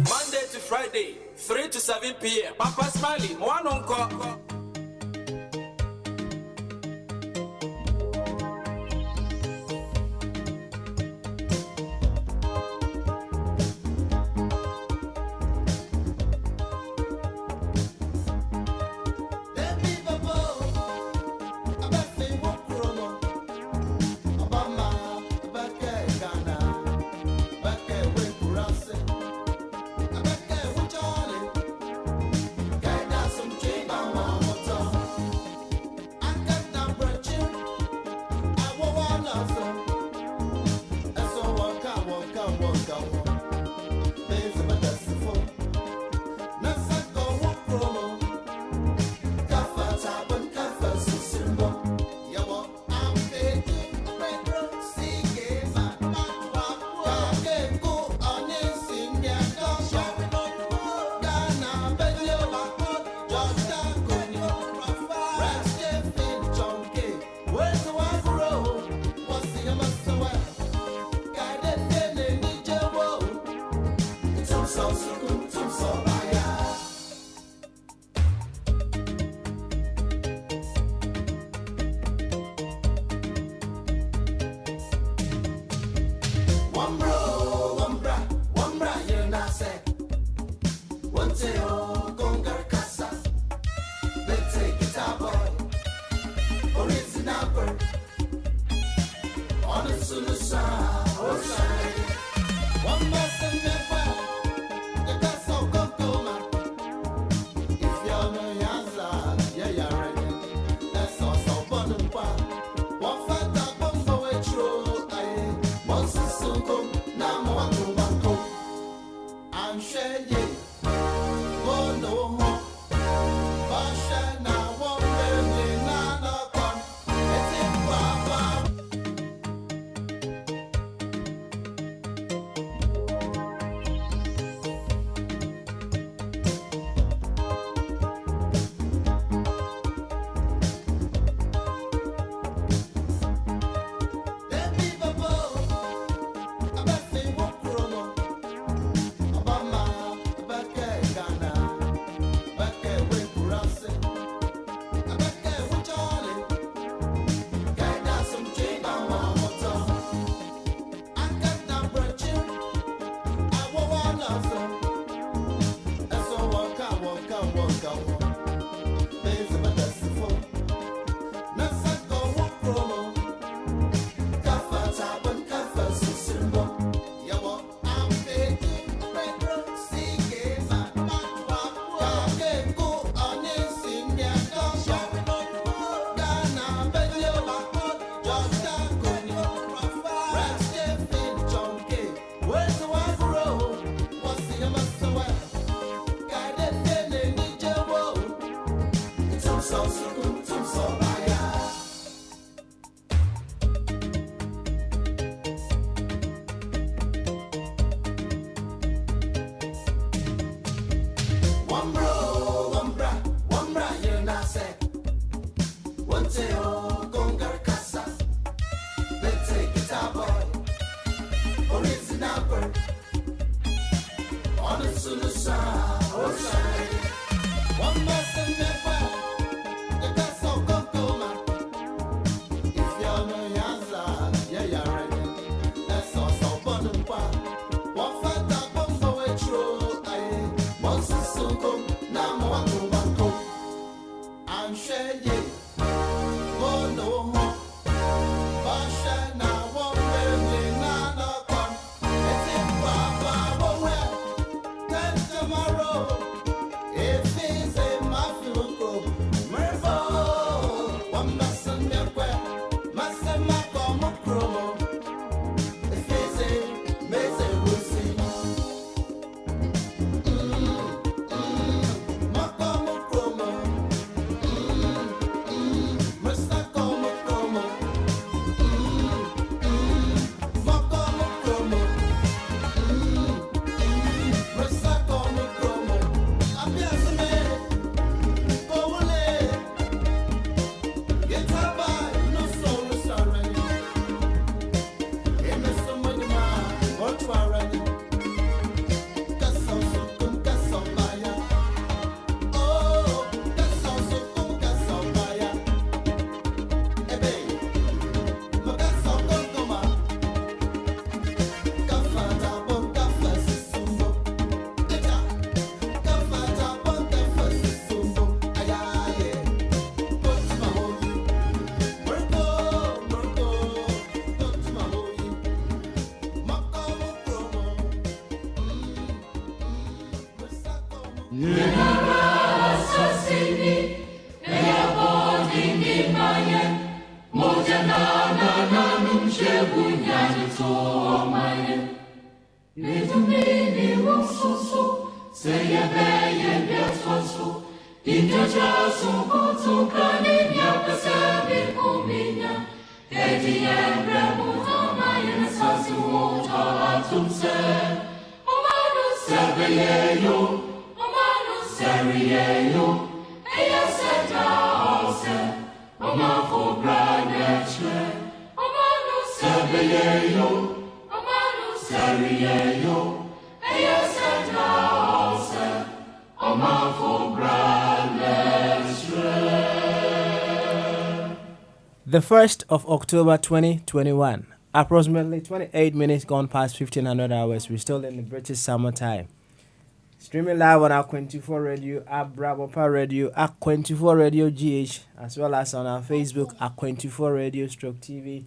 Monday to Friday, 3 to 7 p.m. Papa Smiley, one encore. Mama. The 1st of October 2021, approximately 28 minutes gone past 1500 hours. We're still in the British summertime. Streaming live on our 24 radio, at Brabopa Radio, at 24 Radio GH, as well as on our Facebook at 24 Radio Stroke TV,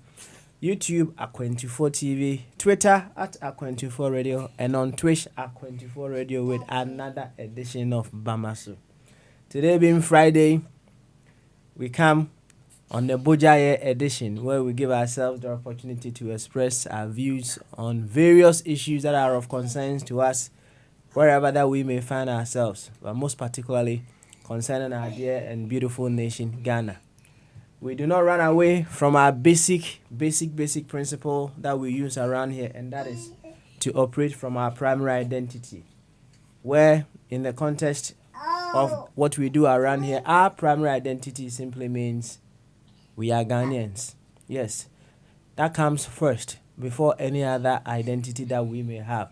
YouTube at 24 TV, Twitter at 24 Radio, and on Twitch at 24 Radio with another edition of Bamasu. Today being Friday, we come on the Bogyae edition, where we give ourselves the opportunity to express our views on various issues that are of concern to us, wherever that we may find ourselves, but most particularly concerning our dear and beautiful nation, Ghana. We do not run away from our basic principle that we use around here, and that is to operate from our primary identity, where in the context of what we do around here, our primary identity simply means we are Ghanaians. Yes, that comes first before any other identity that we may have.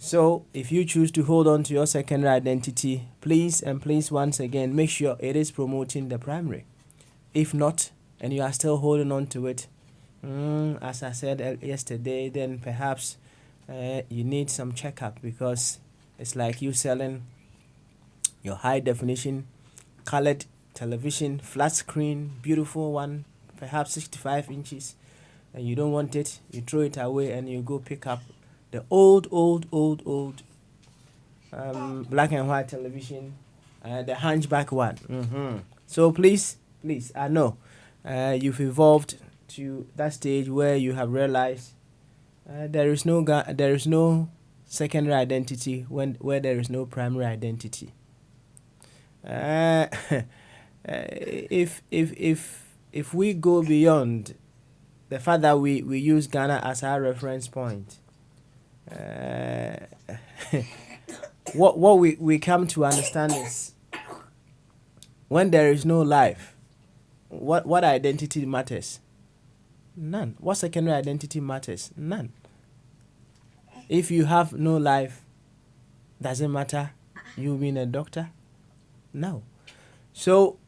So if you choose to hold on to your secondary identity, please once again make sure it is promoting the primary. If not, and you are still holding on to it, as I said yesterday, then perhaps you need some checkup, because it's like you selling your high definition colored television, flat screen, beautiful one, perhaps 65 inches, and you don't want it, you throw it away and you go pick up the old black and white television, the hunchback one. So please, I know you've evolved to that stage where you have realized there is no secondary identity where there is no primary identity. If we go beyond the fact that we use Ghana as our reference point, what we come to understand is, when there is no life, what identity matters? None. What secondary identity matters? None. If you have no life, does it matter you being a doctor? No. So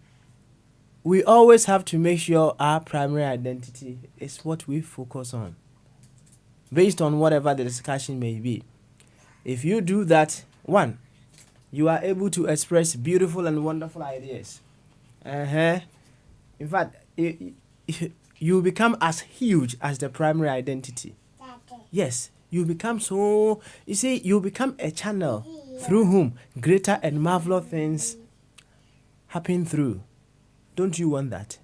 we always have to make sure our primary identity is what we focus on, based on whatever the discussion may be. If you do that, one, you are able to express beautiful and wonderful ideas. In fact, you become as huge as the primary identity. Yes, you become you become a channel through whom greater and marvelous things happen through. Don't you want that?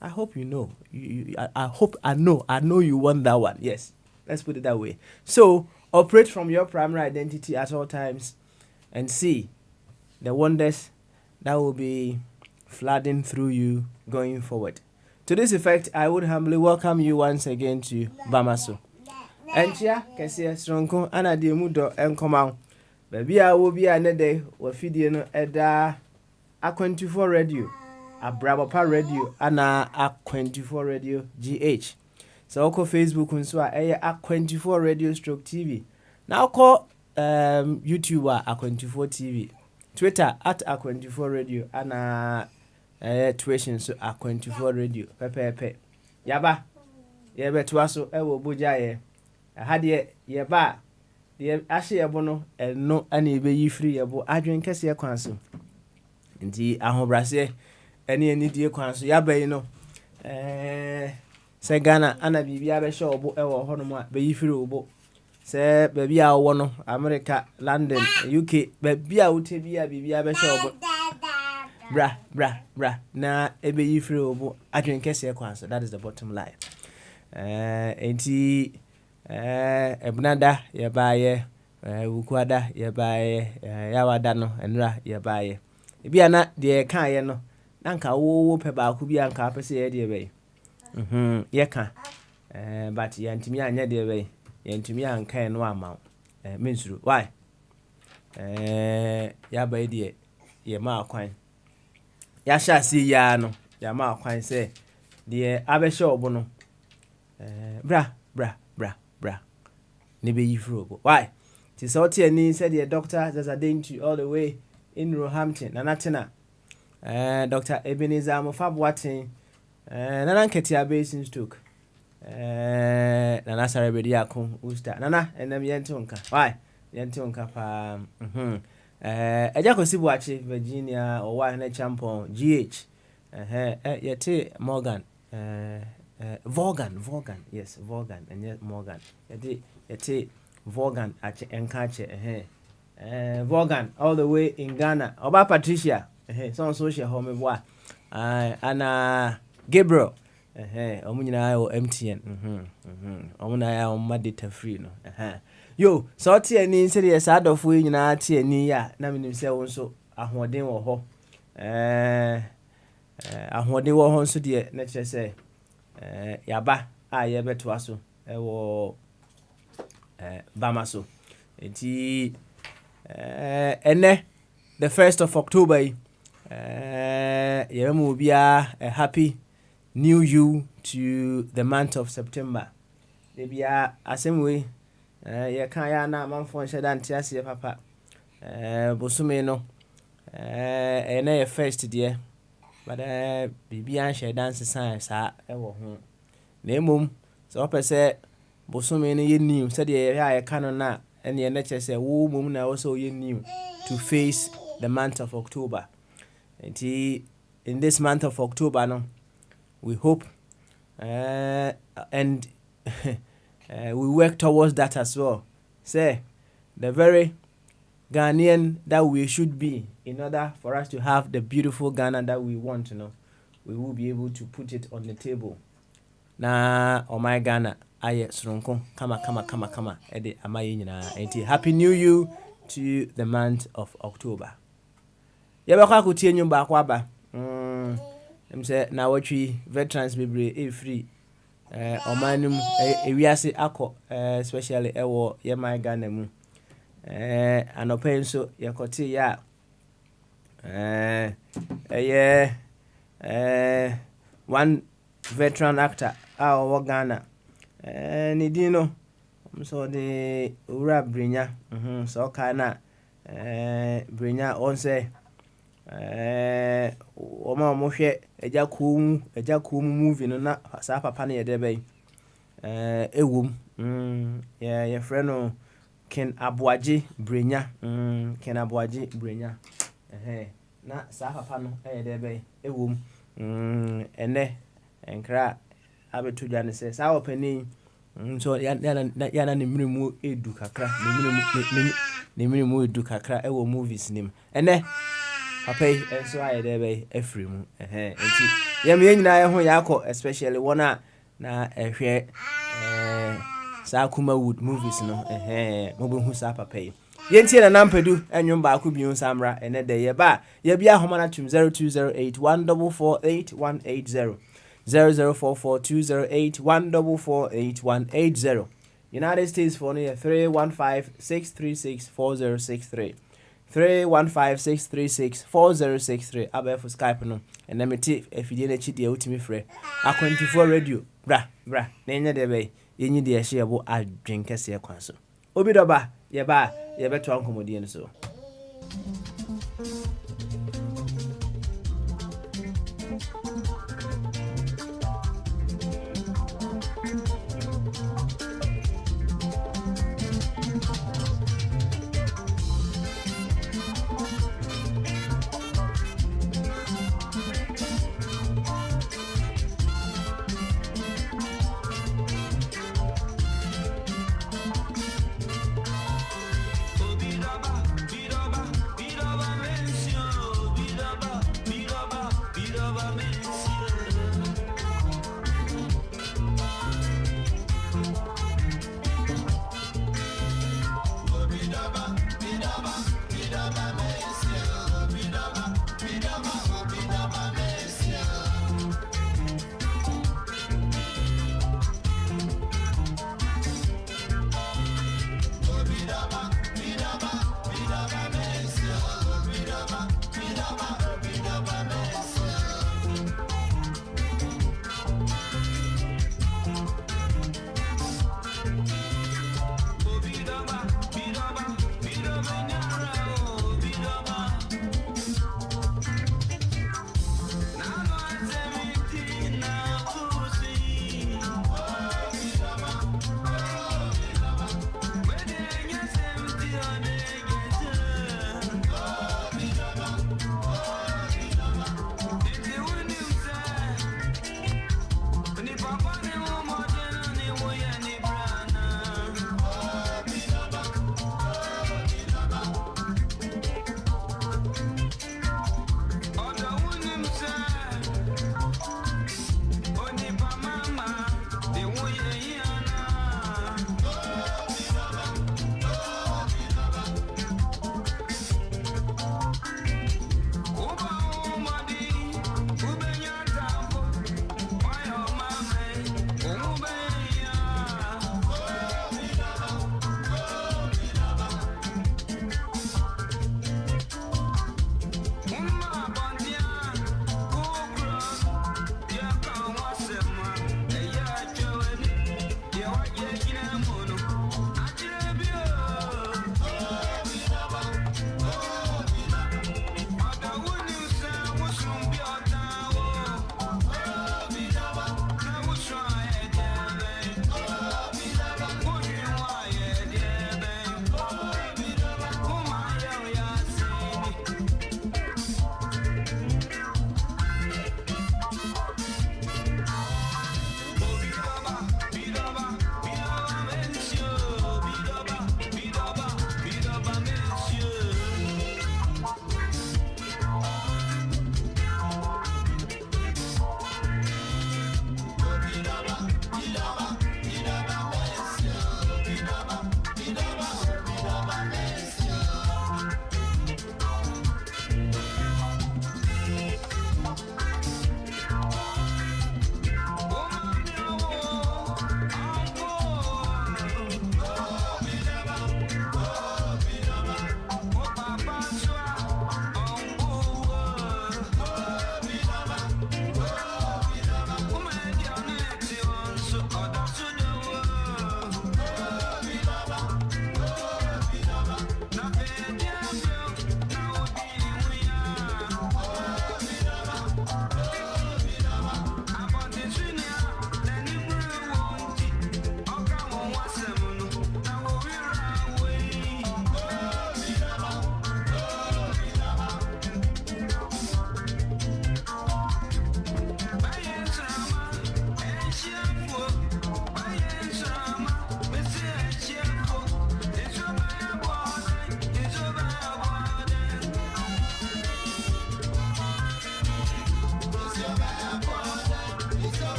I hope you know. I know you want that one. Yes, let's put it that way. So operate from your primary identity at all times and see the wonders that will be flooding through you going forward. To this effect, I would humbly welcome you once again to Bamaso. Enchia kese stronko ana de mudo enkoma. Baby a wo bi anede wa fidie no eda A24 radio, a Brabopa radio, ana A24 radio GH. So oko Facebook nso a A24 radio stroke TV. Now call YouTube A24 TV. Twitter at A24 radio, ana Twitch nso A24 radio. Pepe. Yaba. Yebe tuaso ewo Bogyae. Ahade yeba. De ahye yebo no eno ana ebe yifri yebo adwen kese yakwanso. Nti ahobrase ene die kwanso yaba yi no se Ghana ana bibia be hye obo ewo hono a be yifiri obo say baby a wono America, London, UK, baby a wote bia bibia be show bra na ebe yi free obo adwen kese kwa so that is the bottom line. Enti ebnada ye baaye wukwada ye baaye yawada no enra ye baaye bia na de ka ye no na nka wo pe ba ku bia nka pese ye de be ye ka but ye ntimi anya de be ye ntimi anka no ama mensuru why ya ba de ye ma kwan ya sha si ya no ya ma kwan se de abehye obo no bra ne be yifro why ti so ti ani said the doctor there's a danger all the way in Roehampton na natina Dr. Ebenezer Mofabwatin nana nketi abesin stroke nana sarebedi akon usta nana enem yentonka why yentonka pa eja kosibu achi Virginia or why na champion GH yete Morgan Vaughan yes Vaughan and yet Morgan yete Vaughan ache enkache Vaughan all the way in Ghana Oba Patricia so social home boy ana Gabriel omunyina ayo MTN omuna ya omma data free no yo so tie ani se de sadofo nyina tie ani ya na menim se won so ahoden wo ho ahoden wo ho so de na kire se yaba a ye beto aso wo bamaso enti ene the 1st of October yemu bia a happy new you to the month of September bia asemwe ye kan ya na manfo nheda ntiase papa bosume no ene ye first de but bibia nheda nsesan sa ewo ho na emom so opese bosume no ye new said ye ya kan na ene na chese wo mom na wo so ye new to face the month of October. And in this month of October no we hope and we work towards that as well. Say the very Ghanaian that we should be in order for us to have the beautiful Ghana that we want to know, we will be able to put it on the table. Na my Ghana aye sronko kama ede amaye nyina enti happy new year to the month of October. Yabakwa akutie nyumba akwaba say na watwi veterans bebre free omanum ewiase akọ especially ewo ye my Ghana mu anopen so yakote ya one veteran actor our Ghana ni dino so the ura brinya so kana brinya on say oma mo hwe eja kum movie no na sa papa na yede bay ewum ye friend no Ken Abuaje Brenya Ken Abuaje Brenya na sa papa no yede bay ewum ene enkra abetu dwane se sa opani so yana ne minimu edu kakra ne minimu edu kakra ewo movies nim ene papa enso aye there be afri mu enti yem nyina ye ho yakọ especially one na ehwe sa kuma wood movies no mo be hu sa papa yenti na nampadu enwom ba ko biun samra ene de ye ba ye bia homa na tum 0208144880 0044208144880 United States phone 315-636-4063 315-636-4063 aba for Skype no and let me tip efidie na chi de utimi frɛ akwantifo radio bra na enya de be yenyi de ehye bo adwen kese kwan so obi doba ye ba ye beto ankomodie no so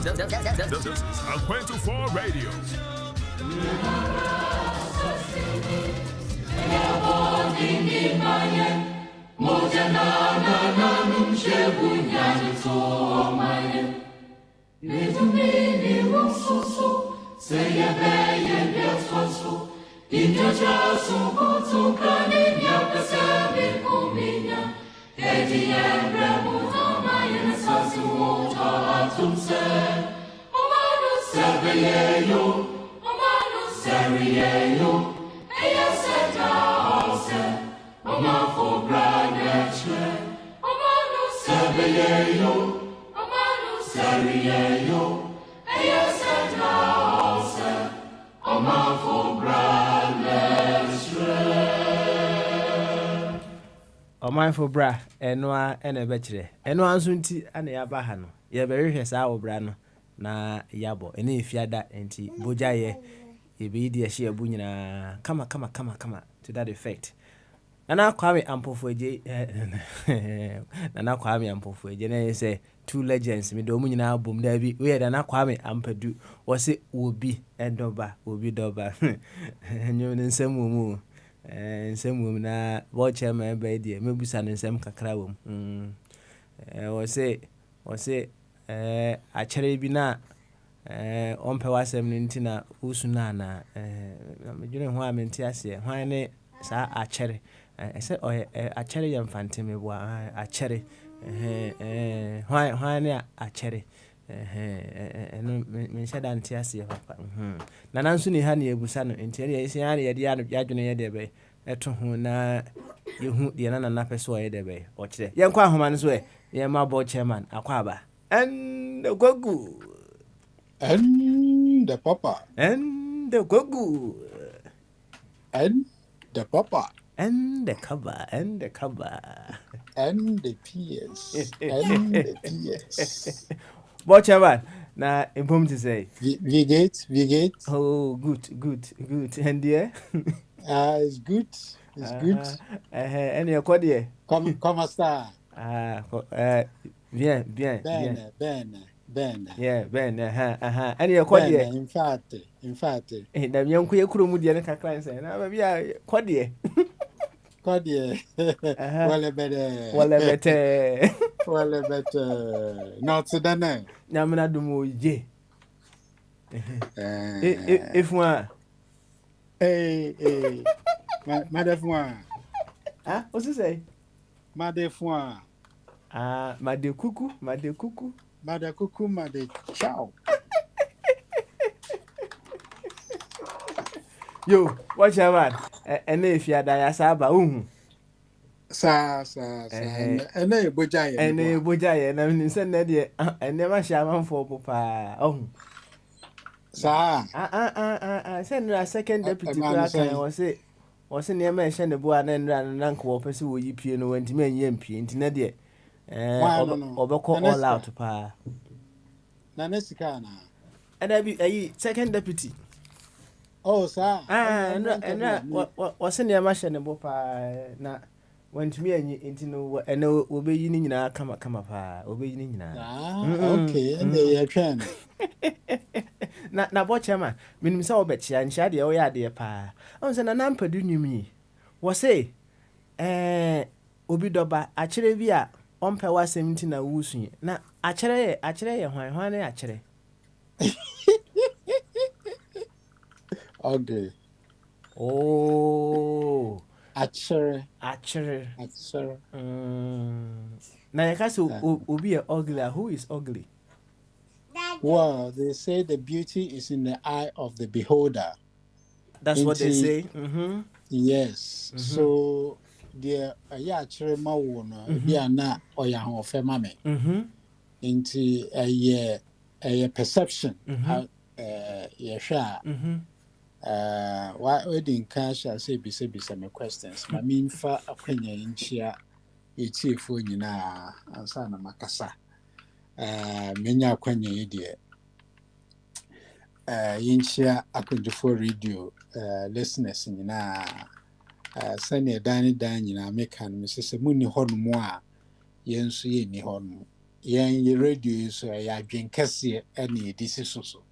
This is A24 Radio. Mindful bra, enwa ene bechere. Enwa nso nti ana yaba ha no. Ye behwehwe saa wo bra no na yabo. Ene efiada enti Bogyae ye be di ehye abu nyina kama to that effect. Nana Kwame Ampofueje Nana Kwame Ampofueje na say two legends me do mu nyina bom da bi we Nana Kwame Ampadu wo se obi endoba obi doba. Enyo nsem mu nsem na watch my baby mebusa nsem kakra wom wo se akere bi na ompe wasem ntina usuna na medwene ho amenti ase hwan ne sa akere ese akere yam fanteme bo akere hwan ne akere eno me shada nti ase papa na nanso ni ha ne ebusa no enti ye ise ya ye dia no adwene ye de be eto ho na yehu de na na peso ye de be o kire ye nkwa ahoma no so ye ma board chairman akwaba and gogu and the papa and the gogu and the papa and the cover and the cover and the PS and the PS. Board chairman na impom to say we get oh good and yeah it's good good and your code come star bien Ben yeah Ben and your code in fact na yanku ye kuro mu de ne kakra say na ba bia code wale better not today na mna dumo je if one madefwa what's you say madefwa made kuku made chow. Yo watch your man and if you ada ya saba sa ene Bogyae na ni se na de ene ma sha manfo popa sa se no second deputy kura kan wo se ne ma ehye ne bo ana nra na nka wo pese wo yi pie no wanti ma nyem pie nti na de obeko all out pa na nesika na ada bi ayi second deputy oh sa nra wo se ne ma hye ne bo pa na wantumi anyi enti no ene obeyi ni nyina kama pa obeyi ni nyina okay and they try na boche ma minim se obechia nhia de wo ya de pa on se na nampadu nyumi wo se obi doba akere bi a ompe wa 70 na wusu na akere ye hwan na akere okay oh akere na yakaso obi e ugly. Who is ugly? Well, they say the beauty is in the eye of the beholder. That's what they say. Yes. So the akere ma wo no bia na oya ho fe ma me into a perception ye sha why wedding cash I say be some questions ma mean fa akwanya nchia etiefo nyina ansa na makasa menya akwanya yi de yinchia akundufo radio listeners nyina sane dan nyina meka no sese munni hono mu a yenso ye ni hono yen radio so ya dwen kese ene edisi so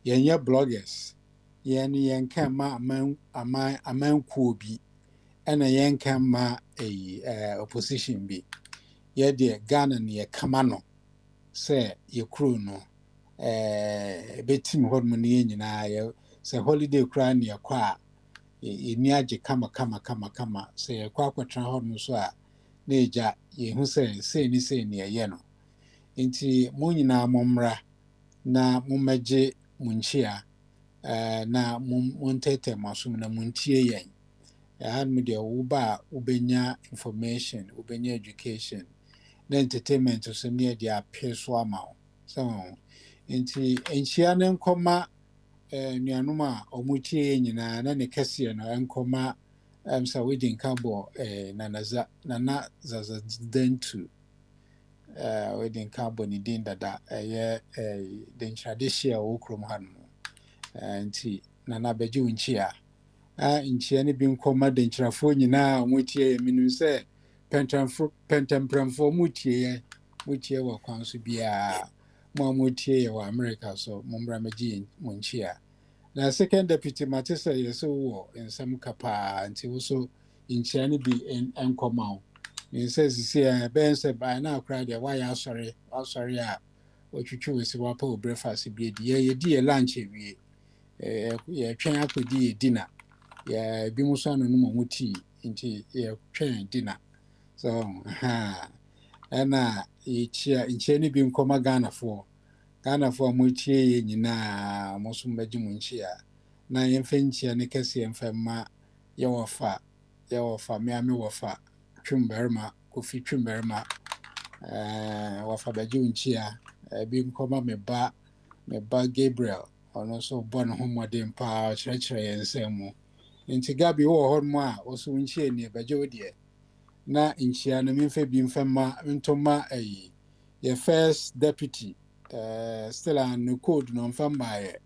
yen bloggers yen kan ma amankuo bi ene yen kan ma opposition bi ye de Ghana ne ye kama no se ye kro no betim hodmo ne nyina ye se holiday kra ne ye kwa ni age kama se ye kwa kwatra hodmo so a na eja ye hu se ni ye no nti mo nyina momra na momagye munchia na montete masum na muntie yen han me de wo ba ubenya information ubenya education na entertainment so ne de apɛ so ama wo so nti enchia ne nkoma nuanom a omutie nyina na ne kase no nkoma sa wedding kabo nana zazadentu wedding kabo ni din dada den tradition wo krom han nti nana beji unchia nchia ne bi nkoma den chirafo nyina omutie minun se pentempramfo mutie wa kwanso bia mo mutie wa America so mombra meji munchia na second deputy matisa yeso wo ensam kapa nti wo so nchia ne bi enkoma ni says see ben say by now cry there why sorry a otwitwi we se wa pa breakfast bi ye di lunch wie ye twen akodi dinner ye bi mu so anu no mo tea nti ye twen dinner so na ichia ni bi nkoma Ghana for mo tie ye nyina mo so mbaji mo nchia na ye mfenchia ne kase ye mfema ye wofa me ame wofa twumberma kofi twumberma wofa baji nchia bi nkoma me ba Gabriel ono so bon ho modern pa chere yensemu nti gabi wo hɔ mo a wo so nchia ni baji odie na nchia no mfa bi mfema ntoma ye first deputy still an code no mfama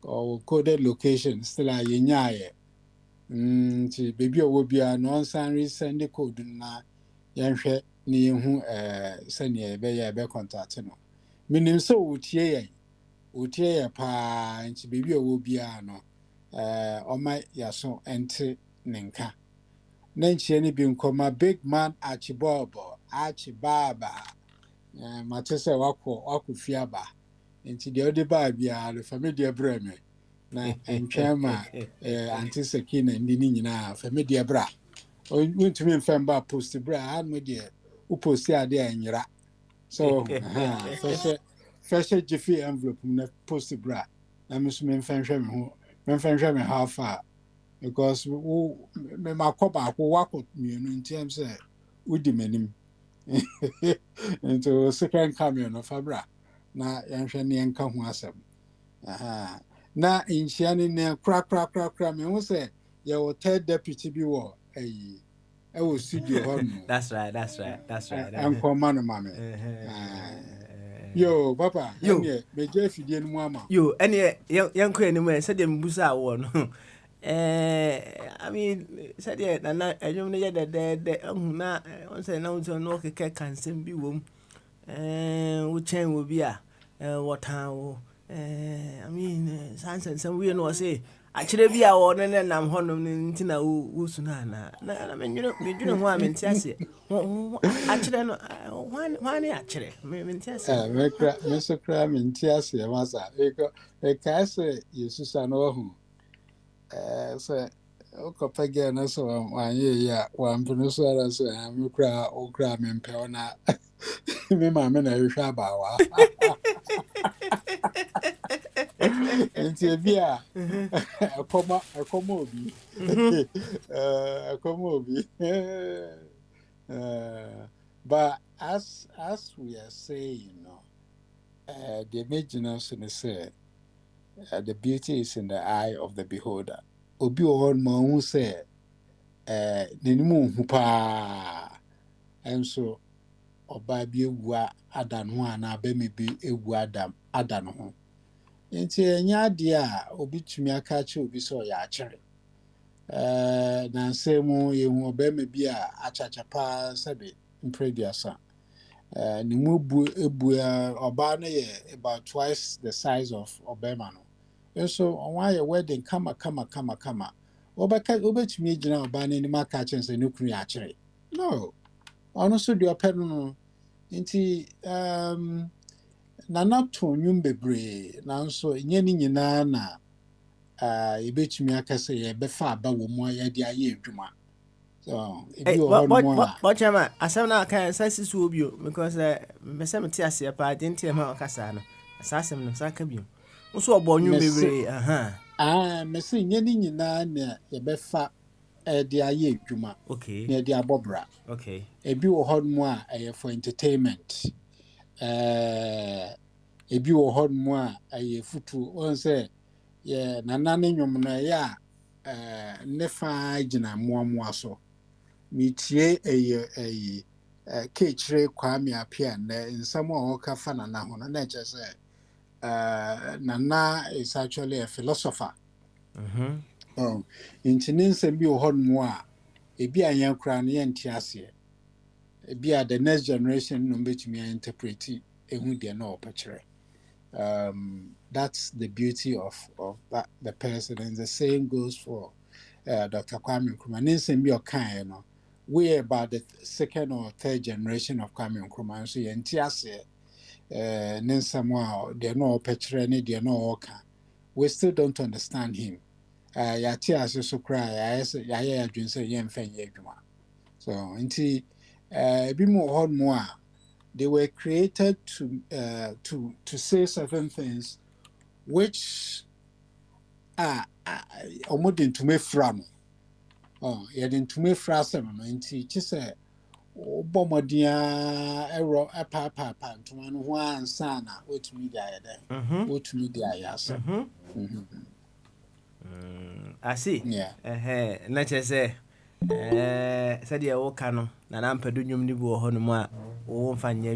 or coded location still a yenyaye nti baby owo bia no san resend code na yenhwɛ ne yehu sɛnea be contact no minim so wotie ye pa nti baby owo bia no oma yaso ente nenka na nchie ne bi nkoma big man Archibaba matese wako fiaba nti de ode ba bia le family breme na entwema antiseki na ndi ni nyina family bra wontumi mfemba post bra han me de u post ade anyira so fashion jiffy envelope na post bra na mesumi mfenhwe me half because me makoba ko wako mienu ntem se udi manim into second camion of Fabra. Na yanhwene yanka ho asem. Na inchiane ne kra me wo say your third deputy bi wo wo studio ho no. That's right. Enkoma no mame. Yo papa, me je fidie no mu ama. Yo, ene yanko eni mu se de mbusa wo no. I mean, said yeah, na enwom ne ye de na on say na unto no keke kansem bi wom. Wo chen wo bi a wotan wo. I mean, sansen we no say akire bi a wo ne nam honom nti na wo suna na me dwene ho a me ntiase. Akire no wan akire me ntiase. Me so kra me ntiase masa. E ka se Yesusa no ho. So okopage na so anye ya wampino so ara so am kra me mpe na me ma me na hwehwa bawa enti bia akoma obi but as we are saying the imagination so say the beauty is in the eye of the beholder. Obi on ma hu say nenimu hu pa enso oba bi egua adan ho ana ba me bi egua adan ho enti enya de a obi tumi aka che obi so ya akere na nsemu ye hu oba me bi a achacha pa sabe impreduasa ne mu ebu oba no ye about twice the size of obema no. So on why wedding kama. Obetumi gyina oba no anim aka kyerɛ sɛ ne kunu yɛ akyere. No. Ɔno so de ɔpɛ no nti nana to nwum bebree nanso nye ne nyinaa na yɛbɛtumi aka sɛ yɛbɛfa aba wɔ mu a yɛde ayɛ adwuma. So ebi wɔ hɔ no a Bogyae asɛm na aka sɛ sisi bio because mesɛ mete aseɛ paa de ntia ma ɔkasa no saa asɛm no saa ka bio nso ɔbɔ nwum bebree mese nye ne nyinaa na yɛbɛfa de ayɛ adwuma. Okay. Na yɛde abɔ bra. Okay. Ebi wɔ hɔ no a ɛyɛ for entertainment. Ebi wɔ hɔ no a ɛyɛ futu on sɛ yɛ nana ne nwom no ɛyɛ ne fa gyina moamoa so. Mitie ɛyɛ kekyire Kwame Appiah na nsɛm a ɔka fa nana ho no na kyerɛ sɛ Nana is actually a philosopher. Nti ne nsɛm bi wɔ hɔ no a ebi a yɛn kora no yɛnte aseɛ. Ebi a the next generation no betumi interpret ehu deɛ na ɔpɛ kyerɛ. That's the beauty of that the person, and the same goes for Dr. Kwame Nkrumah. Ne nsɛm bi ɔkaeɛ no, we are about the second or third generation of Kwame Nkrumah, so yɛnte aseɛ. Ne nsɛm a deɛ na ɔpɛ kyerɛ ne deɛ na ɔka. We still don't understand him. Yɛate ase so koraa yɛayɛ adwene sɛ yɛmfa nyɛ adwuma. So nti ebi mu wɔ hɔ no a they were created to say certain things which ɔmo de ntoma fira no. Yɛde ntoma fira asɛm no nti kye sɛ ɔbɔ mmɔden ɛrɔ ɛpaapaa ntoma no ho ansa na wotumi de ayɛ dɛ. Wotumi de ayɛ asɛm. I see. Yeah. Na kyerɛ sɛ sɛdeɛ woka no na nampɛdo nnwom no bi wɔ hɔ no mu a wɔmfa nyɛ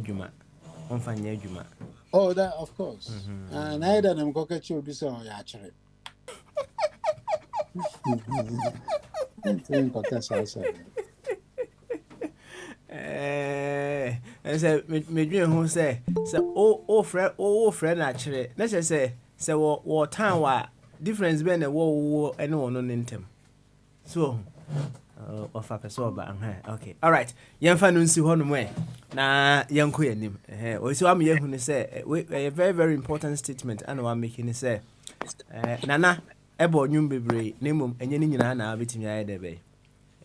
adwuma. Oh, that of course. And I don't know what you do so ya chere. Say me dream who say oh friend actually. Let's just say what time wa difference between the wo anyone on intem. So of a person okay. All right. Yemfa no nsi ho no mo na yenko yanim. O so am yehu ne say a very very important statement and one making say nana ebo nwum bebre na mum enye ni nyina na betimi aye de be.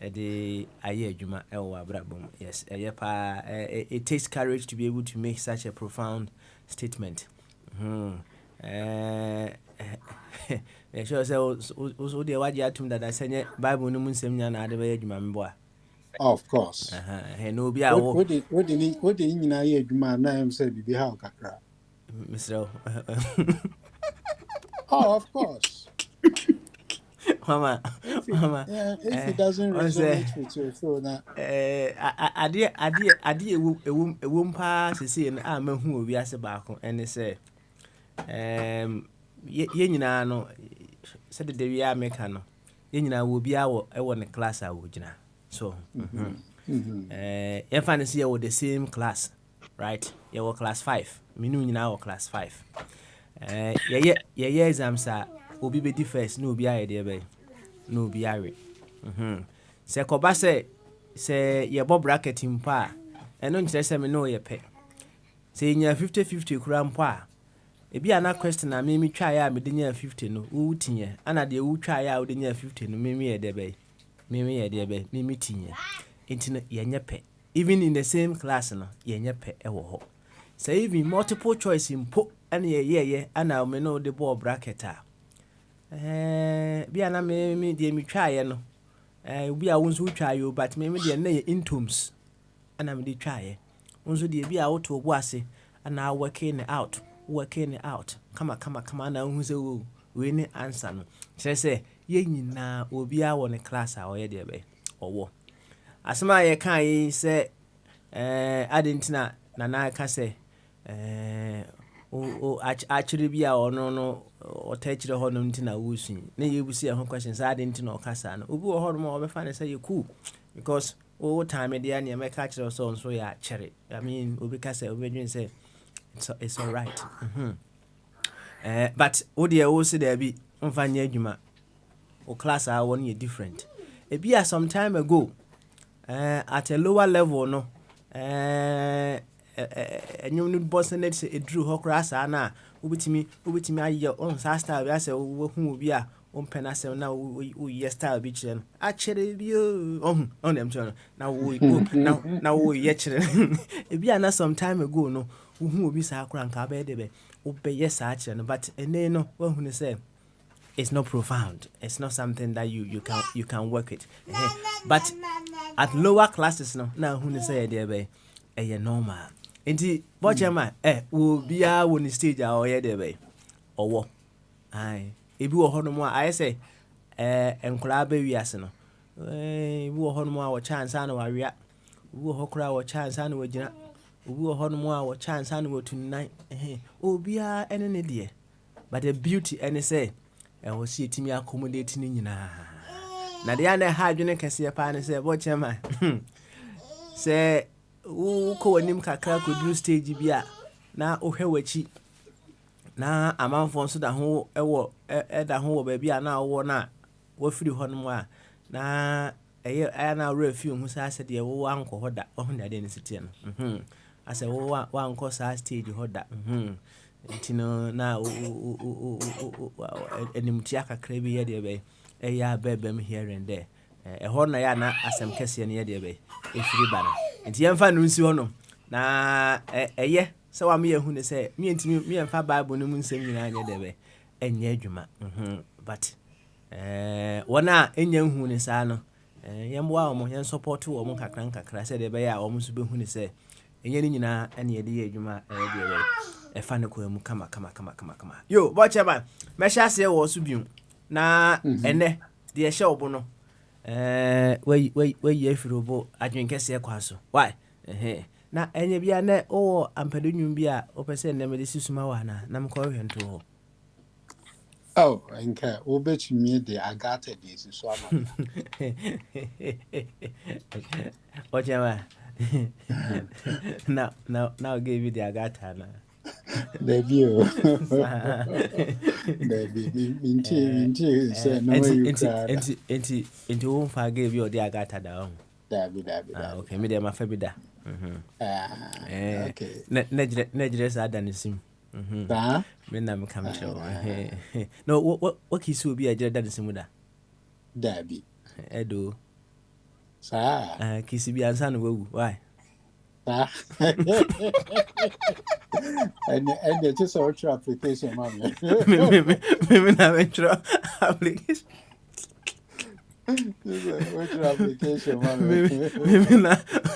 The aye adwuma ewo abrabom. Yes, it takes courage to be able to make such a profound statement. Sure say also the waji atum that I say Bible no mun semnya na ade be adwuma mboa. Of course. No be a what did nyina aye adwuma na am say bibi ha kakra. Mr. Oh, of course. Mama. If it doesn't resonate with you, so that ade ewum pa sese na amahu obi ase baako ene say ye nyina no said the we are make no ye nyina wo bia wo e wo ne class a wo gina so if I see you the same class, right? You were class 5 minu nyina wo class 5 ye exams are obi be di first no obi aye there be no obi are se koba se ye bo bracket mpa eno nkyere se me no ye pe se nya 50-50 kura mpa ebi ana question na me twa ya me de nya 50 no wo tinye ana de wo twa ya wo de nya 50 no me ye de be me tinye enti ye nya pe even in the same class no ye nya pe e wo ho say even multiple choice mpo ana ye ana me no de ball bracket a bi ana me de me twa ye no bi a wonso twa ye but me de na ye intoms ana me de twa ye wonso de bi a wo to bo ase ana working it out kama na hu se we ni answer no kire se ye nyina obi a wo ne class a wo ye de be owo asema ye kan yi se adentina na aka se o actually bi a ono no o tachire ho no ntina wo sun na ye busi ho questions adentina o kasa no obi wo ho no ma obefa ne se ye cool because oh time dia na me catch us on so ya cherry. I mean, we can say we say it's all right. But o dear o see there be mfanye adwuma. O class are one year different. It be some time ago. At a lower level no. You need boss and it drew her grass na ubitimi aye on style we say who be a on penasel now we style beach and actually you on them turn now we now we yet it be na some time ago no who be sa crank abede be yes action but no who say it's not profound. It's not something that you can work it. But at lower classes now who say there be normal. Inti Bogyae will be a on the stage or there be or what? Aye. If you are more I say and club baby asino. We will more our chance and our react. We will cry our chance and we jina. We will more our chance and we tonight. Oh be a any dear. But the beauty and say was see to me accommodating in na the other hard you can see a pan and say, Bogyae say, oh, call him kakra could do stage beer. Now, oh, hewachi. Now, a man for so that whole at the whole baby are now worn out. What free honor now a year I now refuse who said, dear, oh, uncle, hold that on that didn't sit in. I said, oh, one course I stage, hold that. Tino now mutiaka crabby yet away. A ya bebem here and there. A horn I na as some Cassian yet away. If you banner. And the infant no see ono. Na ye, so I'm here who say, me and Fab Bible no moon same in any day. And yeduma. But wana enyan hu ne sa no. Yamwa omo yan support to omo kakra said be ya omo so be hu ne say. Enye ni nyina ene yede yeduma e fa ne ko mu kama. Yo, Bogyae man. Me sha se wo so biun. Na ene de hye obo no. We ye firobo adwen kese kwa so. Why? Na enye bia na o ampadu nwum bia opese na me de sisuma wa na me ko hwento ho. Oh, okay. Me the agata this so am. Bogyae man. Now give you the agata na. Debut. Baby, minti say no you cry. Into whom I gave you the agata down. Dabi. Okay, me there my fabida. Okay. Nedres adanisim. Me na me come show. No, what kiss will be a jada simuda? Dabi. Edo. Sa. Kiss be answer why? And it's just a application, mommy. Me na venture application. Which application, mommy?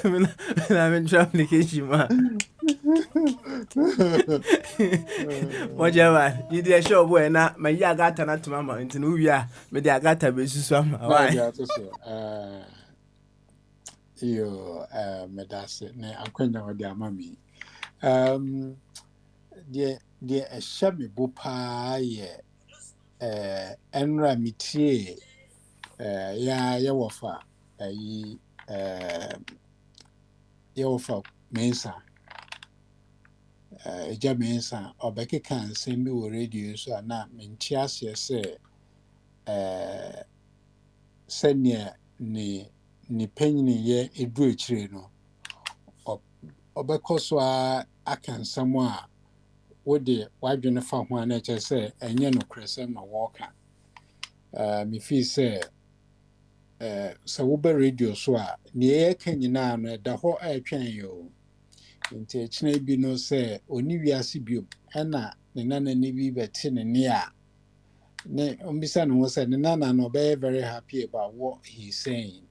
Me na venture application, ma. Bogyae, you dey show boy na my agata na to mama into no we are me dey agata be susu ama. Why? Yo, medase ne akwenda wode amami. De a shame bopa ye enra mitie ya wofa yi ya wofa mensa eja mensa obeke kan sembi wo radio so na mentiase se senya ni penyini ye edu ekire no obekọ akan samwa wode wadwene fa ho na che se enye no krese ma woka me fi se wo be radio so a ne ye kanyina no da ho atwan yo nti ekine bi no se oni wiase bio na ne nana ni bi beti ne a ne ombisa no se ne nana no be very happy about what he's saying,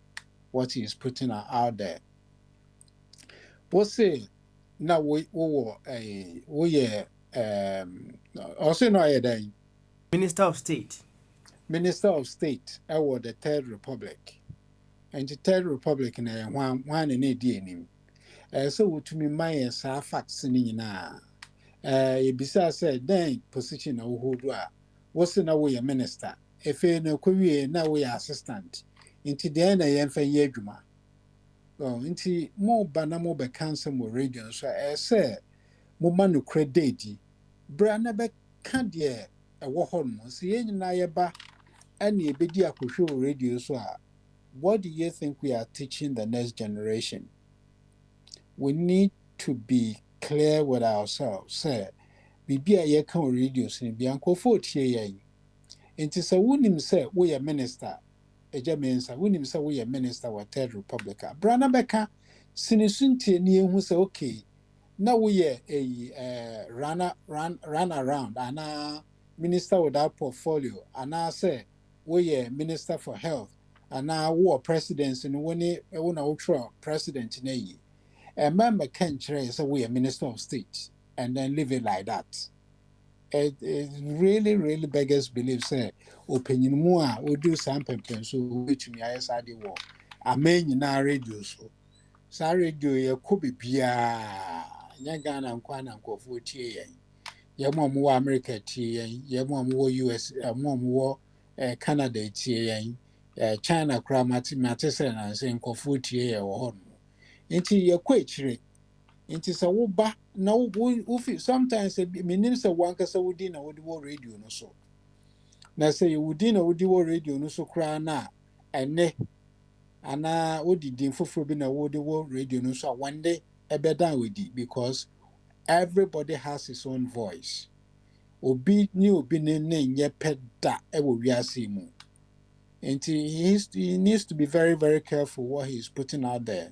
what he's putting out there. What say now we also no I Minister of State our the Third Republic, and the Third Republic na one in a so to me my facts na bisa said then position hold what's na we minister if no na we assistant into the end I am for yeduma Nti mo ba na mo be cancer mo radio so say mo ma no credit bra na be ka de e wo ho no so ye nyina ye ba ana e bedi akohwe radio so a what do you think we are teaching the next generation? We need to be clear with ourselves. Say, bibi a ye kan radio so bi ankofo tie yen. Enti say wonim say we a minister, eja mensa wonim say we a minister wa Third Republic. Brana beka sinisuntie ni ehu say okay. Na we a run around ana minister without portfolio ana say we a minister for health ana war presidency no woni e wona wo president na yi. A member can say we a minister of state and then leave it like that. It really beggars believe say opinion more we do some pempen so which me I said war. I mean na radio so. Sa radio ye ko bibia nya Ghana nkwa na nkofo tie yen. Ye mo mo America tie yen, ye mo mo US, mo Canada tie yen. China kra mate say na say nkofo tie ye wo ho. Nti ye kwa chire. Nti sa wo ba na wo fi sometimes menim say wankasa wodi na wodi wo radio no so. Na say wodi na wodi wo radio no so kra na ene ana wodi din foforo bi na wodi wo radio no so one day ebeda wodi because everybody has his own voice. Obi ni obi ne nye peda e wo wiase mu. Nti he needs to be very careful what he's putting out there.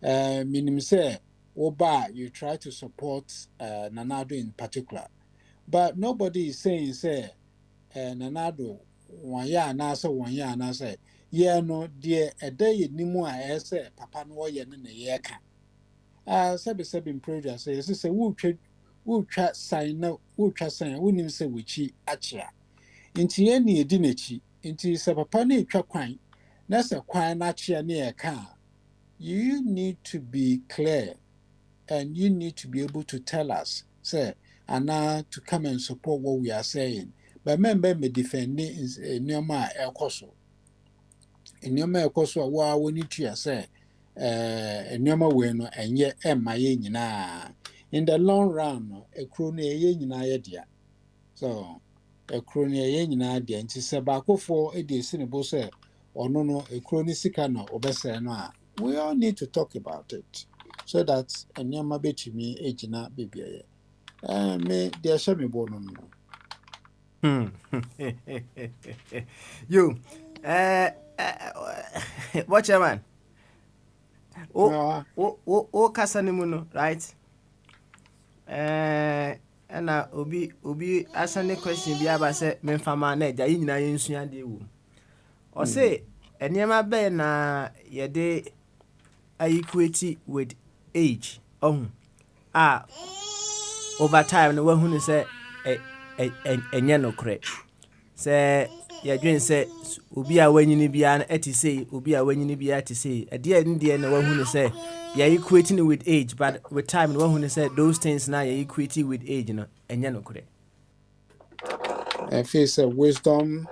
Minim say Oba, you try to support Nanado in particular. But nobody is saying, say, Nanado, 1 year and answer 1 year and answer. Yeah, no, dear, a day in Nimua, I say, Papa no yen in a year can. Sabi in previous says, say, who chat sign no, who chat sign, who name say, which he achia. Inti any dinachi, inti sa papa ni chakwine, that's a quine achia near a car. You need to be clear. And you need to be able to tell us, say, and now to come and support what we are saying. But remember, me defend is Nyoma Elkoso. In Nyoma Elkoso, what we need to say, Nyoma Weno, and yet, and my yen. In the long run, a crony yen idea. So, a crony yen idea, and to say, Bako for a decent say, or no, a crony sicano, or best, we all need to talk about it. So that and your to me age na baby. Me dear show me born. You, watch your man. No, Kasa ni muno, right? Na obi asane question bi aba say me fama na eja yi nyina yensua de wo. O say enema be na ye de equate with age. Over time no wahunu say enye no kre. Say ye dwen say obi a wanyini bia na eti say obi a wanyini bia eti say e de na wahunu say ye equating with age, but with time no wahunu say those things na ye equating with age no enye no kre. I feel say wisdom.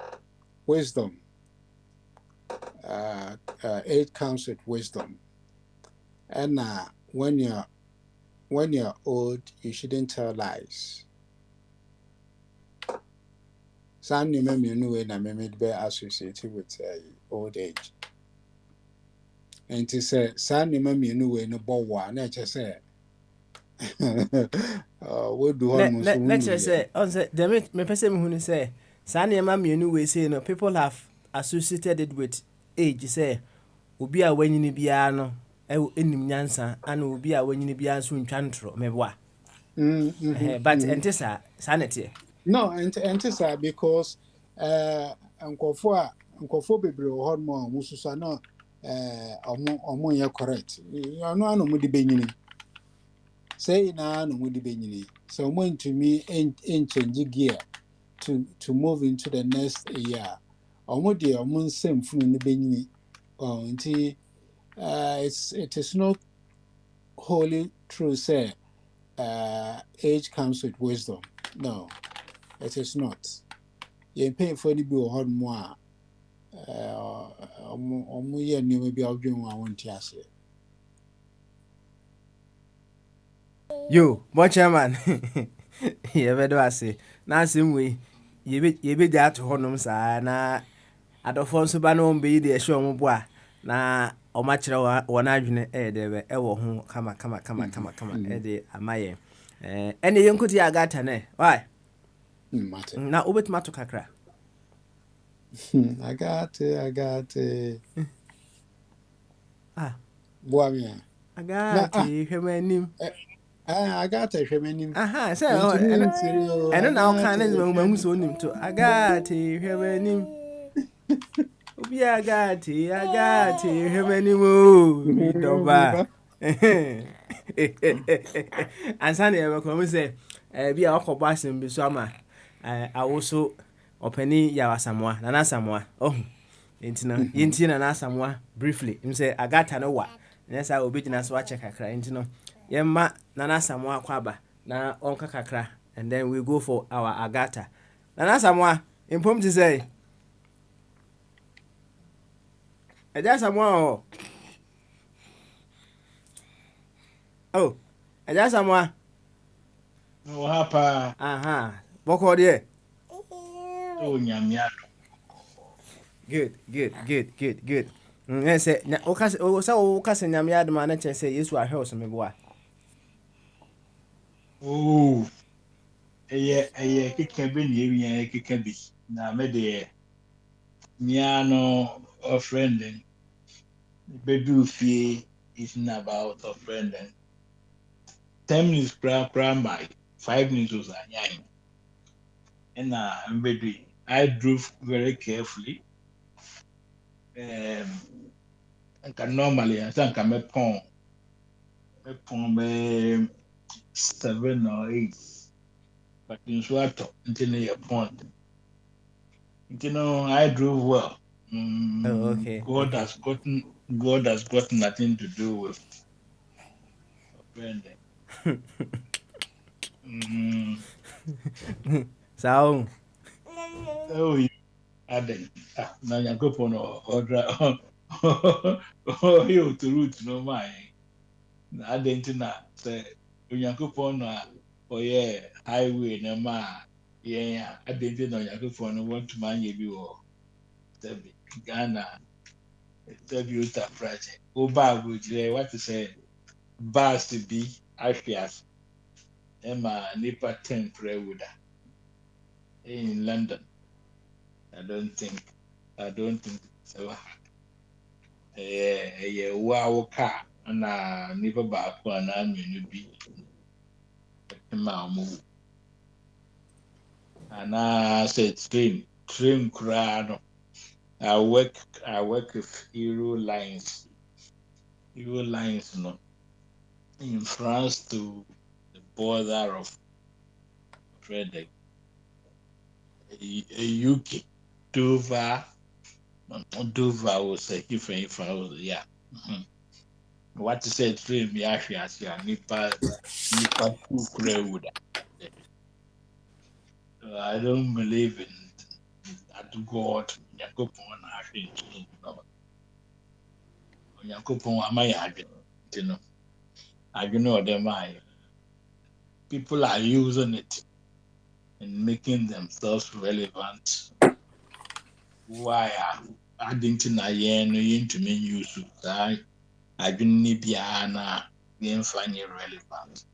Age comes with wisdom. And when you're old, you shouldn't tell lies. Some you may na me be associated with old age. And to say, some you may no bowa, na just say, what do let's just say, on the me person who say, Sani Mamianu we say, no, people have associated it with age, say, Ubi a when you biano, enim nyansa, and Ubi a when you bian soon chantro, meboa. But entisa sanity. No, entisa because Uncle Bebre hormone, Mususano, omo correct. You are no mudi benini. Say na no mudi benini. So when to me in change gear to move into the next year. Omodi omun same fun ni benini. It is not wholly true say age comes with wisdom. No, it is not. You pay for any bill or more. Ye new maybe I'll dream I want to say. Yo, what chairman? You ever do I say? Now, same way, you be there to honor, sir, na adɔfoɔ nso ba no ɔmbɛyi deɛ ɛhyɛ ɔmo bo a na ɔmakyerɛ wɔn adwene ɛyɛ dɛ ɛwɔ ho kama ɛde ama yɛn ɛne yɛnkote yɛ agata ne why na wobɛtumi ato kakra agate boa me agate hwɛ m'anim agate hwɛ m'anim sɛ ɛno na woka ne mahu sɛ wonim to agate hwɛ m'anim obi agate hwɛ m'anim o medɔba ansa ne yɛbɛkɔ mu sɛ bi a wakɔbɔ asɛm bi so ama awo so ɔpani yɛ asamoa nana asamoa nti no yɛntie nana asamoa briefly m sɛ agata no wa ɛnyɛ saa obi gyina so wakyɛ kakra nti no yɛmma nana asamoa kɔ aba na ɔnka kakra and then we go for our agata nana asamoa mpom te sɛ ɛgya asamoa ɛgya asamoa Hapa. Bɔkɔ deɛ Nyamia. good sɛ woka sɛ nyame adom a na kyerɛ sɛ yesu ahwɛ wo so meboa Ɛyɛ keka bi na ewia keka bi na me de nia no offending bedu fie is not about offending 10 minutes cram by 5 minutes was anyai and mbedu I drove very carefully normally I think I'm a pon be 7 or 8 but in Swato until a pond. You know, I drove well. okay God has got nothing to do with offending. so Aden. Na Yankopon or you to root no mind. Aden say Yankopon or highway no ma Aden no Yankopon want to man you Ghana Uta project. Oba would what to say bars to be Ashias Emma Nipa 10 Prewood in London. I don't think so. Wow car na Nipa back one and you be move. And I said train crowd. I work with Euro lines, no, in France to the border of Frederick, UK, Dover was a different if I was What to say train me actually as Nipa 2 crowd. I don't believe in that God. Yankopon amaya adwene adwene odem people are using it and making themselves relevant. Why adding to na yen no yintumi use that adwene ni bia na yen find relevant.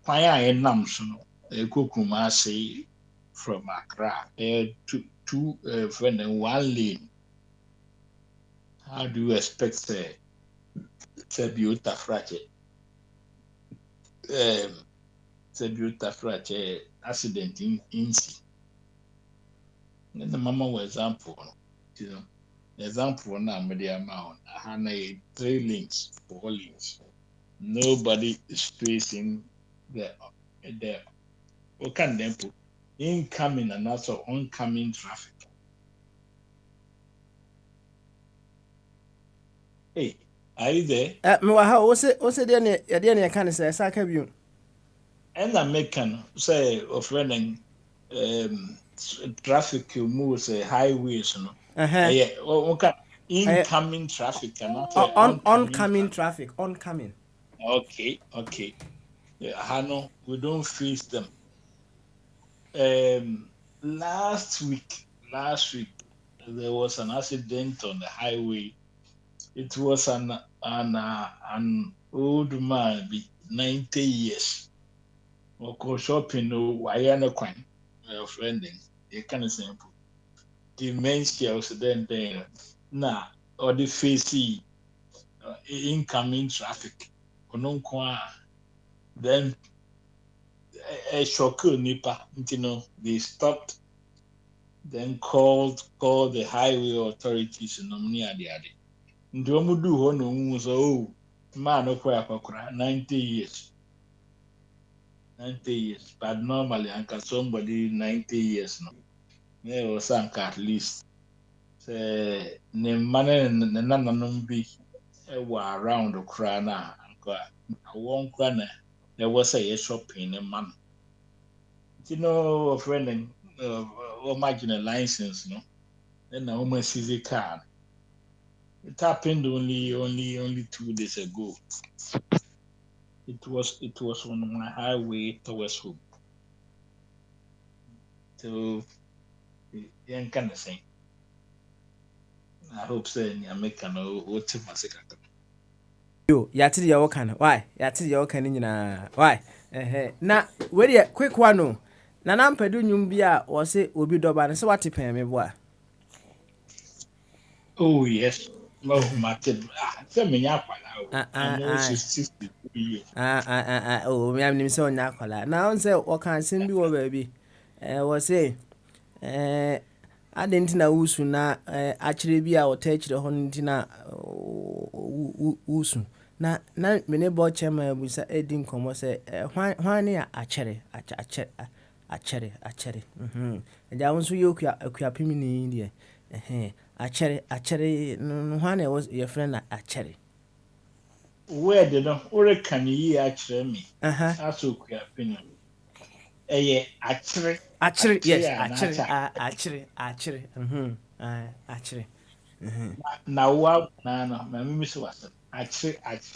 Why I nam so no ekokuma say from Accra two friend and 1 lane. How do you expect say Sebiota fracture? Sebiota fracture accident in sea. And the mama was example, example now with the amount. I had 3 lanes, 4 lanes. Nobody is facing the what can them put incoming and also oncoming traffic. Hey, are you there? me wa ha wo se deɛ ne yɛka ne sɛ ɛsa ka bio And American say of running traffic move say highways no. Yeah, okay. Incoming traffic and not oncoming traffic. Okay. Hano, we don't face them. Last week, there was an accident on the highway. It was an old man, 90 years. Oko shopping no wayana kwan. Friending. You can simple. Dementia was then there. Now, or the face incoming traffic. Ononkwa. Then a shock nipa. You know, they stopped. Then called the highway authorities and the other. Ndomu do ho no so man no kwa 90 years. 90 years. But normally anka somebody 90 years no. Yeah, was anka at least. Say ne man ne nananom bi were around the kra na anka won kra na there was a shopping ne man. You know, friend imagine a license no. Then na woman sees a car. It happened only 2 days ago. It was on my highway towards home. So young kind of thing. I hope so I make an old Yo, yati the yokan. Why? Yati the yokan nyina. Why? Na we dey quick one no. Na na mpadu nwum bi a wo se obi doba no se wate pen me boa. Oh yes. Oh Martin. Tell me Ah I'm ah also ah. 62 years. Oh, me am nim se onya kwala. Na on se wo kan sim bi wo ba bi. Wo se adenti na wusu na akire bi a wo ta akire ho ntina wusu. Na mene bo chema busa edi nkomo se hwan ne akere akere eja wonso yokua akua pimini de akere no hwan ne was your friend na akere Where did no or can you actually me? uh-huh Also queer opinion. Actually akere yes and akere akere now wow no my miss was actually as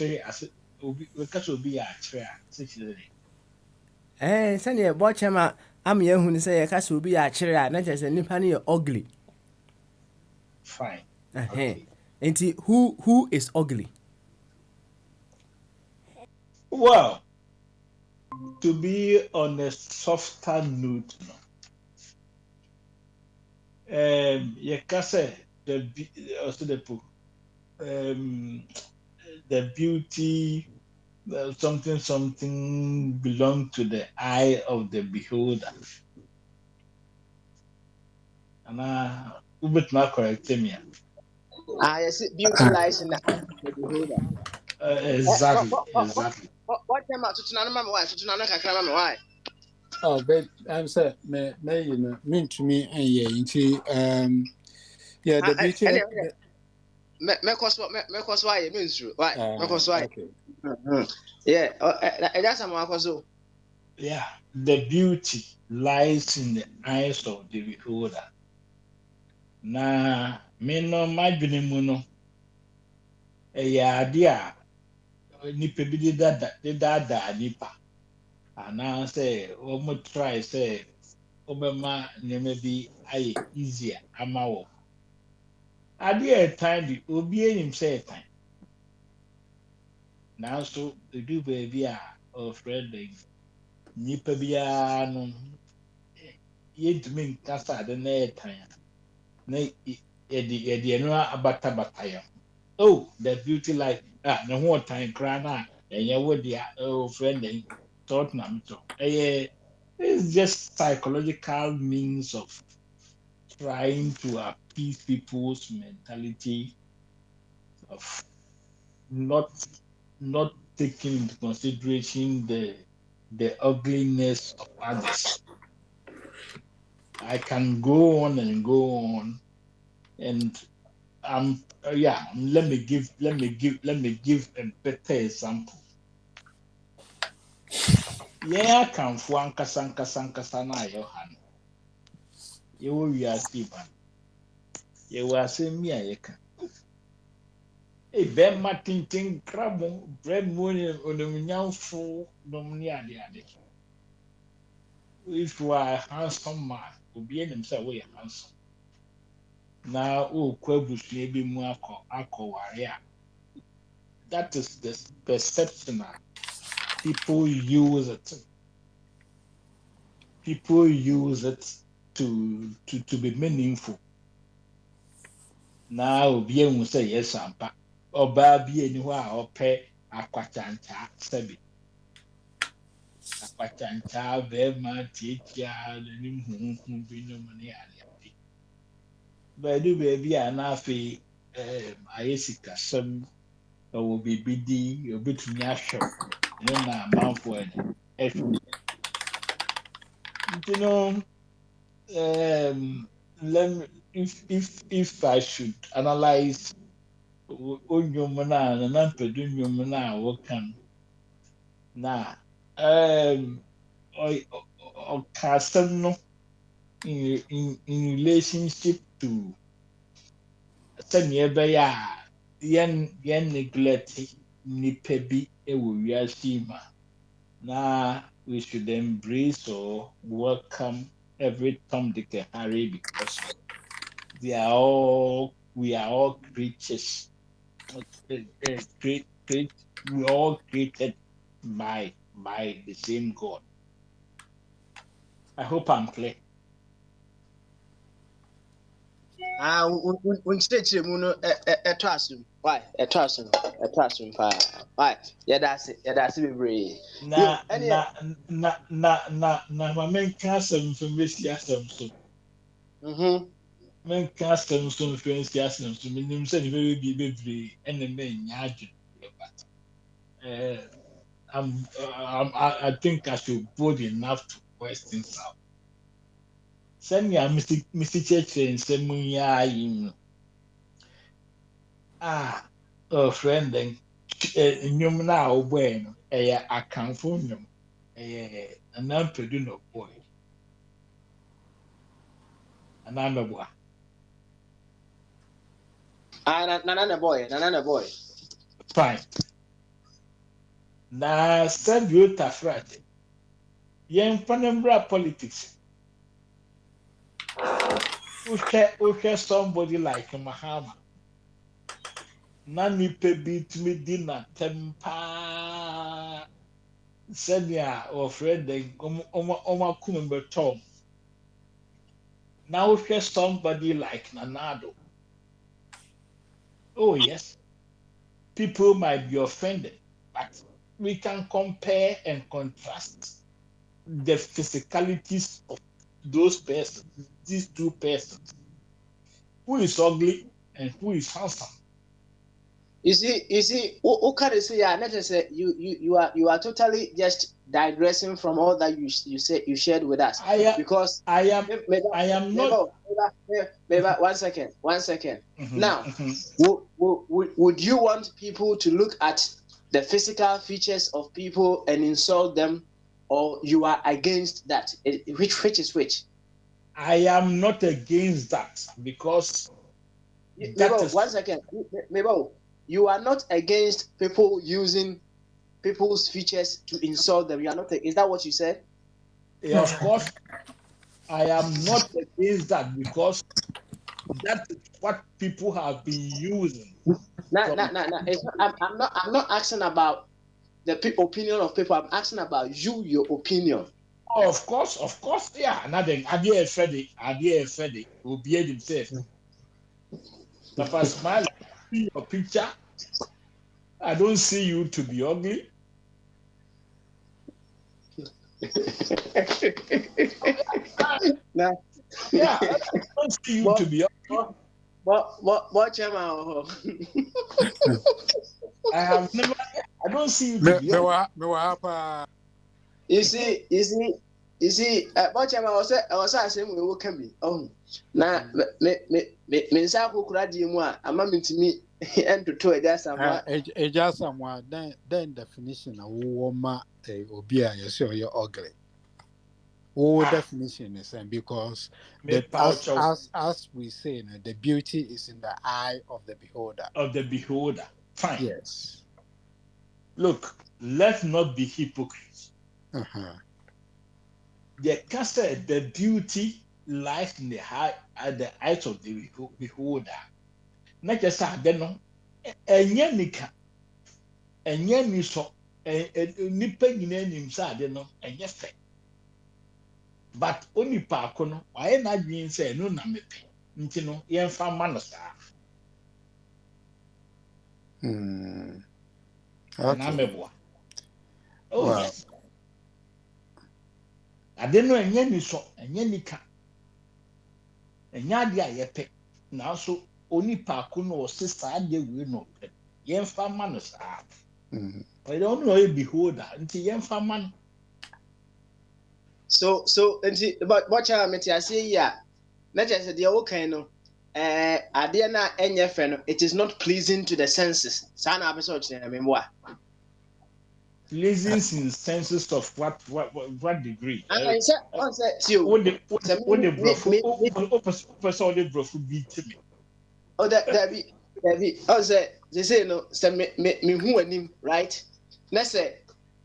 we catch will be actually 60. sɛnea bo chema am ye hu ni se ye ka so bi akere a na chese nipa ne ugly Fine. uh-huh enti who is ugly. Well, to be on a softer note, you can say also the beauty, something belong to the eye of the beholder. And bit not correct me. Yes, beauty lies in the eye of the beholder. Exactly. What came out to Tunanama? Why? To Tunanaka, why? Oh, but I'm saying, you know, mean to me, and yeah, the beauty. Mekos why it means true. Why? Mekos why? Okay. Yeah, that's a Marcoso. Yeah, the beauty lies in the eyes of the beholder. Na me no madwene mu no ɛyɛ ade a nipa bi de daadaa nipa anaasɛ wɔn try sɛ wɔbɛma nneɛma bi ayɛ easier ama wɔ ade a ɛtan de obi anim sɛ ɛtan nanso edu baabi a ɔfrɛ de nipa biara no yɛntumi nkasa ade na ɛtan na yɛde ɛno abatabata yɛn. Oh, the beauty like ne ho time kra na ɛyɛ wo dia friend then thought na me to it's just psychological means of trying to appease people's mentality of not taking into consideration the ugliness of others. I can go on and go on and let me give a better example. Yeah, can for ankasa na Yohan. You will be a Stephen. You will say me a yeka. A bear Martin crab, bread moon, or the young fool, Dominia. If you are a handsome man, will be in himself way handsome. Now, oh, Quebus may be more warrior. That is the perception people use it. People use it to be meaningful. Now, be able to say yes, Sampa. Or baby, anywhere, or pay a quachanta, Sabi. A quachanta, very much teacher, and him be no money. But do baby, and I feel, I some will be biddy, a bit me a show. No, na mouth word. You know, let me, if I should analyze Onyomana and Nampedunyomana working now, or castle in relationship to send nearby yen neglect nipa bi ewo wiase ma na we should embrace or welcome every Tom, Dick, and Harry because we are all creatures. Great, we all created by the same God. I hope I'm clear. Unchurch mu a classroom. Why? A classroom. A classroom. Why? Yeah, that's it. Yeah, that's it. Na my main castle from this yasam so. Men castle so friends yasam so. Minim say the very be and the men yajin. But I think I should bold enough to question out. Send me a Mr. Church and send me friend then nnwom no a wobɔe no ɛyɛ akamfo nnwom ɛyɛ anampɛdu na ɔbɔe anaa mɛboa Nana boy. fine na sɛdeɛ otafrate yɛmfa no mmra politics wohwɛ somebody like Mahama na nipa bi tumi di n'atɛm paa sɛdeɛ wɔfrɛ dɛn ɔmo akoma bɛtɔm na wohwɛ somebody like Nanado. Oh yes, people might be offended, but we can compare and contrast the physicalities of those persons, these two persons, who is ugly and who is handsome. You see, who can you say? Yeah, not just say you are totally just digressing from all that you said you shared with us. Because I am not. Maybe 1 second. Mm-hmm, Now, would you want people to look at the physical features of people and insult them, or you are against that? Which is which? I am not against that because that is 1 second. Maybe you are not against people using people's features to insult them. You are not. Is that what you said? Yeah, of course, I am not against that because that is what people have been using. No. I'm not asking about the opinion of people. I'm asking about your opinion. Oh, of course, yeah. Nothing. Idea Freddy. Will be himself. Papa smile. See your picture. I don't see you to be ugly. No. Yeah, I don't see you to be ugly. What chairman? I don't see you to be ugly. You see, what chairman was saying we will come in. Oh, now me say kukura di mu a ama me ntimi ento to eja somewhere then definition of woman obi a yesi oye ugly. Definition is because as we say, the beauty is in the eye of the beholder. Fine. Yes. Look, let's not be hypocrites. The cancer, the beauty lies in the high at the eyes of the beholder. Not just that, no. Enye nika, enye niso, nipa nyina nim sa de no, enye fe. But only pa kono, why na dwin say no na mepe. Nti no, yemfa ma no sa. Na Okay. meboa. Oh Wow. yes. Ade no enye niso, enye nika. Enye ade a yepe. Na so onipa kono o se sa de we no pe. Yemfa ma no sa. I don't know a beholder until yemfa ma no. So but watch out, I say yeah. Not just the okay no. Adeɛ na ɛnyɛ fɛ no, it is not pleasing to the senses. Saa na abɛsɛ ɔkyerɛ na mɛmoa. Pleasing in senses of what degree? And sɛ ɔnsɛ tio. What the person the brofu beat me. Oh, that be. Ɔnsɛ they say no. Sɛ me hu anim, right? Na sɛ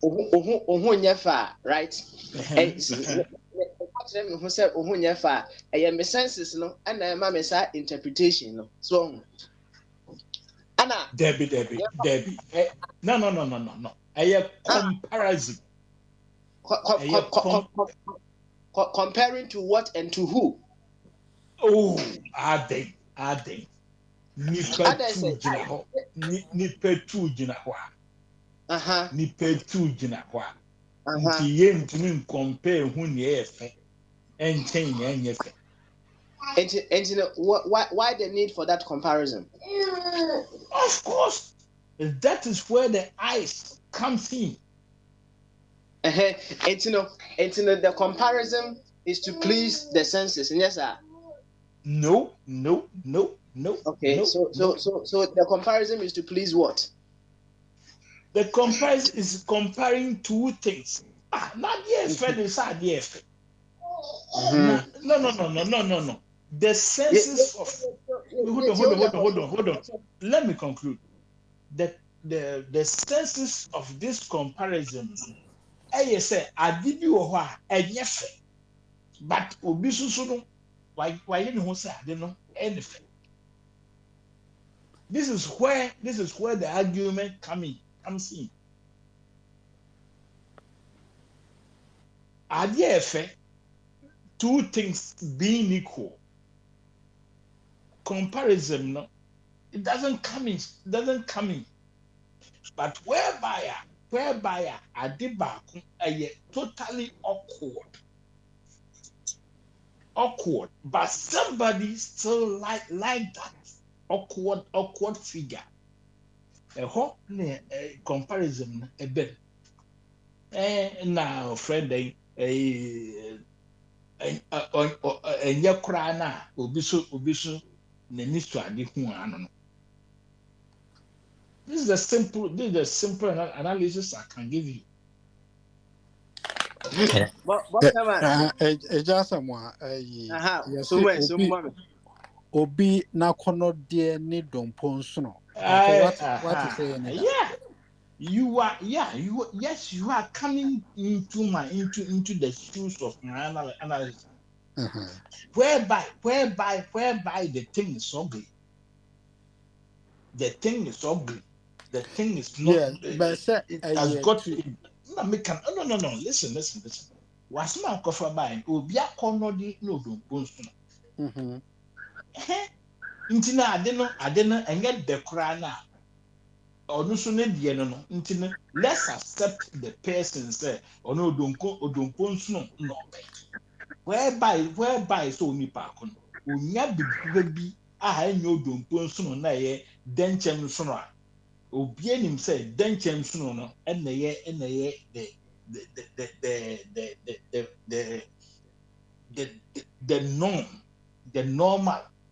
ohu nyɛ fa, right? Ɔkyerɛ me ho sɛ ohu nyɛ fa. Ɛyɛ me senses no, ɛna ɛma me saa interpretation no. So Anna. Debbie. No. A comparison. Comparing to what and to who? Oh, are they? Nipa tu jina ho. Nipa tu jina ho. Nipa tu jina ho. Nti ye ntumi compare hu ne efe. Enchen ne efe. And why the need for that comparison? Of course, that is where the eyes comes in. And the comparison is to please the senses. Yes, sir. No. Okay, no, so the comparison is to please what? The comparison is comparing two things. Not yes, friend is yes. No. The senses of hold on. Let me conclude. The senses of this comparison. I say I did you a yes, but obi susu no why you know say I don't know anything. This is where the argument comes in. Are there two things being equal? Comparison, no, it doesn't come in. But whereby a debate totally awkward, but somebody still like that awkward figure. A hot comparison a bit. Now friend a yakra na obiso n'ani so ade hu ano. This is a simple analysis I can give you. Obi na kono de ni dompo nso no. What is saying? You are coming into the shoes of my analysis. Whereby the thing is ugly. The thing is ugly. The thing is not. It has got. No. Listen. Was my cover by Obia Conodi no don't. Intina adeno and get the crana. Or no sooner no. Intina let's accept the person say or no don't no. Whereby so ni pakon. Unya be I know don't no na ye denchem sono. Obie nim say denchem sono no and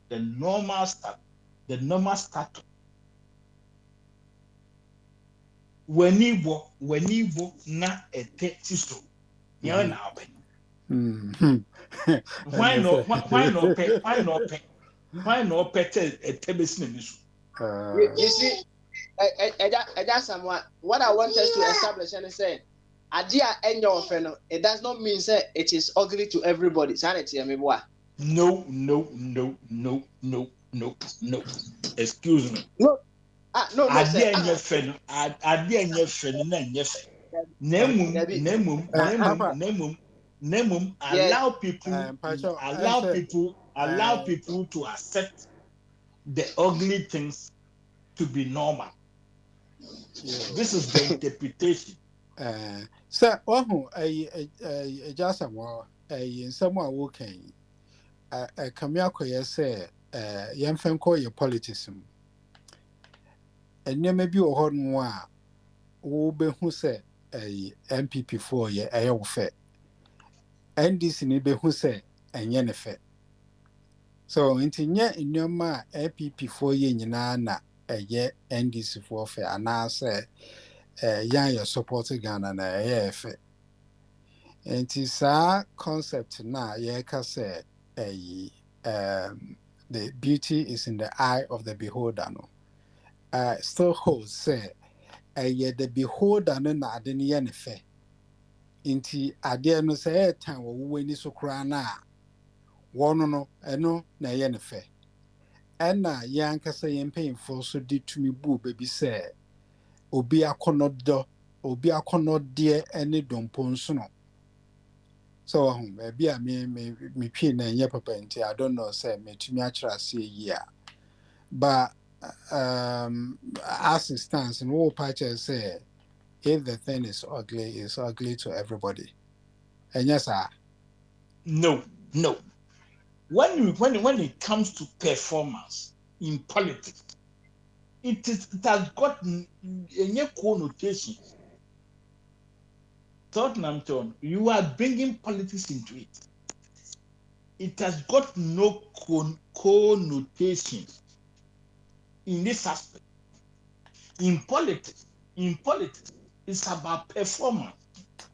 the normal start. Wenibo na etetiso. You na open. Why not pay? Why not pay a tebesin? You see, someone. What I want us to establish and say, idea and your friend, it does not mean say it is ugly to everybody. Sanity, I mean, what? No. Excuse me. No, no, sir. Ade enye fe no, ade enye fe no na enye fe. Nemum, Debbie. nemum, nemum, Papa, nemum, nemum. Yes. Pacho, Allow people to accept the ugly things to be normal. This is the interpretation. sir, a just in someone walking, Kamiako, say, young Fanco, your politics. And you may be a horn one, who be who say, a MPP for ye, a old fair. And this in be who say, and yen effect. So, into in your ma, MPP for ye, na a year, and this for fair, and I say, young your supporter Ghana na effect. And it's a concept now, yeah, say, the beauty is in the eye of the beholder. No, still holds say, the beholder no na adeni ye ne fe. Inti ade no say time wo weni so kra na wono no eno na ye ne fe. Ena yanka say yen painful so di to me bu baby say obi akonodo de ene dompo nso no. So maybe I me pin na nye papa nti I don't know say me tumi akira say year. But as it stands in all patches say if the thing is ugly, it's ugly to everybody. And yes, sir. No. When it comes to performance in politics, it has got a connotation. Tottenham Town, you are bringing politics into it. It has got no connotation in this aspect. In politics, it's about performance.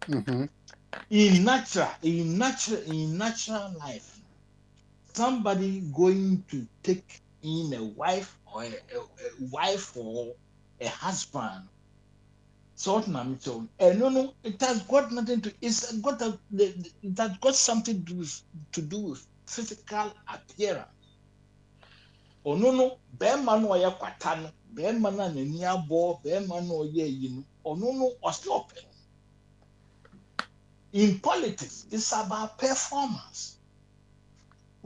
Mm-hmm. In natural life, somebody going to take in a wife or a husband. Tottenham Town, no, it has got nothing to. It has got something to do with physical appearance. Oh no, bear no ya kwata no, bear na n'ani abo, bear no ye yi no, oh no, or stop. In politics, it's about performance.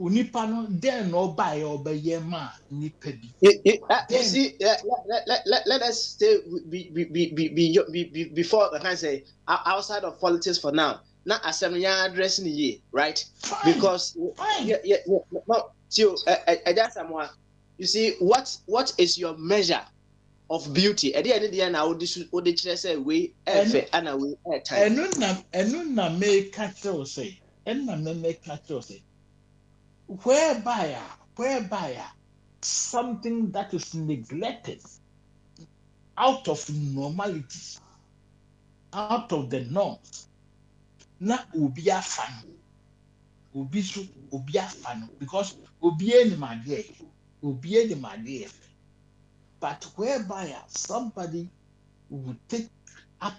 Unipa no then no buy or buy ye ma nipa bi. You see, let us stay before I can say outside of politics for now. Not as I'm addressing ye, right? Fine, Because fine. no, so just someone. You see, what is your measure of beauty? At the end of the day, would say we and we time. Enu na make catch say. Enu na make catch say. Whereby something that is neglected out of normality, out of the norms. Na obi afan, because obi any madie. But whereby somebody would take up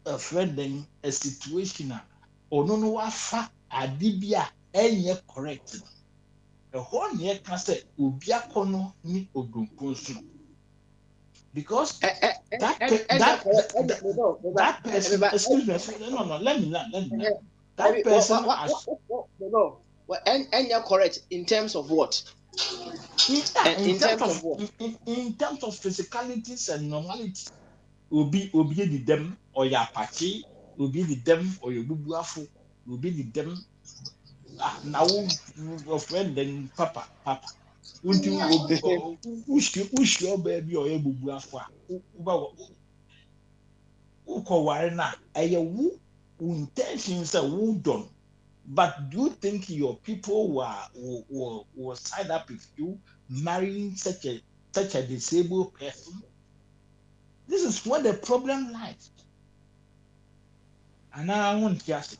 a friend a situation or no wafa adibia enye correct. The whole near can say obi akono ni odumponso. Because that person, excuse me, no, let me learn. That person has. And you're correct in terms of what? In terms of physicalities and normalities, obi the them or your party, obi the them or your bubuafu, obi the them. Now your friend then papa. Until who's your baby or your bubuafu? Uko warena aye intentions are who done. But do you think your people will side up with you marrying such a disabled person? This is where the problem lies. And I want to say,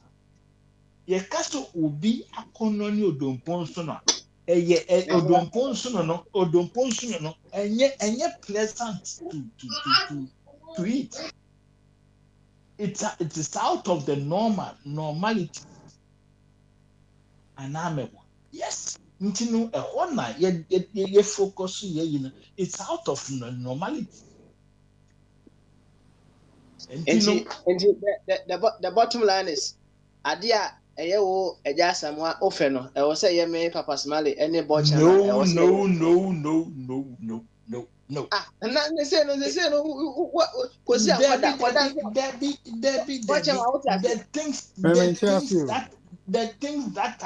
your castle will be a colony of Domponson. odompo nso no enye pleasant to eat. It is out of the normality. And yes, nti no ehɔ na ye focus ye it's out of normality. And the bottom line is, adia eyewo eja samwa ofeno e wo say ye me Papa Smiley any boy chama e wo say No. and then they say no what cause ya kwada boy chama what ya say The things that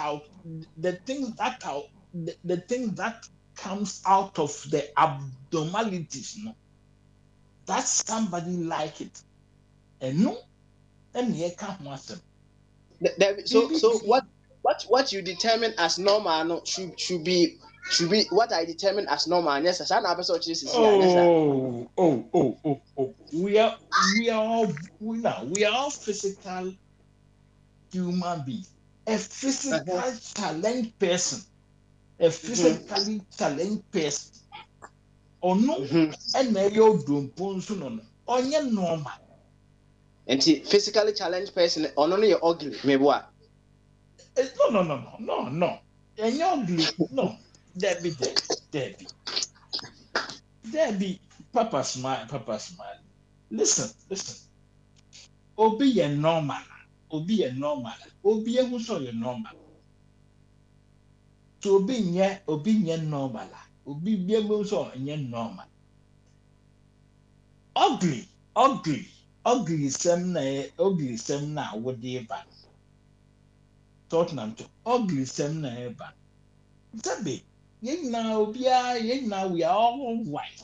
comes out of the abnormalities, no, that somebody like it, and no, and you can't want them. So what you determine as normal no should be what I determine as normal. Yes, I na person this is here. We are all physical human beings. A physical challenged person, a physically challenged person. Or no, and you don't no. Onye normal. And physically challenged person or no you ugly maybe what? No. And you ugly. No. Debbie. Papa smile. Listen. Obi a normal. Obi who saw you normal. So obi nye normal. Obi be able so nye normal. Ugly sem na wo dey ba. Tottenham to ugly sem na e ba. Sabe, we are all white.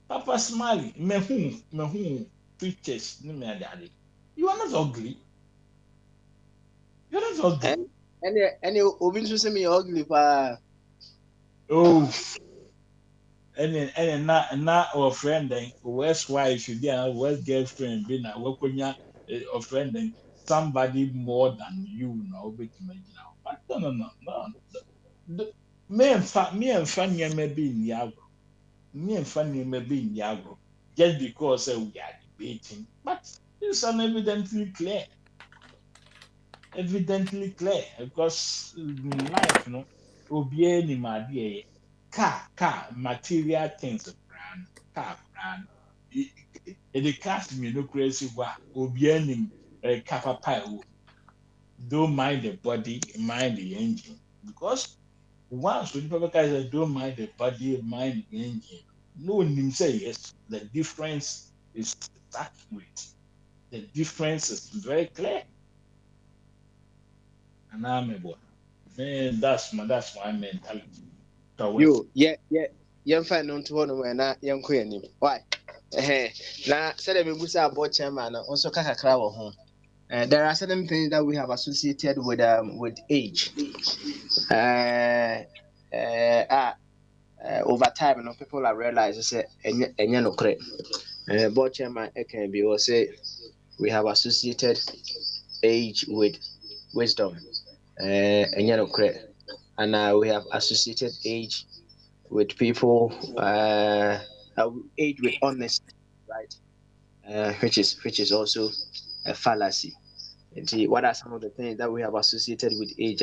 Papa Smiley, me who pictures ni me daddy. You are not ugly. You're not ugly. Any obi nso say me ugly pa. Oh. And na our friend then West wife be and West girlfriend be na wakonya a friend then somebody more than you now bit me now. But no. Me and fan you may be in the just because we are debating. But it's evidently clear because in life, obiara ni madie car material things car the cars me no crazy wa obiara ni car papa don't mind the body, mind the engine, because once when people say don't mind the body, mind the engine, no one say yes, the difference is accurate, the difference is very clear. And I'm a boy, man, that's my mentality. You yeah find no to no na yen ko anim. Why? Na said me busa about chairman also kakakra wo ho. There are certain things that we have associated with age. Over time, people are realizing say enya no kre. Board chairman can be or say we have associated age with wisdom. Enya no kre. And we have associated age with people age with honesty, right? Which is also a fallacy. And see, what are some of the things that we have associated with age?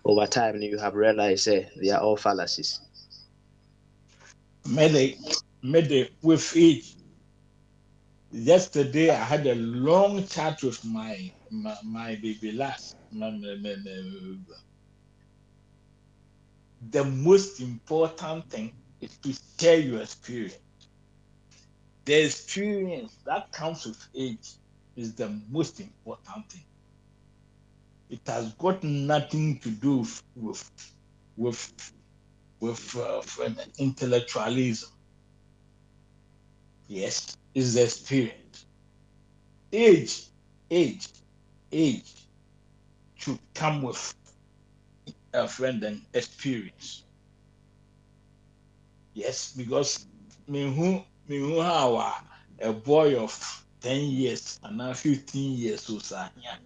Over time, you have realized they are all fallacies. Made with age. Yesterday, I had a long chat with my baby last. The most important thing is to share your experience. The experience that comes with age is the most important thing. It has got nothing to do with intellectualism. Yes, it's the experience. Age should come with a friend and experience. Yes, because me who how a boy of 10 years and now 15 years or so yeah.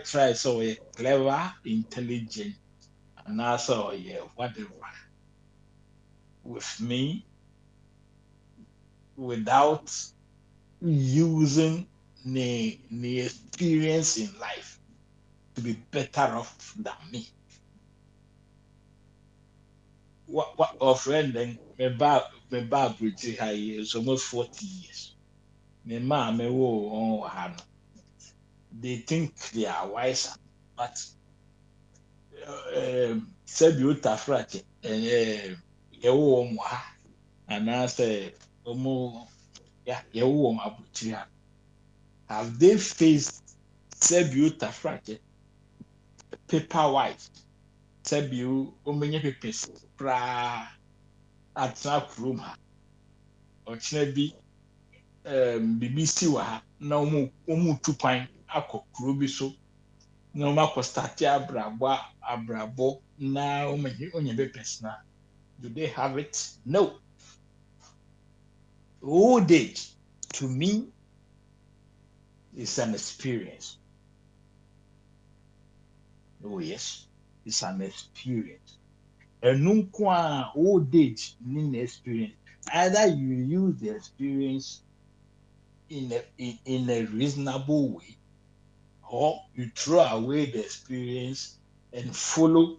Try so clever, intelligent, and also yeah, whatever with me without using the experience in life to be better off than me. What friend then me ba British high years almost 40 years. Me ma me wo on ha no. They think they are wiser, but sɛbi otafrache yɛwo wɔn ha anaasɛ wɔn yɛwo wɔn abotire ha. Have they faced sɛbi otafrache paper wise? Sɛbi wɔmenye papers koraa atena kurom ha. Ɔkyerɛ bi biribi si wɔ ha na wɔn tu kwan akɔ kuro bi so na wɔn akɔ start abrabɔ na wɔn papers na. Do they have it? No. Old age, to me, is an experience. Oh yes, it's an experience. And old age mean experience. Either you use the experience in a reasonable way, or you throw away the experience and follow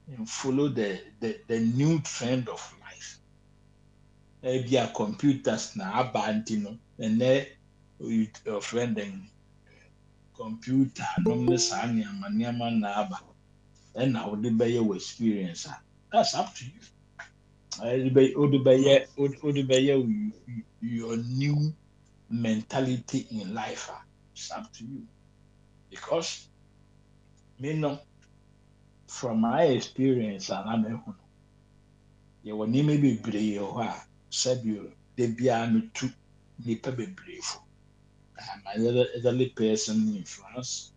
the new trend of life. Maybe a computers na abandon and then your friend and computer no saa nneɛma na aba ɛna wode bɛyɛ wɔ experience that's up to you. Wode bɛyɛ your new mentality in life it's up to you, because me no from my experience and I'm a yɛwɔ nneɛma bebree wɔ hɔ a sɛbi de biara metu nnipa bebree fo. I'm an elderly person in France.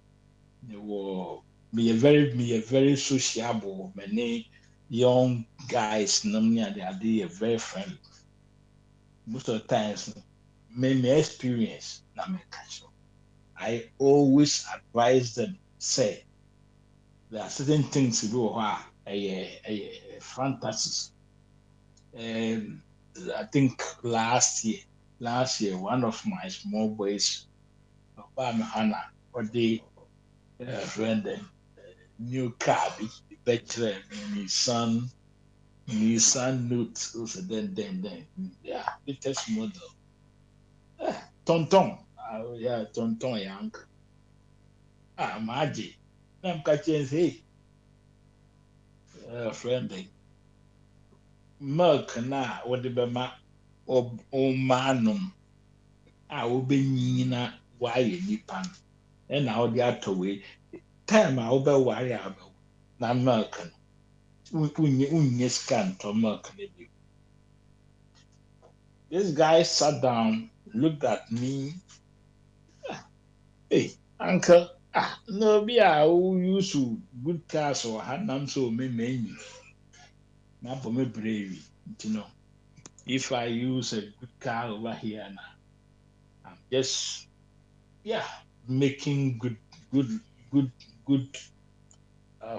They were me a very sociable, many young guys. They are very friendly. Most of the times, my experience, I always advise them, say there are certain things to do a fantasies. I think last year, one of my small boys, Hannah, or the friend, new car, better Nissan Note, also then, yeah, latest model. Tonton, yeah, Tonton Young. Maji, I'm catching, hey, friend, milk na, what the bema, or manum. A wobɛnyi na wayɛ nipa no ɛna wode atɔ wei time a wobɛware abɛwo na milk no wonyɛ sika ntɔ milk no bi. This guy sat down, looked at me. Hey, uncle, no be a who use good cars or ha nam so me menu. Na for me brave, you know. If I use a good car over here now, I'm just making good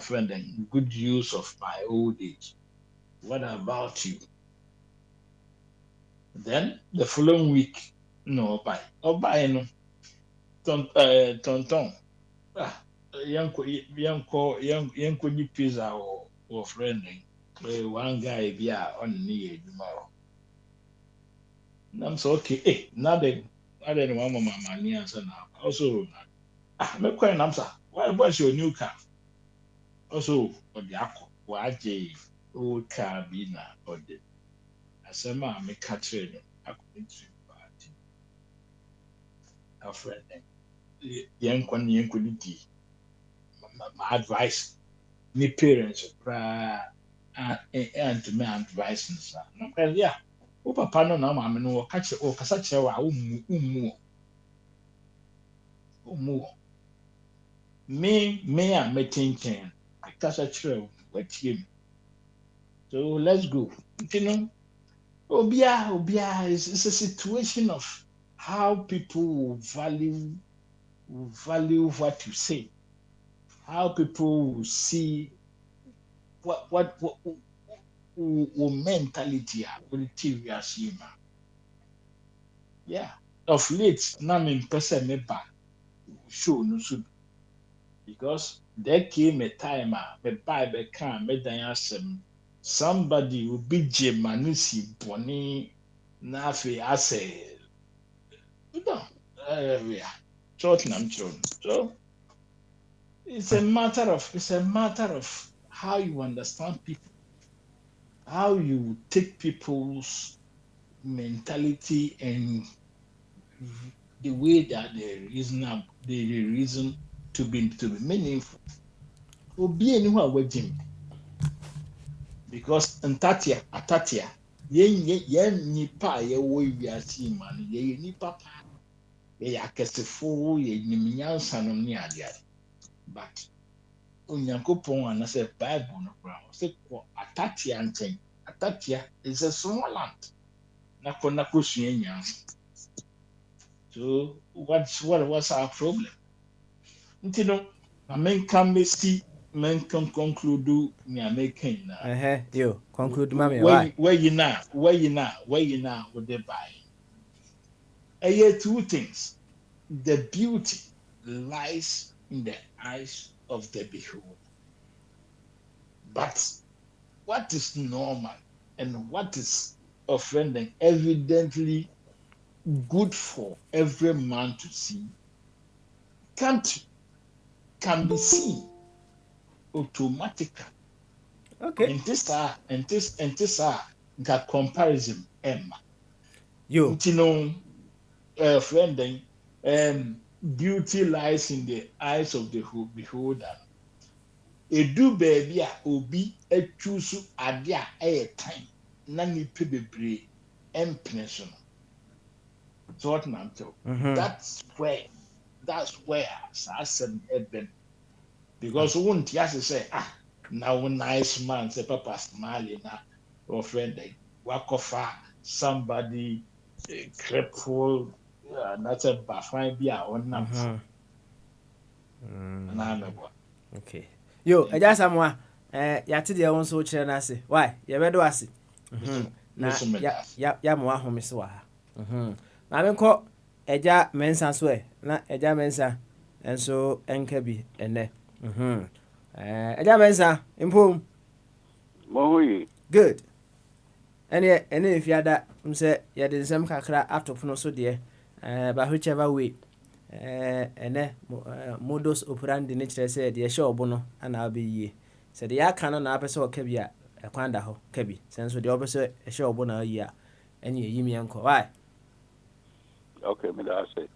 friend and good use of my old age. What about you? Then the following week, no buy no tonton yanko ni pizza or friend one guy be on ni eduma. I'm so okay. Now then one mama money answer now. Also, me quite answer. What's your new car? Also, or the aqua, waje old car be na or the asema me catch it. I couldn't see a friend. Yanko di. My advice, me parents, and to me advice. No, yeah. O papa no na maame no catch o kasa kyerɛ wa umu me a metinchen kasa kyerɛ watie me. So let's go. You know, obia is a situation of how people will value what you say, how people will see what mentality with TV yeah. Of late, now in person me back show no so because there came a time me buy be can me dan asem somebody will be Jemanusi boni na fe ase you know yeah short nam children so it's a matter of how you understand people, how you take people's mentality and the way that they reason to be meaningful. Obi anyone wagim because atatia yen nipa ye wo wiase man ye nipa pa ye akesefo ye nyimnyansa no ne ade but onyankopon anase bible no kra say ko atatia nten atatia is a small land na ko na ko sua nyansa. So what's our problem? You know, I mean, can we see men can conclude me making You conclude, mommy. Why? where you now with the buy. I hear two things. The beauty lies in the eyes of the beholder. But what is normal and what is offending evidently good for every man to see can be seen automatically. Okay. And this are the comparison Emma. You. You know, friend, beauty lies in the eyes of the beholder. Edu baby a obi etusu ade a time na nipa bebre empene so no. So what I'm telling. That's where asem eben because won't just say now nice man say papa smiling na or friend wakofa somebody crippled that's a bafine be a on na Okay. Yo, I just am yate de won so kire na ase. Why? Ye bedo ase. Na ya mo ahome se wa ha. Na me ko eja mensa so na eja mensa enso enka bi ene. Eja mensa impom. Mohui. Good. Ene if ya da mse ya de nsem kakra atop no so de ba whichever way ene modus operandi ne kire se de hye obo no ana abeyie se de ya kan na apese oka bi a ekwanda ho ka bi senso de obese hye obo na ayi a enye yimi enko why Okay, me da say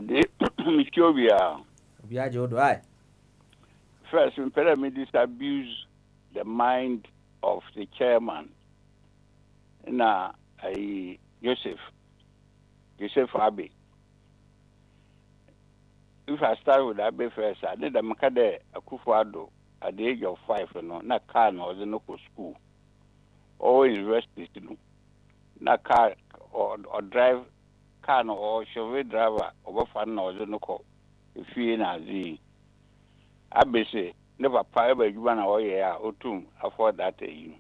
de Michobia obi aje odo why first in pyramid disabuse the mind of the chairman na Joseph Abe. If I start with Abe first, I did a Makade Akufo-Addo at the age of 5, na car no was no school or university, na car or drive car no or chauffeur driver or fan no was no call. If you na zi, Abe say never pay you want or yeah or two afford that you.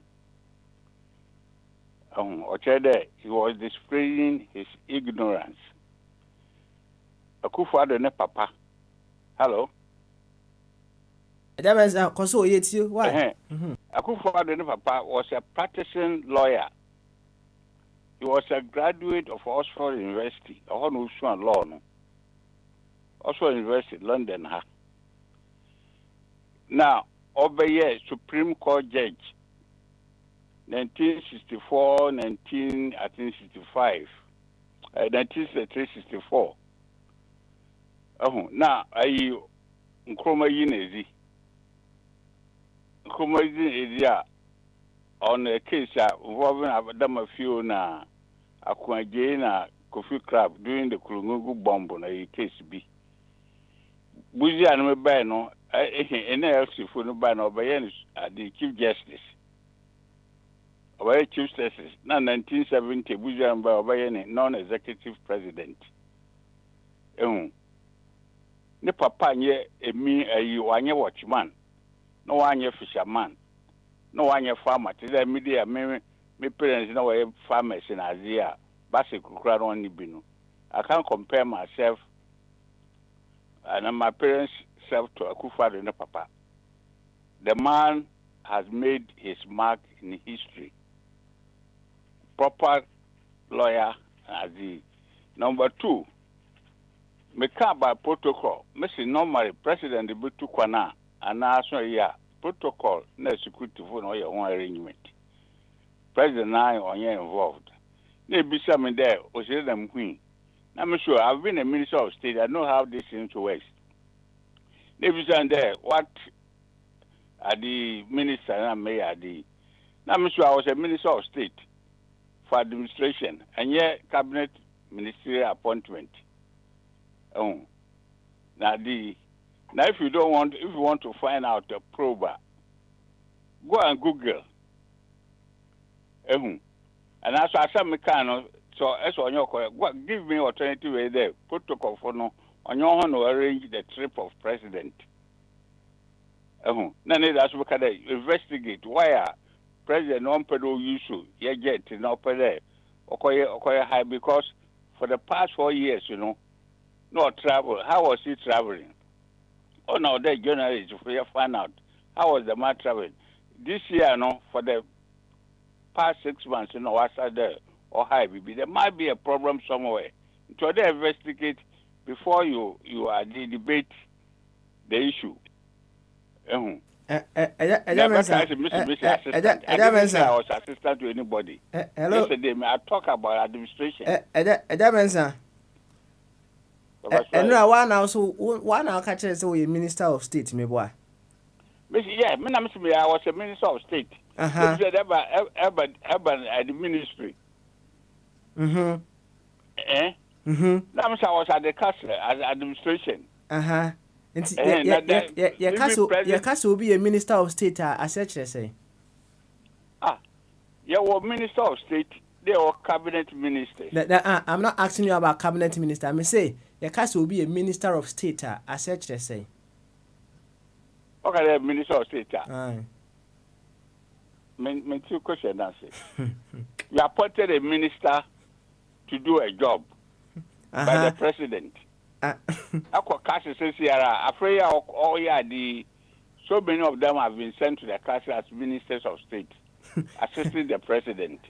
He was displaying his ignorance. Akufo-Addo ne papa. Hello. that means koso yeti why Akufo-Addo ne papa was a practicing lawyer. He was a graduate of Oxford University. Law no. Oxford University, London. Now, Bogyae Supreme Court judge. 1964, 1965, 1963, 64. Now, Nkrumah Yinezi. Nkrumah Yinezi on a case involving Adama Fiona, Akwaje na Kofi Crab during the Kulungu bomb on a case B. Buzi and Mebano, NLC for Nubano, the Chief Justice. Obey Chief Justice, now 1970, Buzian by Obayene, non-executive president. Ne papa nye me a you watchman. no one year fisherman, no one year farmer. Today, media, me parents know where farmers in Asia, basic crowd only binu. I can't compare myself and my parents self to Akufo-Addo and Papa. The man has made his mark in history. Proper lawyer as the number 2. Me can't by protocol. Missing normally president the Butu Kwana and national year protocol no security for no your own arrangement. President I on you involved. They be some in there or say them queen. I'm sure I've been a minister of state. I know how this thing works. They be some there what are the minister and mayor the. I'm sure I was a minister of state for administration and yet cabinet ministerial appointment. Oh, now if you want to find out the prober, go and Google. And as I said, so as on your give me alternative way there. Protocol for no on your own to arrange the trip of president. Now that's what can investigate why president non pedo issue yet no pede okoye high because for the past 4 years, no travel. How was he traveling? Oh no, the journalists we find out how was the man traveling. This year, for the past 6 months, what's there or high baby. There might be a problem somewhere. So they investigate before you debate the issue. I was assistant to anybody. Yesterday, I talk about administration. And now one now catch us so a minister of state, me boy. Yeah, I was a minister of state. Urban at the ministry. Now I was at the castle as administration. Your castle will be a minister of state, as such say. You were minister of state. They were cabinet ministers. I'm not asking you about cabinet minister. I may say your castle will be a minister of state, as such say. Okay, minister of state. Me two question answer. You appointed a minister to do a job by the president. Ako castle says here, afraid all so many of them have been sent to the castle as ministers of state, assisting the president.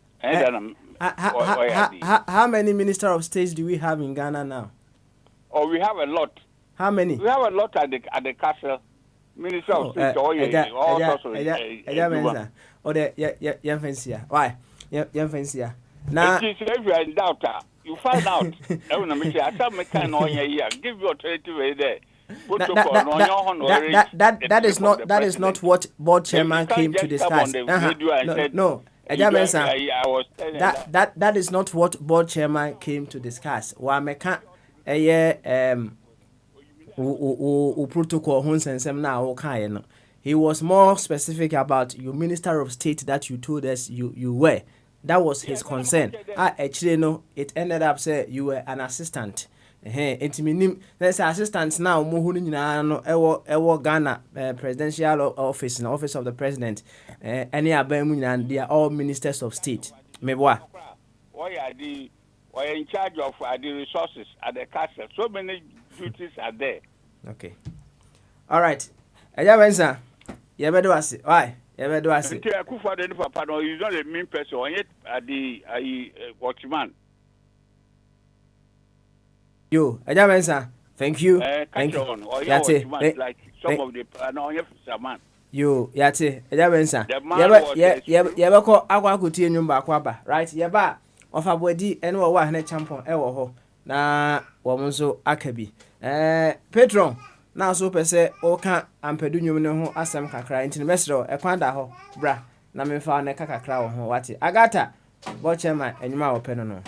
How many minister of states do we have in Ghana now? Oh, we have a lot. How many? We have a lot at the castle. Minister of state, all sorts of why? Now, if you are in doubt, you find out. Give your alternative there. That is not what board chairman came to discuss. No. That is not what board chairman came to discuss. Protocol now. He was more specific about your minister of state that you told us you were. That was his concern. Actually, no, it ended up say you were an assistant. There's assistants now. Ewo Ghana presidential office, in office of the president. Any and they are all ministers of state. Meboa. Why are in charge of the resources at the castle? So many duties are there. Okay. All right. Ajabensa. You better do it. Why? You better do it. Akufo-Addo, he's not a mean person. Yet the watchman. You, Ajabensa. Thank you. Thank you. Yate. Like some of the man. You, Yate. Ajabensa. Yeba ko akwakutie nyumba akwaba. Right? Yeba of abodi ene wo wa hne champion e wo ho. Na wo nso akabi. Patron na so pese o ka ampedu nwum ne ho asem kakra intini mesro e kwanda ho bra na memfa na kakra wo ho wate agata bo chema enyuma wo peno no.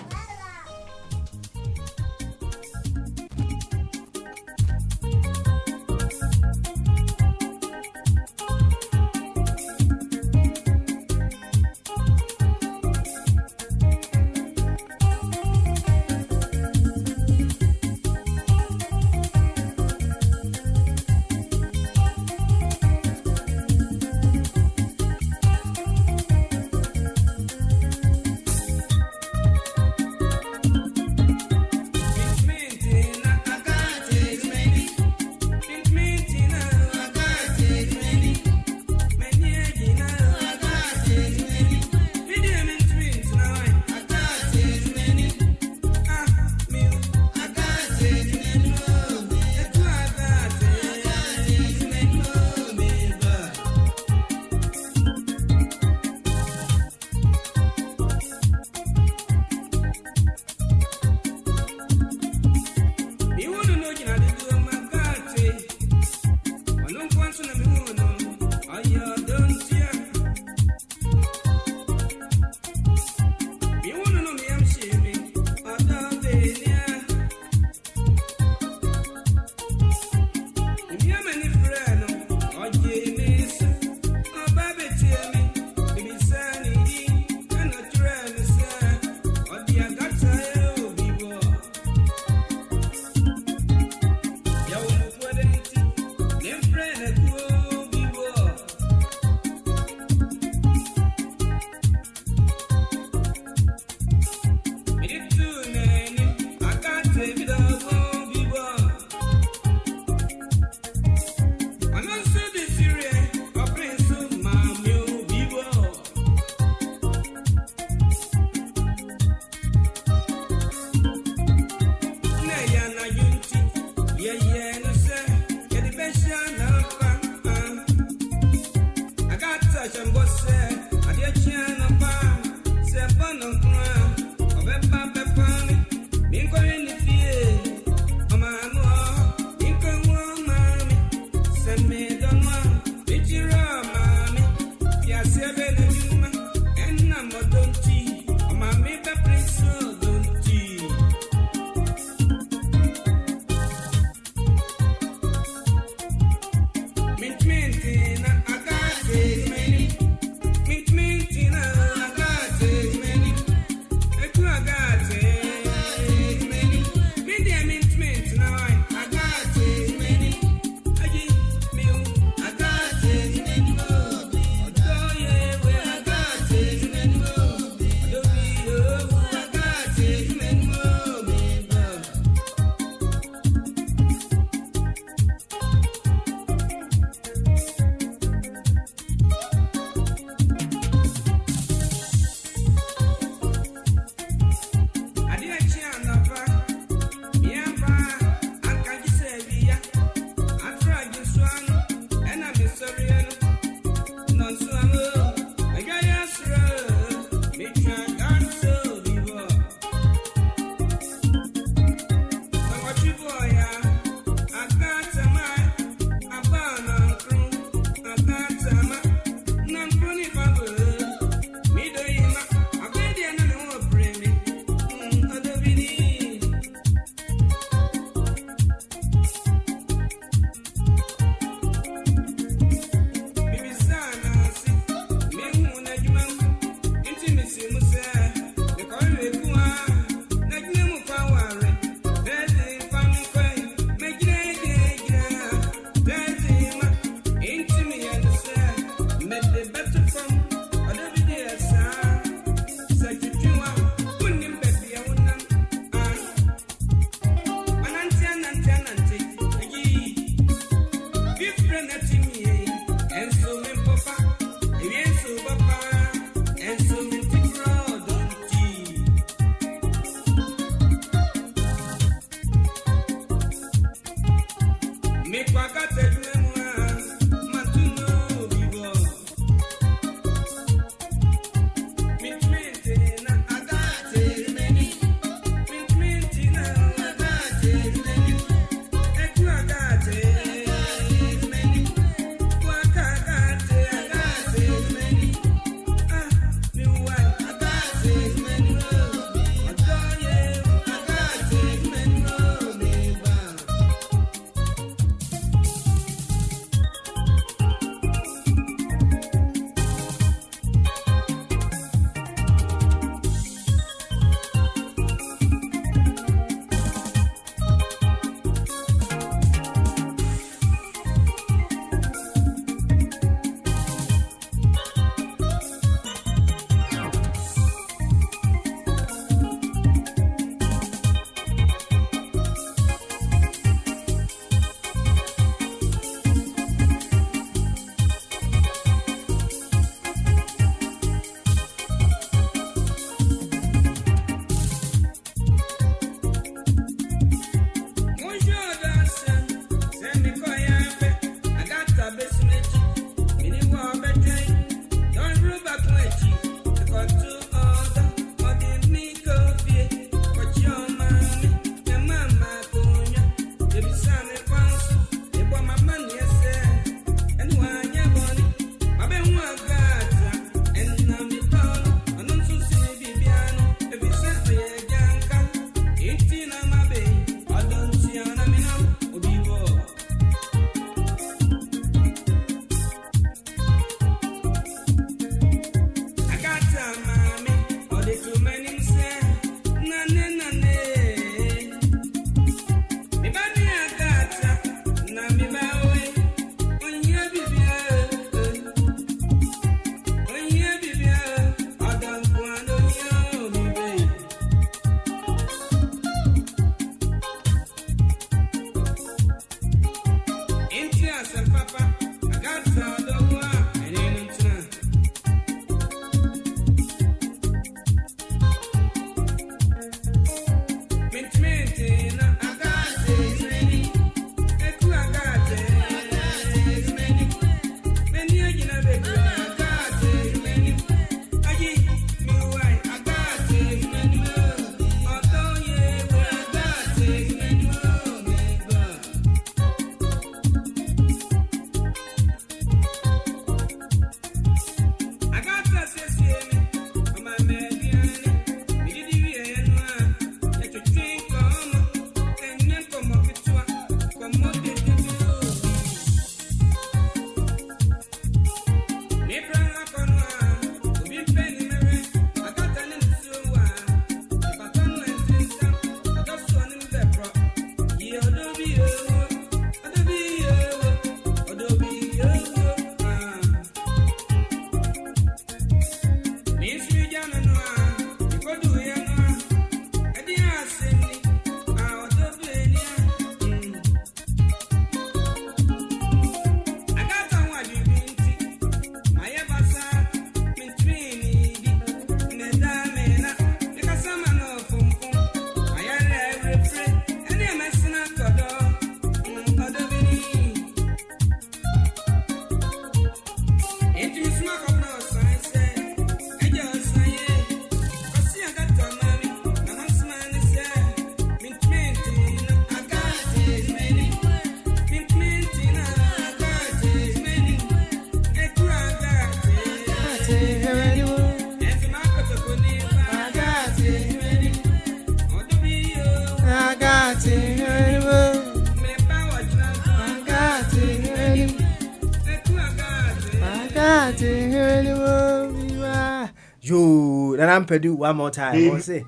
You, then I'm Pedu one more time. We'll say,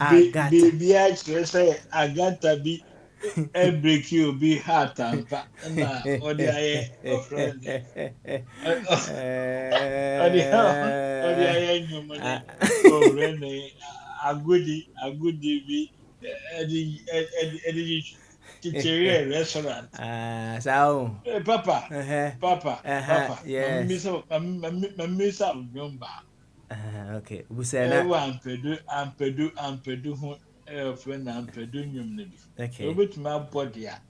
Agata. Baby, actually say Agata be break you be heart and na or the aye of friend. Or the aye new money. Oh, Rene, a goodie be Eddie Chicheria restaurant. So, Papa, Papa, yes. Mamma, Yumba. Okay, we say that. Ampedu ho friend ampedu nyum ne bi. Okay. Obetumi abɔ de a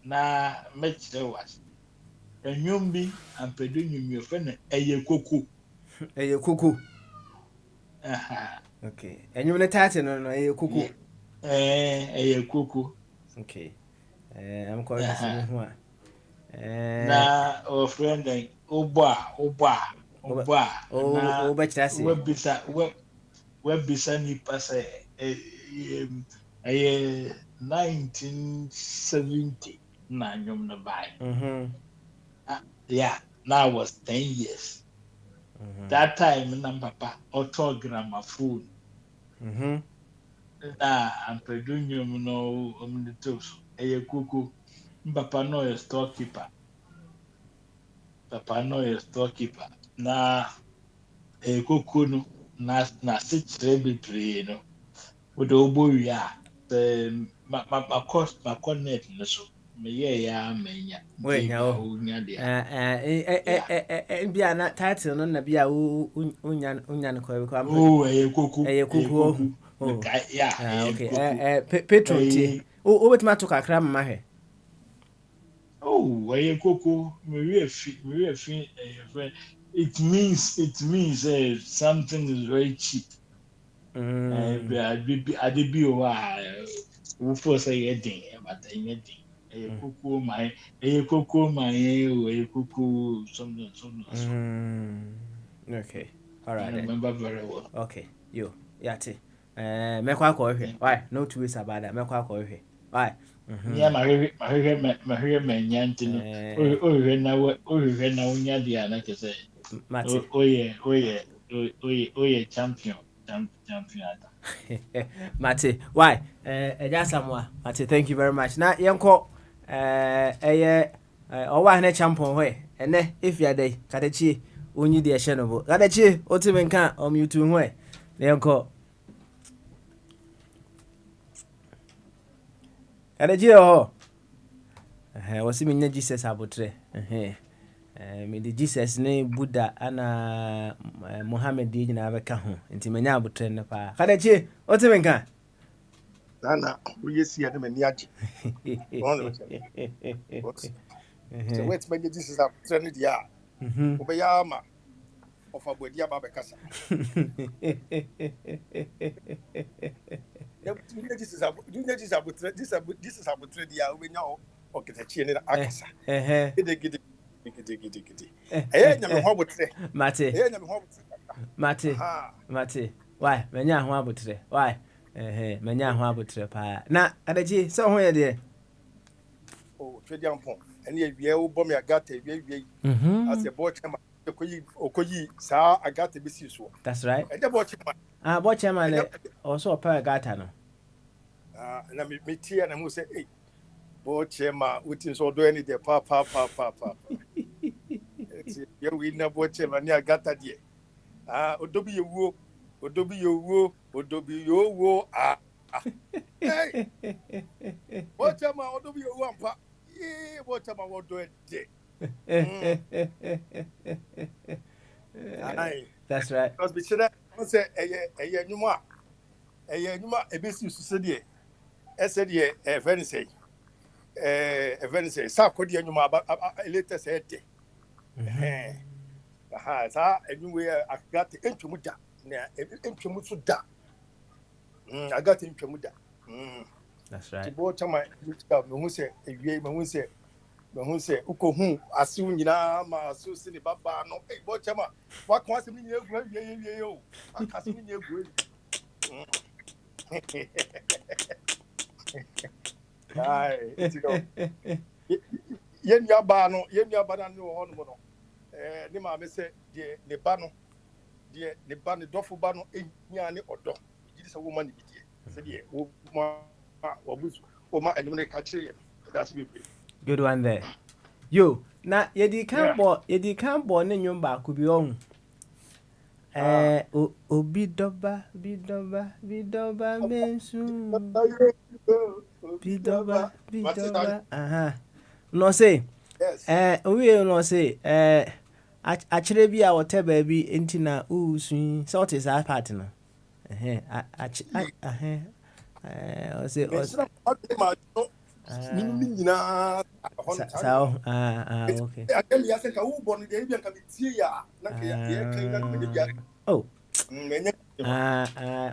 na mɛkyerɛ was. Enyum bi ampedu nyum yɛ friend ɛyɛ koko. Hey, kuku. Aha. Okay. And you want to touch it on a kuku? Ɛyɛ koko. Okay. I'm calling this Aha. one. Na o friend ɔbɔ a na Bet that's it. webisa nipa sɛ ɛyɛ 1970 na nwom no bae. Yeah, now I was 10 years. That time na papa auto gramophone. Na ampedu nwom no omnitos ɛyɛ kuku. Papa no is storekeeper. Na kuku no na sikyerɛ bebree no. With the oboya, the my connect no so me ya menya. Wait, no. And be a not title, none of you, Unyan Koi. Oh, a cuckoo, A cuckoo. Oh, yeah, okay. Petron tea. Oh, what matter to cram my hair? Oh, a cuckoo, Maria friend. It means something is very cheap. I did be a while. Who for say a thing, but anything. A cuckoo, my something. Okay, all right. I remember very well. Okay, you, Yati. Make a call here. Why? No two ways about that. Make a call here. Why? Yeah, my man, Yantino. Now, Yadia, like I say. Oh, yeah, champion. Mate, why? Just someone. Mate, thank you very much. Now, Yanko, one champion way. And then, if you're there, Katachi, only the Shenable. Katachi, Otiman can't you two way. Yanko. Katachi, oh. Was him in Jesus Abutre. Me the Jesus name Buddha ana Muhammad di na beka ho nti menya abotre ne pa kada chi o te menka Nana we see na mani age so wait many Jesus are trend dia obeya ama of abodi aba bekasa Jesus abotre dia obenya o ketachi ne akasa gidi nyame ho abotre mate nyame ho abotre mate why menya ho abotre why menya ho abotre pa na adachi so ho ye de oh twedi ampon ene ewie wo bom ya gata ewie as a boy chema okoyi sa agata besi so that's right ede boy chema boy chema le also pa gata no na me tie na mu say eh boy chema utin so do any de pa ye we na boy chema ni agata die odobi yewo hey boy chema odobi yewo ampa boy chema wo do de that's right because be sure say nyuma ebesi su de ese de very say sa kodi nyuma later say de sa anyway agate entwemu da na entwemu so da agate entwemu da that's right tibo chama me hu se ukohu asu nyina ma asu sini baba no bo chama wa kon asem nyina egu awie o akase nyina egu ai tino ye nua ba no ho no ne maame sɛ deɛ ne ba no deɛ ne ba ne dɔfo ba no ehia ne ɔdɔ gidi sɛ wɔma ne bidie sɛ deɛ wɔma ɛnum ne ka kyerɛ yɛ that's me. Good one there. Yo, na yedi kan bo ne nwom ba ko bi ohun. Obi doba mensu. Bidoba. Aha. No say. Yes. We no say achire bi a wote ba bi enti na usun. So what is that part no? O say okay. Oh.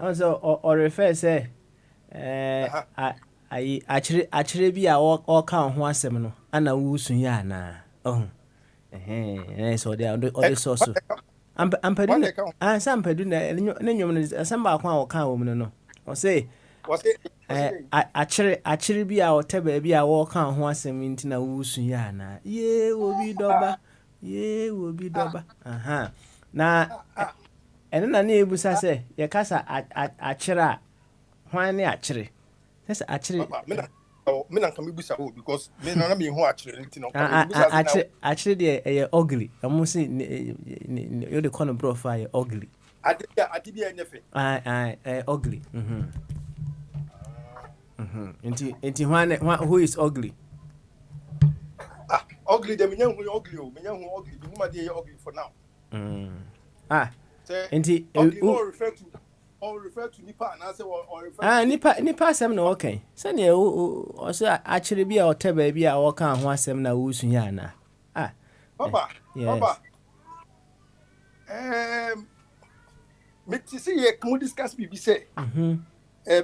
Also or refer say achire bi a o ka ho asem no ana wusun ya na oh so they so ampadu na sampadu na ne nwom no asem ba ko a o ka wo mu no o say achire bi a wote ba bi a wo ka ho asem nti na wusun ya na ye obi doba aha na ene na na ebusa se ye kasa achire a hwan ne achire sese achire me na kan ebusa o because me na me hu achire nti no achire de ye ugly amu se you dey call no profile ugly ade bi enyefe ugly Inti who is ugly? Ugly de menya hu ugly o menya hu ugly bi ma de ugly for now. Inti refer to nipa na say or refer nipa asem na okay. Se ne o so achire bi a ote ba bi a wo kan ho asem na wo sun ya na. Papa. Me ti see ye can discuss bibi say.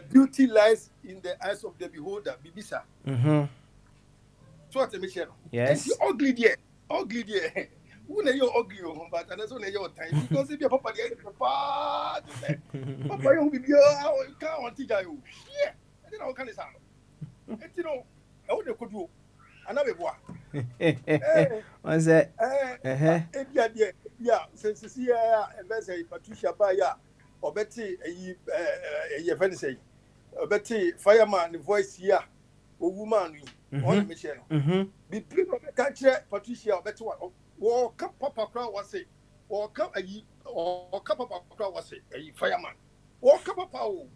Beauty lies in the eyes of the beholder, bibisa. So what me share? Yes. You ugly there. Who na you ugly but and so na your time because if your papa there papa you be you can't want to you. Yeah. I don't know can this happen. You know, I want to do another boy. What's that? Yeah, since here and say Patricia Baya or Betty a friend say Betty fireman the voice here or woman on Michelle. Be can't Patricia or Betty or cup papa crowd was say or cup or cup papa crowd was say a fireman or cup papa or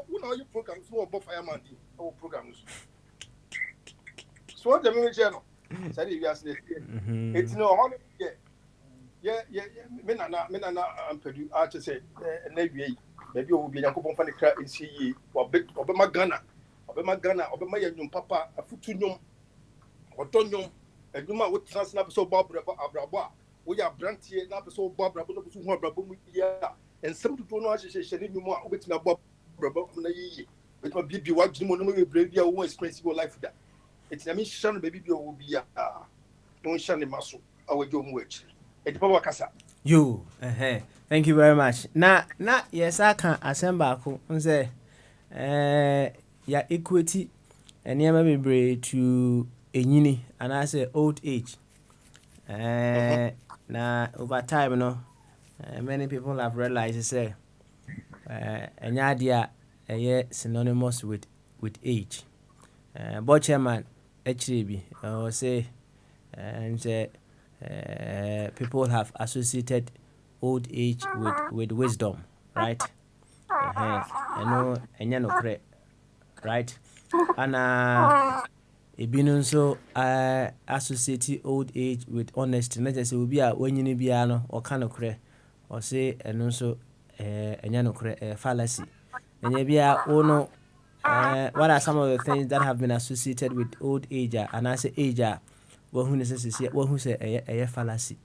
who know your programs or fireman or programs. So what the Michelle said you asked it's no holiday. Yeah, me na ampedu a to say na wie maybe o bi yankopon fa ne kra nsi obema Ghana obema ya nyum papa afutu nyum odonyum adwuma wo transna be so abrabo a wo ya brantie na be so abrabo no so hu abrabo mu ya ensem tutu no ahyehyehye ne nyum a obetina abrabo na yiye betima bibi wadwene mo no me bia wo experience go life da etina me hye no baby bi o bi ya no hye ne maso awadwo mu achi. You, thank you very much. Na yes, I can assemble ko say ya equity and near me braid to enyini and I say old age. Na over time no many people have realized say enya dia synonymous with age. But chairman actually or say and say people have associated old age with wisdom, right? And no correct, right? And ebinu so associate old age with honesty. Not just will be a when you be ano or kind of correct or say and also no correct fallacy. And you be a ono. What are some of the things that have been associated with old age and I say age? Well, who says what who say a fallacy?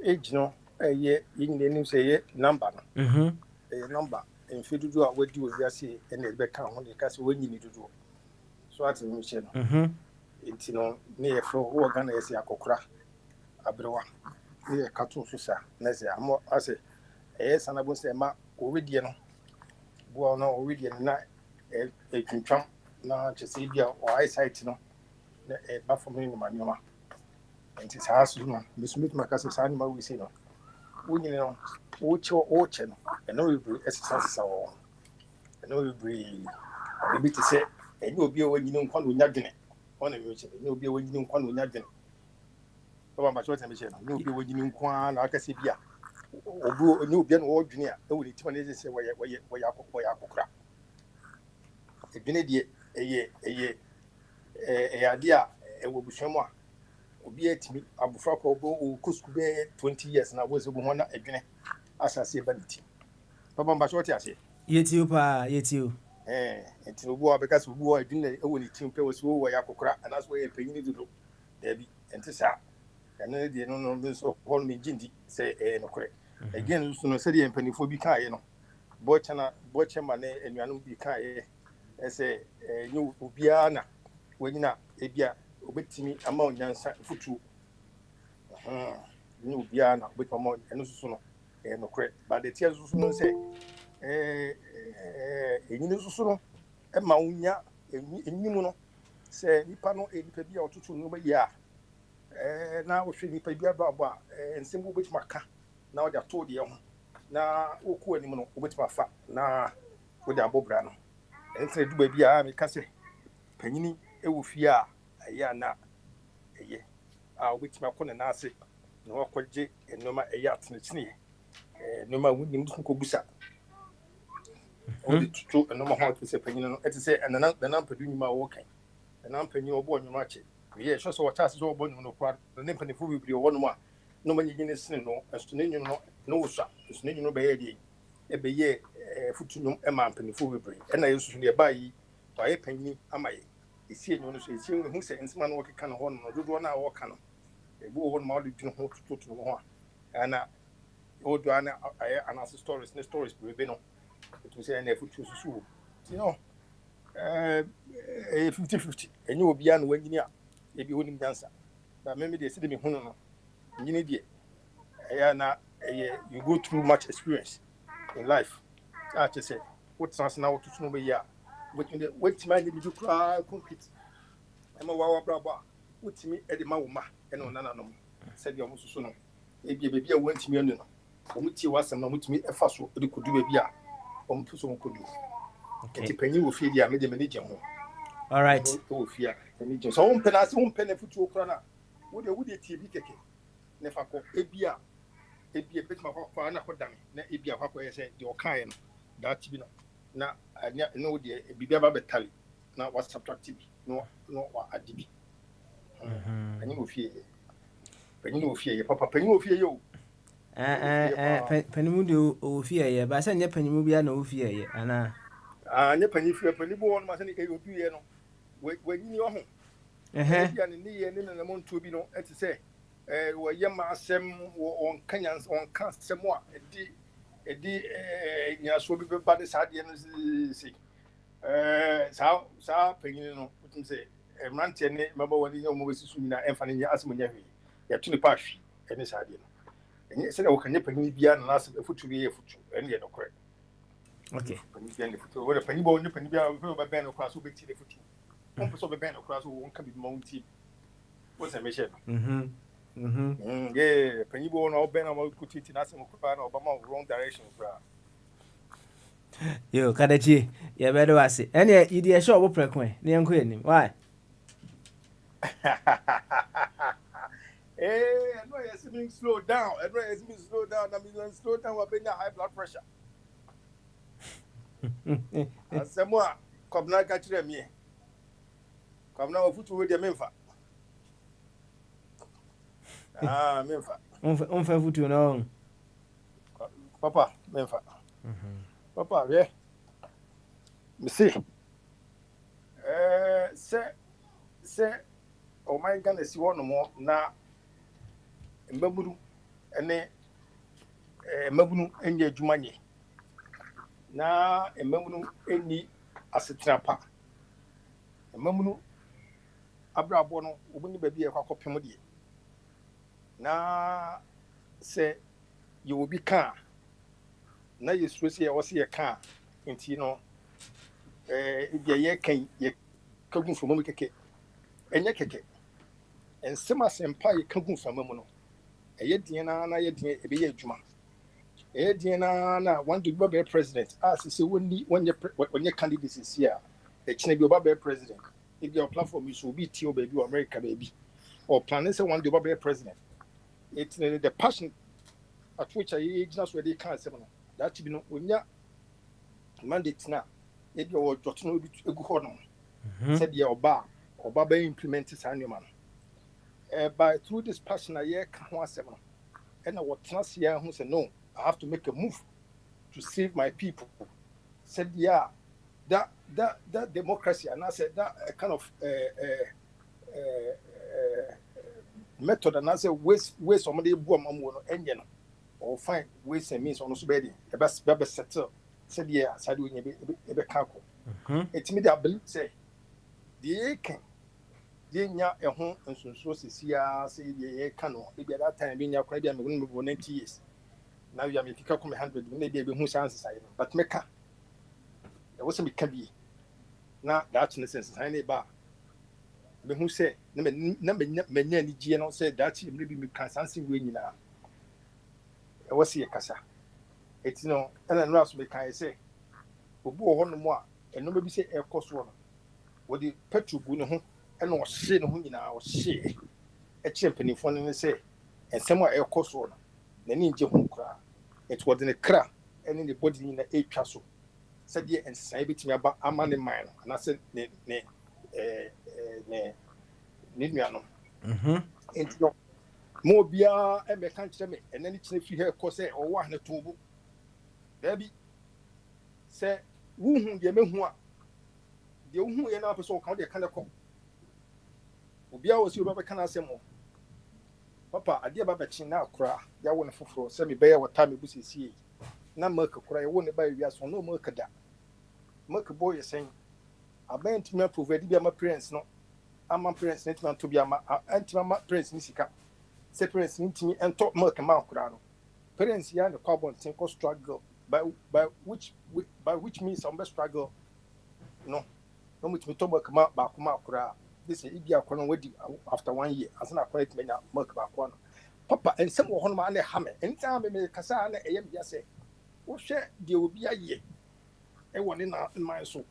Age no ye in say number. A number and fit to do what you will see and it become when you cast when you need to do. So that's a mission. It's near from who are gonna say a cocra abrewa near cartoon susa. Nessa, I say, yes, and I will say, ma, already, well, no, already, not a trump. Na just see or eyesight no na ba from no ma nyoma nti saa so no mesumit makase saa ni ma we say no wonyine no wo che no eno we exercise wo eno we ebi te sɛ ɛnyɛ obi a wanyini nkwa na onya dwene ɔna mi kyerɛ ɛnyɛ obi a wanyini nkwa na onya dwene baba ma kyerɛ me kyerɛ no ɛnyɛ obi a wanyini nkwa na akasɛ bi a obi ɛnyɛ obi a na wɔdwene a ɛwɔ ne tim na ɛsɛ sɛ wɔyɛ akokora ɛdwene deɛ ɛyɛ ade a ɛwɔ busua mu a obi atimi abofra kɔ ɔkɔ sukuu bɛɛ 20 years na wɔsɛ bu ho na ɛdwene asase ba ne tim baba ma kyerɛ ase yɛtio paa yɛtio nti obi wa bɛka sɛ obi wa adwene ɛwɔ ne tim pɛ wɔ so wɔyɛ akokora anaasɛ wɔyɛ panyin dodo daabi nti saa ɛno deɛ no nso hɔ no megye ndi sɛ ɛyɛ nokorɛ again nso no sɛdeɛ mpanimfoɔ bi kaeɛ no bɔkyɛ ma ne anuanom bi kaeɛ ɛsɛ ɛnyɛ obiara na wanyina ebi a obɛtumi ama onyansa futuo ɛnyɛ obiara na obɛtumi ama ɛno nso no ɛyɛ nokorɛ but deɛ nso so no sɛ enyini nso no ma wonya enyim no sɛ nipa no nipa bi a ɔtoto no bɛyɛ a na wohwɛ nipa bi abɔ a nsɛm wo bɛtumi aka na wɔde ato deɛ ho na wokɔ anim no wobɛtumi afa na wode abɔ bra no ɛntra du baabi a meka sɛ panyini ɛwɔ fie a ɛyɛ ana ɛyɛ a wobɛtumi akɔ ne naase na wakɔgye nneɛma ɛyɛ atenetene nneɛma a wonim so nkɔbusa ɔde tutu nneɛma ho ate sɛ panyini no ɛte sɛ nanam padu nnwuma a wɔkan nanam panyini ɔbɔ nnwuma akyɛ yɛ hwɛ sɛ wɔkyɛ ase sɛ ɔbɔ nnwuma no koraa ne mpanimfoɔ bebree wɔ nom a na ɔmanyegye ne sene no ɛso ne nnwom no na wɔsua ɛso ne nnwom no bɛyɛ deɛ ɛbɛyɛ futu nnwom ɛma mpanimfoɔ bebree ɛna yɛ soso deɛ ɛbaa yi wɔayɛ panyini ama yɛ ɛsie nnwom no so ɛsie hu sɛ nsɛm no wɔkeka no hɔ no dodoɔ no a wɔka no ɛbi wɔ hɔ nom a wɔde dwene ho tototo ho a ɛna wɔdoa na ayɛ anaasɛ stories ne stories bebree no ɛtumi sɛ ɛna afutuo susu wɔ nti no ɛyɛ 50-50 ɛnyɛ obiara na wanyini a ebi wɔnim nyansa but meme deɛ sɛde mehu no no nyini deɛ ɛyɛ na ɛyɛ you go through much experience in life a kyɛ sɛ wotena ase na wototo no bɛyɛ a wotumi anyɛ biribi koraa concrete ɛma wabrabɔ a wotumi de ma wo ma ɛne wo nananom sɛdeɛ ɔmo soso no ebia baabi a wɔntumi anu no ɔmo tie w'asɛm na ɔmotumi ɛfa so de kɔdu baabi a ɔmo po so ɔmo kɔdu nti panyin wɔ fie deɛ a mede m'ani gye ho alright wɔ fie a m'ani gye so wompɛ no ase wompɛ no afutuo koraa no a wode tie bi kɛkɛ ne fa kɔ ebia bɛtumi akɔ na akɔdame na ebia akɔyɛ sɛ deɛ ɔkaeɛ no daakye bi no na ne wo deɛ biribi aba bɛtale na wasubtract bi na wade bi panyin wɔ fie yɛ papa panyin wɔ fie yɛ o panimu deɛ ɔwɔ fie yɛ ba sɛ nyɛ panimu biara na ɔwɔ fie yɛ anaa nyɛ panyin fie panyin bi wɔ no ma sɛ ne ɛyɛ obi yɛ no wanyini wɔ ho ebia ne yɛ ne nanam ntuo bi no ɛte sɛ wɔyɛ ma asɛm wɔnka asɛm a ɛdi nyasoɔ bi bɛba de saa deɛ no sisi saa panyin no wotum sɛ mmeranteɛ ne mmabaawa ne ɔmo bɛsi so nyinaa ɛmfa no nyɛ asɛm nyɛ hwee yɛto ne pa ahwi ɛne saa deɛ no ɛnyɛ sɛdeɛ wɔkanyɛ panyin biara na n'asɛm afutu bi yɛ afutu ɛne yɛ nokorɛ okay panyin biara ne futu wɔde panyin bɔ ne panyin biara bɛbɛn no koraa so wobɛti ne futu wɔn pɛ sɛ ɔbɛbɛn no koraa so wɔnka bibi ma wɔntie wɔsɛ mehyɛ no yeah panyin bɔ no ɔbɛn na ɔkɔtiti n'asɛm koraa na ɔbɛma wrong direction koraa yo kadakye yɛbɛde wase ɛne yɛde ɛhyɛ ɔbo prɛko ɛ ne yɛnkɔ anim why no, yes, it means slow down. Slow down. I mean, slow down. We're being high blood pressure. And someone come now catch them here. Come now, foot with your memfa. Memfa. Unfair foot, you know. Papa, memfa. Papa, yeah. Me see. Say, oh my goodness, you want no more now. Mbabunu ene mbabunu enye adwumanye na mbabunu eni asetena pa mbabunu abrabo no obuni ba bi e kwakopem de na se ye obi ka na yesu se ye wo se ye ka enti no ye kan ye kagun fo mo keke ɛnyɛ kɛkɛ nsɛm asɛmpa yɛ ka gu fama mu no ɛyɛ deɛ na yɛ deɛ ɛbɛyɛ adwuma ɛyɛ deɛ na one day bi bɛyɛ president a sɛ wɔnyɛ candidate sisi a ɛkyina bi ɔba bɛyɛ president ebi a platform yi so obi tie o baabi wɔ America baabi or planning sɛ one day ɔba bɛyɛ president it's the passion at which I gyina so ɛde ka asɛm no that bi no onya mandate na ebi ɔwɔ dɔto no bi egu hɔ no sɛdeɛ ɔba bɛyɛ implement saa nneɛma no by through this passion a yɛka ho asɛm no ɛna wɔtena se yɛn ho sɛ no I have to make a move to save my people said yeah that democracy and I said that kind of method and I said ways somebody bu amamu no enye no or find ways and means on so be the best settle said yeah said we be kako it me I believe say the can the nya ho nsunsuo sesia say the can no be that time be nya kwa be me 90 years now you are making 100 maybe be hu chance but meka there was some can be na that in sense I ba me hu say na menya ni gie no say that maybe me can sense we nyina e was ye kasa it no na no aso me kan say obu ho no mo a eno be bi say e koso no wo di petrol bu ne ho e na o hye ne ho nyina o hye e chempanifo no say ensem a e koso no na ni nje ho kra it was in a cra and in the body in the twa so said ye ensai betimi aba ama ne man na say ne nuano enti no mo bia e me kan kire me ena ni kire fi he ko say o wa na tobo dabi say wu hu de mehu a de wu hu ye na person kan de kan le ko obia wo si o ba kan asemo papa ade ba bechi na akura ya wo ne foforo se me beye wata me busisi na maka kura ya wo ne ba wi aso no maka da maka boy sen abent me provide bi ama parents no ama parents net man to bi ama anti ama parents ni sika se parents ni timi ento maka ma akura no parents ya ne kwabon tin ko struggle by which means I'm struggle no much me to maka ma ba kuma akura this is Ibia Kono after 1 year, as an appointment menya mark back one. Papa and some of my hammer, anytime I make Casana, I am just say, oh, share, there will be a year. I want in my soul.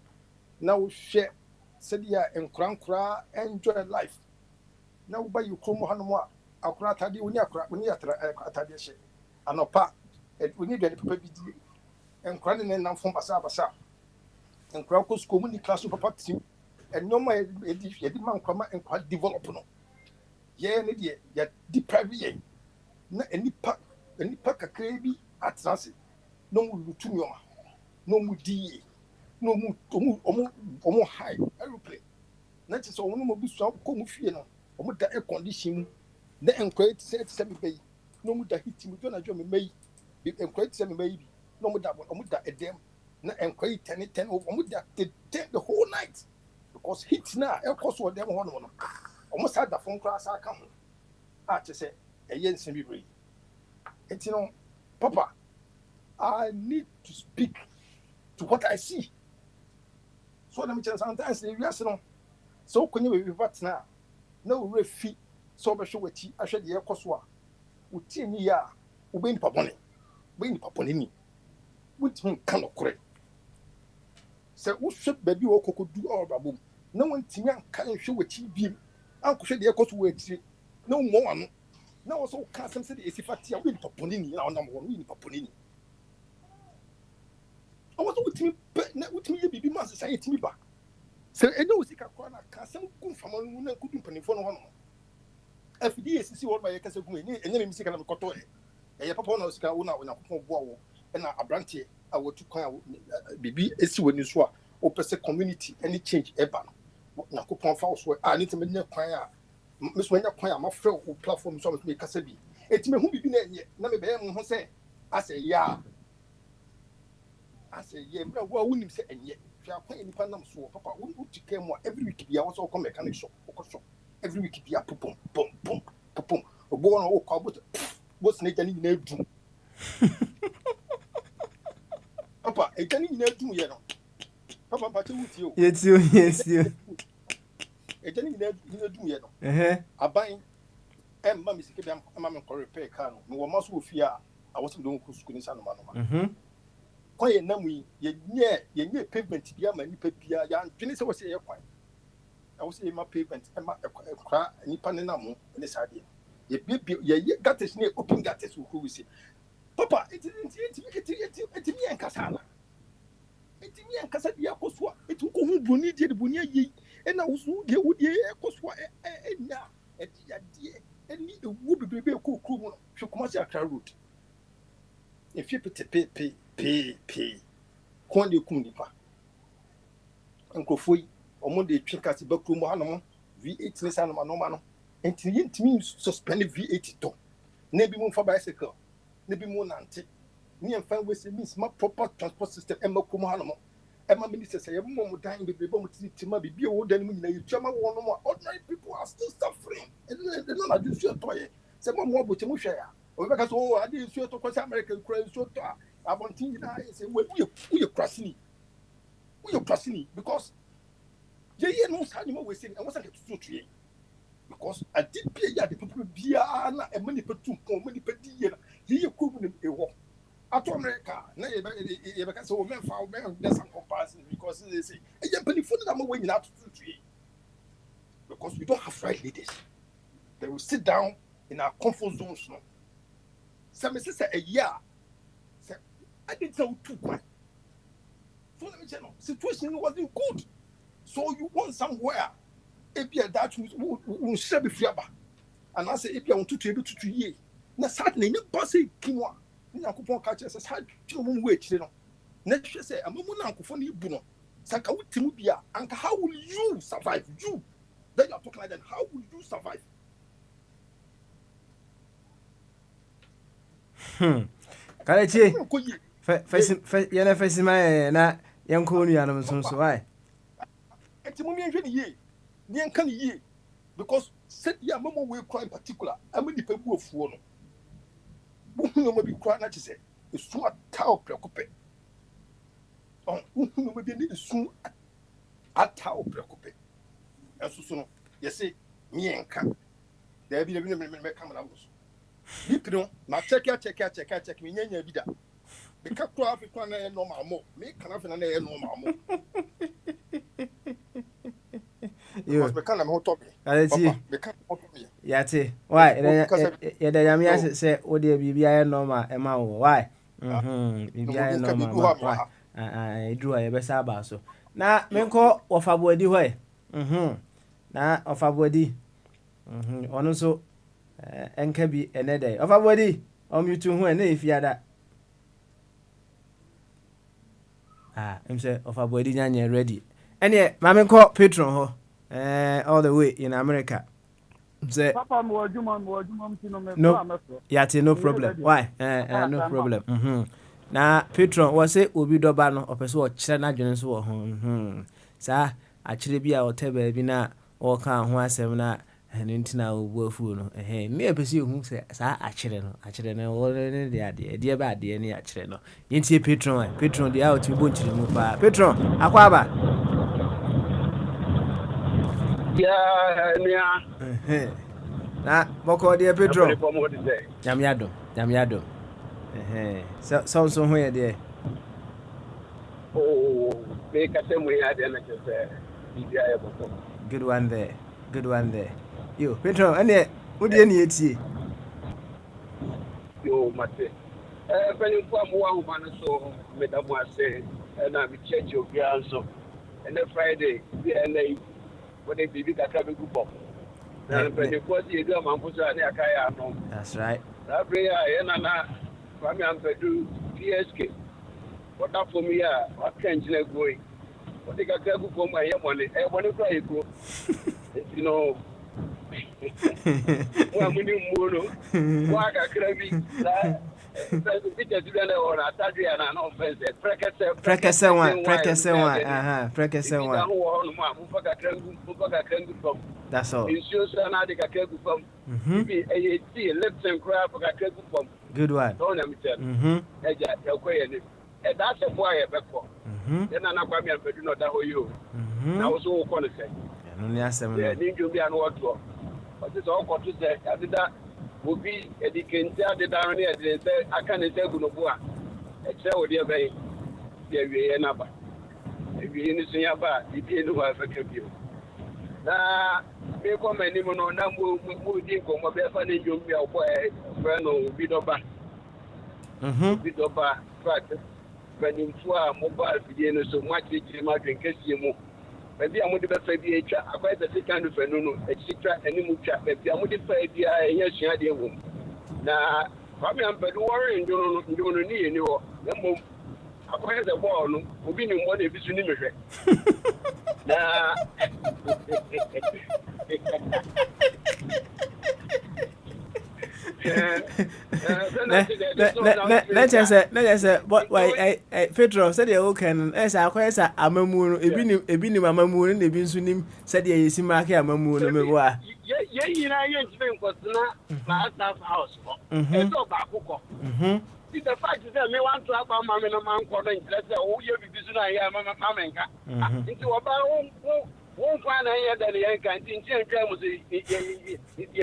Now, share, said ya and crankra, enjoy life. Now, by you come on more, I'll cry at you when you're at a share. And no pa, we need any paper and crying and from Basa and Krakus community class of papa team. And no more a man come and quite develop no. Yeah, an idiot, yet deprive ye. No any pack a crabby at Sansi. No more Lutumia, no more D, no more high aeroplane. Not so no more bush out come fiano, or more the air condition. The enquete said 7 bay. No more that hit him with a German may be enquete 7 baby. No more that one, or more that a damn. No enquete 10 over that the whole night. Because hits now, of course, what them one almost had the phone class. I come. I just say, a yes, and be brave. And you know, Papa, I need to speak to what I see. So let me tell you sometimes, yes, no. So can you be what now? No refi, so be sure what I should hear Coswa. Would see me, ya, win Paponi, win Paponini. Which mean cannot correct. So who should baby or could do all baboon? No one can show what he be. Uncle should the cost wait. No more. No also custom city is if I win Paponini, our number one win Paponini. I was with me, but not with me, be master society me back. So I know Sika Kwana can some good from one couldn't penny for one. FD see what my cousin and then Mr. Koto. A papa no Sika una when I put war and a branch. I want to call BB is when you swap or per community any change ever. Na coupon false where I need to make no choir. Miss when you choir, my friend who platform some make Casabi. It's me who be yet. Never be who say, I say, yeah. I say, yeah, well, wouldn't say, and yet, if you are playing independent, so Papa wouldn't take care more every week. Be also come mechanic shop. Every week, be a pum, a born or cobble. What's Nathan in there? Papa, I can't even do you. Papa, but with you. Yes, you. Ejani ina dum ye no. Aban emma mi sike bi am me ko repair car no. Me wo maso ofia a wosim don ku school ni sanu ma no. Kwa ye namu ye nye pavement bi ama nipa bia ya ntwene se wo se ye kwan. I was in my pavement and my cry and Nipanamo and the side. Ye got this near open got this who is it. Papa, it's me and Casala. It's me and Casadia Coswa. It took who Bunny did Bunya ye, and I was who would ye Coswa and ya at the and me a would be a cool crew should come as a route. If you pay. Quando you come nipa. Uncle Foy. Omonde twika se bakru mo hanom V8 ne sanu ma no ma no enti yintimi suspend V8 to na bi mo fa bicycle na bi mo nante ni en fa we se means ma proper transport system e makru mo hanom e ma minister say e mo dan be mo titima bi bi o dan mu nyina yitwa ma wo no mo ordinary people are still suffering and they don't do so to ye se mo bo che mo hwe ya o be ka so ade so to kwasa America kura so to abontin nyina say we krasini because ye no sani mo we say and was like to tue because I did pay ya the people bia na e mani petu kon mani pedi ye na ye ko bu ne ewo ato America na ye be ka say o men fa o men there's some comparison because they say e ye pedi fun na mo we nyina to tue because we don't have right leaders. They will sit down in our comfort zones no some say a year say I did so too quick so let me tell you situation wasn't good. So you want somewhere, if you that will serve fiaba, and I say if you want to able to ye. Now certainly no bossy kinwa. Nina coupon catches as hard to wait, you know. Next say a moment for you buno. Saka Timubia, and how will you survive? You then you're talking like that. How will you survive? Kalechi. Yana Fesima na Yankuni and so why? Because said ya mama will cry in particular. I mean the people of one. Who may be crying at say, it's so a towel preoccupy. Oh, who may be soon a towel preoccupy. And so soon, you say, me and come. There be a minute coming out. You my check me, yeah, vida. Because African normal more, make can have an normal more. Because we can't hold topic. Yati. Why? The Yamias say, oh, dear, BBI normal, Emma. Why? BBI normal. Why? I drew a besaba so. Now, Menko of a body way. Now, of a body. Also, and can be another day. Of a body. You two when if you are that. I'm say of a body ready. And yet, Mamma call Patron ho. All the way in America. Say, Papa, more no, yati no problem. Why? No problem. Na Patron was it will be dobano or person or China Jones or Sir, actually be our table be na or can one seminar and intina will fool. Me a pursue who say, Sir, actually, already the idea, dear bad, dear near Chino. Yinti Patron, the out to bunch to move. Patron, Aquaba. Na boko de Pedro. Jamiado. So where there. Oh, make a same way I didn't say. Good one there. You, Pedro, and what do you need? You must say. When you come one so Madame was saying, and I'm church your so. And then Friday, and they what they did at Cabin Group. And when you put the gum and put on their kaya. That's right. That prayer, and I'm going to do PSK. What up for me? What can't you go? What they got to for my money? I want to try it. You know, I'm going to move. Why can't be? Prekese one. That's all. Good one. That's a boy. Then I'm going to do not you. I was all going to say. Only asem Yeah, no. ninja be an auto. But it's all got to say, I did that would be a decanter, the down here, they say, I can't say Gunoboa. Except with your bay, there be another. If you in the about, you didn't have a you. Now, they come and even on number moving from a better than you be a boy, Brano, Bidoba, Bidoba, practice. When you are mobile, you so much, you might drink you. Maybe I'm with the best idea. I quite a second of no, etc. Any move chat. Maybe I'm with the idea. Yes, she had a woman. Now, probably I'm better worrying. You don't need any more. I quite a ball. We've been in one of his universe. Now, let's say, what why Pedro said you can as I quite a mamoon, a bini mamoon, and the binsunim said ye see market a mamoon. Yeah, you know, you're in Costa house. It's all about Coco. The fact is that me want to have a mamma and a man calling, let's say, oh, you'll be busy. I am a mamma. Into about won't find a year that the young can't intend to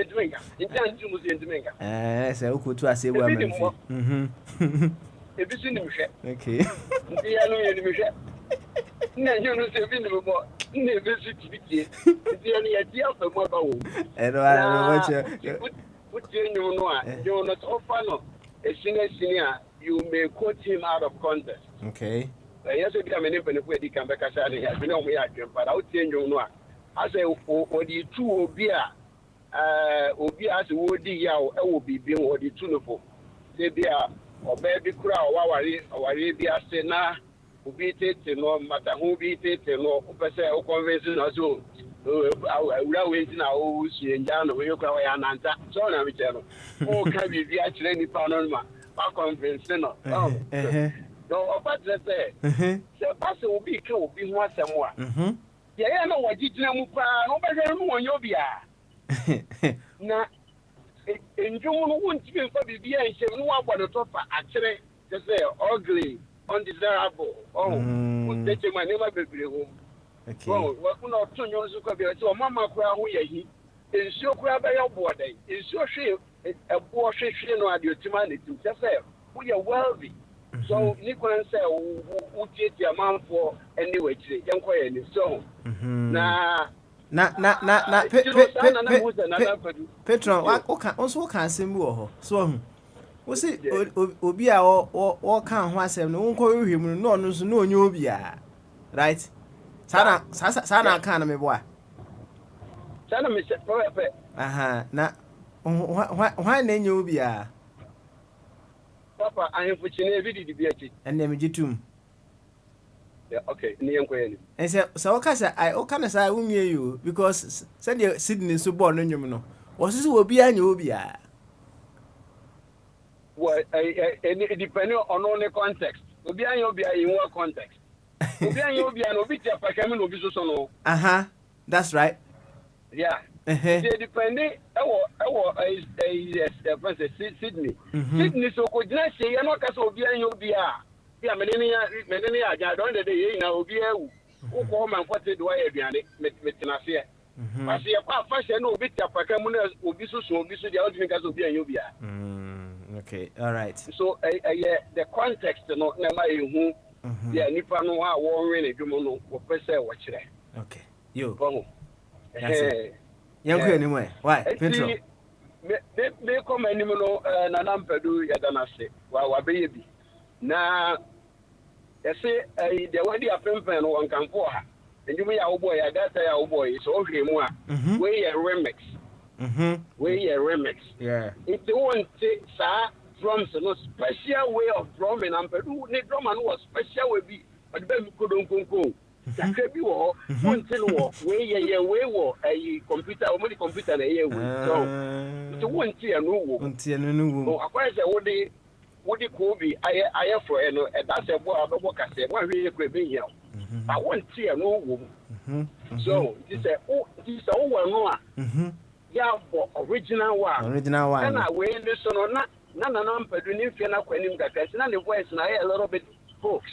drink. Intend to drink. So could to say women. If it's in the machine. Okay. The other in the machine. No, you know, say, Vinable, never the only idea of the mobile. And I what you know, you're not so fun. A senior, you may quote him out of context. Okay. Yes, if I'm an independent way, he can back us out. We know we are, but I'll change you know. I say, or the two beer, as a would yaw, will be being or the tuneful. Say, beer, or baby crowd, or Arabia, say, nah, who beat it, no matter who beat it, no, or convention or so. Railways now, she and Jan, we look away and answer. So now we tell them, oh, can we be actually any pound on my conference? No, but let's say, the pastor will be killed, be one somewhere. Yeah, I know what you know, nobody know you'll be. Now, in June, won't you be and say, no one but a top actually, just say, ugly, undesirable. Oh, taking my name up every home. Okay. Well, what not 2 years ago, so Mamma Crow, we is so crab by your body, is so shape, a poor shame of your humanity. Just say, we are wealthy. So you can say, who get your mom for anyway, young quiet so. Nah, Petron, what also can say more. So, was it Obia or can't was him, no one him, no, no, Obia, right? Sana can't me boy. Sana, Mr. Aha, now, why name you Obia? Papa, I am fortunate to be at it. And then you too. Yeah, okay, near Queen. And so, I can say I won't hear you because send you sitting in Subon and you know. Was this will be an Ubia? Well, depending on all the context. Ubia, you'll be in what context? Ubia, you'll be an obiter, Pakaman of Visono. Aha, that's right. Yeah. Depending, Sydney. Sydney, so could not say, you're not so be an Ubia. Yeah, many I don't know the year now, Ubia, who come and what did I be Metinafia. I see a part fashion, no bit of Pakaman will be so the ultimate as Ubia Ubia. Okay, all right. So, the context, not never who, yeah, Nippon, war really, Jumono, or Pesa, watch there. Okay, you. Young anyway. Why? Petro. They come anymore, Nanam Pedu, Yadanase, while our baby. Now, they say, the way they are pimping one can for her. And you may our boy, I got our boy, it's all him. Way a remix. Way a remix. Yeah. If they want to say, drums, no special way of drumming, and Peru, the drum and was special way be, but then we couldn't go. Sakrebi wo until wo we wo a computer o mo computer na ye wo so won tie no wo akwa se wo de ko bi aye for no e da se bo abobo kase wo hwe ye krebe here a won tie no wo so this o wo no a ya for original one na we ni so no na mpadu ni mfie na kwanim kakase na the voice na a little bit folks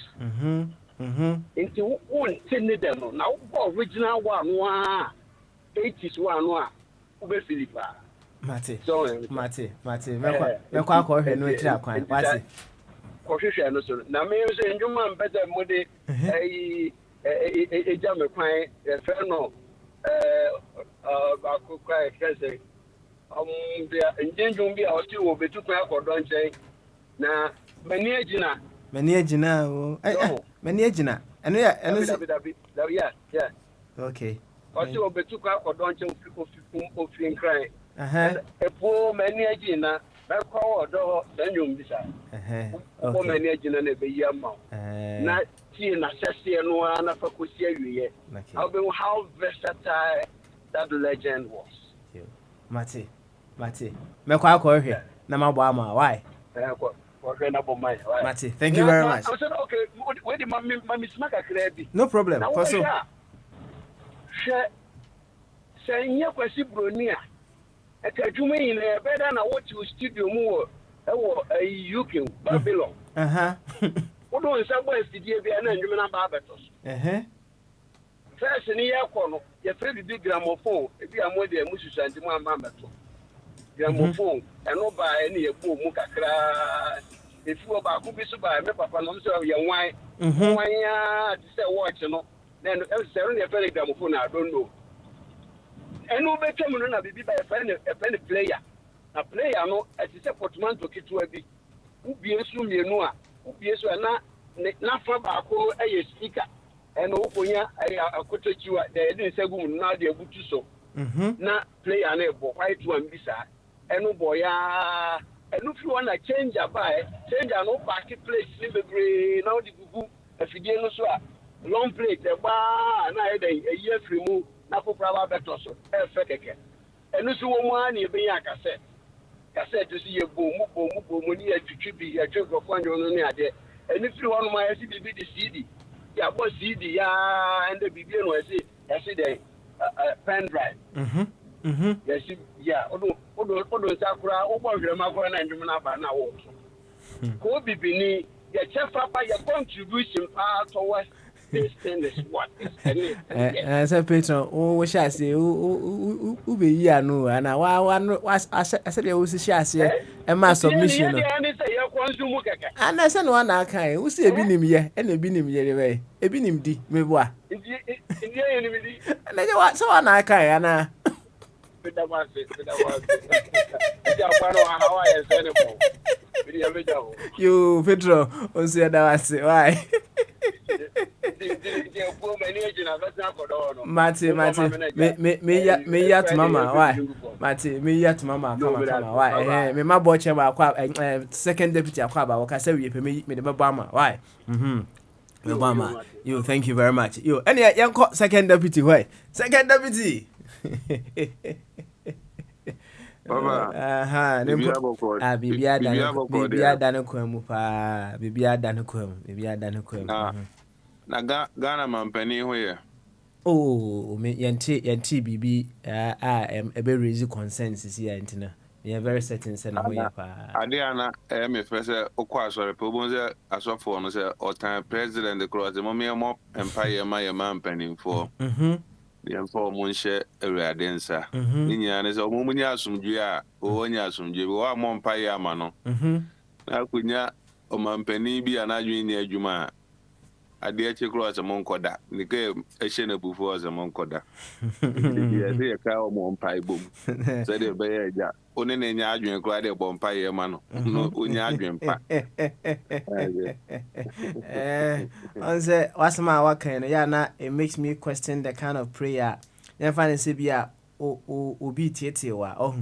into one tin them now original one 80s one no ube Philippa. Mate. So Mate. Me kwa ko hwe no akira kwan. Wate. Kohwehwe no so. Na me so ndwuma mpeza mode eja me kwan fe no ba ko kwa kese. Bia njenjum bia o ti wo betu kwan akodo nchen. Na mani agina o. Mani agina. Eno ya yeah. Okay. Oti obetu kwa akodo nchen ofin kran. Epo mani agina ba kwa odo sanyum bisa. Epo mani agina na be yama. Na ti na sese no na fa kosi awiye. How versatile that legend was. Mate. Me kwa ko hwe na mabo ama. Why? Mate, thank you very much. I said, okay, where did my smaka krebi? No problem. So, say you kwasi bronia. E ka dwuma yin e better na what you studio mu e UK Babylon. Wo do nsa boy studio bi na ndwuma na ba betos. First ni ya ko no, ye free bi gramophone, e bi amode amususanti mu amba beto. Gramophone, eno ba ene ye bo mu kakra. If you ba ku bi so ba me papa no so ye wan. Wan ya ti say watch no. Then say no ye free gramophone I don't know. Eno be twem no na bibi ba e friend player. Na player no e ti say portmanteau kitu abi. Ubie su mienu a, ubie su na fa ba ko e ye speaker. Eno ukonya akotochiwa de edin segum na de butu so. Na player na ebo quite one bisa. Eno boya eno fi wanna change no back place ni bebre na odi gugu afidie no so a long plate e ba na e dey e ye free mu na popra ba beto so e fe keke eno so wo mu ani e be ya cassette so ye bo mu ni atwitwi bi atwe gofo anjo no ni ade eno fi wono ma yesi bibi di CD ya bo CD ya ende bibi no yesi dey pen drive yes, yeah. Odo sakura obo hwema ko na ndwum na ba na wo. Ko bibini ye chefa pa your contribution towards this thing is what is say Petro o sha say u be yi anu ana wa ase de o si sha say e ma submission no ana say no na kan u si ebi nim ye e na ebi nim ye we ebi nim di meboa ndi ye nim di na je wa so na kan ana you Pedro on say that was why Mate me yat mama why Mate me yat mama come why me ma boche ba kwa second deputy akwa ba waka say we pe me de baba ma why me mama you thank you very much you any yanko second deputy why second deputy Baba, bibia dane kwemu pa bibia dane kwemu na Ghana mampani hoye me yanti bibi ebe raise consensus here ntina we very certain say na hoye pa ade ana me fese okwa asore pe obonze asofo no say otan president the cross mo empire ma mampani for for Monshe Eriadensa. Ninya is a womunya sumdue a onya sumdue wa mompa ya ma no. Na kunya o mampani bi anadwen ni adwuma ade ache kro ase monkoda nike ehye na bufo ase monkoda. Ya de ka o mompa ibom. Se de be ya one na nya adwen kro ade bompa ya ma no. No onya adwen pa. Onse wasama wakan ya na it makes me question the kind of prayer you find say bia obi tietie wa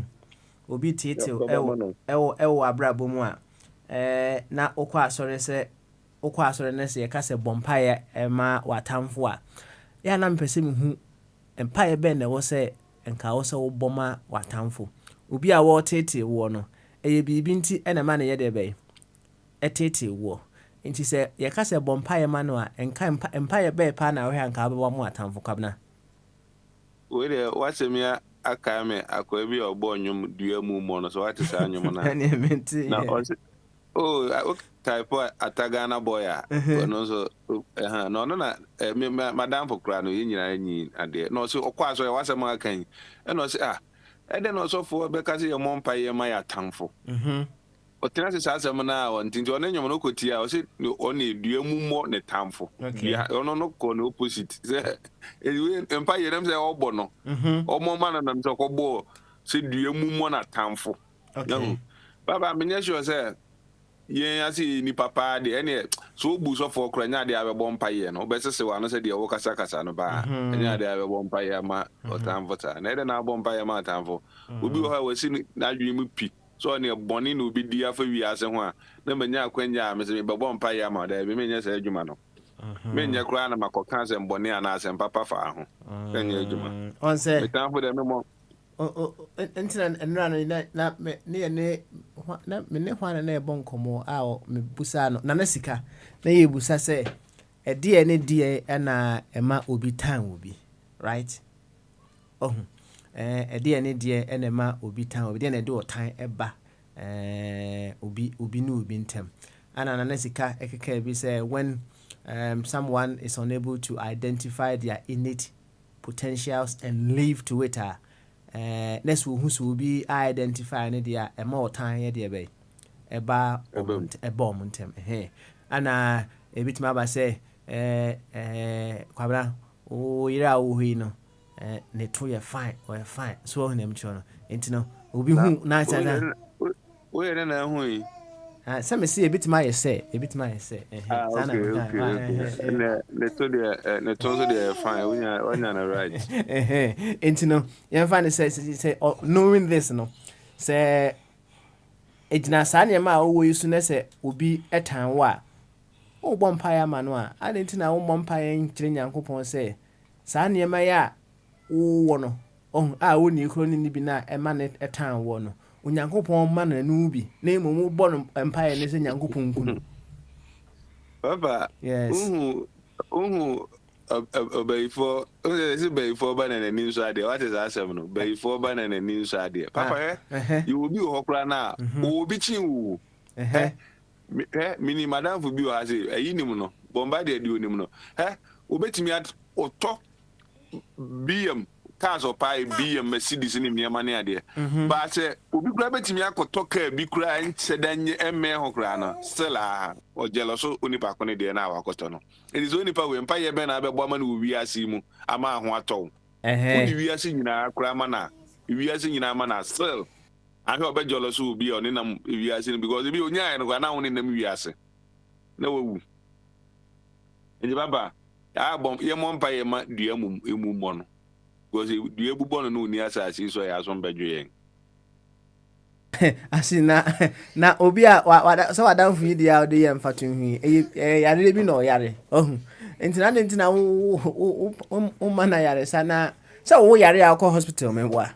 obi tietie ewo abrabo mu a na okwa asore na se ka se bompa ya ma watamfo a ya na mpese me hu empire be na wo se enka wo se wo boma watamfo obi a wo tietie wo no eye bibi nti ena ma na ye de be etete wo nti se ye ka se bompaye ma no a enka empire be pa na we anka be mu atamfo kwabna we de wasemia aka me akwa bi ogbo nyum dua mu mo no so wate sa nyum na na menti na Oh, type Atagana boy. No, so, no, Madame for Crano, in and no, so, of course, I was a marking. And I say, and then also for because your mom pay my tamful. Otena se saa asɛm na nti ɔne nyɔm no kɔtia ɔse ɔne dua mu mmɔ ne tamfo dua ɔno no kɔ ne opposite sɛ mpa yɛnam sɛ ɔbɔ no ɔmɔ ma no nam sɛ ɔkɔbɔ sɛ dua mu mmɔ na tamfo yahu baba menyɛ sure sɛ yɛn ase nipa paa de ɛne so obu sɔfoɔ kora nya de abɛbɔ mpa yɛ no wobɛsese wa no sɛ deɛ wɔkasa kasa no baa nya de abɛbɔ mpa yɛ ma ɔtamfo ta na ɛde na abɔ mpa yɛ ma atamfo obi wɔ hɔ a wɔsi n'adwene mu pi so ne boni no bi dia fa wi ase ho a na manya akwanya a me se me bebo mpa ya ma da bi menya sa adwuma no menya kura na makoka asem boni ana asem papa fa ho menya adwuma on say me tan fo de me mo entina enra no na me na me ne hwana na ebo nkomo a me busa no na sika na ye busa se ede ne die na ema obi tan obi right ede ne die ene ma obi tan obi de na de otan eba obi no obi ntem ana na sika ekeka bi say when someone is unable to identify their innate potentials and live to it next who so be identify ne dia ema otan ye de be eba ntem ana ebitima ba say kwabra o yira wo hi no ne to ye fine or fine so him chono entino obi hu na sada o yere na hu yi some say ebitima ye say sana ne to so de fine onya na right entino ye fine say knowing this no say ejina sa ne ma wo yisu na say obi etan wa o bompa ya ma no a adentina wo bompa ya nkire nyankopon say sa ne ma ya wo no wo ni kro ni bi na e ma ne etan wo no onyankopon ma na nu bi na emu bo no empire ne se nyankopon kun papa yes before before banana ni so ade what is asem no before banana ni so ade papa you will be hokra na obi chin wu mini madam fu bi o ase ayinim no bomba de onim no obetimi oto bm cars or pie bm Mercedes ni me mane ade ba se obi kura betimi akoto car bi kura nsedanye emme hokra no still o jealoso onipa kone de na akoto no it is onipa we mpa ye be na abegbo ama na wi ase mu ama ho ato odi wi ase nyina kura ama na wi ase nyina ama na still ahwe obe jealoso obi o ni nam wi ase because bi onya no na woni nam wi ase na wawu enje baba ya bom ye mo mpa ye ma dua mu emu mo no because dua bubo no ni asase so ya so mbadwe yen na obi a so wadamfu yi dia de yem fatun hu yare bi no yare entina wo mana yare sana so wo yare akọ hospital me wa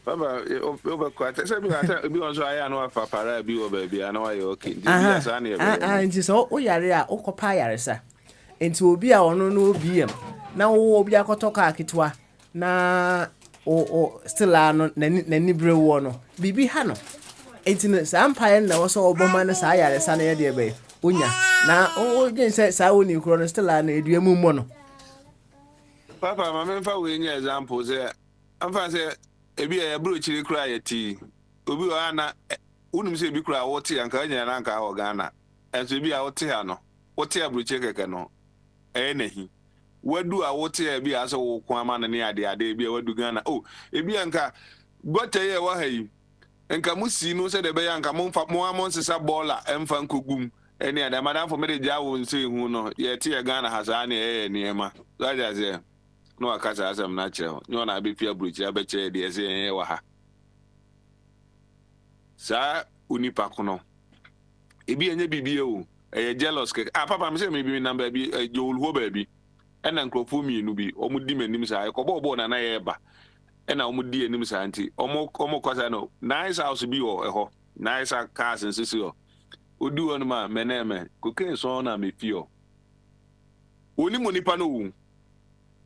baba over kwata se bi on so aya no afa para bi o ba bi ana wa yo okay di ya sa na e nti so wo yare a ukopa yare sa enti obi a ono no obi yem na wo obi akotoka akitwa na o still ano nani brewo no bibi ha no enti sa empire na wo so oboma na sa yare sa na ye de be onya na o gen say sa woni kro no still ano edua mu mo no papa ma me fa we nya example say amfa say ebi ya bro chiri kra ya ti obi o ana unum say bi kra wo ti anka nya na anka o Ghana enso ebi ya wo ti ha no wo ti abro chiri keke no nahi wadu a wo ti ebi aso wo kwa ma na ne ade ebi wadu Ghana ebi anka gote ye wa hayi enka musi no se de be anka mo amon sesa bola emfa nkogum ene ade madam for me de ja wo nse hu no ye ti ye Ghana hasa ne niema so ja ze no akasa asem na kire nyo na be pia bruchi abeche de ese yen wa ha sa unipa kono ebi enye bibie o jealous ke papa me say me bi number bi jowul ho ba bi ena nkrofo mi nu bi omudi manim sa ekobo na ye ba ena omudi anim sa anti omo kwasa no nice house bi o eho nice cars nsisi o odi won ma meneme koke so na me fio oni monipa no wu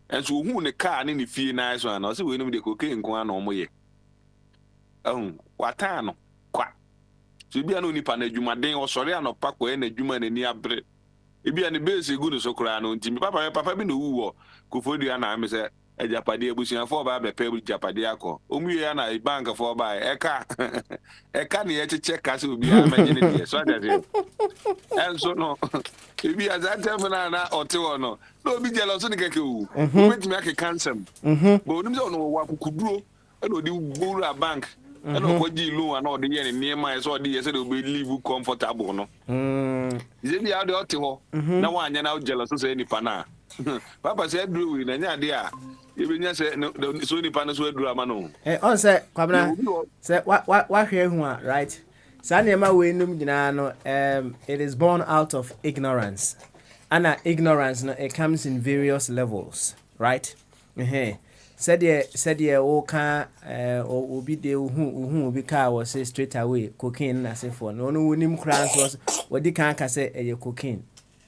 enso hu ne car ne fie nice one o se we nim de koke nko ana omo ye wata no kwa so bi anu nipa na adwumaden osori anopa ko na adwuma na ni abre ebi ani base gu no so kra no ntimi papa bi no wuwo kofodua na am se ejapade abusuafo ba be pe ejapade akọ omuye ya na bank for ba eka eka na ye cheche ka se obi amanye ne die so ade enso no ebi azata na otewo no no obi jealous ni keke o obetimi ake cancel but onim se ono wa kukuduro e odi gbora bank e no ko ji loan na odi ye ne ma so odi ye se obi live comfortable no izebi ade otewo na wa anya na jealous so nipa na papa say duru we na nya de a ebenya say so nipa no so aduru ama no on say kwabna say wa hwe hu a right sanema we num nyina no it is born out of ignorance and ignorance no it comes in various levels right said ye o ka obi de hu obi ka was say straight away cocaine na say for no wonim kran so wodi kan ka say e cocaine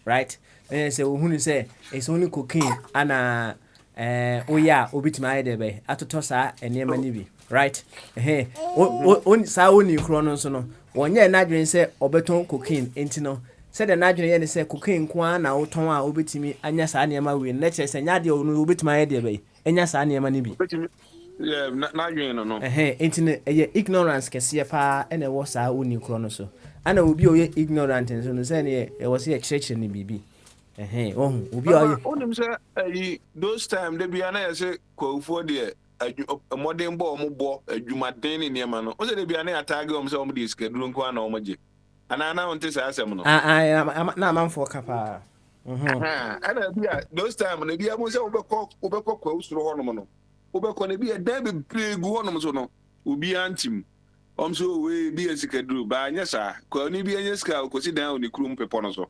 right then say hu ni say it's only cocaine and oya obi tima ide be atoto sa enema ni bi right on sa oni kro no so no wonye na dwen say obeton cocaine enti no said the nadwene ye ne say cocaine kwa na woton a obetimi anya sa enema we na che say nya de onu obetima ide be enya sa enema ni bi yeah na dwen no enti ne ye ignorance kese pa ene wo sa oni kro no so ana obi oye ignorant so no say ne e wo say church ni bibi obi oye onim say those time de bia na ye say kwofo de modern bo mo adwumaden ni niam no o say de bia na atage om say om de schedule nko na om je ana on te say asem no na manfo kapa ana bia those time na bia mo say obekọ kwa usoro honom no obekọ na bia da be pregu honom so no obi antim om so we bia schedule ba nya sa kwa ni bia nya ska ko si dan oni krum pepo no so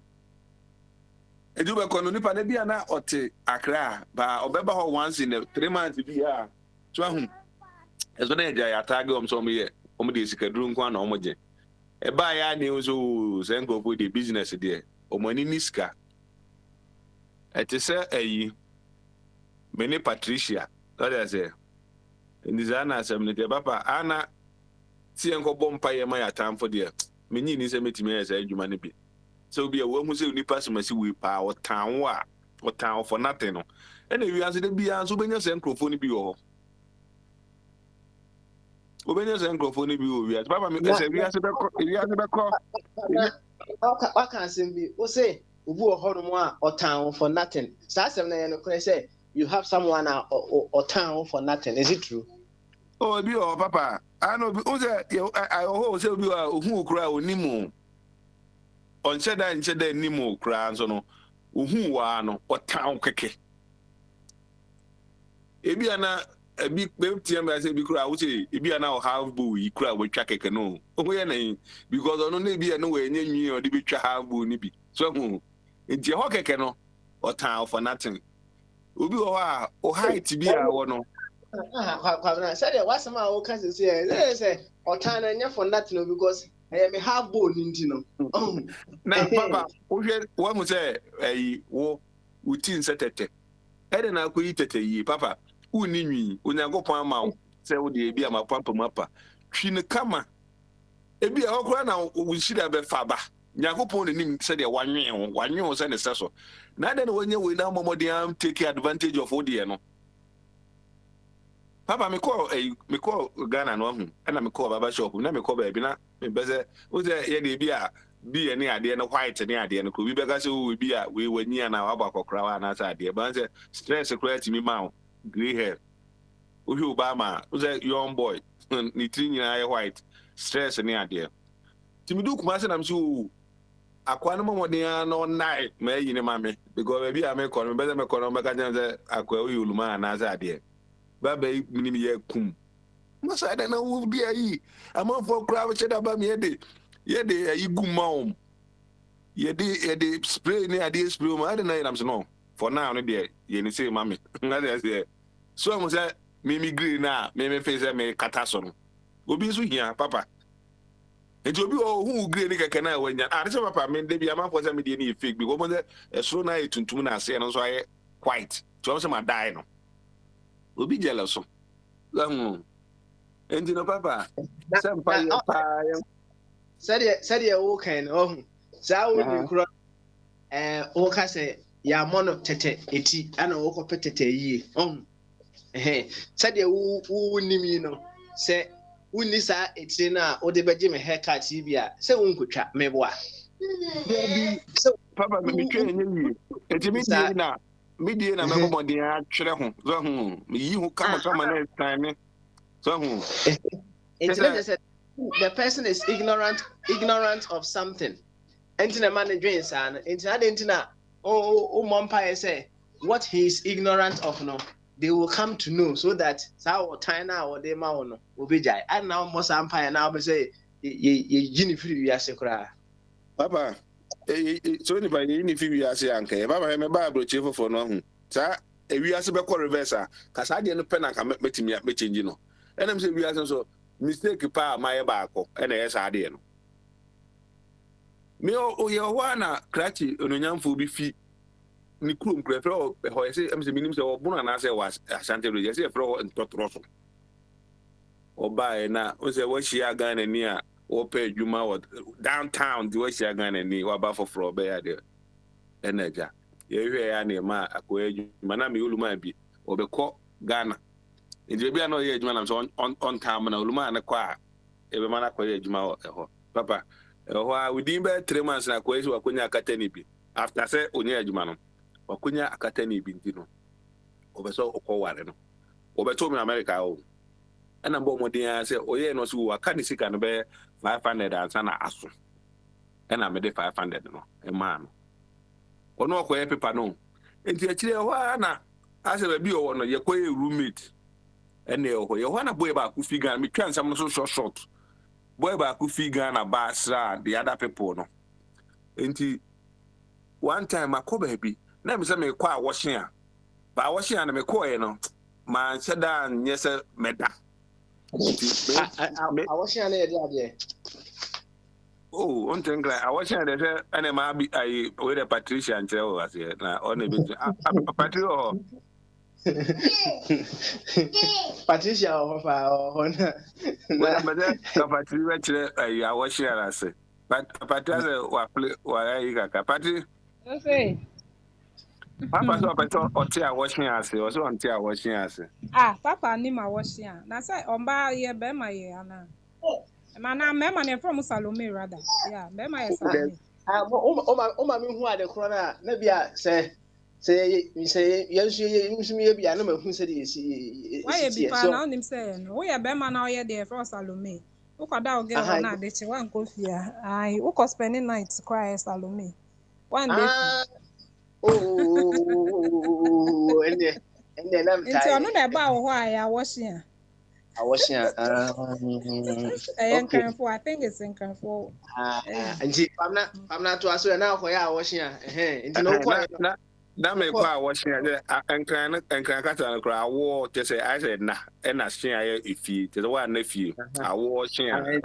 edube kono nipa na bia na ote Accra ba obeba ho once in 3 months bia so ahu ezo na eja ya tag om so me om de sikaduru nko na om je e ba ya ni so sengo bo de business de omani niska etese ayi meni Patricia that is ndizana asemne papa ana tienko bompa ye ma ya tamfo de menyi ni se metimi ya sa adwuma ne bi so be a woman say nipa smasi we pa o town for nothing no and we answer the bia so benya say microphone bi wo obenya say microphone bi wo we papa me say we answer the call I can say o say obu o hono mo a o town for nothing sa asem na ye no kure say you have someone or town for nothing is it true oh bi o papa I know o say I say bi o hu okura onimu on cheda ni mo kra so no ohu wa no o town keke ebi ana ebi peptiam ba say bi kra wo say ebi ana o half bull yi kra wo twa keke no o ye na because ono na ebi ana we nya nwi o de bi twa half bull ni bi so hu enti ho keke no o town for nothing obi o ha o height bi a wo no kwabna say there was some o can say o town na nya for nothing because I am half bull ninti no na papa o hwe wo mu say wo utin setete ede na akoyi tete yi papa uni nwi onyankopon ama say wo de ebi ama pampa mapa twi ne kama ebi a okura na wo shira be faba nyankopon ne nim say de wanwe say ne seso na de na wonye we na momode am take advantage of odie no papa me call Ghana no hu na me call baba shop na me call ba bi na me beze wo say ye de bi a bi ne ade no white ne ade no ko bi be ka say wo bi a we wani na wa bakokra wa na sa ade ba say stress create me ma gray hair wo hu Obama wo say young boy ni tri nyina ye white stress ne ade ti me du kuma say na me so akwa no momode no nai ma yi ne ma me because bi a me call me beze me call no be ka say akwa wo yuluma na sa ade baba minim ye kum masa da na wo bia yi amanfo kra we cheda ba me ye de ayi gumam ye de spray ne ade spray ma da na am so no for now no de ye ni say mama na de say so am say me green na me face me kata so no obi so hia papa enti obi o hu green ni keke na wanya a se papa me de bia amanfo say me de ni fake because mo say esro na etuntum na ase no so aye white so am say ma die no obi jealous enti no papa sempa ye pa said you okay, oh, so you cross, okay, say, ya mono tete eti, and a walk of tete ye, said you who you say, Unisa etina or the Benjamin haircut, Sibia, so uncle trap me boy. So, Papa, me train you. It's me na me bomo dia twere ho. So me yi ho kama next time. So the person is ignorant of something. Entina man dreams and entina Mompa say what he is ignorant of no. They will come to know so that sao China or they no will be jai. And now most empire now be say ye free yasekra. Papa, so anybody in if you are saying, Papa, me Bible chief for no. Sir, if we are to reverse, because I didn't pen and come meeting me at meeting, you know. And I'm saying we are so mistake pa my barco and yes, I didn't. Me oh your one cratchy on young fool be feet. Nikum Crefro, I say, I'm the minimum of Bunana was Santa Lucia, Fro and Totroso. Or by now, was a what she are going near. Or pay Juma or downtown, the way she are going to need what for Fro Bear there. Energy. You hear any ma, a quay, Manami Ulumabi, or the court Ghana. In the Biano age, man, on time and a Luma and a choir. Every man acquire Juma or Papa. We didn't 3 months and a quay to Akunya Catenibi. After say, Unia Jumano, or Kunya Acateni Bintino. Oversaw or Cowareno. Overtold me America. And I'm more than say, oh, yeah, no, so I can't see can bear 500 and an ass. And I made 500, no, a man. Or no, quay paper, no. And the Chihuahua, I said, be on your quay roommate. And you want to boy about who figure me, can some so short. Boy about who figure and a bass, the other people, no. And one time I call baby, never said me quite washing. But washing and me quay, no. Man said down, yes, sir, meta. I was here there. Oh, one thing I was here there, and I with a Patricia and Joe was here. Now, only Patricia. Patricia or Patricia, I was here, I say. But Patricia, why you got Patricia? Papa so beto oti a washing ase o so onti a washing ase papa ni ma washing na say omba ye be ma ye ana na me ma ne from Salome rather be ma ye Salome o mi hu ade kro na bia say yensu ye bia na ma hu say dey si why ye bi pa na onim say no we ye be ma na o ye dey from Salome o kwada o get na de che wan ko fia ai o ko spending night cry Salome one day and then I'm tired. It's not about why I was here. Okay. I think it's in Carrefour. And I'm not to ask you now why I was here. That may quite washing and can cut on a crowd war to say I said nah and I share if you to the one nephew I was here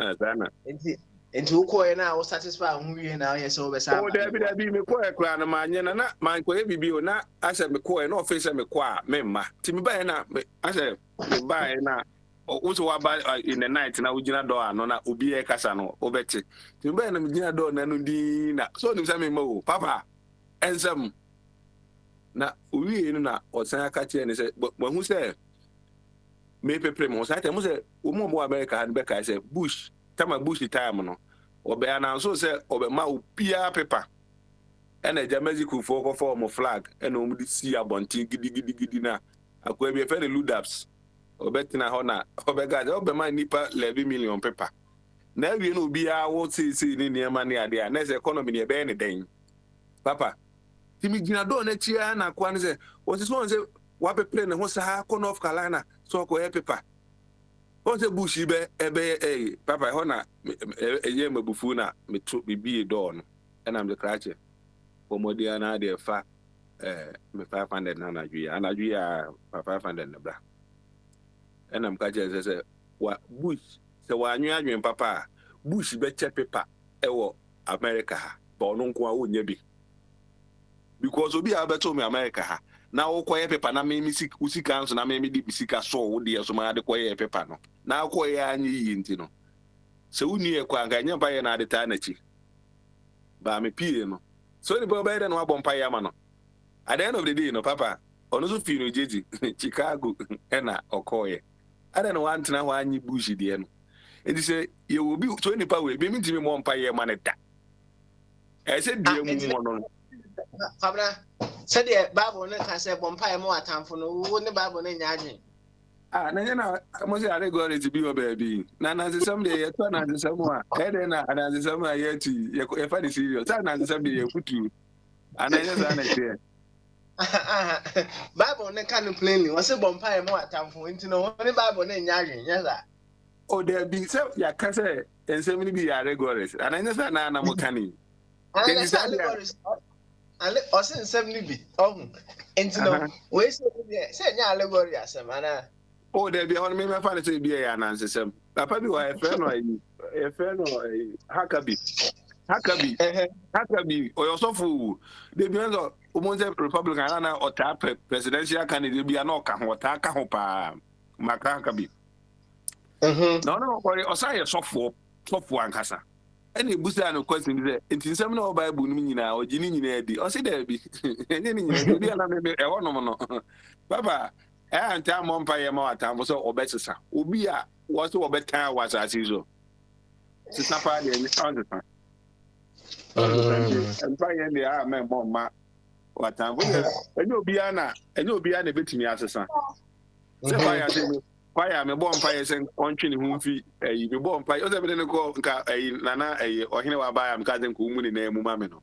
and to call now satisfied who you now yes over some. Oh, there be me quite crown of mine and not mine could be not I said me quite no face and me quite member Timmy by now I said by now also about in the night now we do not do no ubi a casano over it to be a dinner door nanudina so them mo papa and some na we na or say catch and say but who say me pay mo say tell mo say mo America and Becca say bush time bush time no obe announce say obe ma opia paper and a Jamaican for form of flag and o mu see abontin gidi na akwa be fe ludaps obetina ho na obega obe ma nipa 11 million paper na wie no bia wo see ni niam na ade na say economy ne be ne den papa timi gina do na chia na kwa ne say o say wa pepe ne ho sa ko North Carolina so ko paper o say bush be ebe papa ho na eye mabufu na meto bibi do no na me krache pomodia na de fa me 500 na anadwi ya 500 na bra na mkache say wa bush say wa anwen papa bush be che paper ewo America ha ba ono nko a wonya bi because obi a beto me America ha na wo koye paper na me usika nso na me di bisika so wo de so ma de koye paper no na koye anyi yi nti no So uni e kwa nga nyamba ye na de ta na chi ba me pie no so ni bo be de no abompa ye ma no at the end of the day no papa ono so fi no jeji Chicago na okoye ada no want na wa anyi bush de no enti say ye will be so ni pa we be mi ntimi mo mpa ye ma ne da e say die mu mo no Pabra said the Bible ne ka say bompa ye mo atamfo no wo ne Bible ne nya adwen. Na nyana mo say are go to be baby na say some day ye to na say some a e de na say some a ye ti ye fa the serious na say some day ye kutu ananya za na say Bible ne ka no plainly wo say bompa ye mo atamfo enti no wo ne Bible ne nya adwen nya za. Oh, there be so ya can say and so many be allegories and I just na mo kani And say allegories ale osin 70 bi enti no we say nya allegory asem ana. Oh, there be on me my father say be ya na nsesem papa bi wa e friend no hakabi or yourself they be no omonze Republican na or tap presidential candidate be na ka ho ta ka ho pa maka hakabi no or say sofo ankasa any busa no question be there ntin sem na Bible no nyina o gini nyina di o say there be enye nyina di bi ala me e wono no baba anta mo mpa ye ma atamfo so obesesa obi a wo so obetan wasasi so sisapa de ni sound fa mpa ye de a me mo ma watamfo de enye obi a na betimi asesa se fa ya se fire me bo mpa ye se ontwe ne hu fi me bo mpa o se be ne ko nka nana ohene wa ba ya mka ze nko mu ne na mu ma me no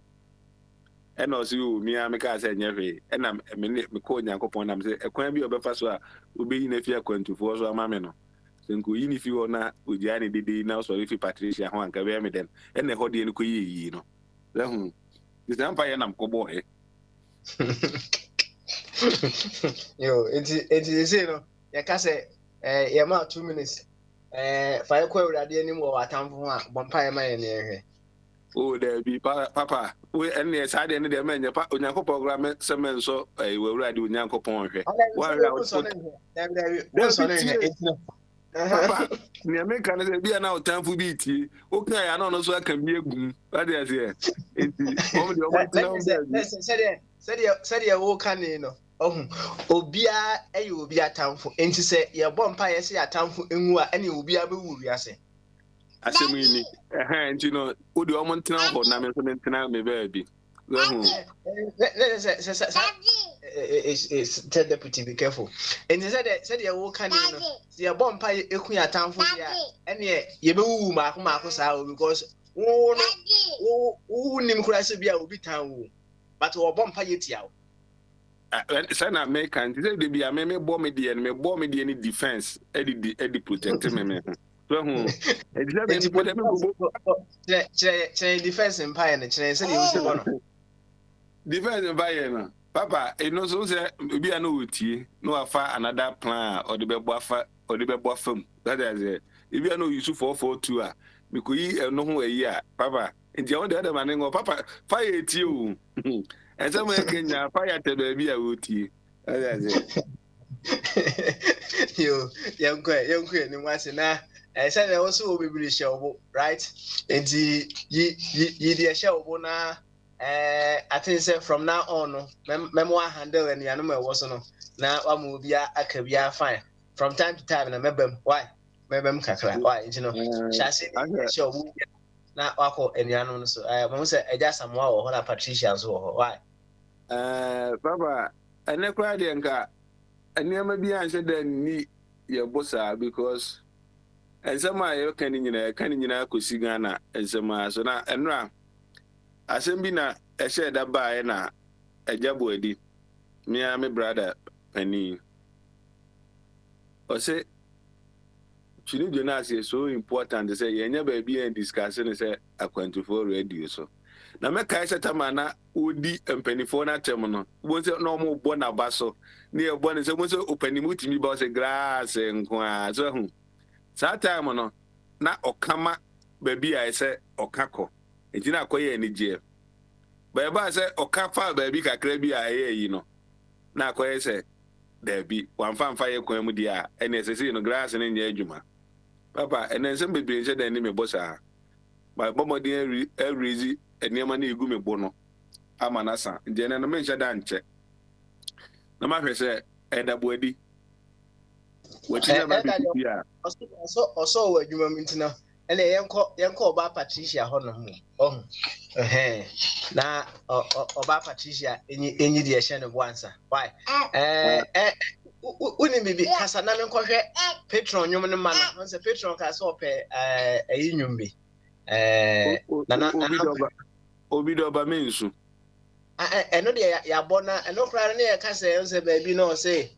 e no si o mi a me ka se nyefe e na me ko nyankopon na me se ekwan bi obefa so a obeyi na fi akwantufo so ama me no se nko yi ni fi ona ogia ne dede na so fi Patricia ho anka be me den e na ho de ne ko yi no le hu dis mpa ye na mkobo he yo enti say no ya ka se ya ma 2 minutes fa ye ko awurade anim wo atamfo a bompa ye ma ye ne ehwe. Oh, there be papa we ene sa de ne de menye pa onyankopon program semen so we awurade onyankopon hwe papa ni America na bia na otamfo bi tie o kan ya na no so aka mi egum what dey say enti o me said ya wo kan no obia obi atamfo enti se ye bompa ye se atamfo enwu a ene obia be wu wiase asemi ni enti no o de o mo ntena ho na me so ntena me ba bi tell deputy be careful enti said ya wo kan no ye bompa ye eku atamfo ya ene ye be wu maako saa because wo nim kura se bia obi tan wo but wo bompa ye tia wo sana American say de bia me bo me de ni defense edi protect me so hu exactly put them go che defense empire na che say you say no defense empire na papa e no so say bia na otie no afa another plan or the bebo afam that is e bia no use 442 a mikoyi no ho ayi a papa nti on the other man ngo papa fire etie o ese mo Kenya fire te ba bia otie that is yo yankwe ni mwase na say there also will be show right enti yi dey show na I think say from now on memo handle and yanu me was no na wa mu bia aka bia fine from time to time na mebem why mebem kakra why you know shase show na wako enianu no so mo say eja samwa wo na Patricia so wo why baba ene kwa de nka eniama bia nse dan ni ye bossa because ensema ye kan nyina kosi Ghana ensema so na enra asembi na ehye da baa na ejabo adi me brother pani o say chini jonas is so important say yenya ba bia discussing say akwantufo radio so na me kai setama na odi empanifo na tem no bo say no mo bo na baso na e bo ne say mo say opanimu timi ba say grass nko a so hu sa time no na okama ba bia say okako enti na akoye ni je ba ba say okafa ba bi kakra bi a yi no na akoye say da bi wan fa ye kwan mu dia ene say no grass ne nya adwuma Papa, and then some baby said the name bossa. My mama dear every and near money gumi bono. Amanasa, and then I mentioned that check. No matter say, and a body. What you never be here. Also, what you mean to know? And a young call about Patricia Honor. Oh, now, about Patricia, any dear shen of once. Why? Wouldn't be Casanana Coche, Patron, human man, once a patron can so pay a union be. Obido Bamensu. I know the Yabona, and no crying near Casa, baby, no say.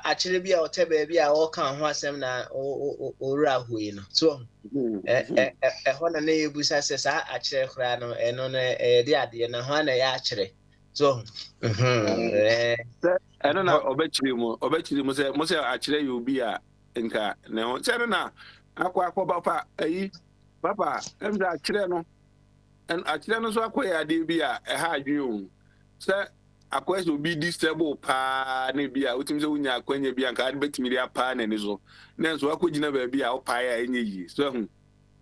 Actually, be our baby, I all come once and or Rahuin. So, a honor neighbor says, I actually cry and on a dear, and a honor actually. So, I don't know, obet you must actually you'll be a inca. No, Serena, Aqua Papa, Papa, and that Chileno, and a Chileno so acquire DBA, a hard you. Sir, a question will be disturbable, pa, nebia, which means when you are going to be a card, bet me their pan and so. Then so I could never be our pie any so.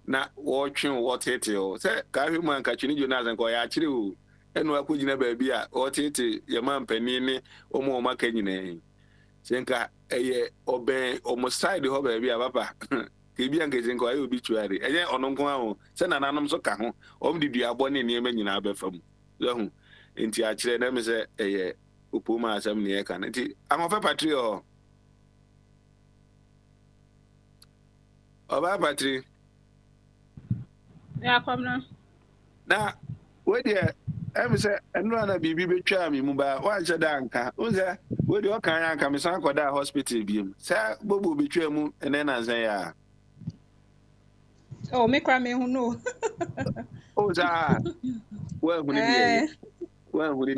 Not watching what it is. Say, carry man catching you now and go actually. And what could you never be at or titty, your man penny or more marketing. Senka, obey almost side the hobby, papa. Kibian getting quite obituary. And yet on Uncle, send an anum so come. Did you born in your men in Abbey from Long? Into our children, say, Upuma, some near canity. I'm of a patriot. Of our patri. Yeah, come now. Now, where dear. I'm say, and run a baby charming, Muba, why should Danka? Who's there? Where do you come? Son, go that hospital beam. Sir, Bobo betray mu, and then I say, oh, me cry me who know. Oh, sir. Well, who did well, who did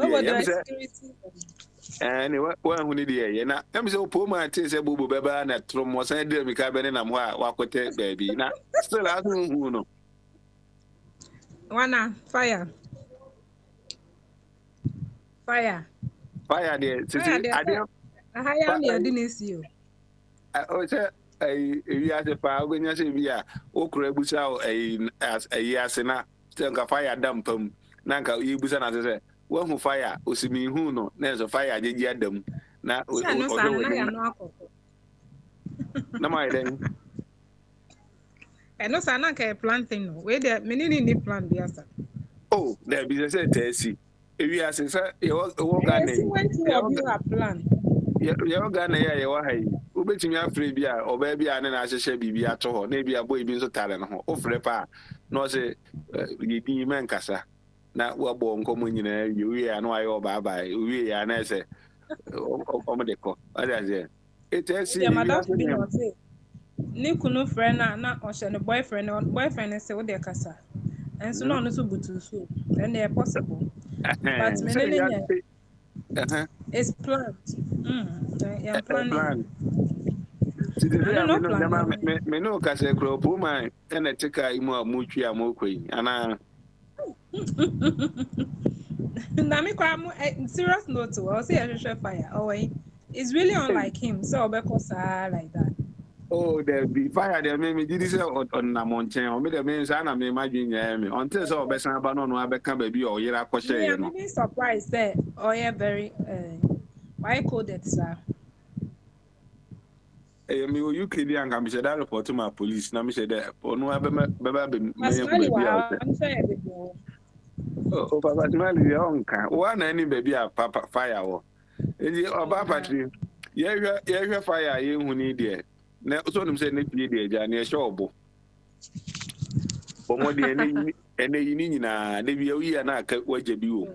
and well, who did you? And I'm so poor, my taste a boo beba and a trum was I did me cabin and I'm walk with it, baby. Now, still, I don't know. Wana, fire. Fire, dear. I am your dinner. Oh, sir. You as a power when you say, yeah, Okrabusa, a yasena, still fire dumpum, Nanka, you busan as I say, one who fire, Usimi who no, there's a fire, did you them? Now, no, my then. I know Sanaka planting, where the many plant the answer. Oh, there be a Tessie. If you ask, sir, you walk a plan. You're gonna hear your hay. Who bet me a free beer or baby and I shall be at all, maybe a boy being so talent or frepa, no say, you man cassa. Now, we're born communion, you are no I or bye, we are nice. Oh, medical. It is Niku friend na or boyfriend or boyfriend and say what they casa. And so no so but so and they are possible. But it's planned. I'm planning. Me no kase crop woman and a take a more muchi a more queen. And serious note to I'll say a share fire. Oh, it's really unlike him. So because like that. Oh, there be fire there. Maybe this is on a mountain or made a means and I'm imagining until so best about no I become baby or you're a I'm really surprised that oh yeah very why coded sir. You can young I'm said that report to my police. Now me said that or no I'm oh Papa Smiley your own one any baby a papa fire or patri yeah fire you who need it. Na so nim say na pie de aja na ehye obo omo de ene yini nyina na bia wi na aka waje bi wo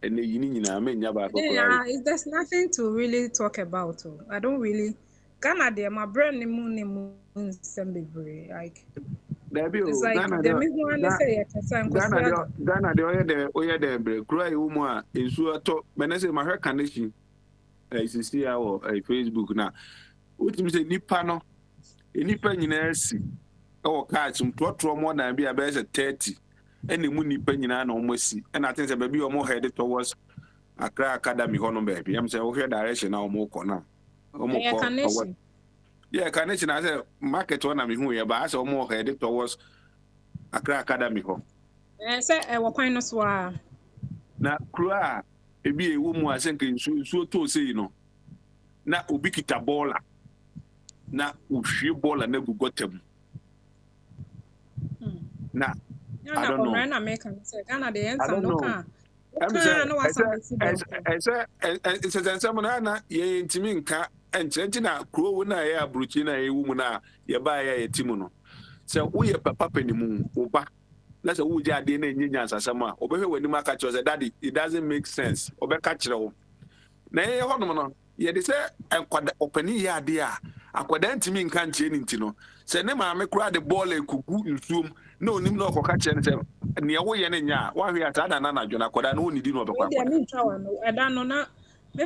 ene yini nyina menya ba ko yeah there's nothing to really talk about. I don't really Ghana there my brain ni mu sembebre like it's like the me one say Ghana there oye de bre kura e wo mu a ensu ato me na say my hair condition is see our Facebook na utim say nipa no nipa nyina si o catch mtotro more than be about 30 ene mu nipa nyina na omo si and I think say baby omo head towards Accra Academy hono baby am say o hear direction na omo ko na omo ko Yeah, connection as a market one me who ya ba as more headed towards Accra Academy ho. Say e wo kwan no so a. Na kura ebi ewo mu asenke nsu to sei no. Na obi kita bola. Na uhwie bola na gugotem. Na I don't know. Na make am say Ghana dey enter no kan. I'm say na ye ntimi nka enkyerenti na kuro na ye abruchi na ye wu na ye ba ye timu no. Se wo ye papa panimu oba na se wo je ade na nyenya asasam a obehwe wani maka cho say daddy it doesn't make sense obeka kire wo na ye honom no ye de se enkwada opani ye ade a akwada ntimi nka nche ni ntino se ne ma me kura de ball ekugu nsuom na onim na okoka kire ne se ne wo ye ne nya wa hwe ata na na jona akwada na onidi no obekwa akwada me twa wa no eda no na me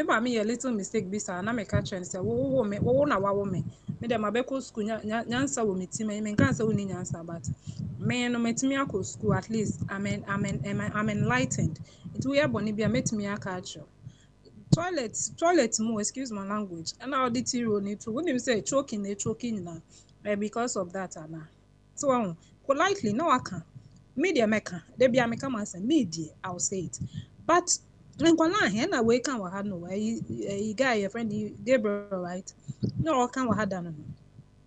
ba me a little mistake bisa na me ka kire say wo na wa me dem abeko school nyansa wo metima me kan say wo ni nyansa but me no metimi akọ school at least I'm enlightened it we aboni bia metimi aka acho toilet mo excuse my language and how the tiro need to when you say choking na because of that ana so politely no aka media meka dey bia meka man say media I'll say it but nkwala he na we kan wa ha no you guy your friend Gabriel right no kan wa ha no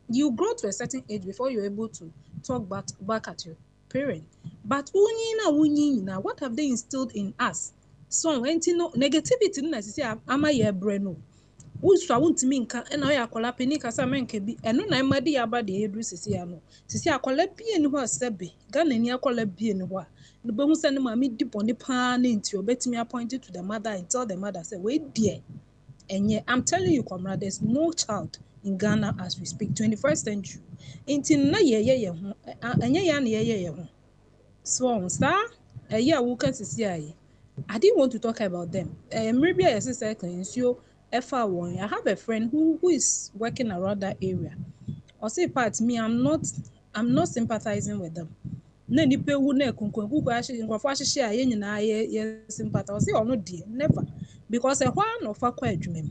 you grow to a certain age before you're able to talk back at your parent but unyi na what have they instilled in us so enti no negativity na sisi ama ye bre no usu awuntimi nka na ya akola peni kasa menke bi eno na emade ya ba de edru sisi ya no sisi akola bie ni ho asebe Ghana ni akola bie ni ho a no be hu se ne ma me di boni pa na enti obetimi appoint to the mother and tell the mother say we dear enye I'm telling you comrade there's no child in Ghana as we speak 21st century enti na ye ho enye ya na ye ho so sir eye awuka sisi aye I didn't want to talk about them. Maybe I say I have a friend who is working around that area. Or say part me, I'm not sympathizing with them. Na nipa wu na kunkunku actually nkofo ahihie aye nyina ye sympathize. Or say or no dear, never. Because a one of akwa adwuma.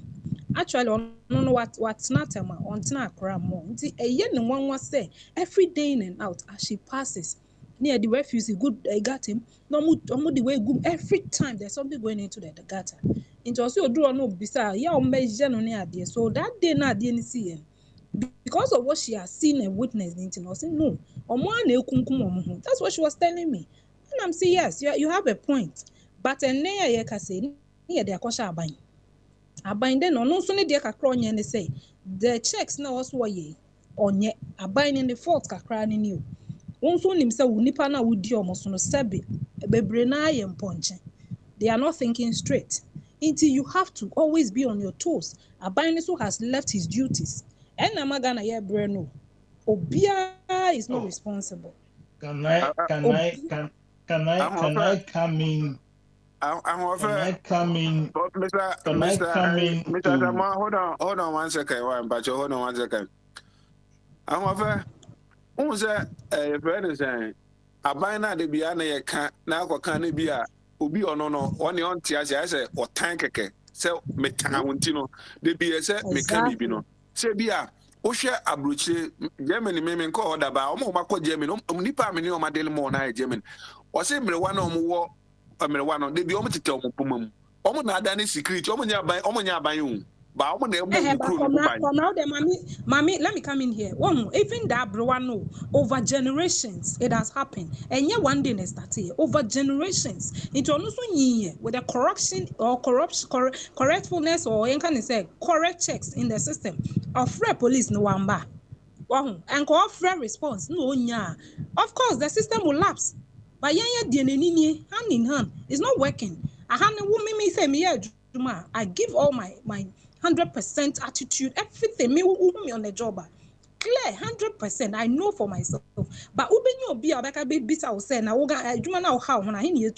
Actually on no what not am on tina akra mo. Nti eye ne nwanwa say every day in and out as she passes near the refuse good got him no the way good every time there's something going into the gutter into also do no bisa ya o measure no near there so that day na there ni see because of what she has seen and witnessed into no say no that's what she was telling me and I'm saying yes you have a point but en na ya ka say near the akosha aban then no so ne de kakra onye ne say the checks na also ye onye aban in the fault kakra ni new wonso nim say nipa na wodi omoso no sebe bebre na aye mponche they are not thinking straight until you have to always be on your toes aban so has left his duties and na magana ye bre no obia is not responsible can I come in Mr. Hold on 1 second. But hold on 1 second. Who say friend say abana de bia na ye ka na akoka na bia obi ono no one on tia say o tan keke say metan wonti no de bia say me ka bibi no say bia wo hwe abrochire Germany me nko order ba omo ba ko Germany nipa me ni o ma dele mo na Germany o say mrewa na omo wo mrewa no de bia omo tete omo pomam omo na ada ne security omo nya ban o but I'm now mommy, let me come in here. Even that bro no over generations it has happened. And yeah, one day start here over generations. It also with the corruption or correctfulness or can you say correct checks in the system of free police no wamba. And call free response no nya. Of course the system will lapse. But hand in hand it's not working. I hand woman say me I give all my 100% attitude, everything me on the job. Clear 100%. I know for myself. But ubenyo be abeka be bitter say na woga adwuma na how na he na do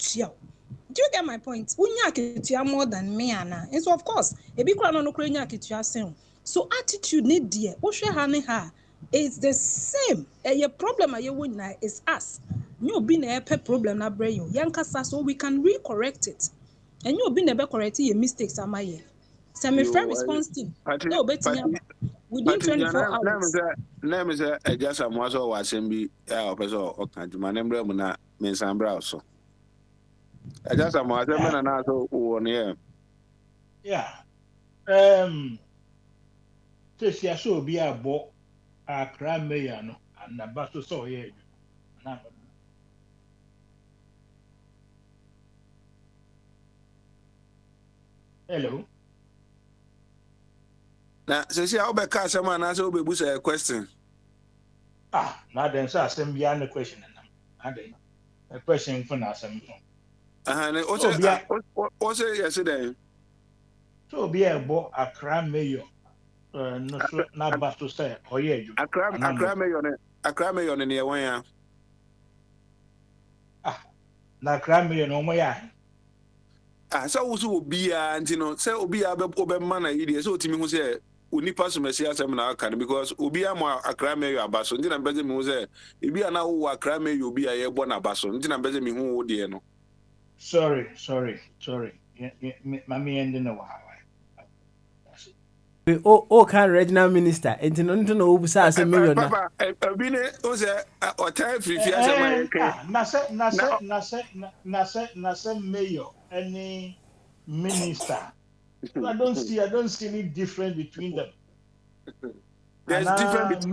you get my point? Unya ketua more than me ana. And so of course, e bi kura no kura nya ketua sen. So attitude need there. Wo hwe ha ne ha. It's the same. A problem aye wona is us. You be na e problem na bra you. Yankasa so we can recorrect it. And you be na be correct your mistakes amaye. So my friend response team. No, but within 24 hours. Name is a just a muscle was in be a person or country. My name Bremuna means I'm browser. I just a muscle man and also 1 year. Yeah. Sisi aso obi abo Accra mayor no and abaso so ye. Hello. Now, since I'll be cast a man, I will be a question. Now then, so asem bia no question na then a question for na asem What's it yesterday? so obi abo Accra mayor no so na abaso say oye adwuma. Accra mayor near one. Na Accra mayor no mo ya. So also be and say obi abe man idea so timi hu say onipa so mesi asem na aka because obi am Accra mayor abaso nti na beze mi hu say ebi ana wo Accra mayor obi aye bo na abaso nti na beze mi hu wo de no. Sorry. Mami end no wa. Oh, can regional minister. And no obusa as a million. Papa, obi ne o say o time free asem aye ke. Na say mayor any minister. I don't see any difference between them. There's difference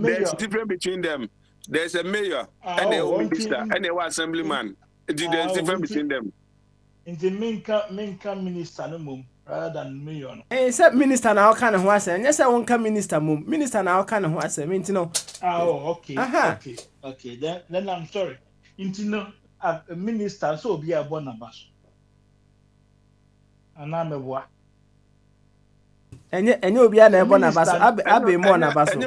between them. There's a mayor and a minister and a assemblyman. There's difference between them. In the main minister no mum rather than mayor. Except minister now kind of was and yes, I won't come minister mum. Minister now kind of was I mean to know. Okay. Then I'm sorry. Into a minister so be a bonabas. And I'm a what? And you'll be an Bonabaso. I'll be more Nabaso. And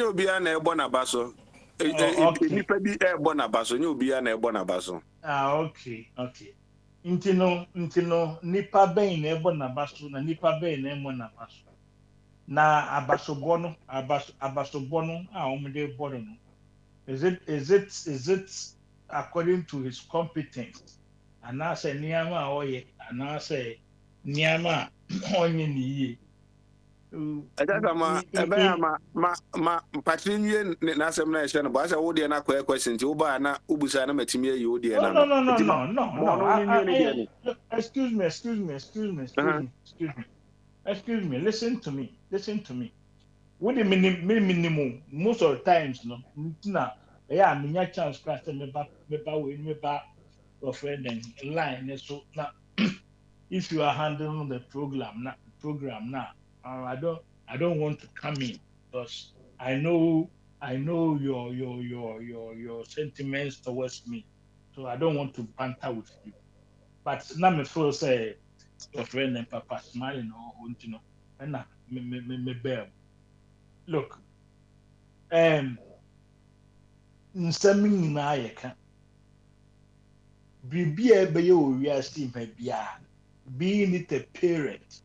you'll be an Bonabaso. Nipa be a Bonabaso, you'll be an Bonabaso. Okay. Intino, nipa be ne Bonabaso, na nipa be ne Monabaso. Na abasobono, omde bono. Is it according to his competence? And I say Niama oye, and I say Niama onye niye. Ma patrinian na asem na ehye no ba sa wo de na question ti wo ba na ubusa na matimi ayi wo de na no. Excuse me. Listen to me. What the minimum most of the times no na yeah me chance class me ba your friend and line so now if you are handling the program now I don't want to come in because I know your sentiments towards me, so I don't want to banter with you. But now me feel say your friend and Papa smiling or you know, and now me bear. Look, nsɛm nyinaa yɛ ka biribi a ɛbɛyɛ wɔ wiase mpa biara being it a parent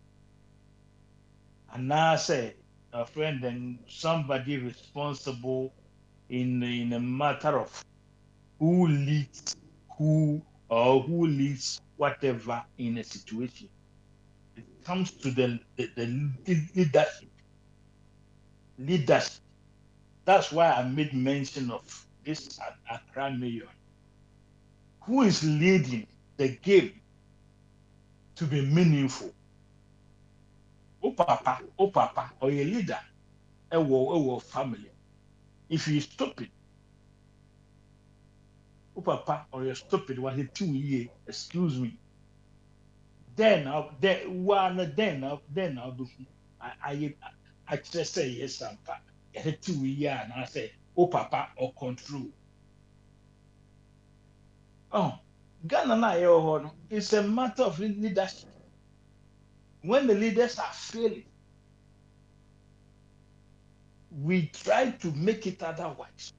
and I say a friend and somebody responsible in a matter of who leads who leads whatever in a situation. It comes to the leadership. That's why I made mention of this Accra mayor, who is leading the game to be meaningful. Oh papa, or a leader, a family. If you stupid, oh papa, or you're stupid, was it 2 years? Excuse me. Then I'll do. I just say yes, I'm back. 2 years, and I say, oh papa, or control. Oh, Ghana na it's a matter of leadership. When the leaders are failing, we try to make it otherwise.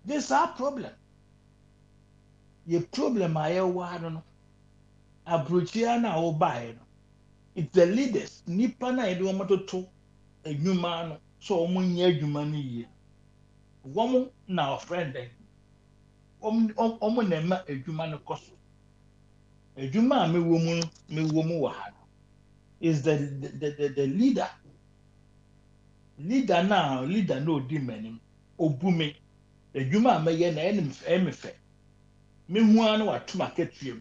This is our problem. The problem I don't know. Abruchiana or buy. It's the leaders. Nipana I don't want to a human so munya humani. Woman now friend. Nema a human cost. A human me woman wa. is the leader. Leader now, leader no demon. Obume. The Juma may na emefe. Me who are no to market you.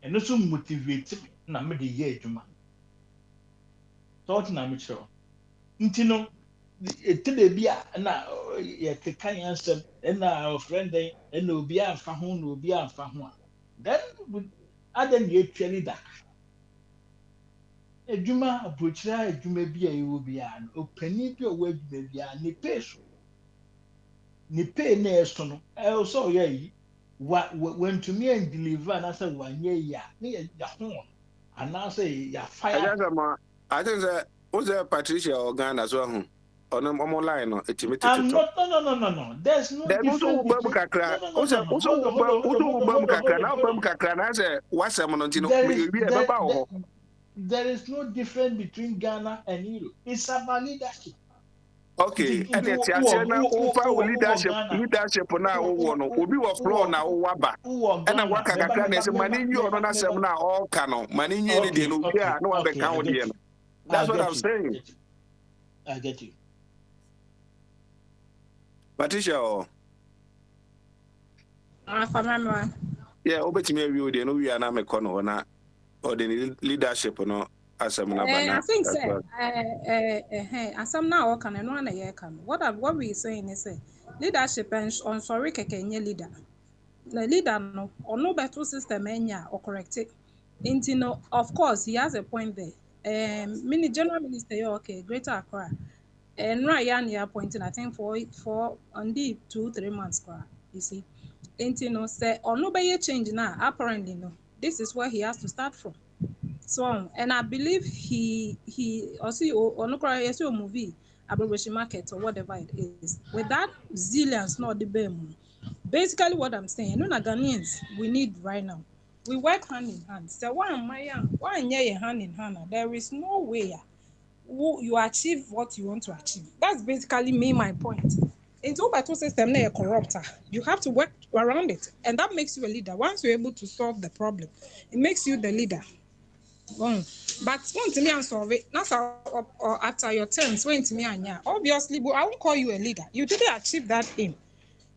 And also motivate me. Na me the year Juma. Thought na me sure. Intino. Today be na ye can answer and our friend and no be a fahun will be a fahua. Then other than actually that. Edwuma abrochira edwuma bi a ewo bi an opani bi a owa edwuma bi an ne pay so ne pay na eso no e so ya yi wantumi and deliver na say wanye ya ne ya ho ana say ya fire I think that was a Patricia or Ghana so on line no etimited I'm not no there's no then difference also between there is no difference between Ghana and Europe. It's about leadership. Okay, and it's a leadership now. Will be a floor now. Waba and a waka can is money you are not some now all canon. Money you did no other count. That's what I'm saying. I get you. Patricia. Yeah, over to me, you know, we are not a corner or the leadership no. I think so. Some now can and one a year can. What we saying is leadership and on sorry kenye leader. The leader no or no better system or correct it. No, of course he has a point there. Mini general minister okay, Greater Accra. And Ryan here appointing I think for only 2-3 months. You see. No say or no by change now. Apparently no. This is where he has to start from. So and I believe he also or movie Abbreviation Market or whatever it is with that resilience not the BEM. Basically what I'm saying, no Ghanaians we need right now. We work hand in hand. So why hand in hand? There is no way you achieve what you want to achieve. That's basically my point. Into battle system a corrupter. You have to work around it, and that makes you a leader. Once you're able to solve the problem, it makes you the leader. But when to me and solve it, not or after your terms, when to me and obviously, but I won't call you a leader. You didn't achieve that aim.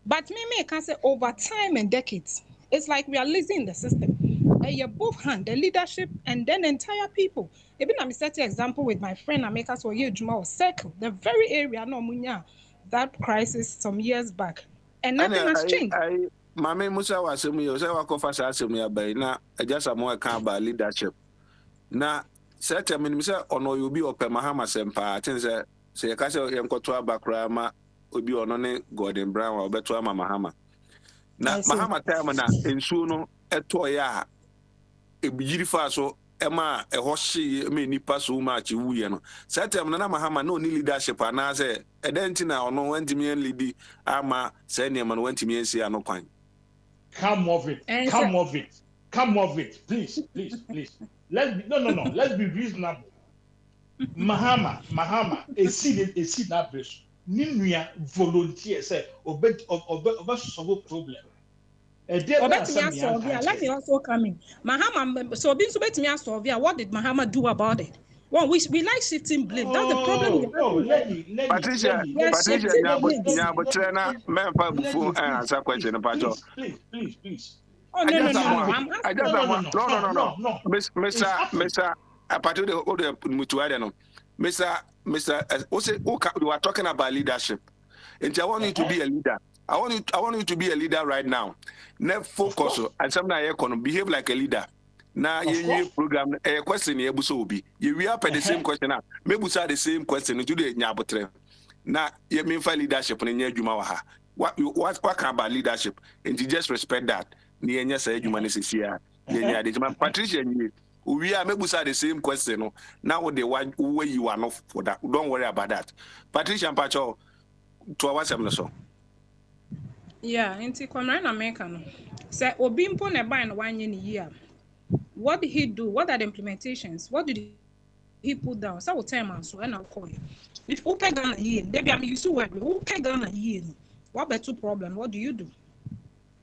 But me can say over time and decades, it's like we are losing the system. You both hand the leadership and then entire people. Even I'm setting example with my friend Ameka so you Juma circle the very area no munya that crisis some years back, and nothing has changed. Mame Musa was saying you say wa kofa sa asem ya bai na just am kan about leadership. Na certain me say ono you be open Mahama sempa tin say you ka say yenkoto abakra ma obi ono ne Gordon Brown or beto ama Mahama. Na Mahama time na ensuo no eto ya ebiyiri fa so ema ehoshe me nipa so much wuye no certain na Mahama no ni leadership ana say edenti na ono wantimi en lead ama say ne man wantimi en si ano kwan. Come of it. Please. Let's be reasonable. Mahama, a seed that bridge. Nimia volunteer say obey solve problem. Let me also come in. Mahama, so being so bet me solve. What did Mahama do about it? Well, we like shifting blame. That's the problem. Patricia, trainer, man, answer question, please. Oh no. Mr. Apart the Mutuadiano, Mr. You are talking about leadership, and I want you to be a leader. I want you to be a leader right now. Never focus and sometimes behave like a leader. Now you program a question you be. You up at the same question now. Maybe the same question to the Nyabotre. Now you mean for leadership in Jumawaha. What can about leadership? And you just respect that. Nienya say humanity here. Patricia, we are maybe the same question. Now the way you are not for that. Don't worry about that. Patricia and Pacho to our seminar. Yeah, into Comrade American. Say Obimpo Neba in 1 year. What did he do? What are the implementations? What did he put down? So I will tell him so and I'll call you. If who pay down a year, maybe I'm used to work. Who pay down a year? What better problem? What do you do?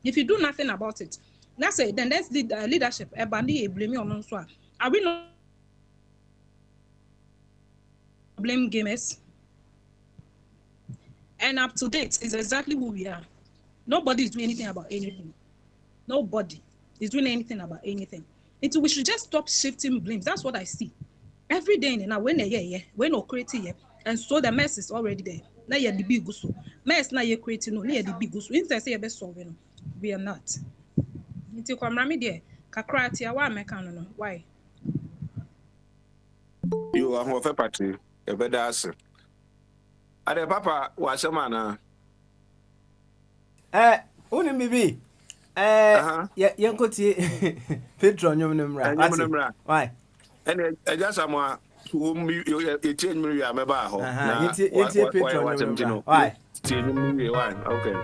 If you do nothing about it, let's say then that's the leadership. Ebandi blame on one. Are we not blame gamers. And up to date is exactly who we are. Nobody is doing anything about anything. Nobody is doing anything about anything. We should just stop shifting blames. That's what I see. Every day now, when no creating, and so the mess is already there. Now you're the big guso. Mess now you're creating no near the big guso. If they say best solving, we are not. Into Kwamrami there, Kakratia, why mechano? Why? You are more party, a better answer. Ade papa was a man. Unim bibi. Yeah, go to Petron, you why? And I just am whom you change me, I'm about home. Why? Okay.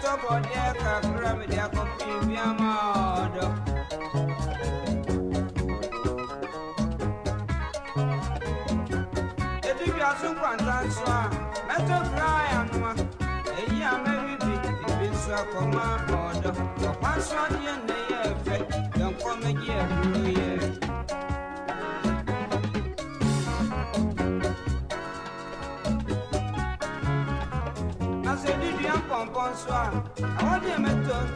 so Bogyae kakra me dia kopi biama odo. Edi bia so kwantan so a meto cry anoma. Eyi a me bi so akoma odo. Okwan so de ne ye fe. Dem ko me gi eburu ye. Bonsoir, I want you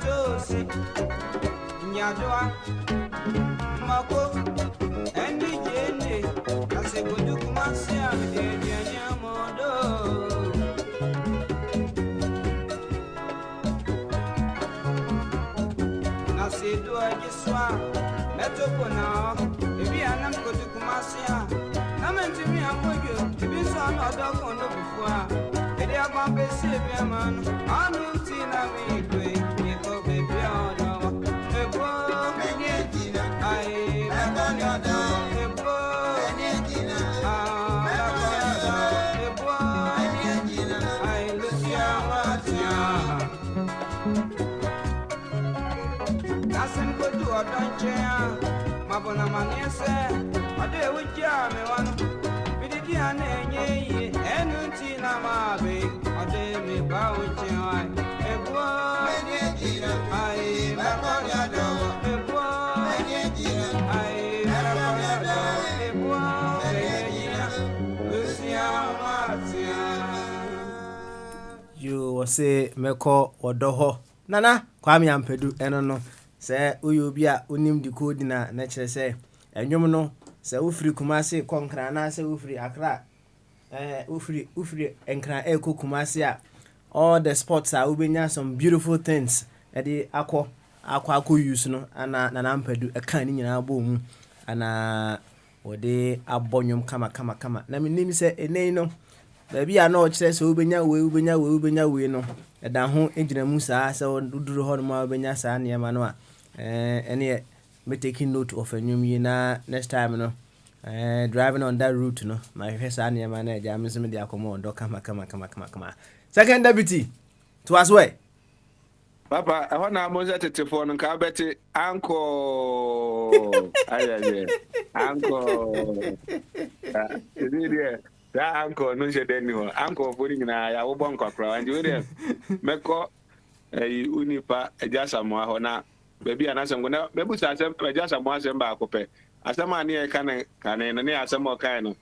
to see Nyadwa Mako and Jenny. I say, would you come and see a modo? I say, do I just swap? Metoko now, if you are not going to come and see her. Come into me and put you, if you saw no dog on the before. Bambe sebia man anu tina mi kwe niko baby odo ebo enyetina ai lakoni odo ebo enyetina lakoni odo ebo enyetina ai lucia watia nasen ko du odo nchea mabona maniese ade wujia me wanu bididi anenye enu tina mabe ade me bauchi ai ebo enyetina ai lakoni odo ebo enyetina ai lakoni odo ebo enyetina lucia watia you will say meko odoho nana kwame ampedu eno no se uyo obi a onim di code na kire se enwom no se ufiri kumase konkra na se ufiri akra ufiri enkra eko kumase a all the sports are ubenya some beautiful things edi akwa use no ana nana ampedu eka ni nyina abo mu ana wode abonwom kama na menim se enei no baby a no kire se ubenya we no eda ho egyina mu saa se uduru ho no ma ubenya saa ne ma no a ene me taking note of enwum yi na next time no driving on that route no my hwesa ne ma na eja me de akomo ndo kama second deputy to as well Papa, I want to amuse the phone and cabete uncle. Aye. Uncle. That uncle, no, she didn't know. Uncle putting in a wobon cockra, and you there. Meko, a unipa, a jasama, hona, baby, and as I'm going to, maybe I just a once and back up. As a man near can and near some more kind.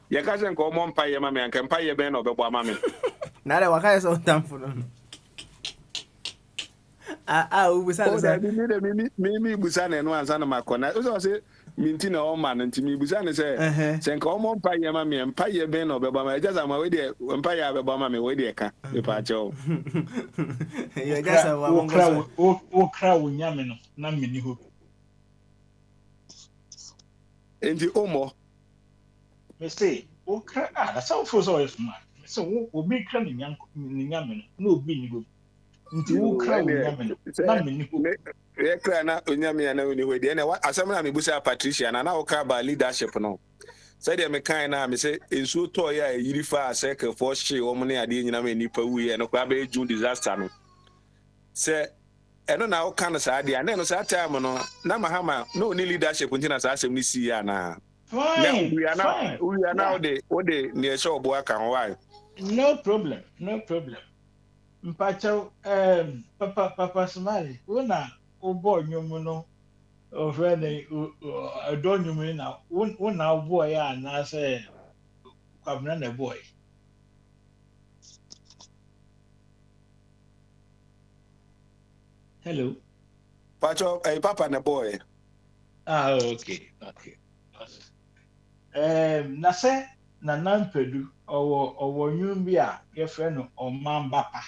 Your cousin come on pay your mammy and can pay your ben or the mammy. Now, what kind of time for them? Mimi busane no ansa na makona so say minti na o man nti mi busane say senka o mo mpa ye ma me mpa ye ben no beba ma just ama we de mpa ye beba ma me we de ka me pa cho ye just ama o kra wo nyame no na me ni ho enti omo me say o kra that sound for so is man so o bi kra ni nyame no obi ni ho nti wo kra wo nyame no na me ni ho ye kra na onyame ya na we ni ho de na asem na me busa Patricia na o ka ba leadership no say de me kan na me say ensuo to ya yiri fa second for she wo mo ne ade nyina me nipa wu ye no kwa ba June disaster no say eno na o kan sa ade na no sa time no na mahama no ni leadership nti na sa asem ni si ya na fine we are now the near show bo aka ho why no problem mpacho papa smile una obo nyum no o fene do nyum na una obo ya na say kwabna na boy hello pacho papa na boy okay na say na nampedu owo nyum bi a ye fre no omambapa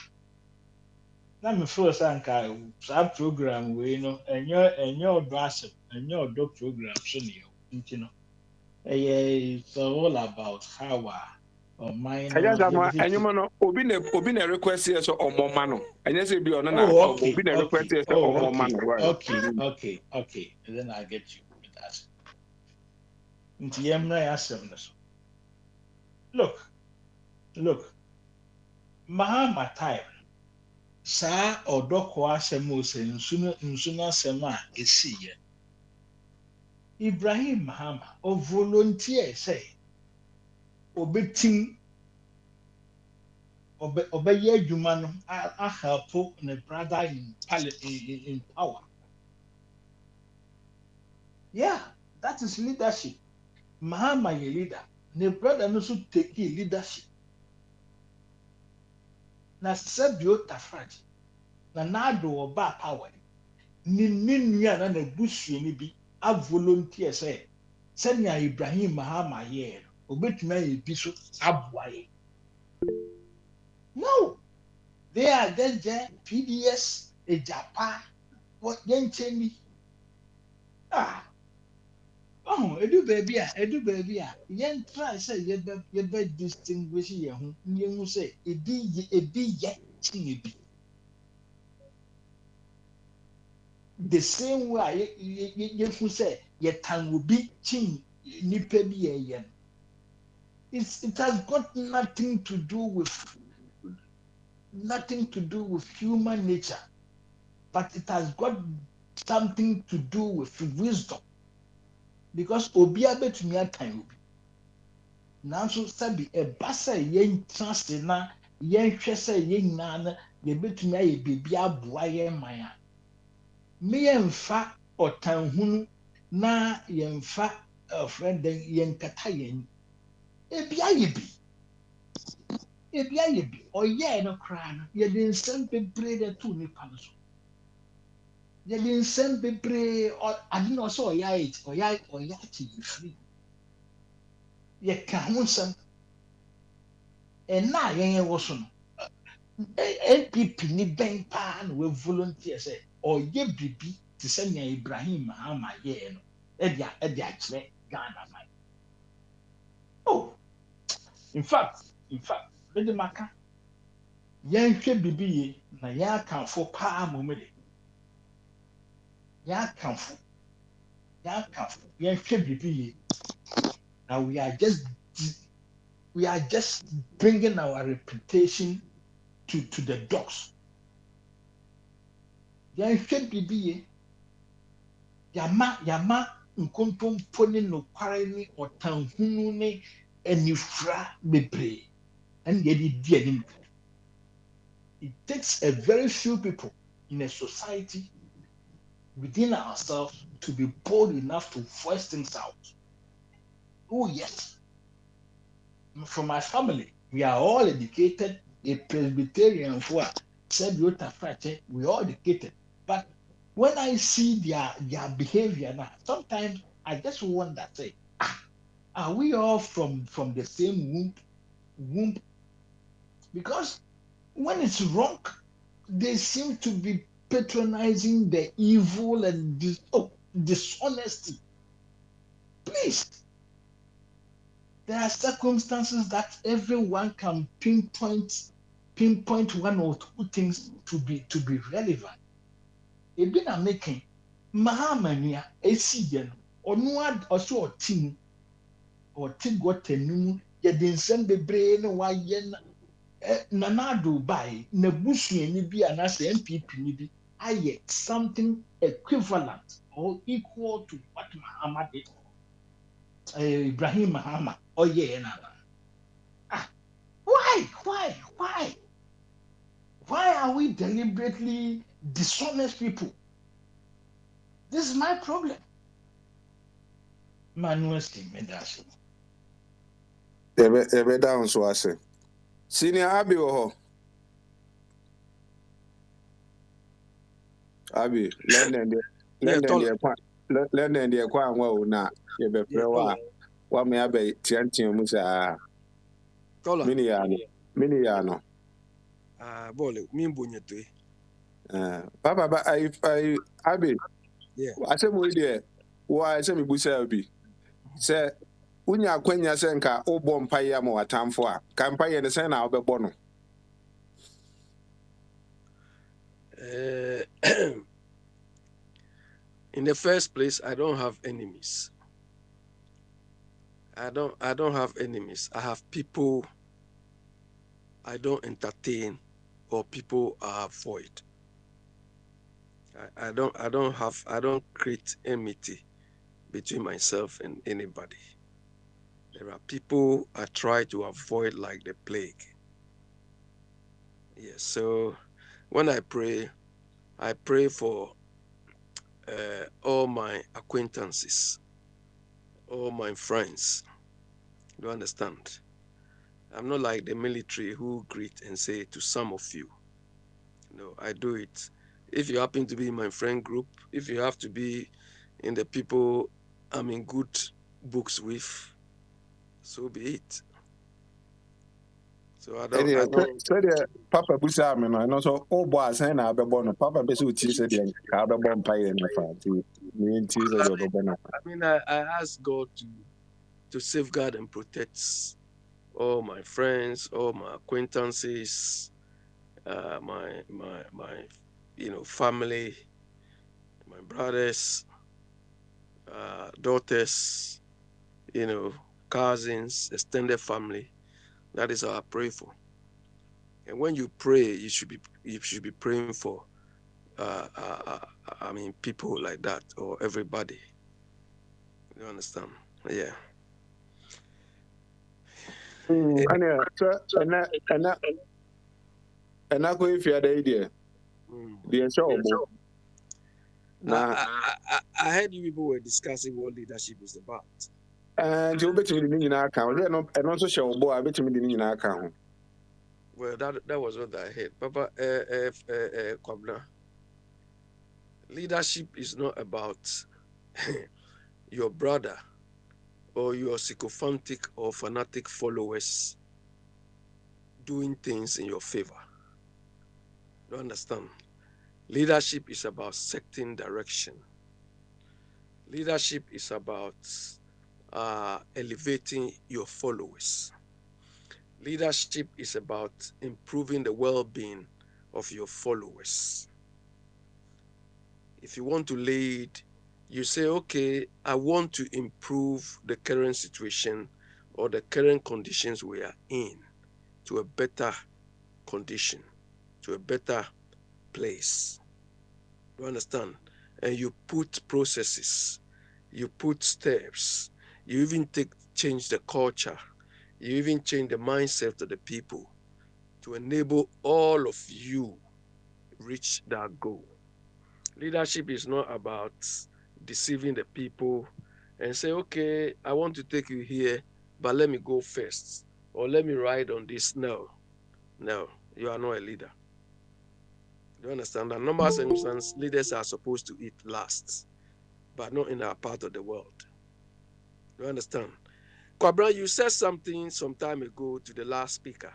na me feel sanka sa program we no enyo odo asem enyo odo program so ne nti no it's all about how or mine anyuma no obi na request here so omoma no anya say bi ono na obi na request here so omoma no okay and then I get you with that nti yemra yasem no so look Mahama time saa ɔdɔkɔ asɛm o sɛ nsu no asɛm a ɛsiiɛ. Ibrahim Mahama o volunteer sɛ obetim ɔbɛyɛ adwuma no ahelpo ne brother in power. Yeah, that is leadership. Mahama yɛ leader. Ne brother no so take leadership. Na Sebio Tafraji na Nado ɔba power. Ni nua na n'abusua bi a volunteer sɛ sɛnea Ibrahim Mahama yɛ no obetumi ayɛ bi so aboa yɛ. No, they are just there PDS ejapa what yɛnkyɛn ni. Edu baabi a yɛn try sɛ yɛbɛ distinguish yɛn ho yɛn ho sɛ ebi yɛ kyɛn ebi. The same way yɛfu sɛ yɛtan obi kyɛn nipa bi yɛyɛ no. It has got nothing to do with human nature, but it has got something to do with wisdom. Because obi abetumi atan obi. Nanso sabi ɛba sɛ yɛn trust na yɛn hwɛ sɛ yɛn nyinaa na yɛbetumi ayɛ biribi aboa yɛn man a. Me yɛmfa ɔtanhunu na yɛmfa friend yɛn kata yɛn. Ebi ayɛ bi. Ɔyɛɛ no koraa no yɛde nsɛm bebree de to nipa no so. Yɛde nsɛm bebree ade na ɔsɛ ɔyɛ akyi yɛfiri. Yɛka ho nsɛm. Ɛna a yɛn wɔ so no. NPP ni bɛn paa na wɔ volunteer sɛ ɔyɛ biribi te sɛ nea Ibrahim Mahama yɛɛ no. Ɛde akyerɛ Ghana man. Oh, in fact, bɛde maka. Yɛnhwɛ biribi yie na yɛakamfo paa mmom de. Yɛakamfo. Yɛnhwɛ biribi yie. Now we are just bringing our reputation to the dogs. Yɛnhwɛ biribi yie. Yama nkontompo ne nokware ne ɔtanhunu ne anifra bebree. And yɛde di anim. It takes a very few people in a society within ourselves to be bold enough to voice things out. Oh yes. From my family, we are all educated. A Presbyterian for Sebio Tafrache, we all educated. But when I see their behavior now, sometimes I just wonder, say, are we all from the same womb? Because when it's wrong, they seem to be patronizing the evil and dishonesty. Please, there are circumstances that everyone can pinpoint one or two things to be relevant. Ebi na making Mahamania esiye no onu also team or got enu ye de nsem bebree ne waye na nado by na busua ni bi anase MPP ni bi aye something equivalent or equal to what Mahama did. Ibrahim Mahama na. Why are we deliberately dishonest people? This is my problem. Manuel Medasi. Ebe down so ase. Senior Abi wɔ hɔ. Abi, London deɛ kwa anwa o na yɛbɛfrɛ wa wa me abɛ tiantian mu saa. Mini ya no. Bole, mi mbonyeto. Papa ba I Abi. Yeah. Asɛm wo deɛ wa asɛm ibusa Abi. Sɛ unya akwanya sɛ nka wobɔ mpaeɛ ama watamfo a ka mpaeɛ ne sɛ na wobɛbɔ no. In the first place, I don't have enemies. I don't have enemies. I have people I don't entertain or people are void. I don't create enmity between myself and anybody. There are people I try to avoid like the plague. Yes, so when I pray for all my acquaintances, all my friends. You understand? I'm not like the military who greet and say to some of you. No, I do it. If you happen to be in my friend group, if you have to be in the people I'm in good books with, so be it. So I don't. So the Papa Busa me no, and also oh boy, say na abebo no. Papa be so ti say the ka abebo mpa ye na fa ti. Me ti say the abebo na. I ask God to safeguard and protect all my friends, all my acquaintances, my family, my brothers, daughters, cousins, extended family. That is what I pray for. And when you pray, you should be praying for people like that or everybody. You understand? Yeah. And so and I go if you are the idea. The show. I heard you people were discussing what leadership is about. And you bet me the account. And also show boy, I bet me the account. Well, that was what I heard. Papa, Kwabna, leadership is not about your brother or your sycophantic or fanatic followers doing things in your favor. You understand? Leadership is about setting direction. Leadership is about elevating your followers. Leadership is about improving the well-being of your followers. If you want to lead, you say, okay, I want to improve the current situation or the current conditions we are in to a better condition, to a better place. You understand? And you put processes, you put steps, you even change the culture, you even change the mindset of the people to enable all of you reach that goal. Leadership is not about deceiving the people and say, okay, I want to take you here, but let me go first, or let me ride on this. No, you are not a leader. You understand? That normal circumstances, leaders are supposed to eat last, but not in our part of the world. You understand? Kwabra, you said something some time ago to the last speaker.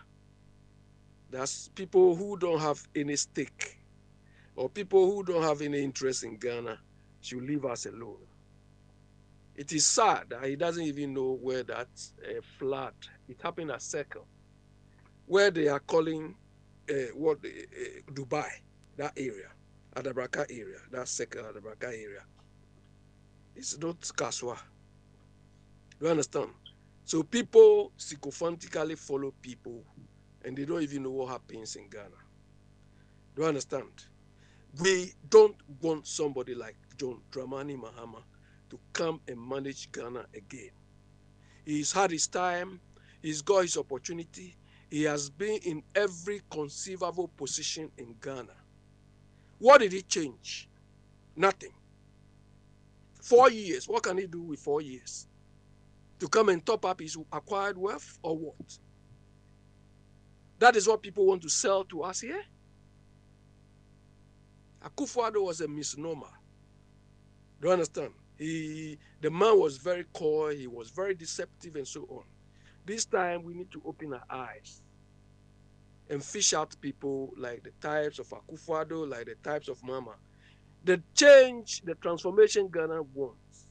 That's people who don't have any stake or people who don't have any interest in Ghana should leave us alone. It is sad that he doesn't even know where that flood, it happened at Circle, where they are calling Dubai, that area, Adabraka area, that Circle, Adabraka area. It's not Kaswa. You understand? So people sycophantically follow people and they don't even know what happens in Ghana. Do you understand? We don't want somebody like John Dramani Mahama to come and manage Ghana again. He's had his time, he's got his opportunity, he has been in every conceivable position in Ghana. What did he change? Nothing. 4 years, what can he do with 4 years? To come and top up his acquired wealth or what? That is what people want to sell to us here. Akufo-Addo was a misnomer. Do you understand? The man was very coy, he was very deceptive and so on. This time we need to open our eyes and fish out people like the types of Akufo-Addo, like the types of Mama. The change, the transformation Ghana wants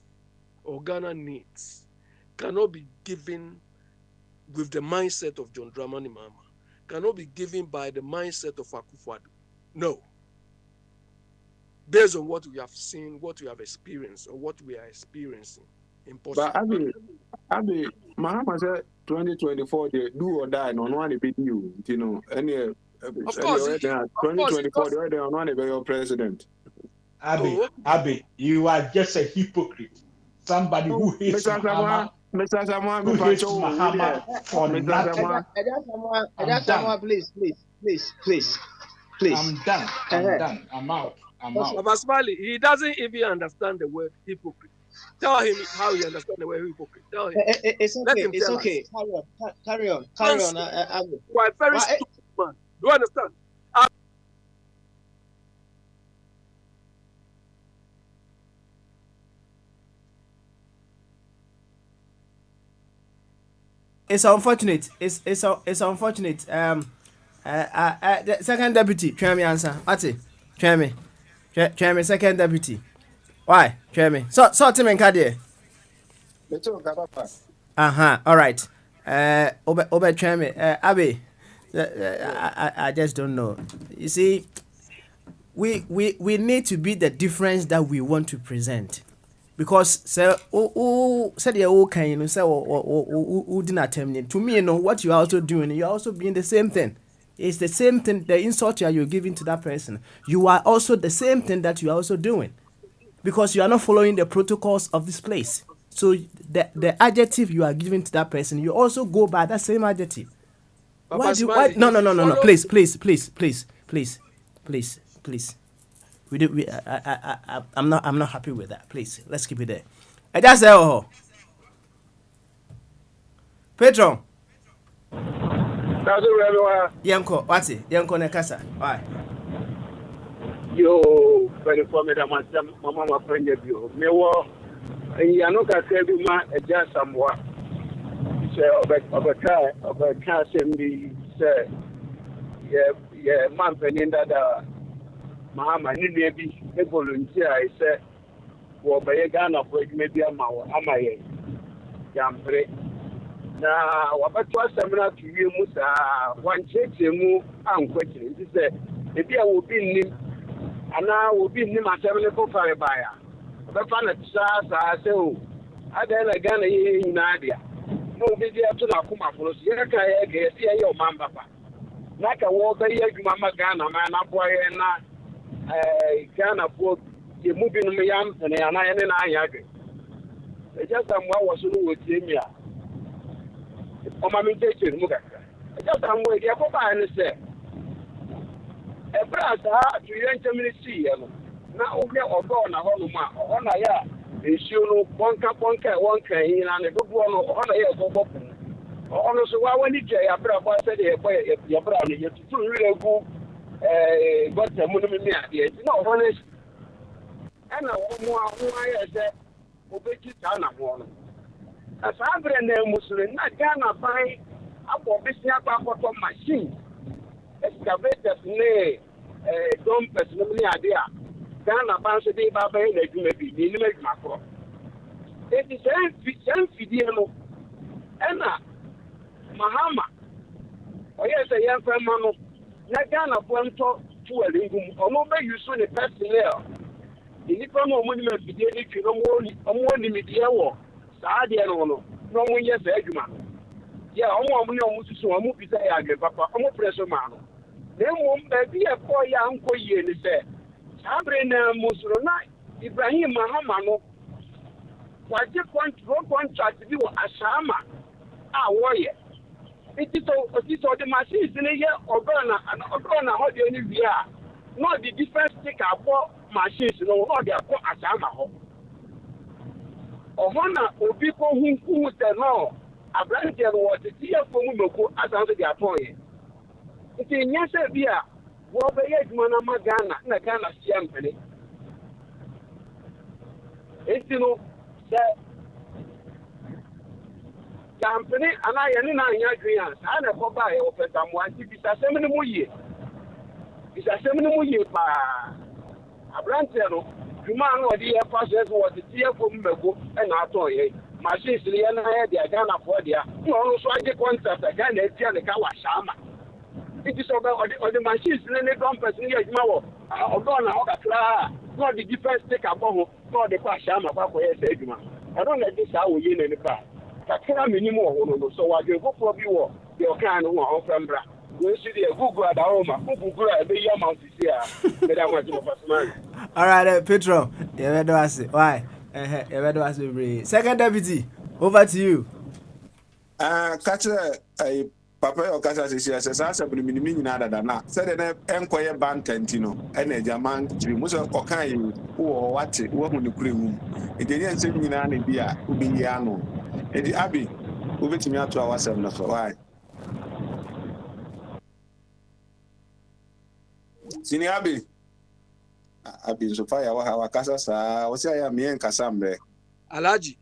or Ghana needs cannot be given with the mindset of John Dramani Mahama, cannot be given by the mindset of Akufo-Addo. No. Based on what we have seen, what we have experienced, or what we are experiencing. Impossible. But Abi, Mahama said 2024 they do or die. No one be you know. Any Of course, 2024, the other one is your president. Abby, you are just a hypocrite. Somebody who hates Muhammad. Mr. Samuel, who hates Muhammad for nothing. I'm done. Please. I'm done. I'm out. Baba Smiley, he doesn't even understand the word hypocrite. Tell him how he understands the word hypocrite. Tell him. It's okay. Carry on. Quite very stupid man. Do you understand? It's unfortunate. It's unfortunate. The second deputy, try me answer. What's it? Try me. Second deputy. Why? Try me. So Tim and Kadir. All right. Obe try me. Abby. I just don't know. You see, we need to be the difference that we want to present. Because say to me, you know what you are also doing, you're also being the same thing. It's the same thing, the insult you're giving to that person. You are also the same thing that you are also doing. Because you are not following the protocols of this place. So the adjective you are giving to that person, you also go by that same adjective. Why? No. Please. I'm not happy with that. Please, let's keep it there. I just say, Petron. Yanko, what's it? Yanko Nekasa. Why? Yo, very formidable, Mama friend of you. Me wo, you know, I said, ma, just somewhat. Say, of a car, send me, say, yeah, man, penny that. Mama, ni maybe a volunteer. I said, "Well, by a gun of work, maybe I'm my Yampre." Now, what was similar to you, Musa? One church, you move, I'm questioning. He said, maybe I will be him, and I will be him at 7 o'clock for a buyer. But I say, oh, I then again in Nadia. No, maybe I have to come up for us. You can't get your mama. Like a walk, Mama Ghana, man, up boy, and not. Ghana for the moving me and I agree. Just was with him. My meditation, just I'm with your papa and say, a brass to enter ministry. Now we are gone a whole month. On a year, is you one cup, one cane, and a good one on a year for open. Honestly, why when you say a brother said your brother, you have to really go. But the money me idea. No, honest. And I said, Obeki Tana one. As I bring them Muslim, not Ghana buy up for business about machine. Excavators, nay, don't personally idea. Ghana bounce a day by the maybe the make macro. It is same video. Anna Mahama. Oh, yes, a young man. Ghana point to a lingum, or no may you soon a personnel. The Nippon monument be if you don't want the media war. Sadiano, no one yes, Egman. Yeah, I want to so I move to say, I give up a pressure man. Then won't be a poor young boy, and said, Sabrina Musulana, Ibrahim Mahamano. Why just one contract to do a Shama? Ah, warrior. It is all the machines in a year or Ghana and Ghana, how do you are? Not the different stick up for machines, no, or they are for Asama. Or Hona, or people who would know a branch and what the dear for Mumoko as under their point. It's in Yasabia, Wobay Manama Ghana, and a Ghana Siampany. It's you know that. Company and I agree. I never buy or someone. It's a seminal year. It's a seminal year. A branch, you man or the process was the dear for Mego and our toy. Machines, and I had the Ghana for the also I get contract again. It's the Kawashama. It is about the machines and the compass near Mao. Or gone out not the defense take a bomb, not the Kawashama. I don't let this how we in any part. I can't anymore, so I will go for you, your kind of one from Bra. We see the Google at home. Google at the amount is here. But I want to personal. All right, Petro. Yeah, do I say why? Yeah, do I say second deputy? Over to you. Kakyɛ papa yɛ ɔkasa sisi ɛsɛ saa asɛm no minimi nyinaa dada na sɛdeɛ na ɛnkɔyɛ bantɛnti no ɛna agyaman kyerɛ mu sɛ ɔka yi wowɔ hɔ wate woahu ne kura mu nti ɛnyɛ nsɛm nyinaa ne bi a wobɛyi ano nti abi wobɛtumi ato a wasɛm no so wae sini abi nso fa yɛ wɔ ha wakasa saa wɔsɛ ayɛ a meɛ nkasa mmerɛ Alaji.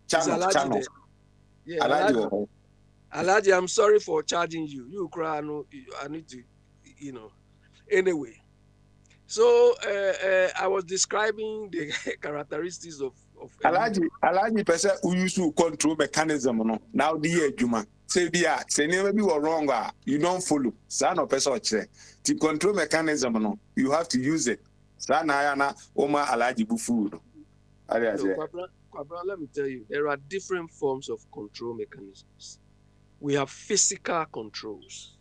chano Yeah, Alaji, I'm sorry for charging you. You cry, no, I need to, Anyway, so I was describing the characteristics of Alaji, person who used to control mechanism, no. Now the Juma say never be wrong. You don't follow. Son of person to control mechanism, no. You have to use it. Sana Oma Alaji Bufu. Let me tell you, there are different forms of control mechanisms. We have physical controls.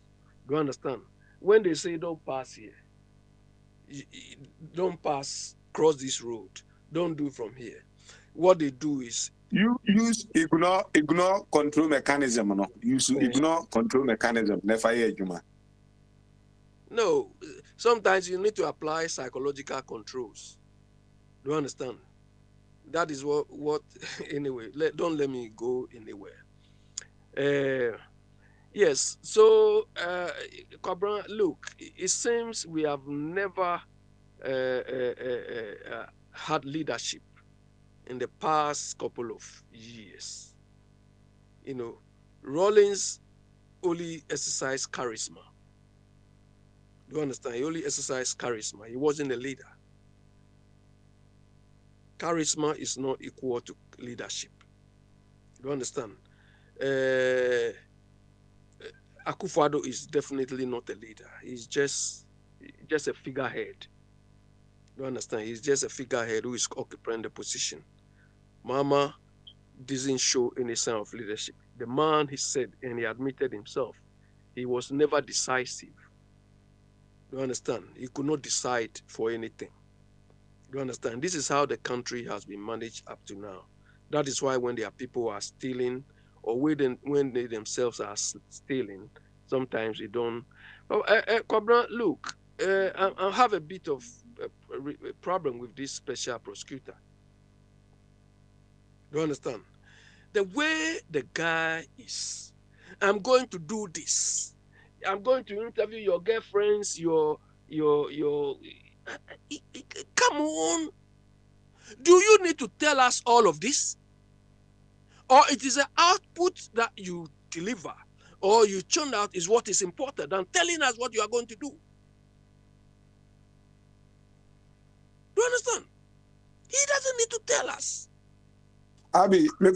Do you understand? When they say don't pass here, don't pass, cross this road, don't do from here. What they do is you ignore control mechanism, no. Ignore control mechanism. Never hear Juma. No, sometimes you need to apply psychological controls. Do you understand? That is what anyway, don't let me go anywhere. Yes, so Cobra, look, it seems we have never had leadership in the past couple of years. Rawlings only exercised charisma. Do you understand? He only exercised charisma. He wasn't a leader. Charisma is not equal to leadership. Do you understand? Akufo-Addo is definitely not a leader. He's just a figurehead. Do you understand? He's just a figurehead who is occupying the position. Mama doesn't show any sign of leadership. The man, he said, and he admitted himself, he was never decisive. Do you understand? He could not decide for anything. You understand? This is how the country has been managed up to now. That is why when there are people who are stealing, or when they themselves are stealing, sometimes they don't. Cobra, look, I have a bit of a problem with this special prosecutor. Do you understand? The way the guy is, I'm going to do this. I'm going to interview your girlfriends, your come on. Do you need to tell us all of this? Or it is an output that you deliver or you churn out is what is important than telling us what you are going to do? Do you understand? He doesn't need to tell us. Abi, me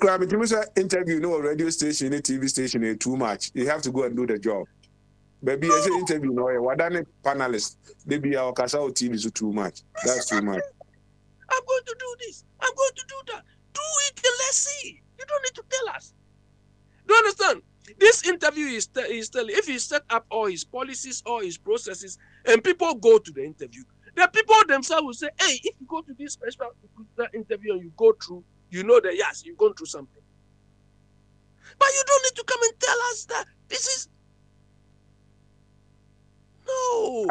interview no radio station, TV station too much. You have to go and do the job. Baby, as an interview, no, what are panelists? Maybe our Kasao TV is too much. That's too much. I'm going to do this. I'm going to do that. Do it and let's see. You don't need to tell us. Do you understand? This interview is telling, if he set up all his policies, all his processes, and people go to the interview, the people themselves will say, hey, if you go to this special interview and you go through, you know that, yes, you've gone through something. But you don't need to come and tell us that this is... No.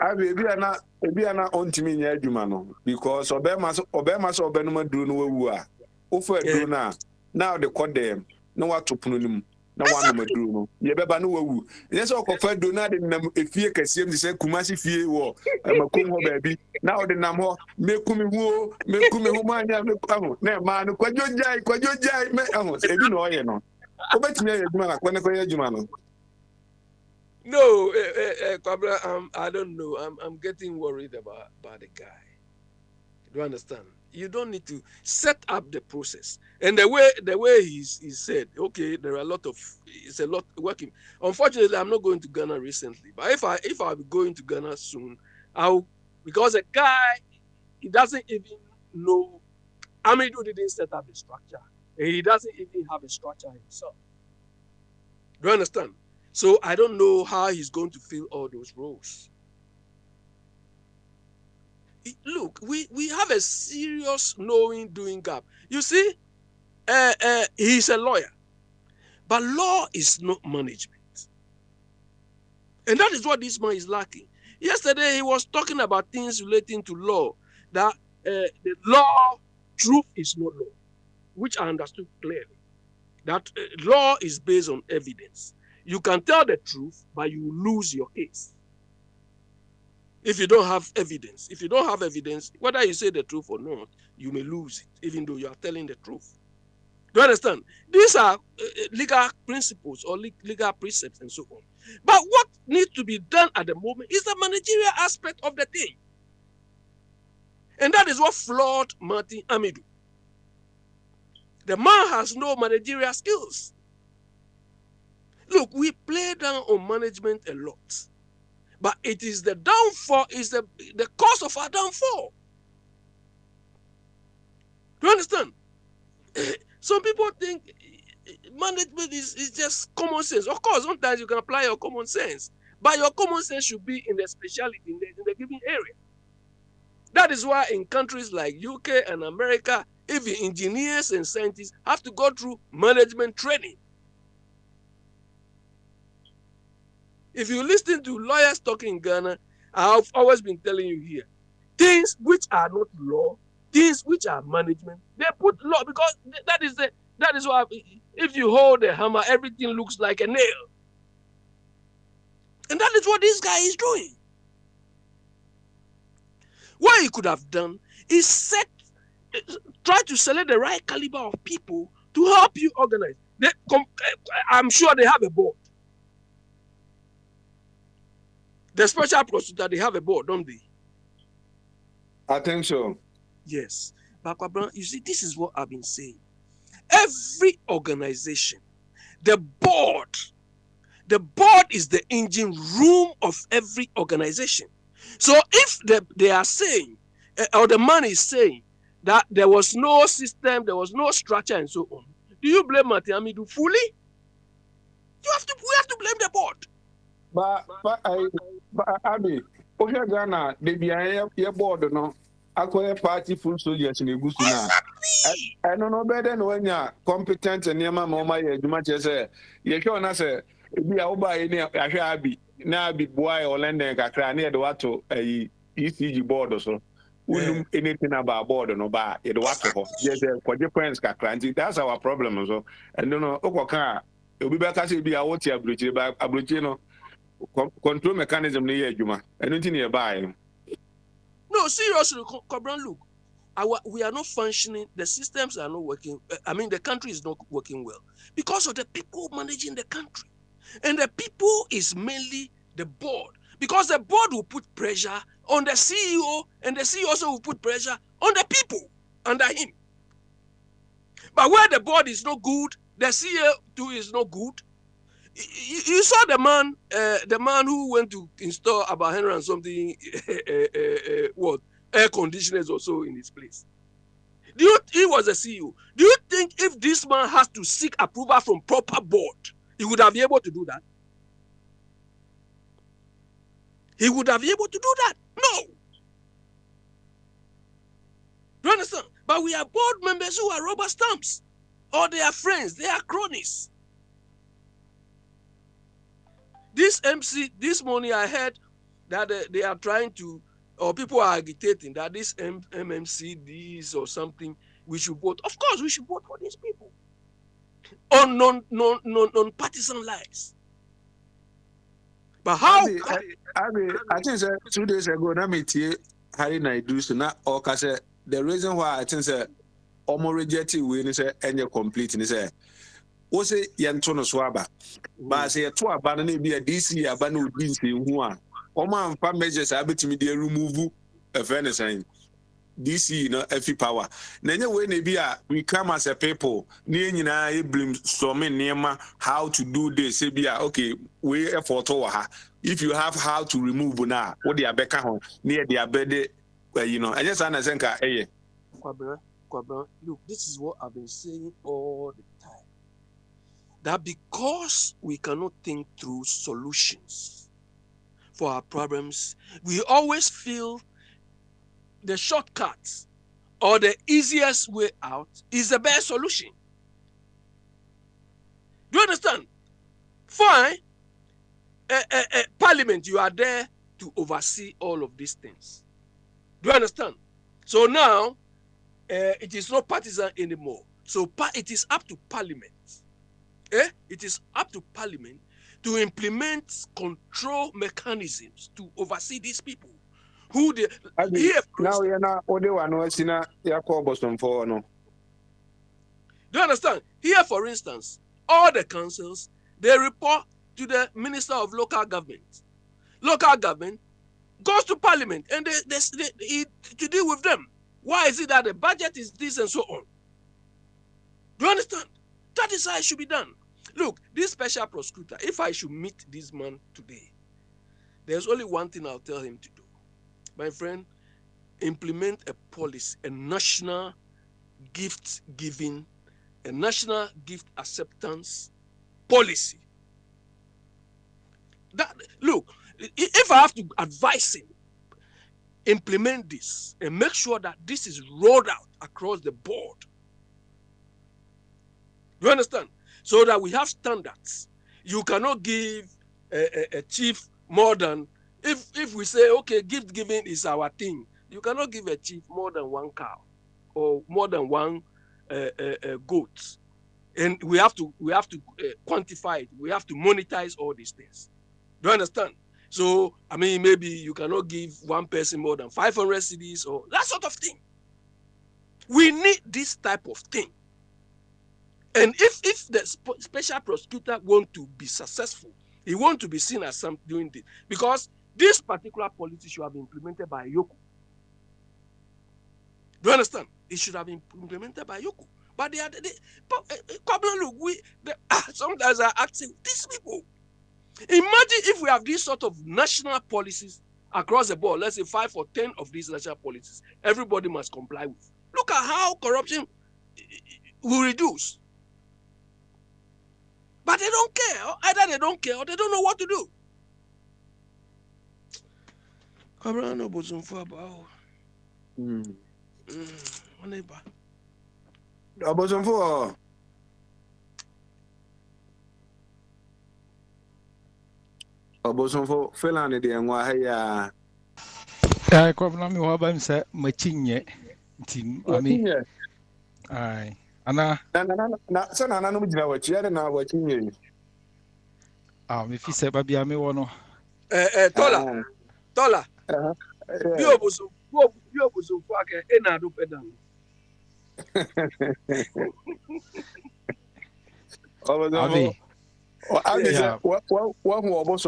Abi, ebi ana ontimi nya adwuma no because obema so obenuma duro no wawu a ofa duro na now the call them no what to punu nim na wa no maduro no ye beba no wawu yes okofa duro na de nam efie kasiem de se kumasi fie wo makom ho baabi na o de nam ho mekumi ho manya mekamo na ma no kwadwo jai me aho ebi no oye no obetimi ya adwuma na kwene koye adwuma no. No, I don't know. I'm getting worried about the guy. Do you understand? You don't need to set up the process. And the way he said, okay, there are it's a lot working. Unfortunately, I'm not going to Ghana recently. But if I'll be going to Ghana soon, because a guy, he doesn't even know. Amidu didn't set up the structure. He doesn't even have a structure himself. Do you understand? So I don't know how he's going to fill all those roles. Look, we have a serious knowing doing gap. You see, he's a lawyer, but law is not management. And that is what this man is lacking. Yesterday, he was talking about things relating to law, that the law, truth is not law, which I understood clearly. That law is based on evidence. You can tell the truth, but you lose your case. If you don't have evidence, whether you say the truth or not, you may lose it, even though you are telling the truth. Do you understand? These are legal principles or legal precepts and so on. But what needs to be done at the moment is the managerial aspect of the thing. And that is what flawed Martin Amidou. The man has no managerial skills. Look, we play down on management a lot. But it is the downfall, is the cause of our downfall. Do you understand? Some people think management is just common sense. Of course, sometimes you can apply your common sense, but your common sense should be in the specialty, in the given area. That is why in countries like UK and America, even engineers and scientists have to go through management training. If you listen to lawyers talking in Ghana, I've always been telling you here, things which are not law, things which are management, they put law, because that is why if you hold a hammer, everything looks like a nail. And that is what this guy is doing. What he could have done is try to select the right caliber of people to help you organize. I'm sure they have a board. The special prosecutor, they have a board, don't they? I think so. Yes. But you see, this is what I've been saying. Every organization, the board is the engine room of every organization. So if they are saying, or the man is saying, that there was no system, there was no structure, and so on, do you blame Martin Amidou fully? We have to blame the board. But Abi, Oha Ghana, they be a board, no. Acquire party full soldiers in Egusina. I don't know better than when you're competent and Yama Moma, you might say, you can say, be a Oba in a Abi, now be boy or lending a cran near the water, a ECG board or so. We anything about board or no bar, it water. Yes, for your friends, that's our problem. So, and don't know, Oka, you'll be back as you be a water abrucino control mechanism near Juma. I don't think nearby. No, seriously, Cobran, look, we are not functioning. The systems are not working. I mean, the country is not working well because of the people managing the country. And the people is mainly the board, because the board will put pressure on the CEO, and the CEO also will put pressure on the people under him. But where the board is not good, the CEO too is not good. You saw the man who went to install about 100 and something air conditioners or so in his place. He was a CEO. Do you think if this man has to seek approval from proper board, he would have been able to do that? He would have been able to do that? No. Do you understand? But we are board members who are rubber stamps, or they are friends, they are cronies. This morning I heard that they are trying to, or people are agitating that this MMCDs or something, we should vote. Of course, we should vote for these people on non-partisan lines. But how? I think 2 days ago, I met Harry Naidu, so now, the reason why I think Omo rejected when he said, and you're complete, and he said, what's it, Yantono Swaba? But I say, 2 abandon be a DC, abandon beans in one. Oma and Pam measures, I bet me, they remove a fairness. DC, no, FE power. Nanya when be we come as a people, near blame so many how to do this. Say, okay, we effort over her. If you have how to remove now, what they are back home near their bed, I just understand. Kwabra, look, this is what I've been saying all the time. that because we cannot think through solutions for our problems, we always feel the shortcuts or the easiest way out is the best solution. Do you understand? Fine. Parliament, you are there to oversee all of these things. Do you understand? So now, it is not partisan anymore. So it is up to Parliament. It is up to Parliament to implement control mechanisms to oversee these people. Who they here now you're not no. Do you understand? Here, for instance, all the councils, they report to the Minister of Local Government. Local government goes to Parliament and they to deal with them. Why is it that the budget is this and so on? Do you understand? That is how it should be done. Look, this special prosecutor, if I should meet this man today, there's only one thing I'll tell him to do. My friend, implement a policy, a national gift giving, a national gift acceptance policy. Look, if I have to advise him, implement this and make sure that this is rolled out across the board. You understand? So that we have standards. You cannot give a chief more than, if we say, okay, gift giving is our thing, you cannot give a chief more than one cow or more than one goat. And we have to quantify it. We have to monetize all these things. Do you understand? So, I mean, maybe you cannot give one person more than 500 cedis or that sort of thing. We need this type of thing. And if the special prosecutor want to be successful, he want to be seen as some doing this, because this particular policy should have been implemented by Yoko. Do you understand? It should have been implemented by Yoko. But sometimes I ask these people. Imagine if we have these sort of national policies across the board, let's say 5 or 10 of these national policies, everybody must comply with. Look at how corruption will reduce. But they don't care. Either they don't care or they don't know what to do. Obosonfo felani de nwa haya. Kwabna mi wa bam se machinye nti ami. Ai. Ana na sana na no mujina wachi ya na wachinye. Mi fi se babia mi wo no. Tola. Bi obosonfo ake ena do pedan. Obosonfo. I said, what was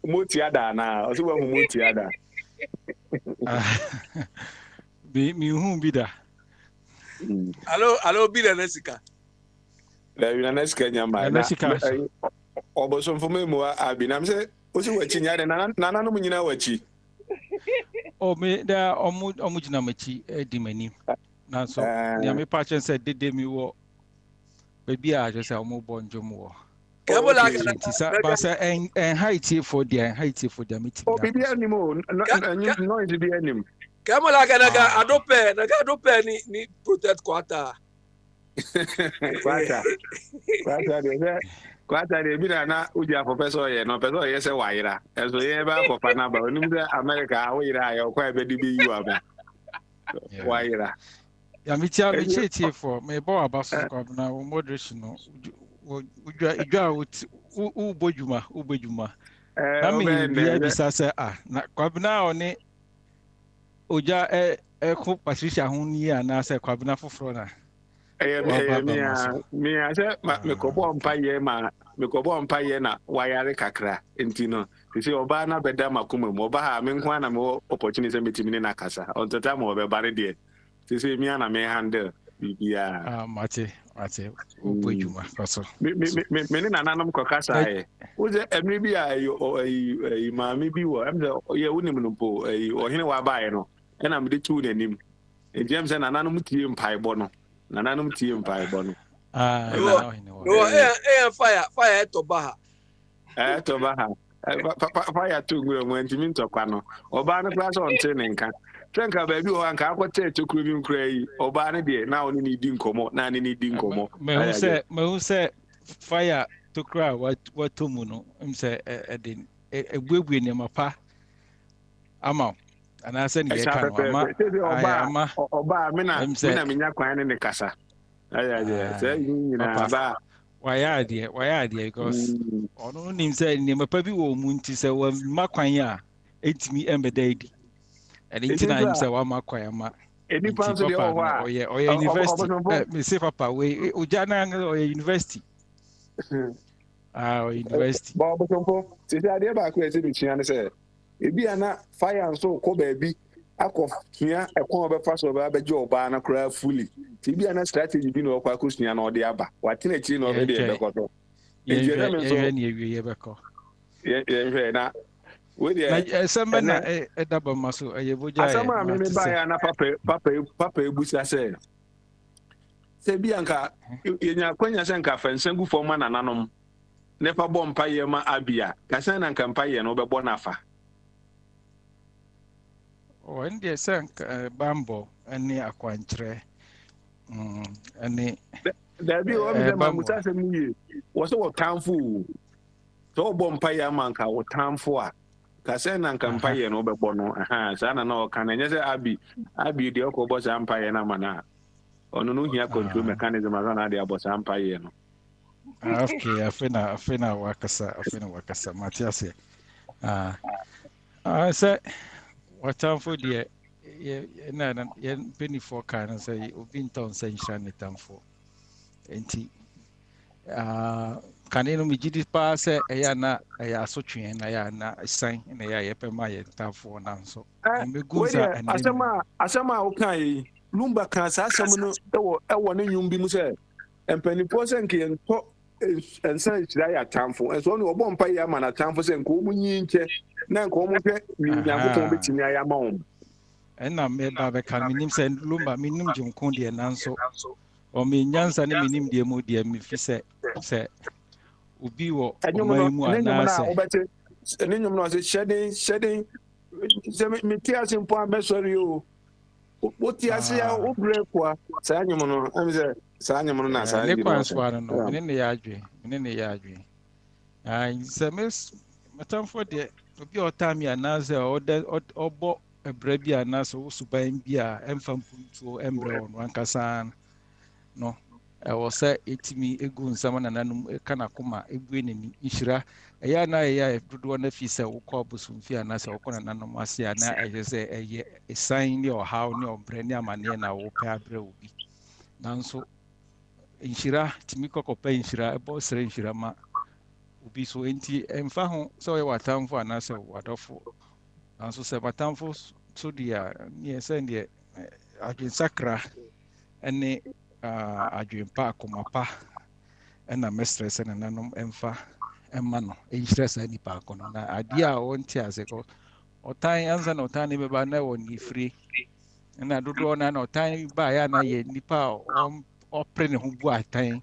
Motiada now? Also, Motiada. Be me whom be that. Hello, be the Nessica. There is a Nesca, my Nessica. Oboson for me, I've been. I'm saying, also watching Yada, Nana, you know what she. Oh, me there, Omujina Machi, Dimani. Now, so, the Ami Patchen said, did me walk. Baby, I just have more bon jomo. But and height for the meeting. Oh, baby, anymore. No, to be any. Kamola adope ni protect quarter. Quarter de bi na uja professor ye no professor ye se waira. Eso ye ba for panaba. Onim se America waira ya kwa be di bi yu aba. Waira. Ya mi chetie for me bo abaso kwa na moderation no. Ujwa ubojuma na me bia bisa se na kwabna oni oja ko Patricia ho ni ana se kwabna foforo na me ase me ko bo mpaye na wayare kakra entino se oba na beda makoma mo oba ha me nko na me opportunity metimi na kasa on tata mo be bare de se me na me handle bibia mate ubojuma kaso me na nanam ko kasa e uze emri bi ayi maami bi wo emze ye wonim no po ohene wa baaye no e na me de tu nanim e James na nanam tie mpae bo no fire to baha. To baha. Fire to go when Jimin Topano. Obana class on Tenenka. Trenka baby or Anka to Kruim Cray, Obana dear, now only needing como, none needing como. Me say fire to cry what tumuno. Say a wee near my pa. Ama. And I said, yeah, Oba, Mina Kwan in the Casa. Why idea? Because on him said, near my baby woman to say, well, Maquanya, 8 me ember day. And in time, say, well, Maquayama. Any part of or university. Me say, Papa, we Ujana or university. University. Bob, since I did back where Chiana said, it be a fire and so, baby. I cough here, a corner first of a job, and cry fully. To be a strategy, you know, Quacusian or the Abba. What in a chin already? Yeah, someone a double muscle, a Bogyae. Someone may buy an papa, Busa said. Say, Bianca, in your Quenya and Sengu for man and anum. Never born Payema Abia, Cassan and Campaya and Oberbonafa. When they sank Bambo and near Aquantre, and there be all the Mamutas was all town fool. So Bompire Manca or town for Cassan and Campaya and Oberbono, Sana no can I say Abby the Okobos Empire and Amana. Or no here control mechanism around the Abos Empire. Okay, I feel Wakasa, Matthias. I said. What time for the penny for kind of say, Ubinton Sunshine time for. And can you me this pass a yana a yasochi and I am a sign in a yapemay time for now. So I'm a good Asama, okay, Lumba can say someone I want you be Musa and penny person can talk and say that time for as one of one pay a man at time for saying, Kumunche. Na ko mo pe ni yakopon betimi ayama on ena me ba be kan minim se lumba minim jonkon de nanso o me nyansa ne minim de mu de mi fi se obi wo mu anase ene nyom no se shedding se me ti asin po amesori o ti ase ya o bre kwa sa nyom no am se sa nyom no na sa ne kwa swara no mene ne ya adwe se mes matamfo de obi otami anaze obo ebrebi anaze usuban bia emfampuntuo embre on wankasa no e wo se etimi egu nsama nananum kana koma ebu enani nhira eya na eya dodo na fi se wokọ busumfi anaze wokọ nananum ase ana eje se eye esan ni ohaw ni obre ni amane na wo pe abre obi nanso nhira timi kokopa nhira ebo sere nhira ma obi so enti emfa ho so ye watamfo anase wadofo anso se watamfo so dia nie se ndie adwen sakra ene adwen pa komapa ena mestres ena nanom emfa emma no enhyres ani pa kono na adia a wonti ase ko otan anza na otan ne beba na woni free ena dodo na otan ba ya na ye nipa opre ne ho bu atan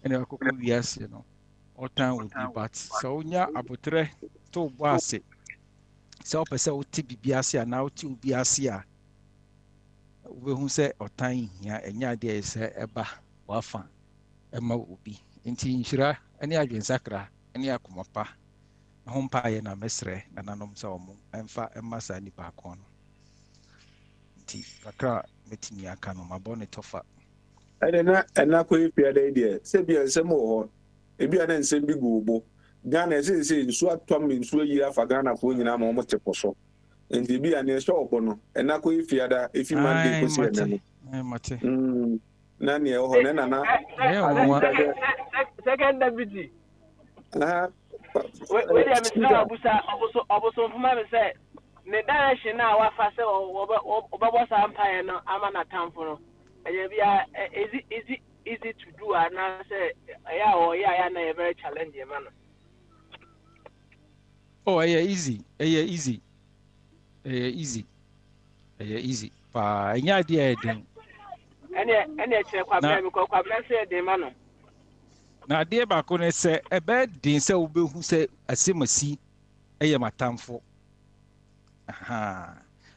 ena akoko wiase no all time would be but so nya abotre to boase so pese o ti bibiase a na o ti obiase a we hu se otan hia enya de se eba wafa ema obi nti nhira ene adwen sakra ene akomapa ho mpa ye na mesre na nanom se omo emfa emasa ni pa kon nti kakra metini aka no mabone tofa ena ko ipia de de se bia nsem ho ebi ana nsem bi gubo Ghana se nsu atom nsu yi afa Ghana fo nyina ma omo teposo nti bi ana so obono ena ko ifiada efi mande ko se ena mate na ne ho ne na second deputy we dey Mr. Obuso fuma me say ne direction na wa fa se obo sa empire no ama na tamfo no e bia easy to do and say yeah na very challenging man. Oh easy pa nya dia edin ene che kwa bia me kwa bia say edin man no na adeɛ baako ne sɛ ɛbɛyɛ den sɛ wobɛhu sɛ asɛmasi ɛyɛ matamfo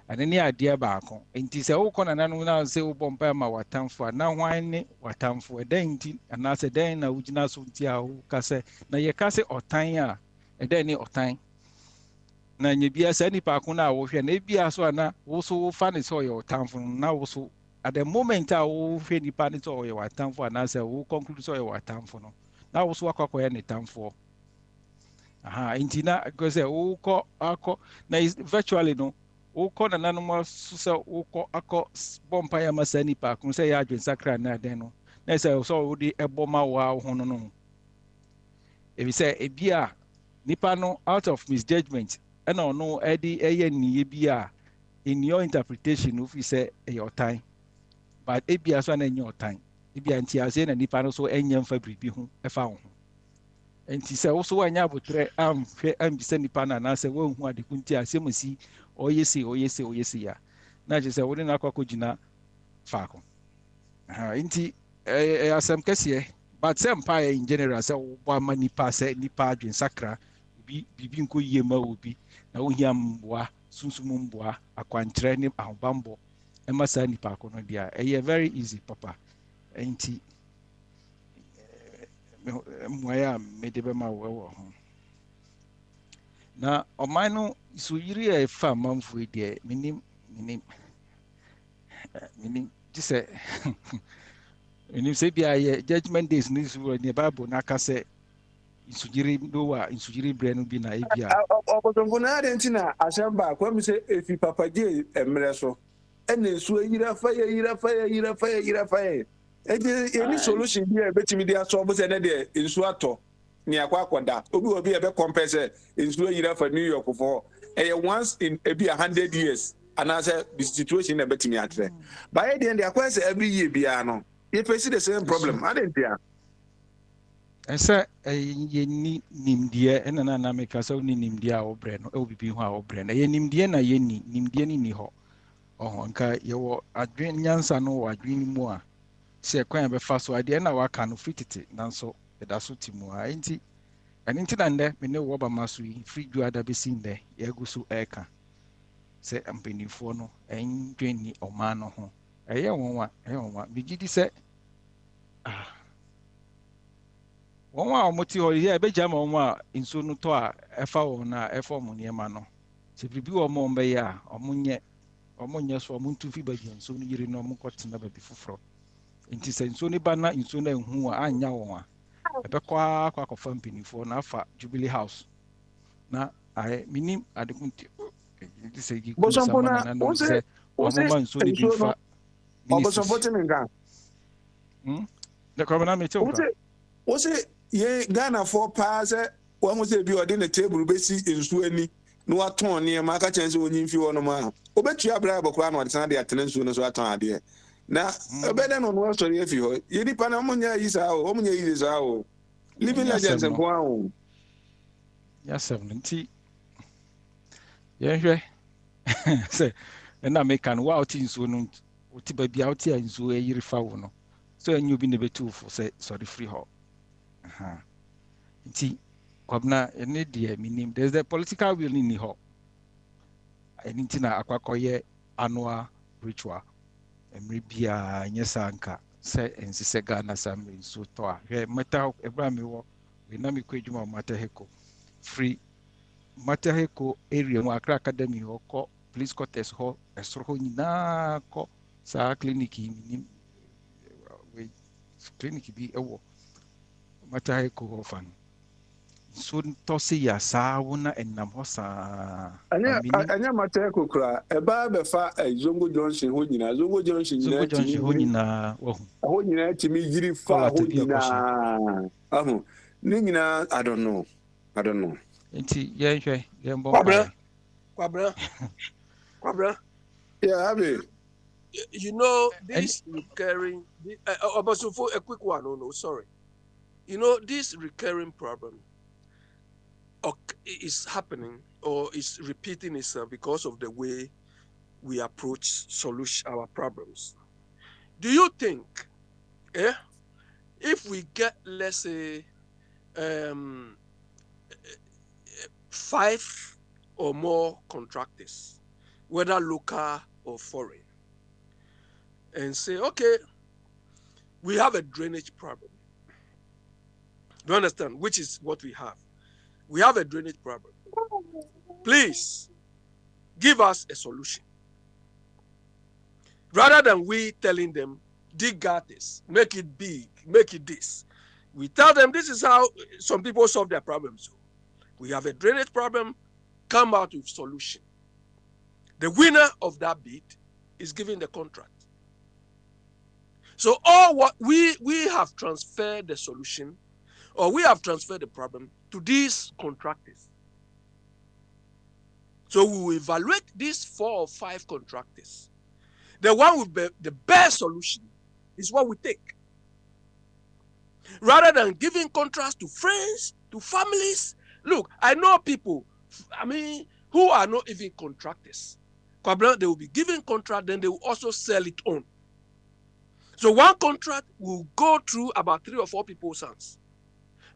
ɛne ne adeɛ baako nti sɛ wokɔ nananom na sɛ wobɔ mpa ma watamfo a na hwan ne watamfo ɛdɛn nti anaasɛ dɛn na wogyina so nti a woka sɛ na yɛka sɛ ɔtan a ɛdɛn ne ɔtan na nyɛ bia saa nipa ko no a wohwɛ na ebia so ana wo so wofa ne sɛ ɔyɛ ɔtamfo no na wo so at the moment a wohwɛ nipa ne sɛ ɔyɛ watamfo anaasɛ wo conclude sɛ ɔyɛ watamfo no na wo so akɔkɔyɛ ne tamfoɔ nti na sɛ wokɔ akɔ na virtually no wokɔ nananom so sɛ wokɔ akɔ bɔ mpaeɛ ma saa nipa ko sɛ yɛ adwensakra ne adɛn no na sɛ sɛ wode ɛbɔ ma wo a wo ho no no ɛfisɛ ebi a nipa no out of misjudgment ɛna ɔno ɛde ɛyɛ nniyɛ bi a in your interpretation wofi sɛ ɛyɛ ɔtan but ebia so na ɛnyɛ ɔtan ebia nti ase na nipa no so ɛnyɛ mfa biribi ho ɛfa wo ho nti sɛ wo so woanyɛ abotrɛ amhwɛ ambisa nipa no anaasɛ woanhu adeko nti asɛm asi ɔyɛ se a na kyerɛ sɛ wode no akɔ akɔgyina faako nti ɛyɛ asɛm kɛseɛ but sɛ mpaeɛ in general sɛ wobɔ ama nipa sɛ nipa adwensakra biribi nkɔ yie ma wɔ bi na wohia mboa sunsum mboa akwankyerɛ ne ahobammɔ ɛma saa nipa ko no deɛ ɛyɛ very easy papa nti mmuaeɛ a mede bɛma wo ɛwɔ ho na ɔman no so yiri a ɛfa amanfoɔ yi deɛ menim gye sɛ menim sɛ bia yɛ judgment days no so ne bible no aka sɛ nsuyiri noa nsuyiri berɛ no bi na ebia ɔbɔsɔmfo no ade nti na asɛm baako mi sɛ efi papagye mmerɛ so ɛna nsuo yira fa yɛ any solution bi a betimi dia so bo se na de nsuo atɔ ni akɔda obi ebe compare sɛ nsuo yira fa New York for once in ebi 100 years and as the situation na betimi atre by the end akɔ sɛ every year bia no you face the same problem I didn't hear ɛsɛ ɛyɛ ni nimdeɛ ɛna na meka sɛ ni nimdeɛ a wɔbrɛ no ɛwɔ bibi ho a wɔbrɛ no ɛyɛ nimdeɛ na yɛ ni nimdeɛ ni hɔ ɔhɔ nka yɛwɔ adwen nyansa no wɔ adwen mu a sɛ kwan bɛfa so adeɛ na waka no fitete nanso ɛda so ti mu a nti ɛno nti na ndɛ me ne wɔ ba ma so yi firi dwu ada bɛsi ndɛ yɛagu so ɛka sɛ mpanimfoɔ no ɛndwen ni ɔman no ho ɛyɛ wɔn a megye di sɛ wɔn a wɔte hɔ yɛ ɛbɛgya ma wɔn a nsuo no tɔ a ɛfa wɔn a ɛfa wɔn nneɛma no sɛ biribi wɔ wɔn bɛyɛ a wɔn nyɛ so wɔn ntu fi baabi nsuo no yiri na wɔn kɔtena baabi foforɔ nti sɛ nsuo no ba na nsuo no ehu a anya wɔn a ɛbɛkɔ akɔfa mpanimfoɔ na afa Jubilee House na ayɛ minim adekunti nti sɛ yi kun sama na no sɛ wɔn ma nsuo no bi fa ne kɔmana mi te wo se ye Ghana for pa sɛ wɔn sɛ bi ɔde ne table bɛsi nsuo ani na watɔn nneɛma aka kyɛn sɛ onyi mfi hɔ no ma obetua abira abɔkora na ɔde san de atena nsuo no so atɔn adeɛ na obede no no sorry efi ho ye nipa na omunya yi saa o omunya yi saa o living legends nko ahụ yasem nti yehwe se na make an wa oti nsuo no oti ba bia oti a nsuo yiri fa wo no so enyu bi ne betu fo se sorry free ho nti kwabna ene de minim there's the political will in ho nti na akwakoye annual ritual emre bia nye sanka se ensise Ghana sam nsuo to a hwe meta ebra me wo we na me kwadwuma Mataheko free Mataheko area mu Accra Academy ho ko police quarters ho esoro ho nyina ko sa clinic ni we clinic bi ewo Mataheko ho fan so to se ya sa wona enam ho sa anya Mataheko kra eba be fa Zongo Junction ho nyina Zongo Junction nyina ho nyina timi yiri fa ho nyina ahu ni nyina I don't know nti yehwe yembo Kwabra yeah abi you know this recurring Obasufo a quick one no sorry you know this recurring problem is happening or is repeating itself because of the way we approach our problems. Do you think if we get, let's say, 5 or more contractors, whether local or foreign, and say, okay, we have a drainage problem. Do you understand? Which is what we have. We have a drainage problem. Please give us a solution. Rather than we telling them, dig gutters, make it big, make it this. We tell them this is how some people solve their problems. We have a drainage problem, come out with solution. The winner of that bid is given the contract. So all what we have transferred the solution, or we have transferred the problem to these contractors. So we will evaluate these 4 or 5 contractors. The one with the best solution is what we take. Rather than giving contracts to friends, to families. Look, I know people, who are not even contractors. They will be given contract, then they will also sell it on. So one contract will go through about 3 or 4 people's hands.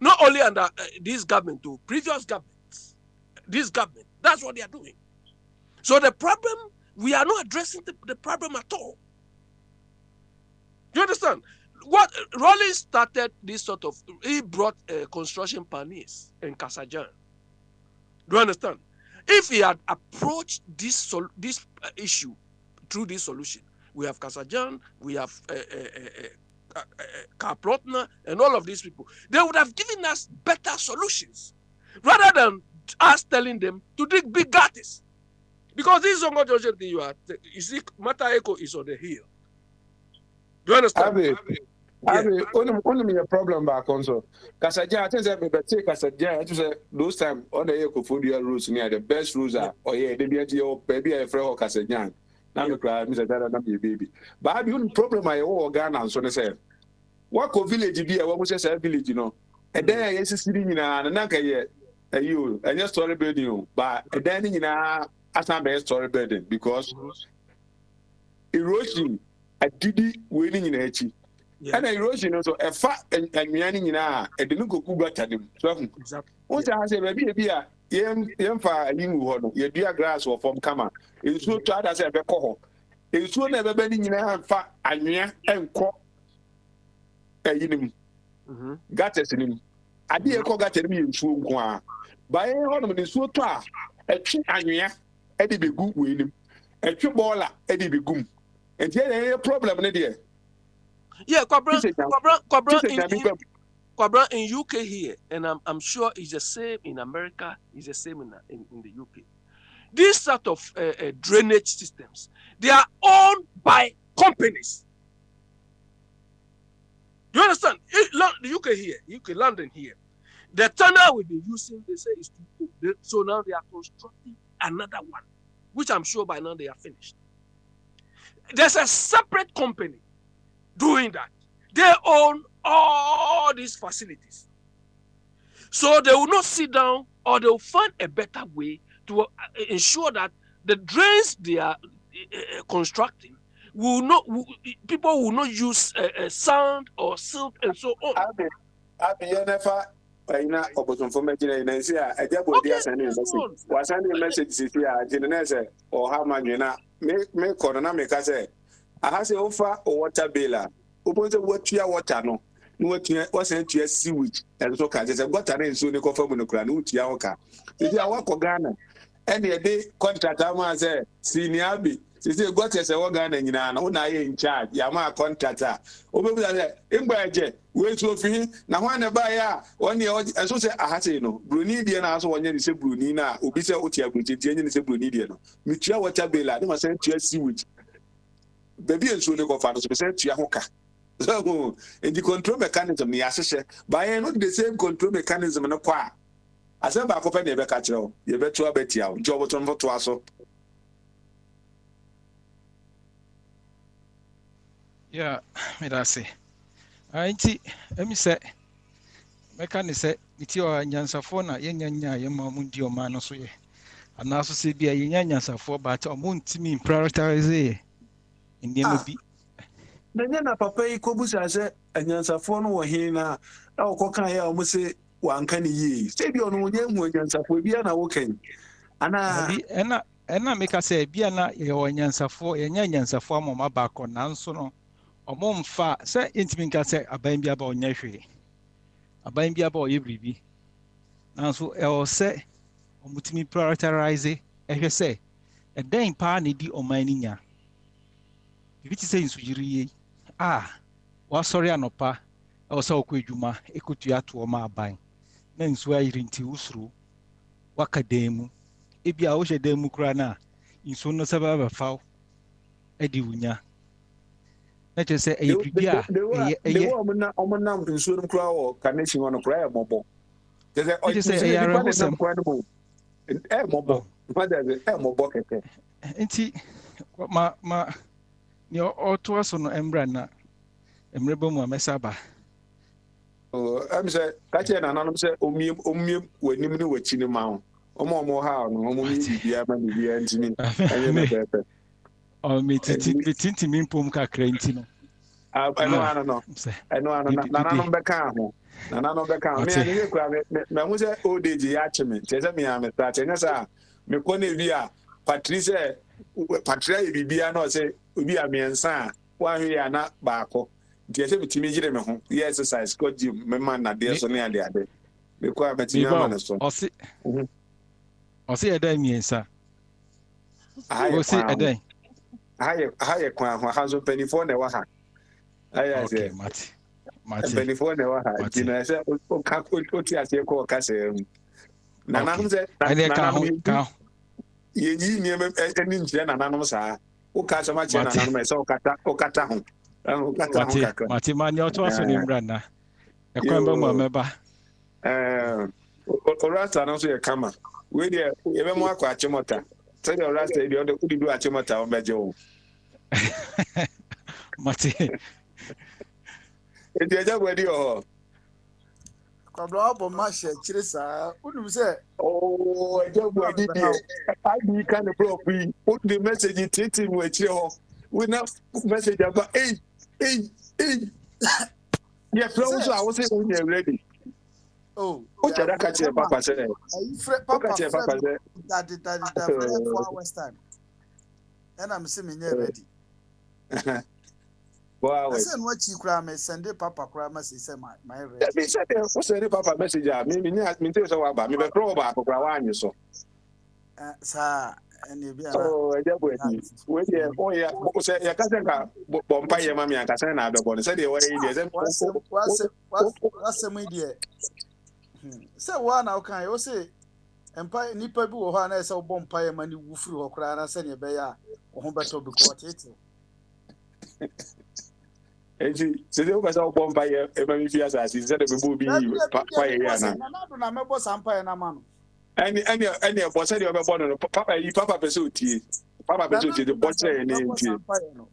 Not only under this government, to previous governments. This government, that's what they are doing. So the problem, we are not addressing the problem at all. You understand? What Rollins started this sort of, he brought construction pioneers in Kasajan. Do you understand? If he had approached this issue through this solution, we have Kasajan, we have Kaprotna, and all of these people, they would have given us better solutions rather than us telling them to dig big gutters. Because this is not just thing you see, Mata is on the hill. Do you understand? Only a problem back on so. Kasaja, I think that take Kasaja, to say those time on the eco-food rules near the best rules are, or yeah, they be at your baby a friend or Kasajan. Now you cry, Mr. Dada, not your baby. But I have problem my own Ghana, so they say. What could village be? What was a village, you know? And then I is sitting in an anaka you, and your story building you, but then in a best story building because erosion, I did winning in H. And erosion also a fat and yanning in a didn't go better. So, what I say, maybe a young fire, your dear grass or from Kama. It's so tired as a beco. It's so never been in a fat and cock. Gatters in him. I did call gatter me in Swan. By a ornament is so tough. A chip and Eddie be good with him. A chip baller, Eddie be good. And yet, a problem, dear. Yeah, Kwabra in UK here, and I'm sure it's the same in America, it's the same in the UK. These sort of drainage systems, they are owned by companies. You understand? The UK here, UK London here, the tunnel will be using, they say, is too good. So now they are constructing another one, which I'm sure by now they are finished. There's a separate company doing that. They own all these facilities. So they will not sit down, or they will find a better way to ensure that the drains they are constructing people will not use sand or silt and so on. I has a offer or water bailer. Open the water no. What's into your sewage and so can just got an so they confirm no crown, Utiaoka. If you are walk Ghana, any day contract, I say, senior B. She said, got as a organ and I in charge, Yama contractor. Over there, in Baje, wait to fee. Now, one a buyer, 1 year, and so say, I had no. Brunidian also 1 year is a Brunina, Ubisa Utia, which is a Brunidian. Mitia water bailer, they must send to your sewage. Baby and soon go for percent to Yahoka. So, and the control mechanism, the assessor, by not the same control mechanism in a qua. As a back of any becatro, you bet to a bet you, job on for Twasso. Yeah, I say. I see, let me say, mechanic said, it's your Yansafona, Yanya, Yamamundi, Manos, and also say, be a Yansa for, but a moon to me prioritize in the MB. na papa yi kobusa sɛ anyansafoɔ no wɔ he na ɔkɔka yɛ a ɔmo se wanka ne yie sɛ bi ɔno onye hu anyansafoɔ bi na wokan ana bi ɛna meka sɛ bia na yɛwɔ nyansafoɔ yɛnyɛ nyansafoɔ ama ɔma baakɔ nanso no ɔmo mfa sɛ ntimi nka sɛ aban bi aba ɔnyɛ hwee aban bi aba ɔyɛ biribi nanso ɛwɔ sɛ ɔmotumi prioritize ɛhwɛ sɛ ɛdɛn paa na ɛdi ɔman no nya biribi te sɛ nsuyiri yi wasɔre anɔpa ɛwɔ sɛ wokɔ adwuma ɛkɔtua toɔ ma aban na nsuo ayiri nti wosuro waka dan mu ebi a wohyɛ dan mu koraa no a nsuo no sɛ bɛbɛfa wo adi wo nya na kyerɛ sɛ ɛyɛ biribi a ɛyɛ ɔmo nam nsuo no koraa wɔ connection hɔ no koraa yɛ mmɔbɔ kyerɛ sɛ ɛyɛ awerɛhosɛm mmɔbɔ kɛkɛ nti ma nea ɔtoa so no mmra na mmerɛ ba mu a mɛsa ba ɛm sɛ ka kyerɛ nananom sɛ ɔmmie w'anim ne w'akyi no ma wo ɔmo ha no ɔmo mi biribiara ma biribiara ntimi ɛnyɛ no pɛpɛ metintimi mpom kakra nti no ɛno ano nananom bɛka ho me anyɛ kora mahu sɛ old age yɛ akye me kyerɛ sɛ meyɛ mesra kyɛ nyɛ sɛ a mekɔ no bi a patri yɛ biribiara na ɔsɛ obi a mmiɛnsa a woahwe yɛ ana baako nti ɛsɛ metumi gyere me ho yɛ exercise kɔ gym mema nadeɛ so ne adeade mekɔ a matumi ama no so ɔse ɛda mmiɛnsa ɔse ɛdɛn ha yɛ kwan ho ha nso mpanimfoɔ na ɛwɔ ha ayɛ sɛ mpanimfoɔ na ɛwɔ ha nti na ɛsɛ ɔte aseɛ kɔ ɔkasɛɛ mu nananom sɛ yɛyi nneɛma ani nkyerɛ nananom saa woka asɛm akyerɛ nananom ɛsɛ wokata ho mate ma nea ɔtoa so ne mmra na ɛkwan ba mu a mɛba ɔrasta no nso yɛ kama wei deɛ yɛbɛmo akɔ akyemɔta sɛdeɛ ɔrasta deɛ ɔde wode du akyemɔta wɔbɛgye wo mate ɛnti agya bɔadi wɔ hɔ kwabra wabɔ ma hyɛ kyerɛ saa wonim sɛ agya bɔadi deɛ adi ka ne blɔk yi wode message tete mu akyirɛ hɔ wona message aba yɛfrɛ wo so a wo sɛ wonyɛ ready wokyɛ da ka kyerɛ papa sɛ woka kyerɛ papa sɛ ɛna mesɛ menyɛ ready ɛsɛ no akyi koraa mesɛnde papa koraa ma sei sɛ mayɛ ready sɛdeɛ wosɛnde papa message a mentɛ sɛ woaba mebɛfrɛ wo baako koraa woanye so saa ɛne bi agya bɔadi wedeɛ sɛ yɛka sɛ nka bɔ mpa yɛ ma me anka sɛ na abɛbɔ no sɛdeɛ wɔyɛ yi deɛ wasɛm yi deɛ sɛ woa na wokae wo se nnipa bi wɔ hɔ a na ɛsɛ wobɔ mpa yɛ ma ne wu firi hɔ koraa na sɛdeɛ ɛbɛyɛ a wo ho bɛtɔ bi kɔ teetew enti sɛdeɛ woka sɛ wobɔ mpa yɛ ɛma me fi asase sɛdeɛ bɛbɔ bi pa yɛ yɛ ana nanado na mɛbɔ saa mpa yɛ no ma no ɛne ɛbɔ sɛdeɛ ɔbɛbɔ no no papa pɛ sɛ otie papa pɛ sɛ otie de bɔ kyerɛ ne ntie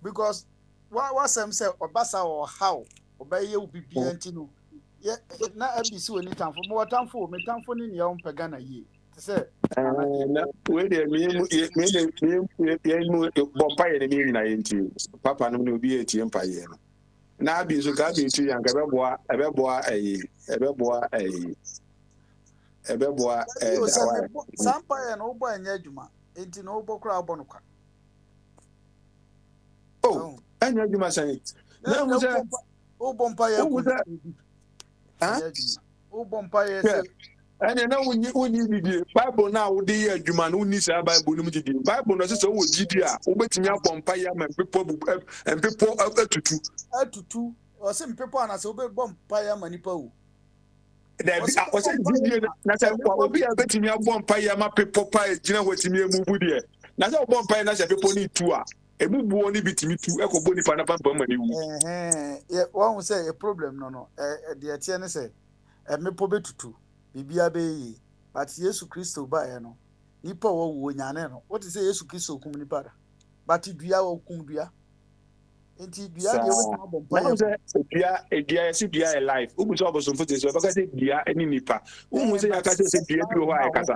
because wasɛm sɛ ɔbasa wɔ haw ɔbɛyɛ wo bibia nti no na abisi wɔ ni tamfo mo tamfo me tamfo ne ne yɛwo mpɛga na yie te sɛ na we de me bɔ mpa yɛ ne me nyina yɛ ntie papa no ne obi etie mpa yɛ no na abi so ka bi ntie yanka ɛbɛboa sampa yɛ no wobɔ ɛnyɛ adwuma enti na wobɔ koraa wobɔ no kwa ɛnyɛ adwuma sɛn na mu sɛ wobɔ mpa yɛ wobɔ mpa yɛ sɛ ɛne na wonni didie bible no a wode yɛ adwuma no wonni saa bible no mu didie bible no sɛ sɛ wowɔ gyidi a wobɛtumi abɔ mpa yɛ ama mpepɔ atutu ɔsɛ mpepɔ anasɛ wobɛbɔ mpa yɛ ama nipa wo ɔsɛ gyidie na sɛ obi a bɛtumi abɔ mpa yɛ ama pepɔ pa gyina watumi amubu deɛ na sɛ wobɔ mpa yɛ na sɛ pepɔ no tu a ebubuo ni bitimi tu ekɔbɔ nipa na pampa ma ni wu wɔn sɛ yɛ problem no deɛ tie ne sɛ mepo betutu bibia bɛyɛ but Yesu Kristo baeɛ no nipa wɔwɔ nyane no wote sɛ Yesu Kristo kum nipa da but dua wɔ kum dua enti dua deɛ wɔn abɔ mpa yɛ dua yɛ si dua yɛ life ubu sɛ ɔbɔsɔn fote so ɔbɛka sɛ dua ɛne nipa umu sɛ yɛ akasɛ sɛ dua bi wɔ hɔ a yɛ kasa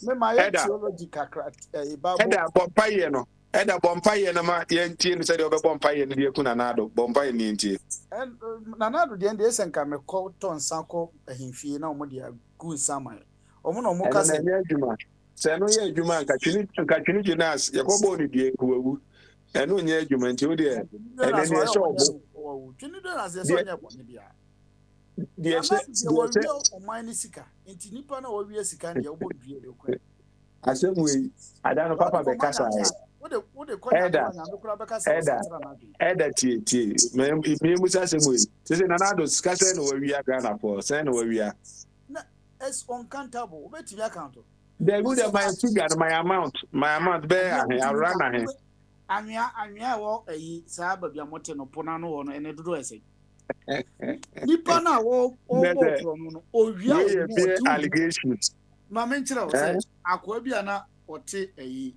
me ma yɛ theology kakra ɛda bɔ mpa yɛ no Eda bompaye na ma yentie no se de obebompaye no de kuna nado bompaye ni ntie. And nanado de ende esenka me call ton sanko ahimfie na omo de agu nsaman. Omo na omo ka Eno na se nya adwuma. Se no ye adwuma nkatwini Jonas yakobo ni de kuwawu. Eno nya adwuma ntie wo de ene ne ehye obo. twini do na se so De nya bone bia. de Nana ehye de wo wi oman ni sika. Enti nipa na wo wi sika de obo due de kra. asem adano papa be kasa Wo de konya eda do nya do kra be kasa o setara na bi. eda tie me musa asem we se na nado kasa no wawia Ghana for se no wawia Na is uncountable. Obetimi account. they would have my figure my amount be I run ahead Anwea wo ayi saa ba bia mote no pona no wo no ene dodo ese. Nipa na wo bo kro no owia we be wo allegations ma menkyerɛ wo sɛ akoa bia na ɔte ayi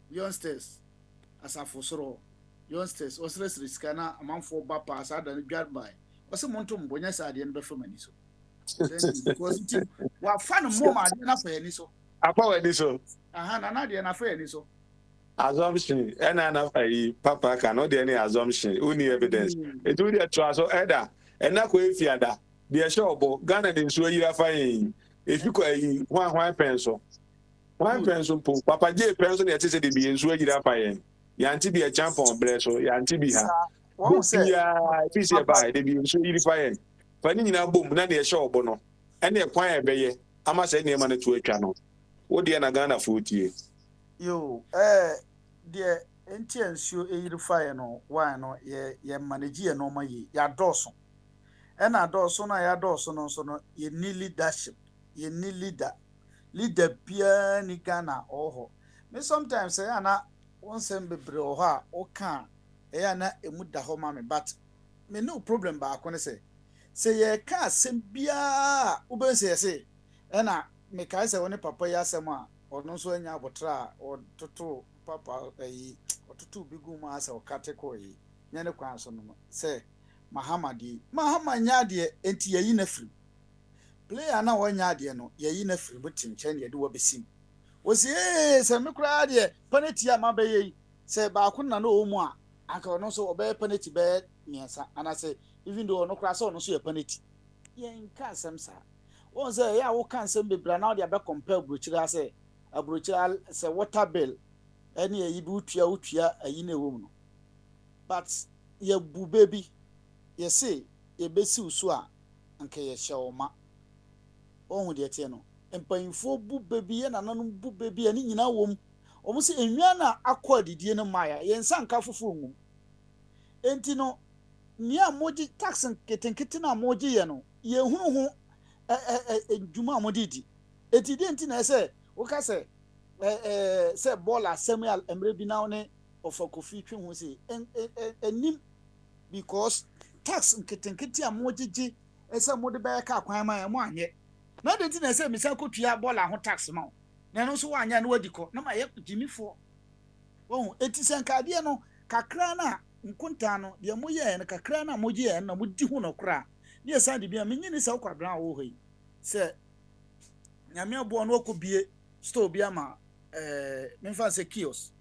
youngsters asafo soro youngsters osresre sika na amanfo ba pa asa da dwad by ɔsɛ monto mbonya sa ade no bɛfa mani so because it wa fa no mom ade na fa ani so apa wani so aha na ade na fa ani so assumption na papa can no dey any assumption only evidence e do dey try so eda na ko efiada dey show obo Ghana dey so yira fa yin if you ko one pencil po papa je pencil dey say dey be so yira fa yin yanti be a champion bre so yanti be ha won say ya if say by dey be so yira fa yin fa ni nyina bom na dey show obo no ene kwan e beye ama say ne ma na tu atwa no wo dey na Ghana fo tie yo de enti ensuo eyiri fire no why no ye manage ye no ma ye ya doso e na doso na ya doso no so no ye ni leadership ye ni leader bia ni Ghana oho me sometimes say ana wonsem bebre oho a o kan e ana emu da ho ma me but me no problem ba ko ne say ye ka asem bia wo be say e na me kai say woni papa ya asem a ono so anya abotra o toto papa otutu bigu ma asa okate ko yi nyane kwan so no se mahama nya de enti yayi na firi player na wonya de no yayi na firi butim chen ye de wo besim o se se me kura de penalty a ma be yi se ba kun na no mu a aka no so obe penalty be miensa ana se even though no kura so no so ye penalty ye nka asem sa won se ya wo kan sem bebra na de be compare brochira se abrochira se water bill any ayi bi utua ayi na ewo mu no but ye bu baby ye say ye besi uso a anka ye hyewoma ohun de tie no empanfo bu baby ye nananum bu baby ani nyina wom omo se enwia na akọ adidie no maya ye nsa nka fofo ngum enti no nia moji tax nketenkete na moji ye no ye hunu edwuma modidi etidi enti na se wo ka se say bola Samuel emre bi na one of Kofi twe ho say enim because tax nketenkete a mogigi ese mo de be ka kwan ma mo anye na de ti na say misa kotua bola ho tax ma na no so wanya na wadiko na ma ye jimifo oh eti senkade no kakra na nkunta no de mo ye na kakra na mogi ye na mo di ho no kra ne yesa de bia menyini se kwadran wo hoyi se nyame abo no okobie store bi ama memfa say kiosk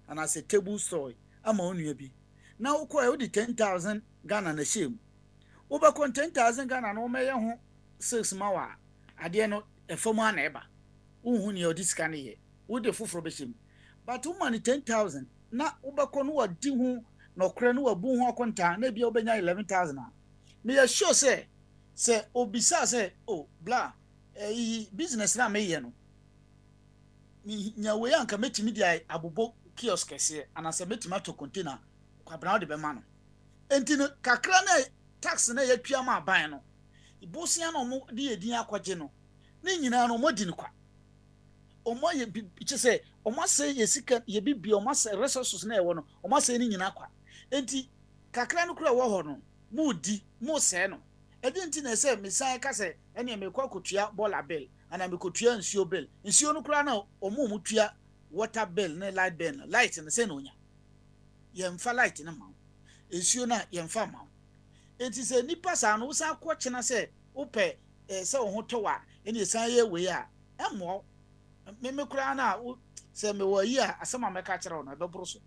and as a table store ama onua bi na ukọ e di 10,000 Ghana na shem ubakọ 10,000 Ghana no meye ho 6 mawa ade no efom ana eba unhu ne odi sika ne ye wo de foforo be shem but woman 10,000 na ubakọ no wadi hu no kra no wabu hu akonta na bia obenya 11,000 me ya sure say obisa say oh bla business na me ye no nyawe anka metimi dia abobo kiosk kese anase metimi to container kwa brown de be ma no enti no kakra na tax na ya tua ma ban no ibosia na omo de edin akwaje no ne nyina no modi ni kwa omo ye bi se omo se ye sika ye bibia omo se resources na e wo no omo se ni nyina kwa enti kakra no kura wo ho no mu di mu se no enti na se misan ka se ene me kwa kotua bola bill ana me kotua nsuo bill nsuo no kura na omo tua water bill na light bill light na se no nya ye mfa light na ma nsuo na ye mfa ma enti se nipa sa no sa kwa chena se upe se wo ho towa ene san ye we a emo me kura na se me wo yi a asema me ka kire wo na be buru so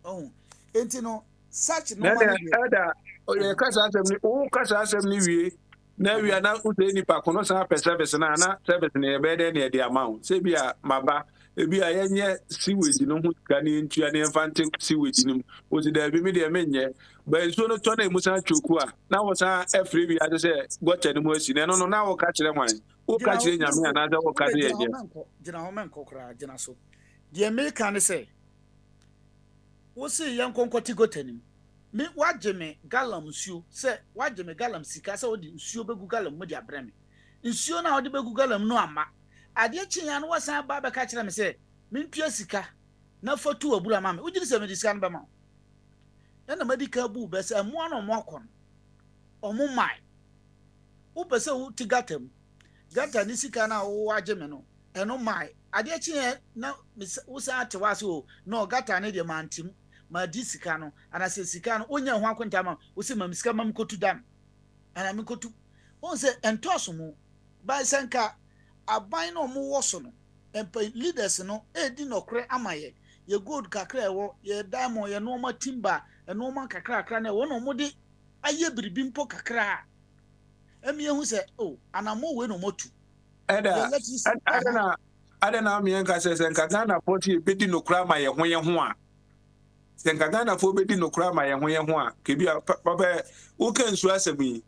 Oh, enti no such no na man ɛda ɔyɛ kasa asɛm ni wo kasa asɛm ni wie na wie na wosɛ nipa ko no san pɛ service na service no yɛbɛyɛ dɛ ne yɛde ama wo sɛ bi a maba ebi a yɛnyɛ sewage no ho sika ne yɛntua ne yɛmfa nte sewage no mu wosi daabi me deɛ menyɛ ba nsuo no tɔ na ɛmu san twoku a na wo san afiri bi ade sɛ gɔkyɛ no mu asi na ɛno no na woka kyerɛ hwan woka kyerɛ nyame anaasɛ woka kyerɛ yɛdeɛ gyina hɔ menkɔ koraa gyina so deɛ meka ne sɛ wosi yɛnkɔnkɔte gotanim me wagye me galam nsuo sɛ wagye me galam sika sɛ wode nsuo bɛgu galam mu de abrɛ me nsuo na wode bɛgu galam no ama adeɛ kyinya no wasan ba bɛka kyerɛ me sɛ mentua sika na fatu abura ma me wogye sɛ mede sika no bɛma wo ɛna madi ka bu bɛ sɛ mmoa no ɔmo akɔ no ɔmo mae wopɛ sɛ wote gata mu gata ne sika no a wowagye me no ɛno mae adeɛ kyinya na wosan ate wase o na ɔgata ne deɛ mantim ma di sika no anase sika no onya ho akonta ma o se mam sika mam kotu dam ana me kotu on se entoso mu ba senka aban no mo wo so no empa leaders no edi nokre amaye ye gold kakra ewo ye diamond ye no ma timber e no ma kakra kakra na wo no mo de aye biribi mpo kakra emi ehu se o anamo we no motu ada na me enka se senka Ghana poti ebedi nokra amaye ho ye ho a senka Ghana fo bedi nokra amaye ho ye ho a kebi papa wo kan su asem yi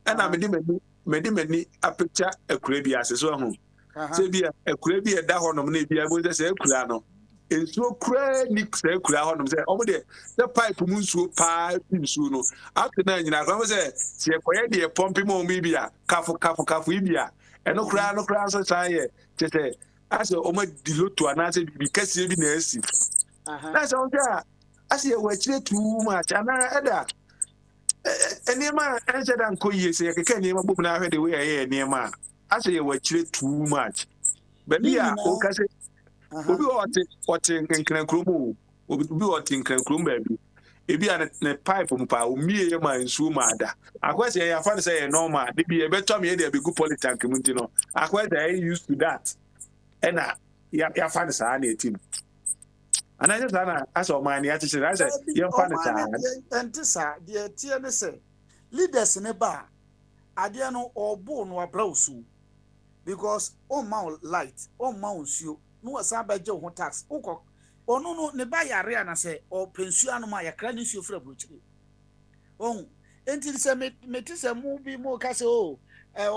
ana mede mani apicture akura bi ase so ho se bi akura bi eda honom na bi abo se akura no ensuo kura ni se akura honom se omo de the pipe mu nsuo pa nsuo no after na nyina kwa se se ekoye de pompi mo mi bia kafu ibia eno kura no kura so saye tete ase omo diloto anase bi kase bi na asi na se onja ase e wachire too much ana eda enema ense dan ko yie se keke enema bobu na hwede we ye enema ase ye wachire too much baby a o kase obi ote nkenkran kromo obi ote nkenkran kromo baby ebi a ne pipe mu pa o mie ye ma nsuo ma ada akwese ye afa ne say ye normal de bi e beto me ye de abegu polytank mu ntino akwese I used to that ena ya fa ne sa na etim ana je sana aso man ya tishira ase ye fa ne sa entisa de tie ne se leaders ne ba ade no obo no abrausu because o ma light o ma nsuo no wasa ba je ho tax ukọ onu no ne ba yare ana se o pensuo anu ma yakra ne nsuo fra brochire on enti se meti se mu bi mo ka se o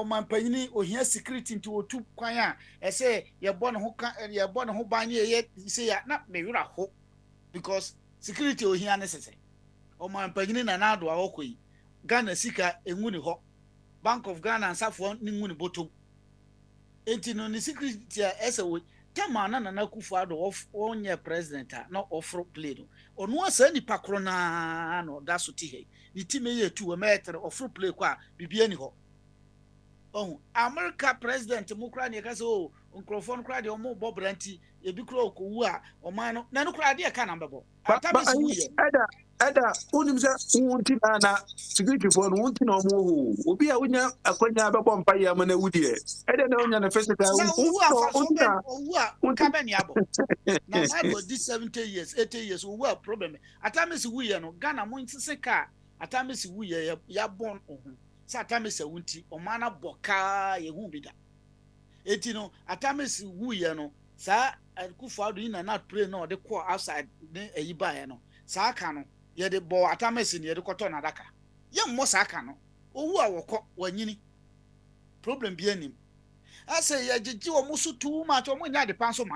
man panyini ohia security nti otu kwan a ese ye bo ne ho ban ye se ya na me wira ho because security ohia ne sese o man panyini na na ado akoyi Ghana sika enwuni ho Bank of Ghana ansafo ni nwuni botom enti no ni security ese we tema na kufu ado onye president na ofro play no onu asa ni pakro na no da so ti he ni time ye tu we metre ofro play kwa bibia ni ho oh America president mu kra ne ka so nkrofon kra de omo bobranti e bi kra okowu a oman no na no kra de ka na mbebo atabisi wuye ada unim se wunti na security for wunti na omo ho obi a wonya akwanya bebo mpa ya ma na wudie ede na wonya na physical wunti na ka be ni abo na na go di 70 years 80 years owu a problem atamisi wuye no Ghana mu ntise ka atamisi wuye ya bon ohun sa atamisi wunti omana boka ye hu bida eti no atamisi wuye no sa Kufu ado ina na pray no de call outside ne ayiba ye no sa aka no ye de bo atamesi ne ye de koto na daka ye mmo sa aka no owu a wokọ wanyini problem bi anim ase ye gigi wo musu too much o mo nya de panso ma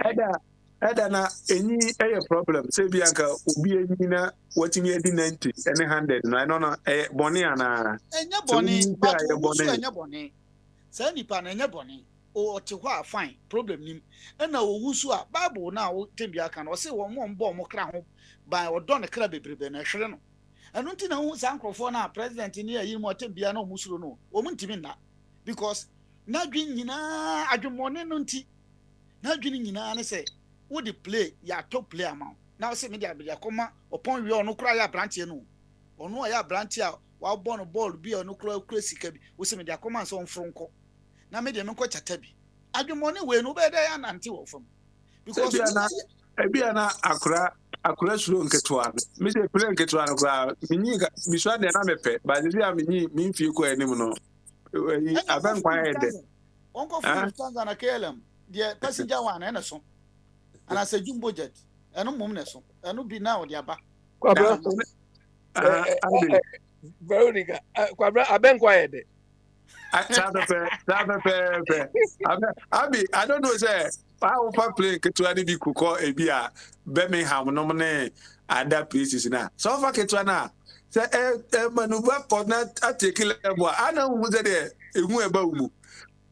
eda na enyi eye problem se bi anka obi enyi na watimi edi 90 any 100 no I no no boni ana enya boni but wo so enya boni sa nipa na enya boni o te hwa fine problem nim na owusu a bible na wo tembia aka no se wo mo mbo mo kra ho ba odo ne kra bebrebe na hwere no enu nti na hu sankrofo na president ni ayi mo tembia na omusuro no o mu ntimi na because na dwin nyina adwumone no nti na dwin nyina ne se wo the play ya top player ma na se media be yakoma opon wi ono kra ya branch no ono ya branch a wa born ball bi ono kra sika bi wo se media yakoma so mfronko na me de me ko chata bi adwumone we no be da ya nante wo fam because ebi ana akra akura suro nketewa me say play nketewa no kra minyi biswa de na mepe ba de ya minyi minfi ko anim no aban kwa ede Uncle full Lufthansa na KLM the passenger one and so and I say jumbo jet eno mum ne so eno bi na odi aba Kwabra Veronica Kwabra aben kwa ede Abi, I don't know, say, how far play Ketuani be kuko ebia Birmingham nomine other places now. So far Ketuana, say, maneuver for not take level. I know who's there, who about you.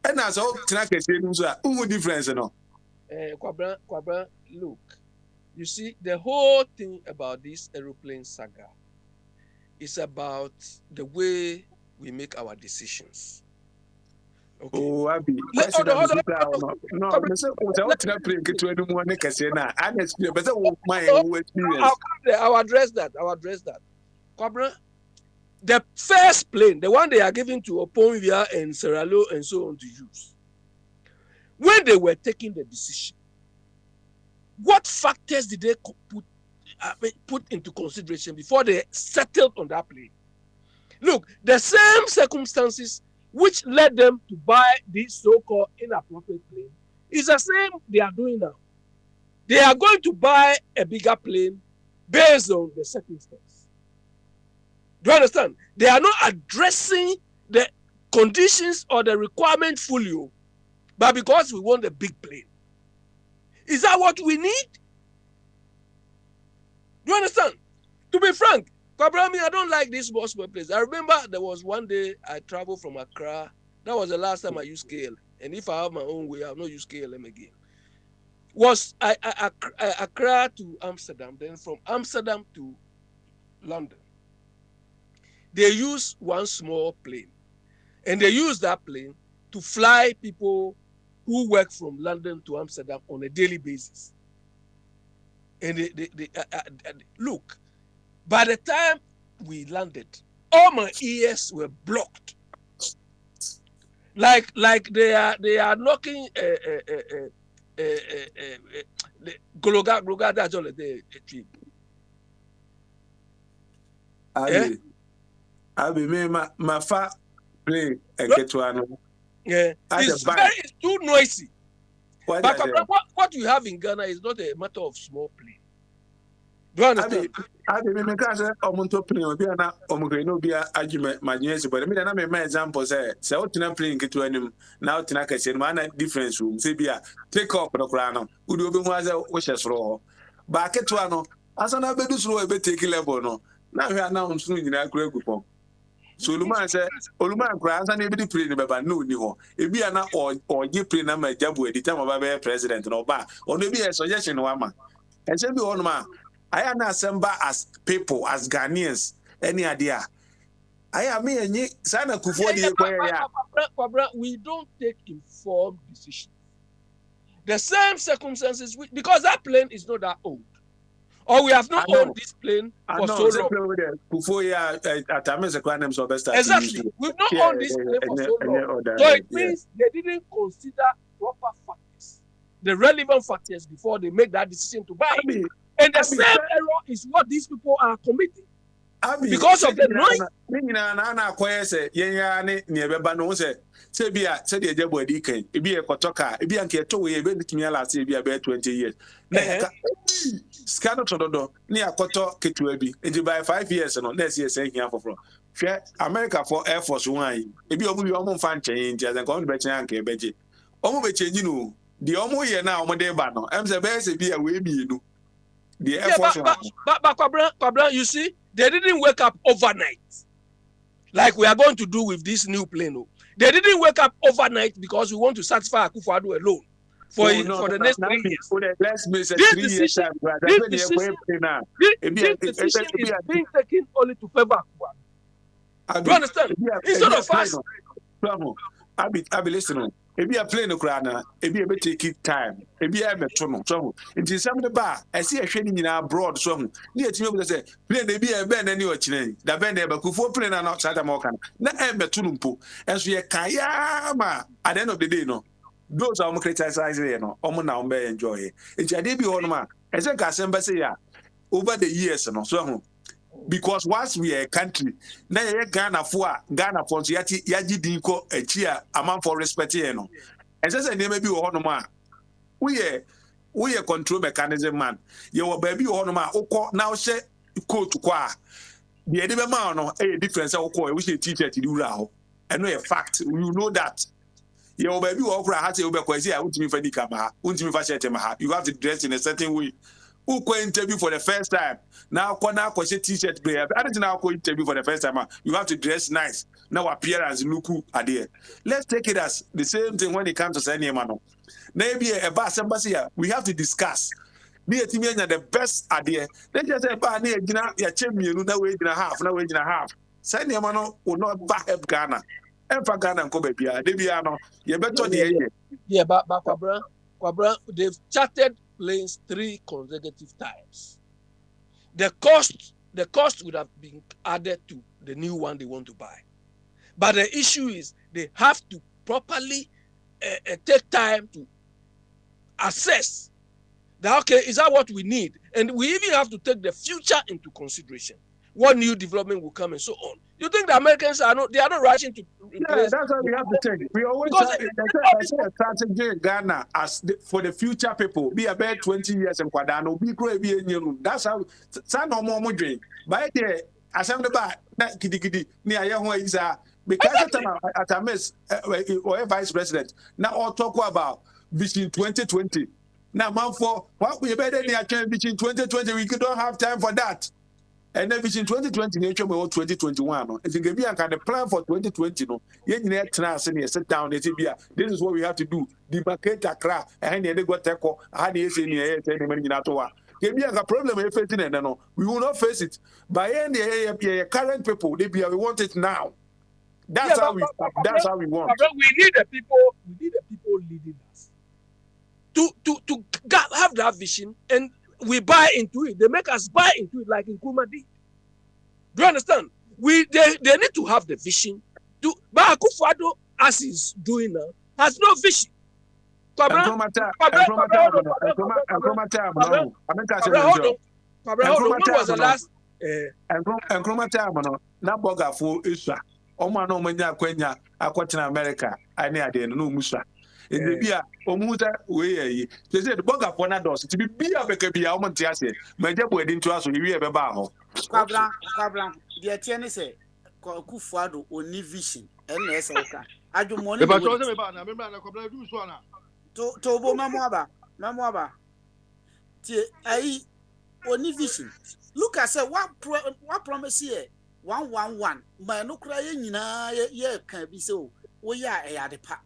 And as all trackers, who difference, no? Kwabra, look, you see, the whole thing about this aeroplane saga is about the way we make our decisions. Okay. Oh, Abi. No, I say, what's not playing to anyone? Honestly, but my experience. I'll address that. Kwabra, the first plane, the one they are giving to Oponvia and Serralo and so on to use, when they were taking the decision, what factors did they put into consideration before they settled on that plane? Look, the same circumstances which led them to buy this so-called inappropriate plane is the same they are doing now. They are going to buy a bigger plane based on the circumstance. Do you understand? They are not addressing the conditions or the requirement fully, but because we want a big plane. Is that what we need? Do you understand? To be frank, Kwabrami, I don't like this small place. I remember there was one day I traveled from Accra. That was the last time I used KLM. And if I have my own way, I'll not use KLM again. Was Accra to Amsterdam, then from Amsterdam to London. They use one small plane. And they use that plane to fly people who work from London to Amsterdam on a daily basis. And they look, by the time we landed, all my ears were blocked. Like they are knocking Gologa that's all the trip. Abi me my fa play Ketuano. Yeah, it's too noisy. But what you have in Ghana is not a matter of small plane. Do you understand? Abi me because omonto plane obi na omugre no bi argument manuesi but me na me example say otina plane Ketuanim na otina kase no na difference room say bia take up no kra no udi obi hu aza wo hyesoro ba Ketuano asana bedu soro e be take level no na hwe announce no nyina kra gupom. So Oluman say Oluman kra asana e be plane beba no ni ho ebi na oje plane na ma jabu edi time oba be president no ba ono bi e suggestion no ama e say bi ono ma I am assemble as people, as Ghanaians, any idea. I am me and ye, Sana Kufodi. We don't take informed decisions. The same circumstances, because that plane is not that old. Or we have not owned this plane for so long. Exactly. We've not owned this plane for so long. So it means they didn't consider proper factors, the relevant factors before they make that decision to buy it. And the same error is what these people are committing. Because of the noise. By 5 years, next year, saying here for America for Air Force One. If you almost fan change, as a government change, almost changing the almost year now, my day banner. I'm the best be a way be you. But Kwabra, you see, they didn't wake up overnight like we are going to do with this new plane. They didn't wake up overnight because we want to satisfy Akufo-Addo alone for the next 3 years. This decision is being taken only to favor Akufo-Addo. Do you understand? Instead of us. Abi listening. If you are playing the crana, if you take it time, if you have a tunnel, trouble. It is some of the bar. I see a shading in our broad song. Near to me, say, play the beer band and your chin. The band ever could for playing outside American. Not ever tunumpo. As we are Kayama at the end of the day, no. Those are criticizing, no. Omo now may enjoy it. It's a debut on ma. As a Casamba say, over the years, so because once we are a country, na Ghana for so yaji dinko echia amount for respect no. And say name bi wo hono we are control mechanism man. You were baby on ma oko now share coat kwa. The edebe ma no a difference oko we say teacher to do now. And no a fact. You know that. You baby okra ha say obekwezi a untimi fa dika ma untimi fa shete ma. You have to dress in a certain way. Who go interview for the first time? Now say t-shirt player. I don't now go interview for the first time. You have to dress nice. Now appearance look are there. Let's take it as the same thing when it comes to sending man. Maybe a bus embassy, we have to discuss. Be a team the best idea. Let's just say, ya champion, no wage and a half, no wage and a half. Send your man will not back up Ghana. And for Ghana and Kobe, Debiano, you better the yeah, but Kwabra, they've charted planes 3 consecutive times. The cost would have been added to the new one they want to buy. But the issue is they have to properly take time to assess that, okay, is that what we need? And we even have to take the future into consideration. What new development will come and so on. You think the Americans are not rushing to replace? Yeah, that's what we have to take. We always say a strategy in Ghana as for the future people. Be about 20 years in Kwadano, be great, be in your room. That's how some no more dream. By the assembly back, that kitty near your is because at a mess or a vice president. Now all talk about vision 2020. Now, man, for what we better than vision 2020, we don't have time for that. And then vision 2020, nature may 2021. It's going to be a kind of plan for 2020. No, you need to sit down. This is what we have to do. Demarcate Accra, and they got Teco. How do you say any money in Atoa? There be a problem if it's in no. We will not face it. By any current people, we want it now. That's how we. That's how we want. We need the people. We need the people leading us to have that vision, and we buy into it. They make us buy into it, like in Nkrumah did. Do you understand? They need to have the vision. But Akufo-Addo, as he's doing now, has no vision. Nkrumah was the last. Nkrumah na Bogyae Isha. Oma no manya kwenya akwatena America ani ade no musa ebia omuta we they say the Bogyae na dos to be bia beka bia o monte ase majabo edi nto aso yiwe be ba ho Kwabra the tie ne say Akufo-Addo oni vision na ese oka adwomo ne ba to se me ba na Kwabra du so na to bo mamo aba tie ai oni vision look at say what promise here 111 ma no kra ye nyina ye kan bi se o wo ya ade pa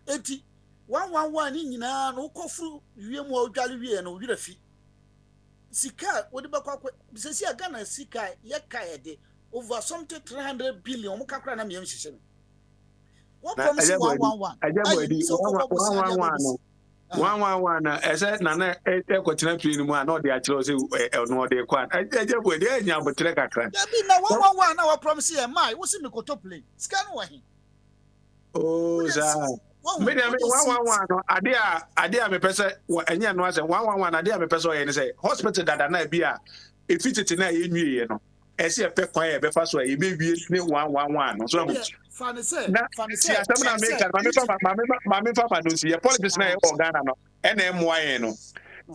enti 111 ni nyina no kofu wie mu odwale wie no wira fi sika wo de bakwa se si aga na sika ye kai de over something 300 billion mo kakra na me nhihye no what promise 111 111 na ese na ekotena pin mu a na ode akire se no ode kwa ejebo ede anya botre kakra da bi na 111 na what promise e mai wo si me koto play sika no wa hi oh za me dem 111 no ade a me pese enya no ase 111 ade a me pese o ye ne say hospital dada na bi a efitete na ye nwie no ese e pe kwan e be fa so e be wie ne 111 no so Fanise asamna America mame fa no si politics na e Ghana no e na moaye no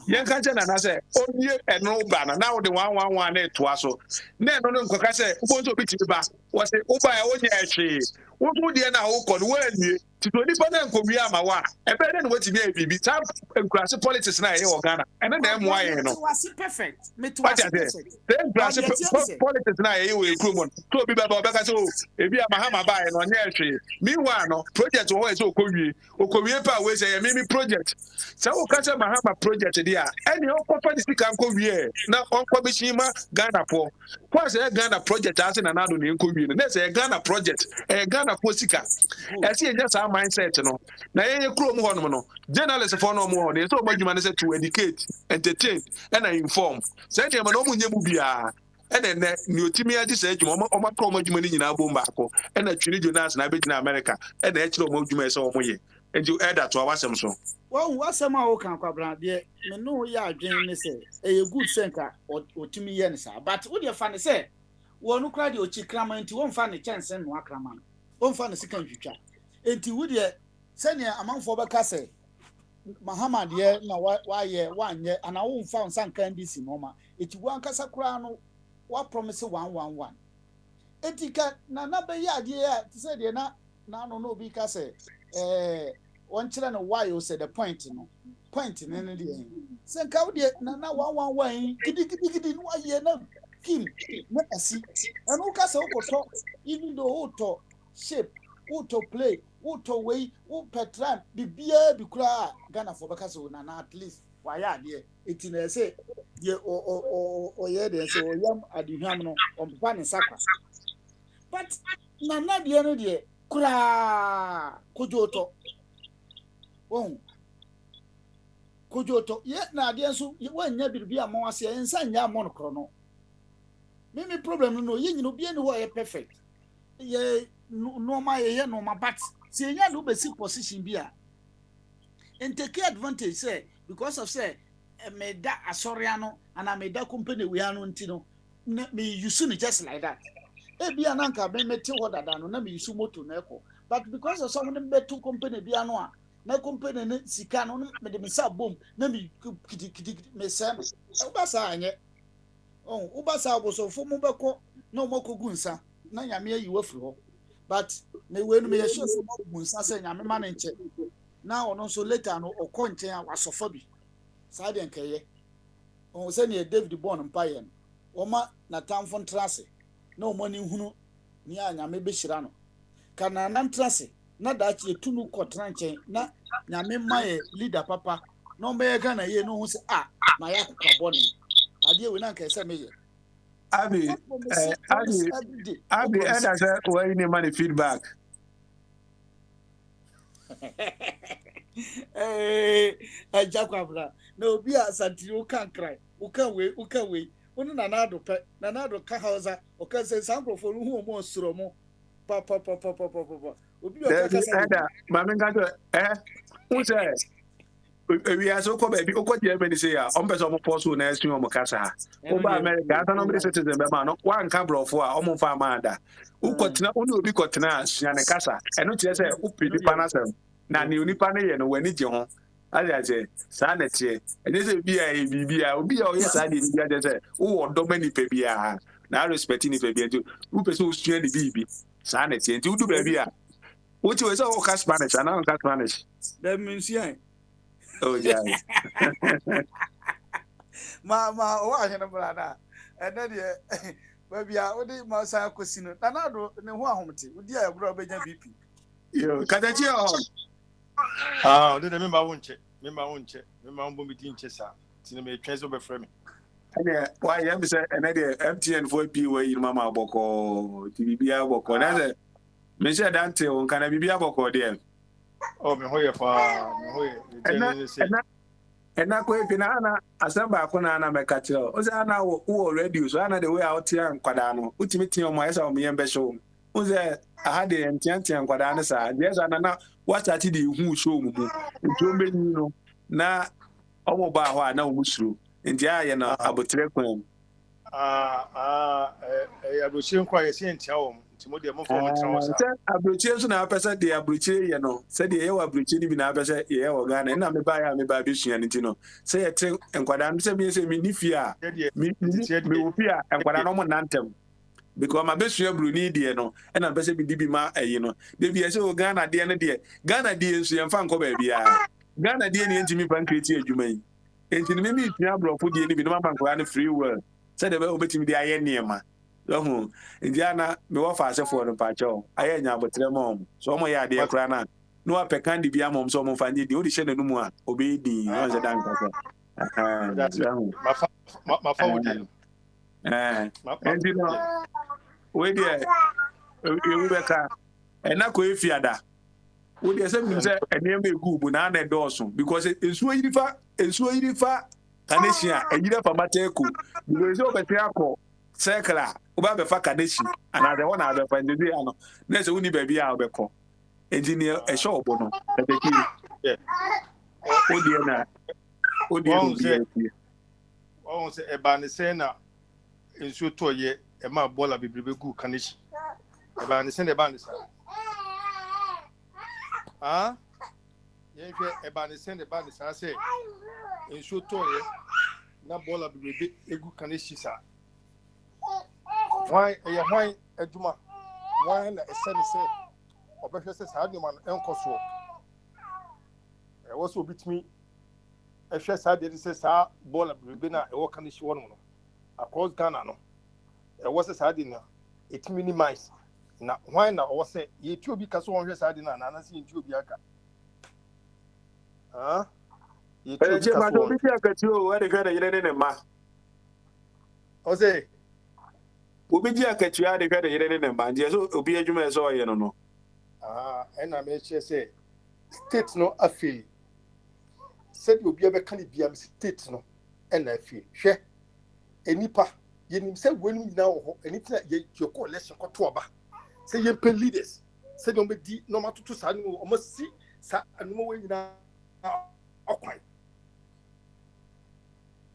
yen ka je na say onye eno ba na now the 111 na eto aso na eno no nkoka say ubonzo bi ti ba wo say uba e onye ehwe wo tu de na wo ko no wa nie ti to nipa na nkowi ama wa e be de no wati bi bibi tam enkurase politics na e Ghana e na moaye no perfect politics na e we kromon to bi ba ba ka say o ebi amahama ba e no onye ehwe meanwhile no project wo say okowie pa we say me project say wo ka say mahama project dia any okwa the speaker nko wie na onko be shima Ghana for say Ghana project as na nado ne nko wie na say Ghana project Ghana for sika e say just our mindset no na ye kuro mu hono no journalist for no mu hono so omadwuma ne say to educate entertain and inform say dem no mu nyemu bia ene ni otimi agi say dwuma omakro omadwuma ni nyina bomba akọ ena twini Jonas na be gina America ena e kire omadwuma say omoye And you add that to our Samson. Well, what's some more can quabra, dear? Me know ya dream, say, a good center or to me, yensa. But what you find say, one who cried your chicrama into one funny chance and wakraman. One funny second future. Into would ye send ye among for Bacasse. Muhammad, ye, no, why ye, 1 year, and I won't found some candies in Moma. It's one casa crown, what promise 111. Etika, na be ya, dear, to say, dear, no, because one children why you said the point, point in any day. Send cow dear, na 111, giddy, why ye no, Kim, let us see. And who cast talk, even though who talk, shape, who to play, who to way, who petram, be beer, be cry, Ghana for Bacasso, and at least, why, dear, it's in a say, ye or ye, they say, or yam at the hamno on Pan Sacra. But Nana, the other day, cry, Kujoto. Oh, Kujoto, yet na dear, so you won't never be a moasia and sign ya monochrono. Maybe problem no, you know, be anywhere perfect. Ye, no, my, no, my bats. See, ya do basic position beer. And take advantage, say, because of say, I made that a Soriano and I made that company we are on Tino. Me, you soon just like that. Be an anchor, may tell what I done, no, me, you so much to Neco. But because of some of them, two company be an na company ne sika no me de misa bom na me me sem ubasa anye ubasa obosofo mu beko na omokogu nsa na nyame ayi wafiri ho but me we no me yesho so omokogu nsa se nyame ma ne nche na ono so later no okọ nche a wasofo bi sa de nkeye se ne David Born mpaye no oma na tamfo ntrase na omani hunu ni anyame be hira no kana na ntrase na dachi etunu kotranche na nyame maye leader papa no me Ghana ye no hu se na ya kwaboni ade we na nka se meye Abi and I said where any money feedback. Jakwabra no bi asantiri o kan cry o kan we onu na do ka hausa o kan se sankrofo hu o mo suro mo pa obi o ka kasa mama ngato who say we are so ko baby o ko je me say ya on person mo post na esu mo kasa o ba America ata no be citizen be ma no wan ka brofo a o mo fa ma da u ko tena oni obi ko tena sua ne kasa eno tie say u pidi panasem na ni onipa ne ye no wani je ho ali aje sa na tie ene se bia obi a o yes ade ni bia je say o odo mani pe bia na respect ni pe bia ju u pe so sua ni bibi sa na tie nti u du ba bia what you say o ka Spanish and I ka Spanish that means yeah oh yeah ma o ahwe no brada and then baby a o di ma sa akosi no na do ne ho ahomte o di a bro benya BP yo kadachi o o de me ma wonche me ma mbo mi di nche sa tini me twenzo be frame ene why am say ene de MTN 4P we mama aboko tibia aboko na say me say dante on kana bibia aboko de me hoye fa me hoye ena ko efi na ana asamba ko na ana meka kire o say ana wo radio so ana the way out here nkwada no utimi tin o mo yesa o me yembe show o say aha de entiantian nkwada no sa yes ana na what start the hu show mu nto mbenyi no na o mo ba ho ana o musuru nti aye na abotre kwam abrochie nkwa ye se ntia wo ntimo de mo fo mo tra sa abrochie so na apesa de abrochie ye no se de ye wa abrochie ni bi na apesa ye wo Ghana na me ba ya me ba bi sua nti no se ye te nkwada no se mi ni fia mi wo fia nkwada no mo nantem because my best year Bruni de no and na pesa bi di bi ma ayi no de bi ye se o Ghana de no de Ghana de nsu ye mfa nko ba bia Ghana de ne ntimi ban create adwuma yi enti ne me tia brofo de ne bi no ma nkwada no free world se de be obetimi de aye niema so Indiana me wa fa asefo no pa cho aye nya abotre mom so mo ya de kra na no apekan de bia mom so mo fa ndi de o di she na numu a obe di no se dan ka ma fa wodi enti no we de e beka na ko efiada wo de se mi se enema egu bu na na doso because ensuo yiri fa kaneshia ejira fa mateko because o beti akọ sekra oba be fa kaneshi and the one ada fa ndidi ano na se woni ba bia obekọ engineer a show bono kadaki odiana on say eba ne say na ensu to ye e ma bola bibribe gu kanishi eba ne say eba ne say ah ye hwe eba ne say eba ne say ensu to ye na bola bibribe egu kanishi sa why aduma why na esene say obehwe say sa aduma enkoso e wo so bitimi ehwe sa de say sa bola bibribe na e wo kanishi wono no across Ghana no e wo say sa de na it minimize na why na o say ye ti obi ka so won hwe sa de na na say ye ti obi aka ah ye ti obi ka so obi ti aka ti o we de ka de yire ne ma o say obi ji aka ti ade ka de yire ne ma je so obi adwuma e so o ye no na me che say state no afil said obi ebe kan bia state no na afil hwe enipa yenim say wenu nyina wo ho enitina ye ko election ko to oba say ye pe leaders say dem be di no matoto sa no o si sa anuma we nyina okwan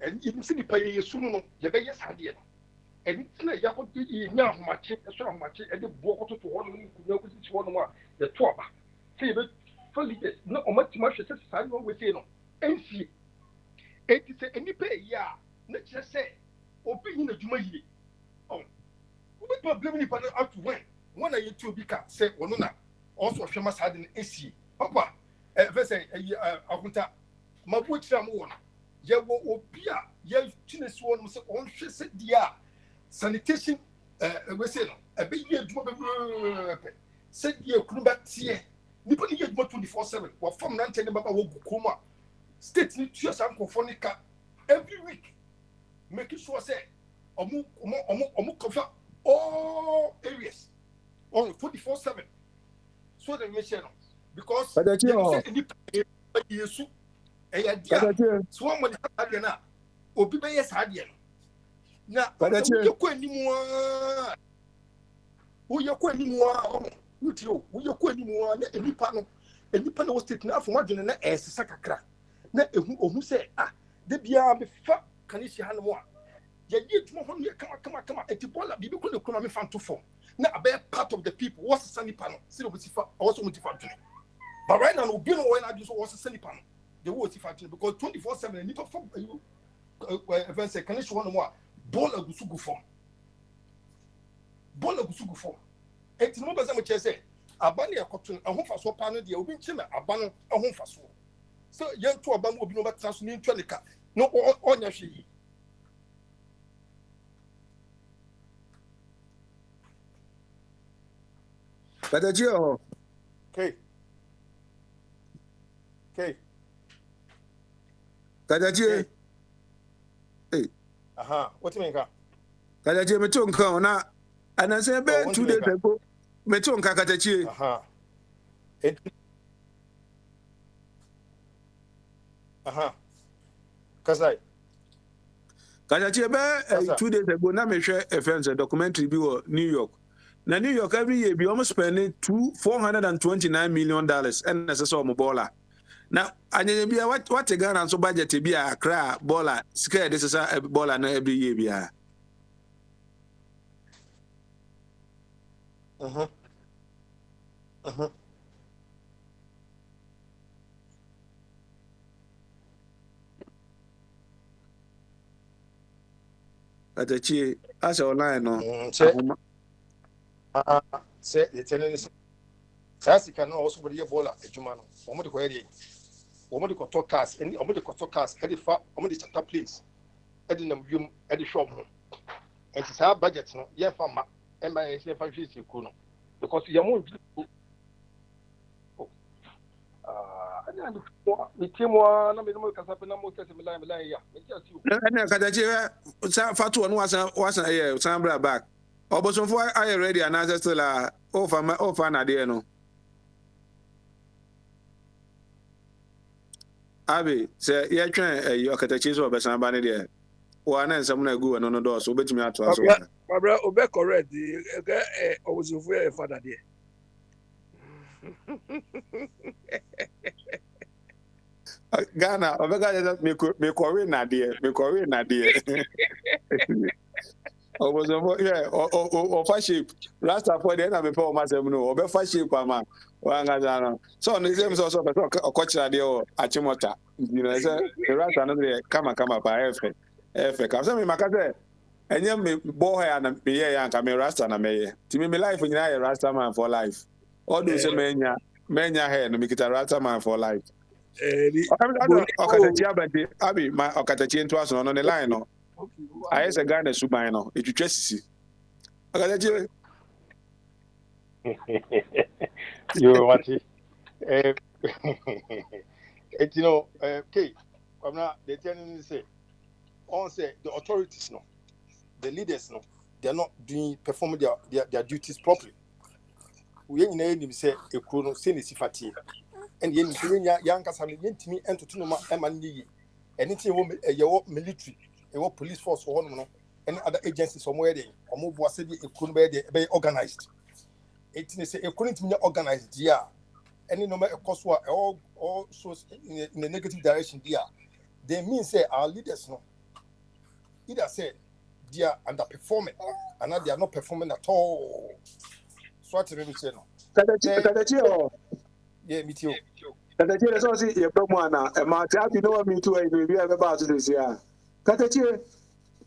en yenim say nipa ye sunu no ye be yes ade no enitina ya ko di nya ahomache so ahomache e de bo ko to ho no kunya ko si ho no a ye to oba say ye be for leaders no o matima hwe say sa no we say no ensi eti say enipa ya na kire say obi hin adwuma yie obi problem ni pa out to when na yetu obi ka say wono na also hwema sa de esi papa ve say akunta mabu kira mo wono ye wo obi a ye tinesi wono say on hwe say dia sanitation we say no e be ye adwuma be say dia kunu ba tie ni pa ni ye adwuma 24/7 wa form na ntene baba wo gukoma state ni tua sankofo ni ka every week making sure say omu cover all areas on 24/7 so the mission because yesu so one money had na obi be yes had na wo ko animu na enipa no state na afọ madwene na esesa kakra na ohun say de bia me fa kanishi hanmo a ye dwuma ho ne kama etibola bibi ko ne kuma me fanto fo na abe part of the people what's sunny panel see obi sifa also motifa dwene but right now obi no when I do so what's sunny panel they will sifa dwene because 24/7 nipa fo even say kanishi hanmo a bola gusugu fo etimo be say mo che say abane ekoto ahomfa so pa no de obi nche me abano ahomfa so so yentu abam obi no betra so ni ntwa nika no onya hwe Badajio okay Badajio what you mean ka Badajio me to nkan na anase be 2 days ago me to nkan Kadajio Kasai Kadajio be 2 days ago na me hwe a friends documentary bi wo New York. Now New York every year be almost spending $429 million and necessary bola. Now anya bia what Ghana so budget be a cra bola scare this is a bola na every year bia. Atachi as online no. Say the tennis Sassy also be a bola, a Jumano, or the query, or the cotocas, and the cotocas, Eddie Fa, or the chapter please, Eddie Num, Eddie Shop. And it's our budget, no, yeah, for my MIA5 Kuno, because you won't. The team one, I'm going to have a number of Malaya. Fatu was a year, Sambra back. Oboson for I ready and answer to la offer na there no. Abi say ye twen you akatachi so obesan ba ne there. Wa na nsam na gu no do so obetumi ato aso. Baba obe correct the oboson for your father there. Ghana, Omega just me correct na there. O was yeah, o fa shape. Last time for the na me pe o ma sem no, o be fa shape ama. Wa nga no. So no same so be so o kochira there o achimota. You know say the last no there kama pa efe. Ka so me maka say enye me bo ha na me ye ya nka me rasta na me ye. Ti me life nyina ye rasta man for life. All those say menya hair no me kita rasta man for life. Okatachi abadi abi ma okatachi nto aso no ne line no. Aye se Ghana suban no etwetwa sisi. Okatachi You want it? You know, okay. I'm not. They telling me say, on say the authorities no, the leaders no, they're not performing their duties properly. We ain't name say a chrono sin is fati, and yen young Casami yentimi and to Tunoma Emani, anything your military, your police force or one, any other agency somewhere there, or move was said it couldn't be organized. It is a couldn't be organized, yeah. Any number of course were all shows in the negative direction, dear. They mean say our leaders no. Either say they are underperforming, and now they are not performing at all. So what you say no? Okatachi o. Yeah, me too. Okatachi so see ye promo ana e ma ti abi no me too e be be about this year. Okatachi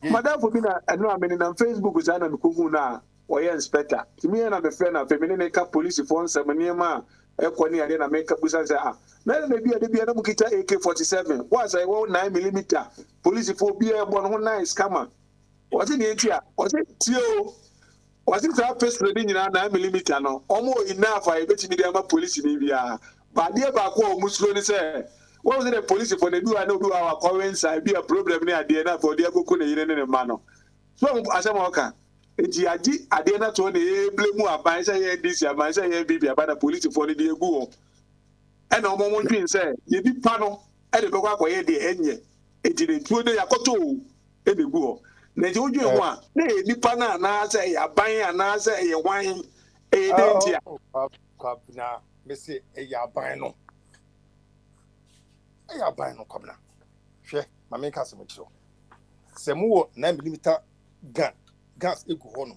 madam for me na eno ameni na Facebook za na mekugu na oye inspector. Timi na me friend na feminine ka police for nsem ma ekọ ni ade na make busa say na be ade bia na mukita AK47 was I 9mm police for bia bo no nice kama was it etia was it tio was it that person dey nyina 9mm no omo enough I bet me dey ma police ni bia ba dey ba ko o muslo ni say what was the police for the do I know do our current side be a problem ni ade na for dey akoko na yire ne ma no so asema oka enti agi ade na to na blame aban say ye this aban say ye bibi aban police for the dey egu o e na omo twin say ye bi pa no e dey bekwa koye dey enye enti dey tuo dey yakoto e dey egu o na je odwe ho a na e nipa na na say aban na say ye wan e dey ntia Kwabna me say e ya aban no kwabna hwe ma me ka se mo kiro se mo wo 9mm gas egu ho no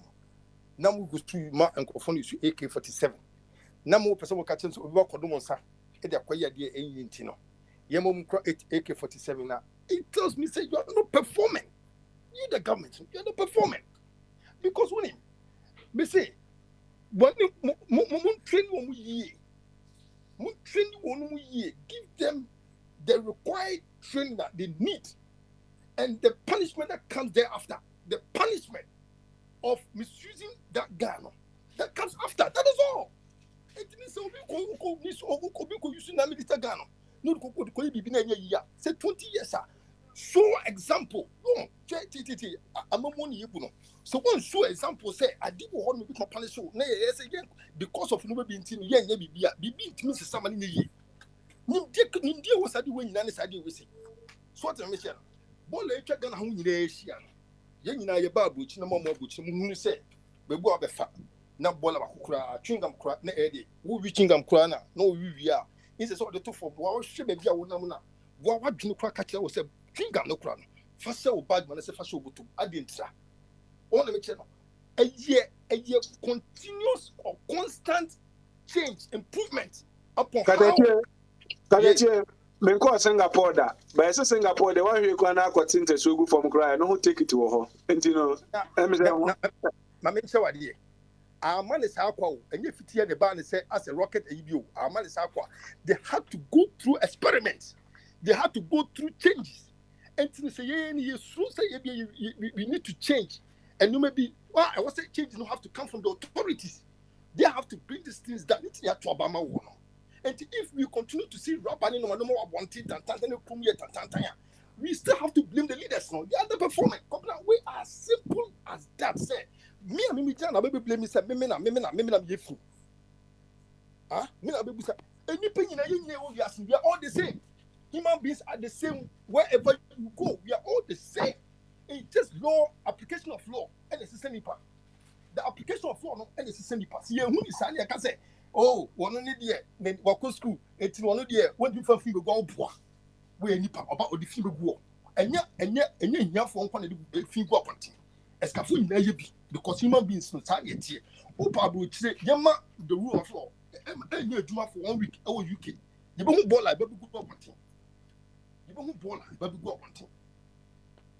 na mo gustu ma enkofo no su AK47 na mo pese mo ka chen so obi ba kodo mo nsa e de akoya de enyi nti no ye mo mkra AK47 na it tells me say you are not performing. You the government, you are not performing because when me say when train give them the required training that they need and the punishment that comes thereafter, the punishment of misusing that gun that comes after. That is all. It means using that military gun. No, say 20 years. Show example. No, I'm a money you know. So one show example say I did what me become punish show. Nay, yes again because of no being team. Yeah, be means somebody need. Nimdia was I doing none side we see. So what I mention. Ball a check on how you Asia. Yen na ye babu chi na mo buchi mu say bebu abefa. Na ball abakura chingam kura na ede. Wo wi chingam kura na no wi wi a. Inse so the two for wo hwe be bia wo nam na. Wo wadwene kura ka kire wo say chingam no kura no. Fa say wo bag man say fa say obutu adintra. On the mention a year continuous or constant change improvement upon Kadachi me ko Singapore da ba say Singapore the one we ko na akotinte so gu from cry no who take it to ho enti no em say ma me say wade our man is akwa enye fitie the ban say as a rocket ebio our man is akwa they had to go through experiments, they had to go through changes and say we need to change and you maybe I was say change don't have to come from the authorities, they have to bring these things that need to Obama one. And if we continue to see rapping no more wanted and we still have to blame the leaders now. They are the performing. We are simple as that. Say me and me jana baby blame me say me na yefu. Ah, me na baby say any pain in we are all the same. Human beings are the same wherever you go. We are all the same. It's just law, application of law, and it's the same part. The application of law no and it's the same part. See, who is saying I can say oh one only there then walk school it's one there when you find go boa we any pa about the fee go enya for one the fee go upon escafo nyina ye bi because human beings no say tie o pa bro chire yema the rule of law enya adwuma for 1 week our UK you be ball like baby go upon you be ball like baby go upon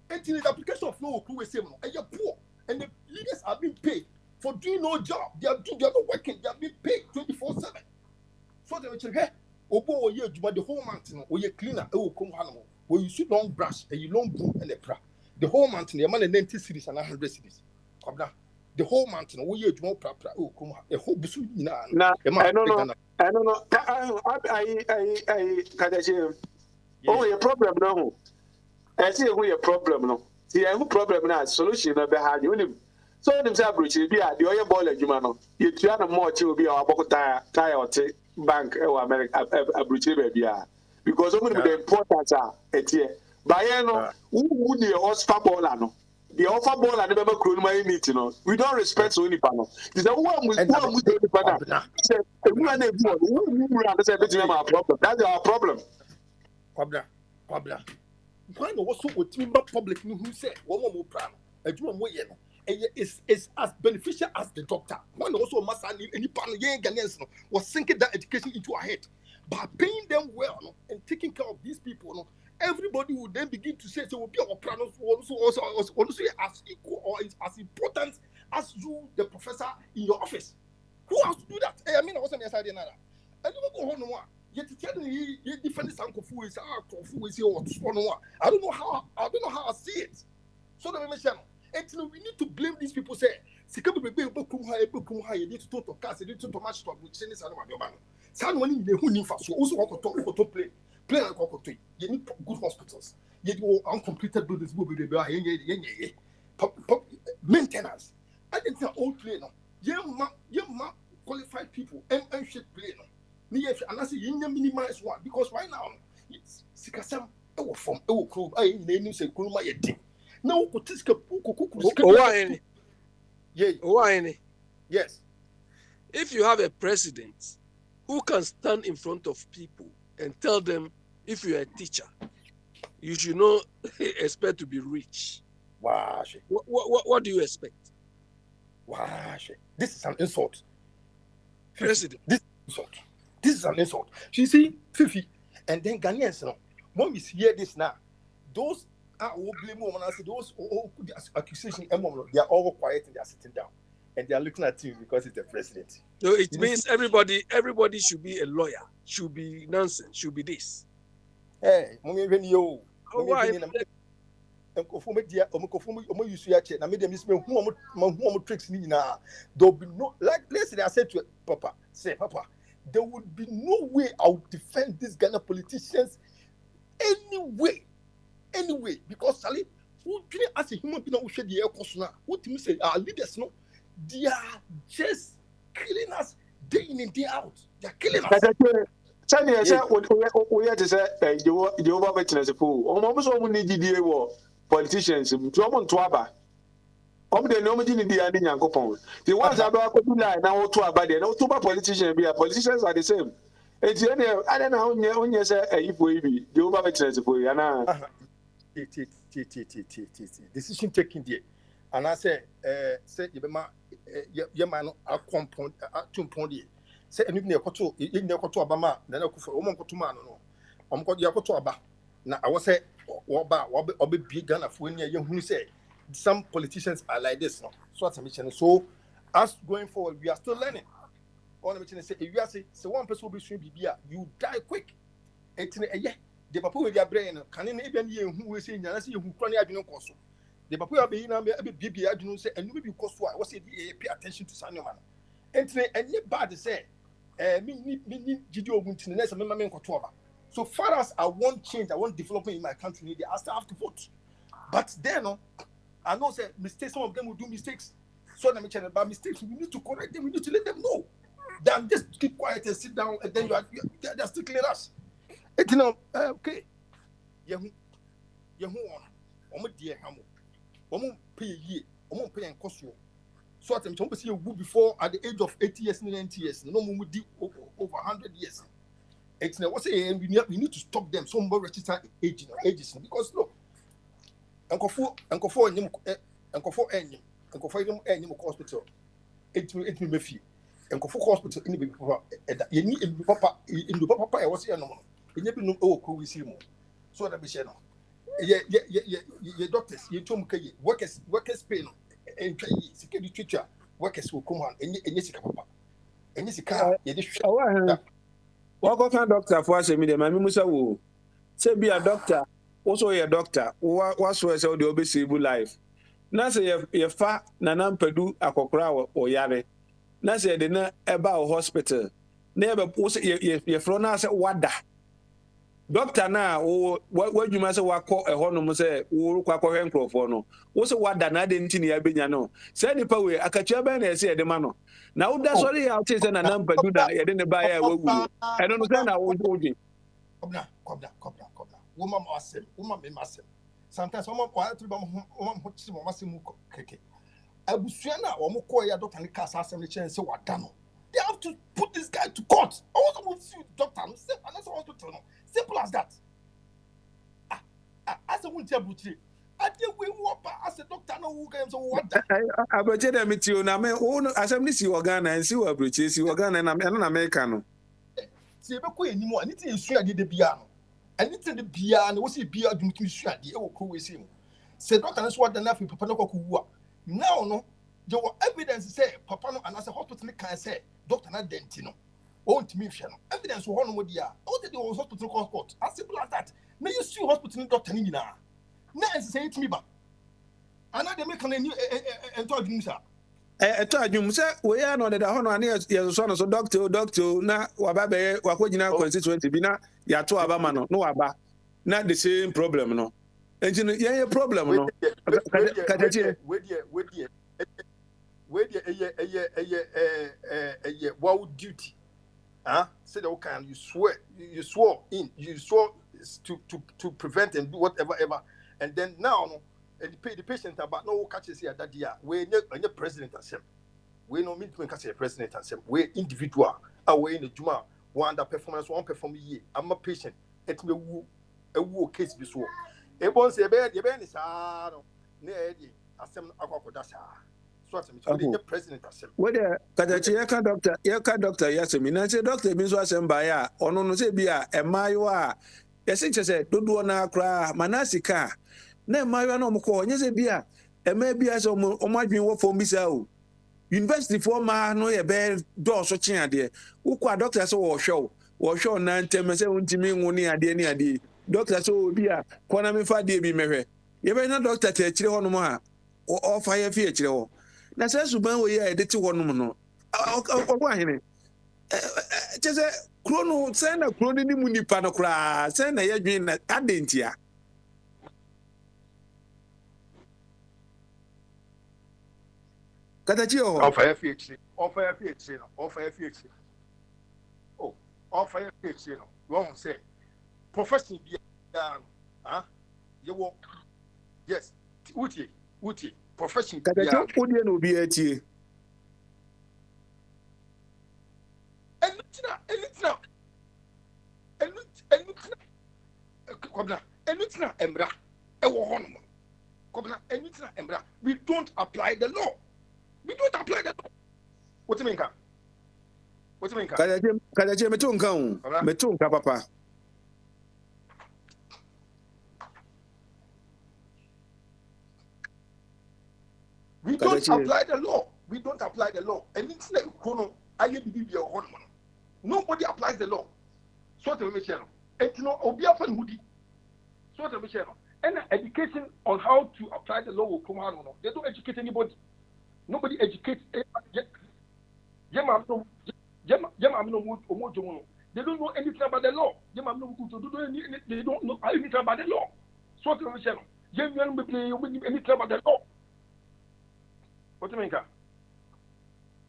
until the application of law we say no enya poor and the leaders are being paid for doing no job. They are not working. They are being paid 24/7. So they will say, hey, obo ye the whole month, or ye cleaner, come animal. Where you see long brush and you long broom and a pra. The whole month, the man 90 cities and 100 cities. Come down. The whole month, or ye juma pra come a whole busu na. I don't know. I Kadaji. Oh, your problem no. I see who your problem no. See, I have problem now. Solution no be hard. You so them say abrochi bi a the oil ball adwuma no you tua no more chi obi a waboko tire or bank e America abrochi be bia because some of the importance are etie buy no who the offer baller no the offer baller no be kro no my meet no we don't respect so nipa no is that who am do nipa na say who na be who run say betime my problem that's our problem kwabra why no so otimi public no who say one more plan adwuma mo ye no is as beneficial as the doctor. One also must any panel young Ghanaians was sinking that education into our head. By paying them well and taking care of these people, everybody would then begin to say, so will be our plan also as equal or as important as you, the professor in your office. Who has to do that? I mean, I wasn't inside another. I don't go home. Yet tell me you defend this uncle who is I don't know how I see it. So the mention. And we need to blame these people. Say, you need to talk to cars, you need to match talk with Chinese and Madonna. Someone who need fast, also want to talk to play like Cocotte. You need good hospitals. You need uncompleted buildings, maintenance. I didn't say old play no. You qualified people and shit play no. And I say you minimize one because right now it's Sikasam from crew. I name say Kuruma yet. No, yes. If you have a president who can stand in front of people and tell them, if you're a teacher, you should not expect to be rich. Wow. What do you expect? Wow. This is an insult. President. This is an insult. You see, Fifi, and then Ghanaians, when we hear this now, those will blame women. I say those accusations, they are all quiet and they are sitting down and they are looking at you because it's the president. So it means everybody should be a lawyer, should be nonsense, should be this. Hey, when you there'll be no, like let's say I said to Papa, there would be no way I would defend these Ghana politicians anyway, because Sally, who didn't as a human being who shed the air cost now, what you say, our leaders no, they are just killing us day in and day out. They are killing us. Sani I said, we had to say, you over witness a fool. Almost all need GDA politicians, Drummond Twaba. The nobody in the ending and coupon. The ones about now to about the no two politicians be politicians are the same. It's I don't know when you say if we be the over witness for you. Decision taking there. And I say you man a compound at 2 points. Say, and you koto Obama, then I could for Omonko man. Got Yakoto Aba. Now I was say, or be big gun of when you who say some politicians are like this. No, so what's a mission. So, as going forward, we are still learning. On the mission, say, if you are say, so one person will be swim, you die quick. The papa with their brain, can even you who is saying, I see who cranny I don't cost. The papa will be in a baby, I don't say, and you will be cost why. What's it? Pay attention to Sanuman. And yet, bad to say, me, Gidio went to the next amendment. So far as I want change, I want development in my country, I still have to vote. But then, I know that mistakes, some of them will do mistakes. So let me tell you about mistakes. We need to correct them, we need to let them know. Then just keep quiet and sit down, and then they're still clear us. Okay. Yahu on. Omo dear Hamo. Omo pay ye, Omo pay and cost you. So at them see you before at the age of 80 years, 90 years, no more over 100 years. It's now what's saying we need to stop them. Some more register ages because look, Uncle for any hospital. It will be free. Uncle for hospital in the you need papa in the papa. I was here no more. You never know. Oh, cool, we see more. So that be said no. Yeah, doctors, you told me workers pay no. And security teacher workers will come on and yes, papa. And yes, car. What kind doctor for us? Me, my musa wo. Say be a doctor. Also a doctor. What's where say the obesity life. Na say ye fa na nampedu akokora o yare. Na say de na eba hospital. Na ye ye fro na say wada. Doctor na wo wadwuma say wakọ ehọ no mo say wo kwakọ hwe nkrofo no wo say wada na de ntini ya benya no say nipa we akatua ba na ese ye de ma no na wo da sorry ya say na nampadu da ye de ne ba ya wawu eno no say na wo oje Come down. Woman me masem. Sometimes woman kwa tiri ba mo hochi mo masem keke. Abusua na wo mo ko ya doctor ni kasa asem ni chen say wada no. They have to put this guy to court. I want to see the doctor. No, another hospital. No. Simple as that. As a winter butcher, I did we walk as a doctor. No, who came so what? I bet you that me too. Now, me own assembly see organ and see what bridge see organ and I'm an American. See, but quite anymore. Anything you see, I did the piano. Anything the piano, what's the piano doing to share the old crew with him? Say, doctor, that's what the nothing Papa no kuwa. Now, no, there were evidence say Papa no and as a hospital can say, Doctor not dentino. Oh, to me, evidence for one dia. Oh, the hospital court. As simple as that. May you see hospital doctor Nina. Now, say to me, but another make a new and talk news. told you, sir, we are not the honor and yes, son, so doctor, na wababe, wakojina constituency, bina, yato abamano, no aba. Not the same problem, no. And you know, problem, no. Wow duty. Said okay, you swore to prevent and do whatever ever. And then now no, and the patient about no catches here that year. We no president as him. We no mean to catch a president as him. We individual away in the Juma, one that performance, one perform year. I'm a patient. It me a woo case be so. A bon say bed, the ben is near assem akwadasa. The president as him. Whether Kadachi doctor, yes, I mean, I say doctor means was by or no say be a Mayoa. Yes, it said, don't do na cry, Manasika. Ne Mayo no more, yes, be a maybe as or might be work for Missao. University for ma no a bear door so chin dear. Who qua doctor so show 9 10 17 money a day. Doctor so be a Quanami fa de be merry. You better not doctor tell Chile or fire feature. Na say suban we ya edete wonom no okwa hene je se krono say na krono ni munipa no kra say na yadwen na adentia katachi on fire FHC no oh on fire FHC no won say profession bi you work yes uti profession kadacho odie no bi atie enutina emra ewo hono kobna enutina emra we don't apply the law what do you mean kadacho metonka papa we don't apply the law and it's like nobody applies the law so to make sure and you know obia fan hudi so to make sure and education on how to apply the law will come out. They don't educate anybody. Nobody educates anybody. They don't know anything about the law. They don't know anything about the law. So to make sure anything about the law. What do you mean?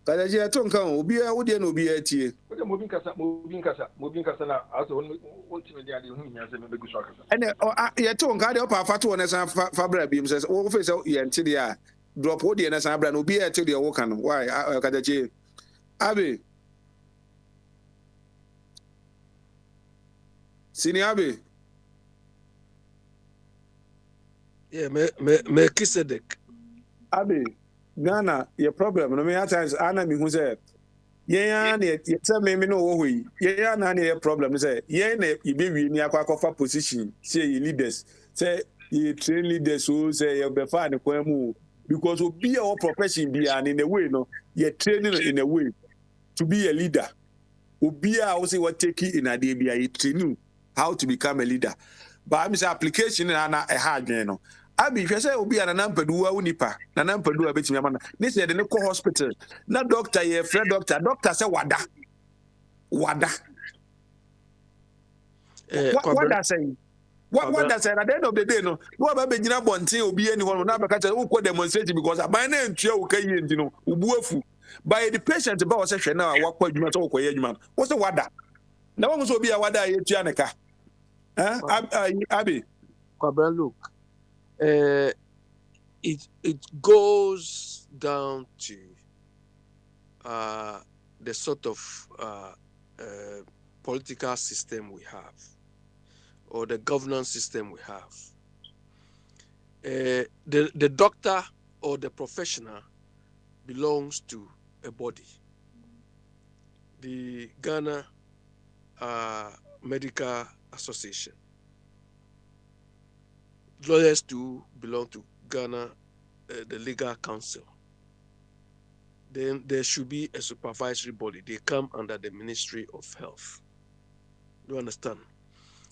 Kadaji atonka obia wode na obia tie. Wode mobin kasa na aso won timi dia de hu nya se me begu so akasa. Ene ye tonka de opa fato wona san fa bra biem se wo fe se ye nti dia drop what the na bra no be e tell the work no why Kadachi Abi Senior Abi Yeah, Melchizedek. Abi Ghana your problem no me at times ana me hu say yeah na say me no wo hui yeah na na problem say yeah na e be wi ni akwa position say leaders say you train leaders so say you be fa ne kwan mu because obi a profession be and in a way no you training in a way to be a leader obi a wo say what take in a day be you training how to become a leader but I'm say application na e hard no Abi hwe say obi a na mpadu wa nipa na mpadu a betimi amana ne say de ne ko hospital na doctor ye friend doctor say wada what does say what does say at the end of the day no ba be nyina bonten obi ani ho na be ka tell who demonstrate because aban na ntua wo ka yi enti no ubu afu by the patient ba wo say hwe na wakwa adwuma so wo ye adwuma wo say wada na wo so obi a wada ye tua ne ka Abi Kwabra, look, it goes down to the sort of political system we have, or the governance system we have. The doctor or the professional belongs to a body. The Ghana Medical Association. Lawyers too belong to Ghana, the legal council. Then there should be a supervisory body. They come under the Ministry of Health. Do you understand?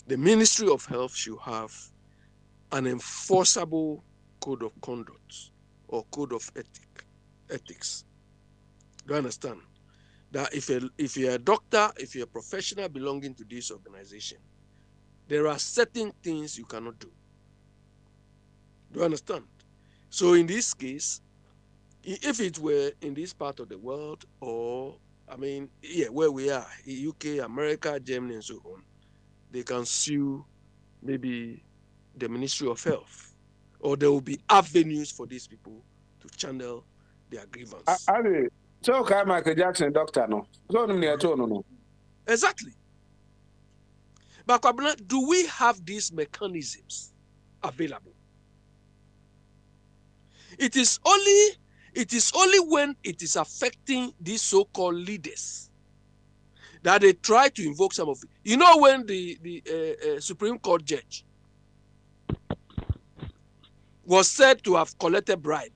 The Ministry of Health should have an enforceable code of conduct or code of ethics. Do you understand? That if you're a doctor, if you're a professional belonging to this organization, there are certain things you cannot do. Do you understand? So in this case, if it were in this part of the world, or where we are, UK, America, Germany, and so on, they can sue maybe the Ministry of Health, or there will be avenues for these people to channel their grievance. So Michael Jackson, doctor, no. No. Exactly. But do we have these mechanisms available? It is only when it is affecting these so-called leaders that they try to invoke some of it. You know, when the Supreme Court judge was said to have collected bribe,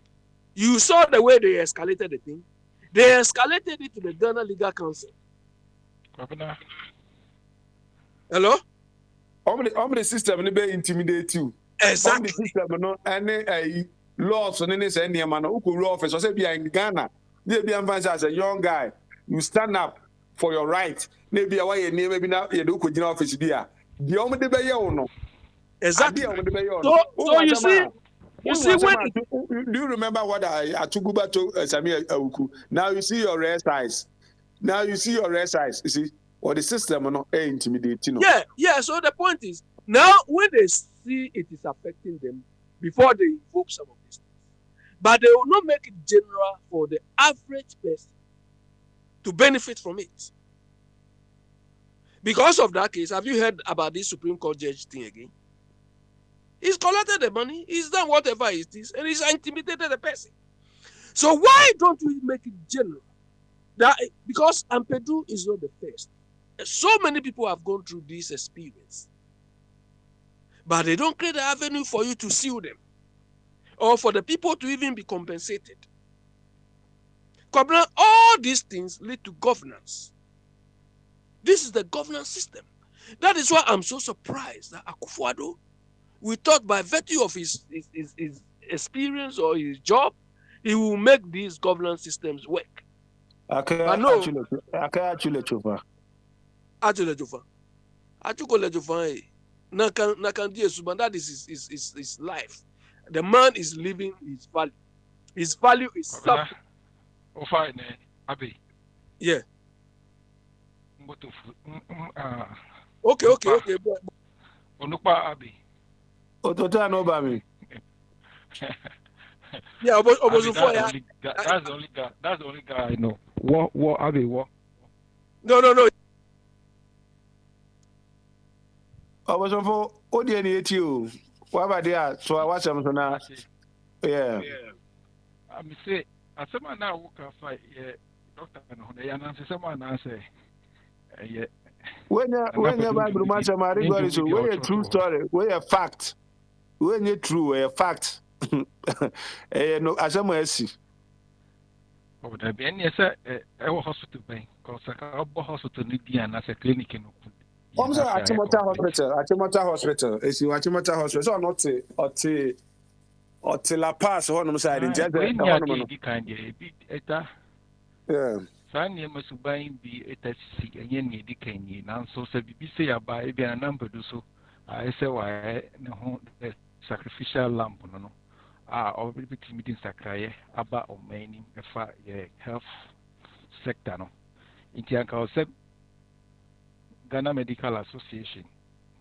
you saw the way they escalated the thing. They escalated it to the Ghana Legal Council. Hello? How many system be intimidate you? Exactly. The system no any laws on any say man who could office or say be in Ghana. They be as a young guy, you stand up for your right. Maybe why you maybe now you do could office be the only be no. Exactly. So you see when do you remember what I took Uber to Samir Awuku? Now you see your rare size. You see, or the system no intimidating. Yeah. So the point is, now when they see it is affecting them, before they invoke some of these things, but they will not make it general for the average person to benefit from it. Because of that case, have you heard about this Supreme Court judge thing again? He's collected the money, he's done whatever it is, and he's intimidated the person. So why don't we make it general? Because Ampedu is not the first. So many people have gone through this experience. But they don't create an avenue for you to sue them, or for the people to even be compensated. All these things lead to governance. This is the governance system. That is why I'm so surprised that Akufo-Addo, we thought by virtue of his experience or his job, he will make these governance systems work. But no. That is his life. The man is living his value. His value is suffering. Yeah. Okay. Otota no ba me. Yeah, that's the only guy. That's the only guy I know. What? Abi, what? No. Obosofo, odi eni eti o. What about there? So I watch them so now. Yeah. I'm say, as someone now who can fight, yeah, doctor, and I answer someone answer, yeah. When you Bible match am rigor so where a true story, where a fact. When you true, a fact. Eh no asem asi. Oh, there be any say hospital pay because I hospital need be an as a clinic in. Say Achimota Hospital. Esi Achimota Hospital. So not or La Paz honum side in just honum. Yeah. Sanya must buy be a see a yen decaying. Now, so say be say about a number do so. I say why no sacrificial lamp no. Or meeting Sakaye about or many health sector no. In Tianka said Ghana Medical Association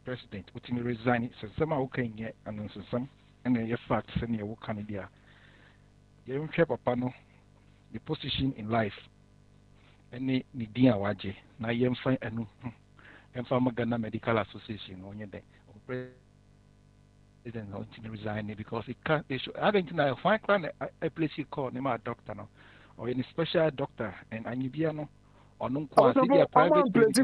president, which me resign, so some are okay yet, and some, and then your facts and your Canada. You don't care, Papa, no, the position in life. Any Nidia Waje, now you find a new Ghana Medical Association on your day. President to resign because it can't. I don't know. Find a place you call name a doctor no, or any special doctor and Anibiano. Or no private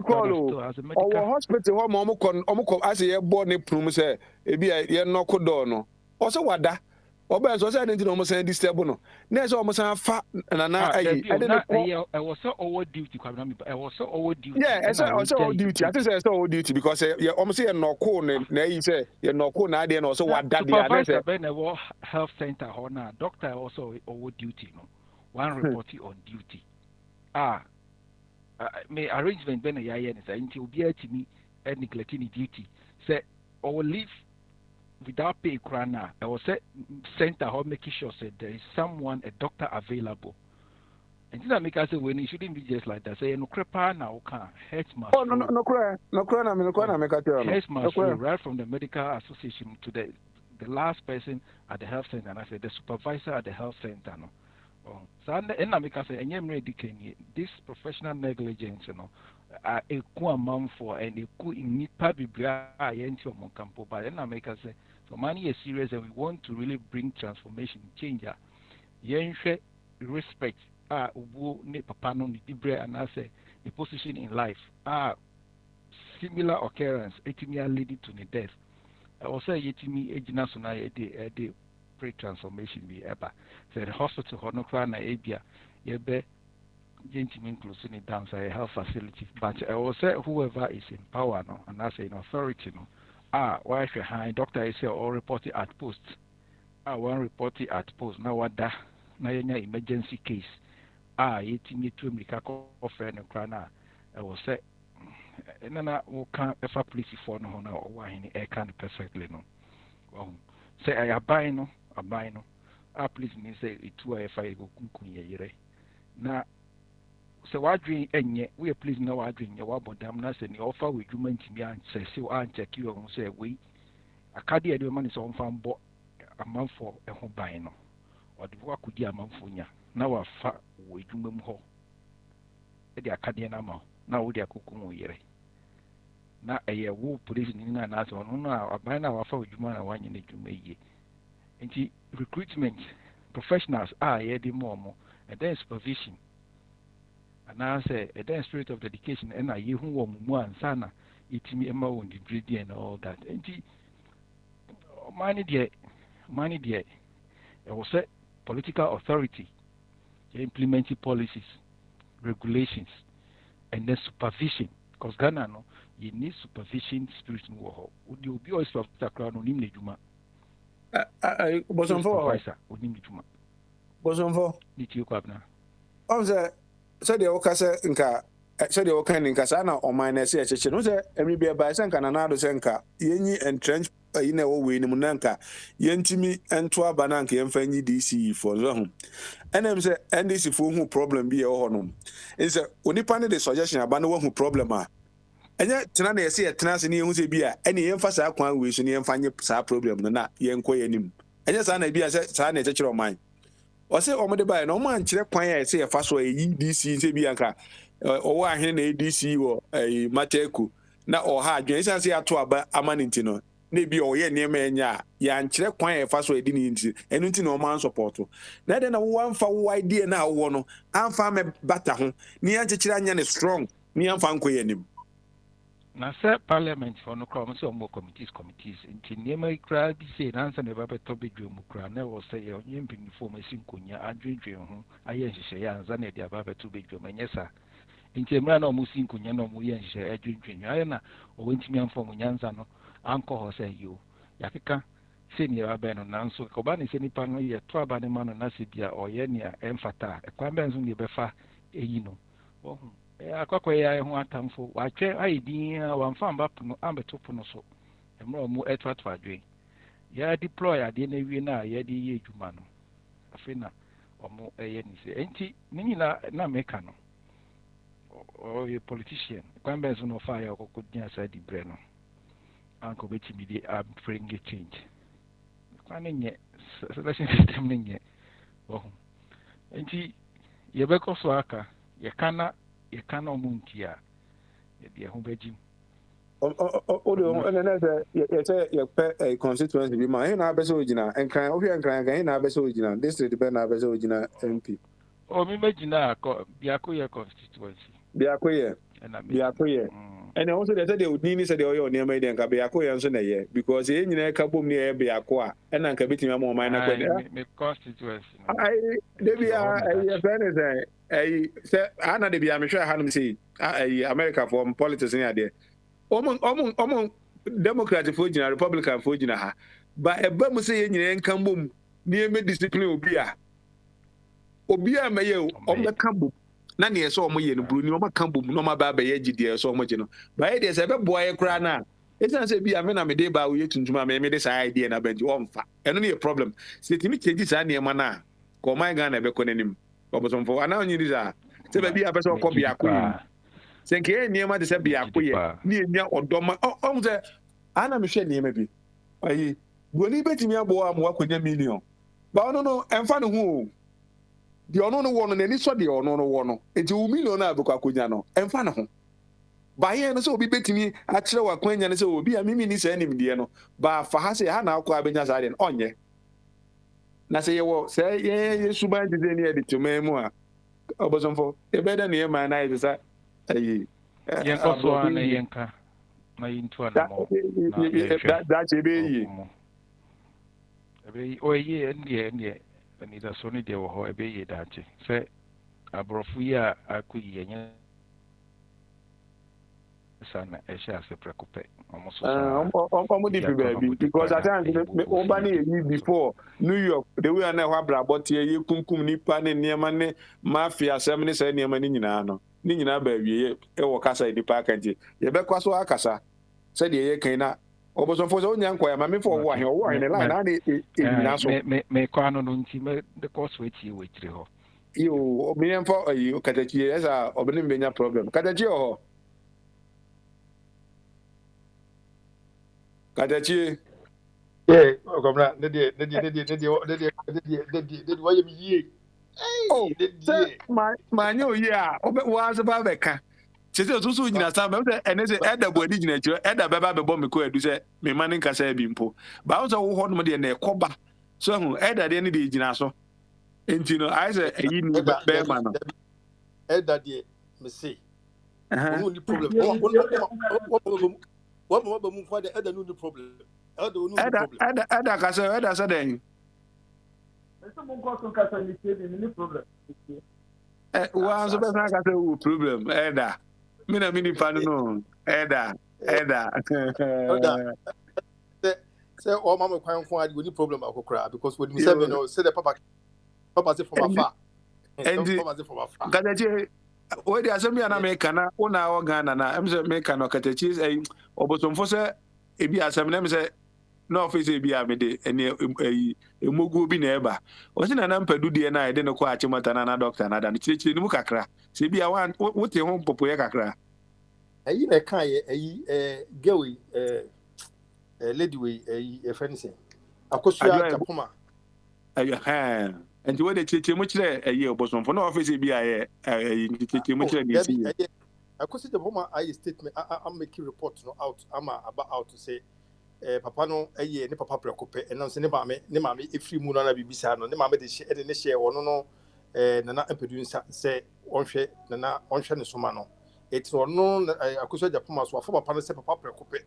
call as a medical hospital home omukon as ye born ne prum say ebi ye knock door no also wada oba so say anything no say disturb no na say o say fa na ayi I was so over duty I was so over duty yeah I say over duty I say over duty because ye o say ye knock na ayi say ye knock na dey no so wada dey na say supervisor health center ho na doctor also over duty no one report on duty may arrangement ben ya yen say until be at me and neglecting duty say or leave without pay krana I was say center how making sure say there is someone a doctor available and that make us say when it shouldn't be just like that say no crepa now can health must no cry na make it health must right from the medical association to the last person at the health center and I said the supervisor at the health center no. So and I make us say this professional negligence, you know, a amount for and a coup in nipa biblia into Monkampo, but then I make us say so money is serious and we want to really bring transformation, change. Yen respect ubu ne papa no ni dibre and I say the position in life similar occurrence, leading to the death. I also yetimi ejina so na de transformation be ever. So the hospital honokra na ebia yebe gentlemen including it down say health facility. But I will say whoever is in power no and I say in authority no why should high doctor is all report it at post. One report it at post now what da na yenya emergency case. Yetimi to me ka offer no kra na I will say nana wo can ever police for no na or why ni e can perfectly no. Say I buy no please me say it to a fire go kunkun yere na so what dream enye we are please now what dream your bodam na say ni offer we dwuma ntimi an say check you on say we akade ade man is on fan bo amam for e ho ban no or the work kudi amam for nya na wa fa we dwuma mu ho e de akade na ma na wo de akokun yere na eye wo police ni na na so no na aban na wa fa dwuma na wanye na dwuma yi. Into recruitment professionals the more and then supervision and I say a then spirit of dedication and I you who and sana it me a more degree and all that and money there it was a political authority implementing policies regulations and then supervision because Ghana no you need supervision spirit wo would you be always after crown on him Bosomfo say the okase nka say the okan nka sa na oman na se cheche no say emi bia ba se nka na na do se nka yenyi entrench yi na wo we ni mu na nka yentimi ento aba na nka yemfa nyi DC for so ho enem say NDC fo hu problem bi e ho no is onipa ne the suggestion aba no hu problem a enya tena na yesi tena se ne hu se bi a ene yemfa sa kwan we so ne yemfa nye sa problem no na yenko yanim enye sa na bi ase sa na eche kire man o se o mo de ba na o man kire kwan ya se e fa so e DC se bi anka o wa ahene na ADC wo Mateku na o ha adwen isa se ato aba amaninti no na bi o ye niam enya ya nkire kwan ya fa so edi ni nti enu nti na o man support na de na wo amfa wo idea na wo no amfa me bata ho ni anchekire anya ne strong ni amfa nkoye nim na se parliament for no come so more committees nti niema ikra bi say na ansa ne ba beto bedwe mu kra na wo say ye onye mpinifo masin konya adwedwe ho aye nhyehyɛ ya ansa na dia ba beto bedwe manyesa nti emra na omu sin konya na omu ye nhyehyɛ adwedwe aye na o wentimi amfo mu nyansa no anko ho say yo yakeka se ni ba be no nanso ko ba ne se nipa no ye to aba ne ma no na se bia o ye ne a emfata ekwan benzo ne befa eyi no wo akwakwa ya ho atamfo watwe aidin wamfa mbapo no ambetopo no so emro mu etwato adwe ya deploy ade na wie na ya de ye adwuma no afina omo eye ni se enti nini na meka no o ye politician kwambe so no fire okokodia sa di bre no anko beti mi di bring a change kwane nye selection system nye enti ye beko so aka ye kana omuntia ye ho bejim o na say ye say ye pe constituency bi ma he na abese ogina enkran o hwe enkran gan he na abese ogina district be na abese ogina MP o mi megina biako ye constituency biako ye and also they said they would need say they oyo near me nka biako ye nso na ye because ye nyina ka bom ne ye biako a and nka betimi am o man na kwede me constituency ai de bia ye fene say ana de bia me hwe ha no say America for politics ni ade omon Democrat for gina Republican for gina ha ba eba mu say ye nyina nka bom ne me discipline obi a meye o me ka bom na ne so omo ye no buru ni omo ka bom no ma ba ye gidie so omo je no ba ye de say be boa ye kra na esan say bi ame na me de ba wo ye tuntuma me de say idea na benji o mfa eno ne problem say timi change sa ne ma na ko my Ghana be ko nanim obosom fo ana onyi diza say ba bi a person ko bi akoyi say ke ne ma de say bi akoyi ni enya odoma on say ana me hwe ne ma bi ayi goni betimi abo am wakonya million ba ono no emfa ne ho di ono no wono na ni so di ono no wono enti u million na abekwa konya no emfa ne ho ba ye no so obi betimi a kire wakwanya ne so obi a mimi ni say nim die no ba fa ha say ha na akwa abenya sa de onye na say ye say ye suban de ni e de tumemu a obosomfo e be da ne ma na ye sa ayi yen ko so ana yenka na yintu ana mo da chebe yi ebe o ye ndie ni da so ni de wo ho ebe ye da che se abrofu ya akuyi yenye sana esha se preocupe omo di baby because at times me obani yi before New York the way na wa brabot ye kunkum nipa ne niema ne mafia sem ne say niema ni nyina no ni nyina ba wie e wo kasa nipa kanji ye be kwaso akasa say de ye kan na oboso fo so nya nkoya ma me fo wo ahene line na e nyina so me kwano no nti me de course we tire ho yo me enfo ayi katachi esa obene mbenya problem katachi ho katachi komna ne waye mi yie ma nyo ye a wa se ba be ka chese osusu nyina sa me se ene se eda bo adi nyina chiro eda beba be bo me ko edu se me mani nkasa bi mpo ba wo se wo ho no de na ekoba so hu eda de ne de gyina so enti no I say eyi ni be ma no eda de me say no ni problem what mu for the eda no ni problem eda ka se eda se den wa so be sa ka se wo problem eda me na mini fan no eda say all mama kwan fun adi we ni problem akokra because when me say me no say the papa say from afar and katachi we dey asem ya na me kana una o Ghana na em say me kana katachi obosomfo say ebi asem na me say no office ebi a me de ene emogu bi na eba o si na na mpadu de na ide ne ko achimata na doctor na da no chichi ni mu kakra se bi a wote ho popo ye kakra ayi na kan ye ayi girl lady we ayi e friend say akosua Japoma and what the chichi much there a year was for no office be I chichi much there. Akosi Japoma I statement I'm making report no out I'm about out to say papa no ne papa prekope and say ne mame efri mu na bibisa no ne mame de share wono no nana empedu say onhwe nana onhwe ne soma no eti no Akosi Japoma so afọ papa no say papa prekope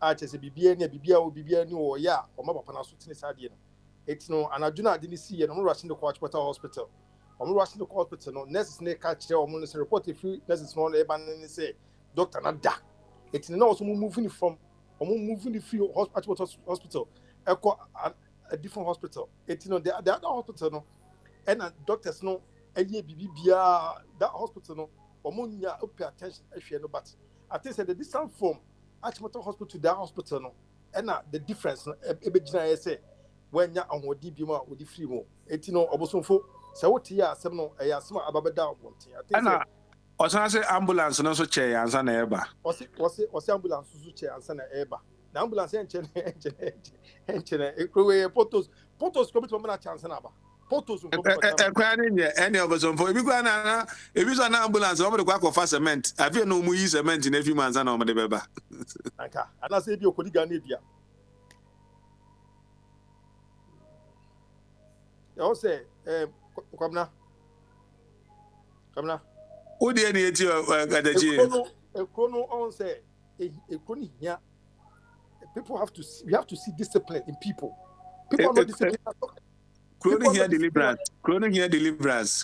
a che say bibia ni wo ya o ma papa na so tini sa de no eti no anaduna ade ni si ye no rush to hospital rush to hospital no nurses ne ka kire o mo say report efri nurses no e ban ne say doctor na da eti no also moving from moving the free hospital a different hospital eti no the other hospital no and doctors no eye bibia that hospital no omunya pay attention ehwe no but I think say the distance from Achimota hospital to that hospital no and the difference no e be gina say when ya ahodi bi ma odi free mo eti no obosomfo say what ya asem no e asem ababeda wonte I think say Osan say ambulance no so che ansa na eba osi ambulance so che ansa na eba na ambulance enche ekwe potos ko bitu na chance na ba potos ko kwa nye any obosomfo ebi kwa na ebi so na ambulance o de kwa kofa cement afie no mu yi cement na fi mansa na o de beba anka ana say bi okodiga na bia yo say kwamna Odi any eti gadaji ekono on say ekoni here people have to see, we have to see discipline in people are not disciplined. Cloning here deliverance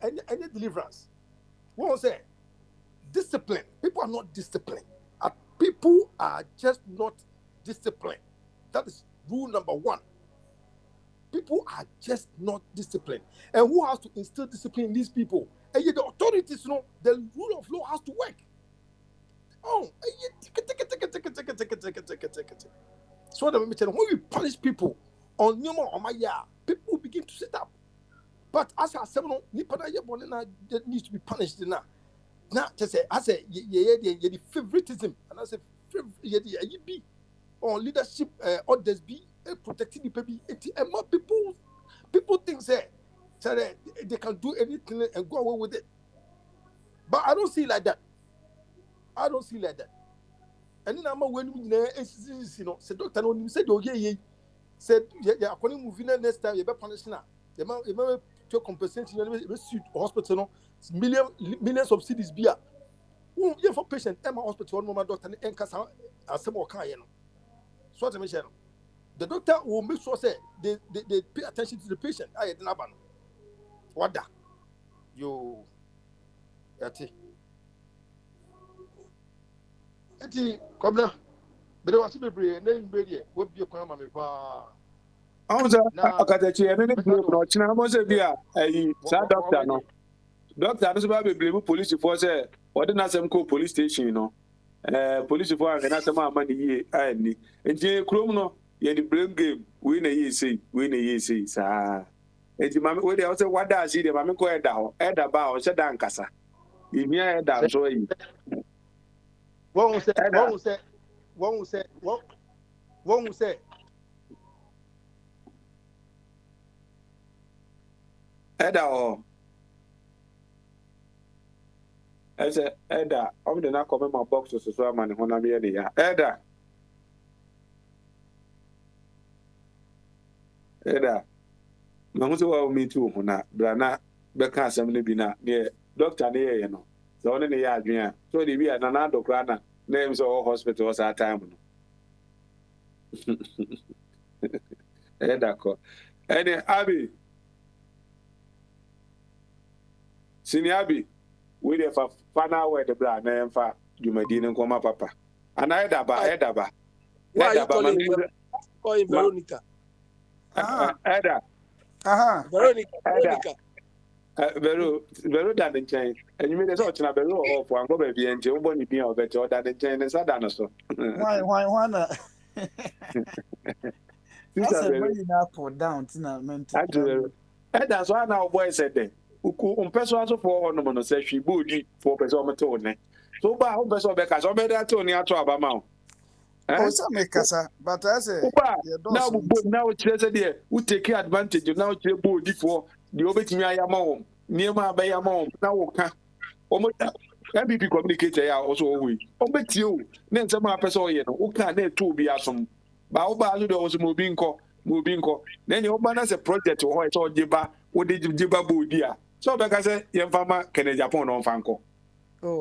any deliverance what say discipline people are not disciplined people are just not disciplined. That is rule number 1. People are just not disciplined. And who has to instill discipline in these people? And yet the authorities know the rule of law has to work. So when we punish people on people begin to sit up. But as I said, that needs to be punished now. Now, I say, the favoritism, and I say, be on leadership, others be protecting the people. And more people think say they can do anything and go away with it. But I don't see like that. And then I'm when you know, said doctor no said said according moving next time you be punished now. The man to compensation you suit hospital no millions of cities be yeah for patient Emma hospital one moment doctor and kasa asem o kan ye no. So what I mention the doctor will make sure say they pay attention to the patient. I didn't have what that you ati kobna bere wasi bebre na imberie wo bie kwan ma me pa Onza akatachi ene ne blue no china mo se bia ayi sa doctor no so ba bebre police for say odi na sem ko police station no police for na sem ama ni yi ani enti krom no ye di blame game we na yi sei sa enti mama we dey say wada asi dey mama ko eda ba o se dan kasa imia eda so yi won't say Eda o ese Eda o de na come my box so ama ne hona me ya Eda na mo so wa mi tu hona bra na be ka asem ne bi na ne doctor ne ye no so ne ya adwen a so de bi na doctor na name so hospital was at time no Eda ko ene abi Senior Abi, we there for final word the brand name for Jumadi and Koma Papa. And Edaba. Why are you calling Veronica? Eda. Veronica. Vero than the chain. And you made a sort of Vero or for Uncle Baby and Joe Bonnie being of better than the chain and Sadanaso. Why not? That's a very apple down to That's why now boy said then. Person also for no man say she body for person on tone. So ba person be ka so be that tone ato abama. Oh, some make kasa, but I say now we chase there, we take advantage now to body for the obetimi ayama near my bayama now almost MPP communicator ya also we obeti o na nsema person ye no uka na eto bi asom ba oba azu de also mobinko then you oba na say project ho e so giba wo de giba bodi a so be ka say ye mfama kene Japan no mfanko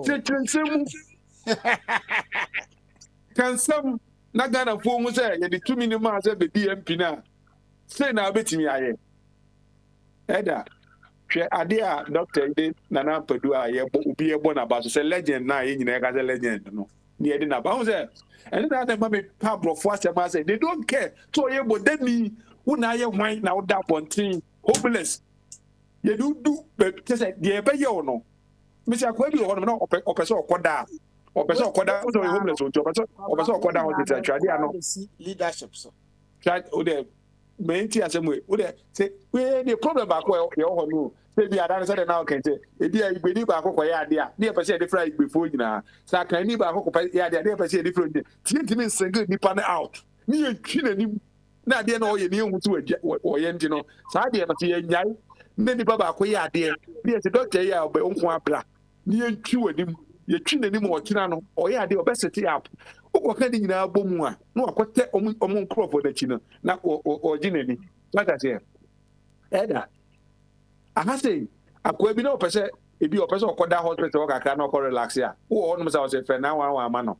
se transemu kansam na Ghana fo hu say ye de 2 minimum say be DMP na say na obetimi aye eda hwe ade a doctor ide Nana Padu a ye obi ye bo na ba so say legend na ye nyina ka say legend no ni ede na ba hu say and that dem me pabro for say they don't care so ye bo demi una ye hwan na oda pontin hopeless ye do be say de be ye no me say akwa bi ho no opese okoda so homeless so opese okoda ho dey trade ano leadership so try o dey menti asemwe o dey say we the problem back where ye ho no say bi adan say na o kente e bi igbeni ba akoko ye ade a na e pese e different igbefo nyina sa kan ni ba akoko ye ade na e pese e different timi single nipa na out ni e twi na nim na ade na o ye ni ehutu o ye ndi no sa ade na ye nyai na nipa ba akoko ye ade ni e se doctor ye a obe nko abra ni e twi wanim ye twi na nim o kina no o ye ade o be set up ukwa kan nyina bomu a na akote omo crop da chi no na o ginani like I say eda aha say akwa bi na opese ebi opese okoda hospital kakra na okọ relax ya wo no msa o say fe na wan ama no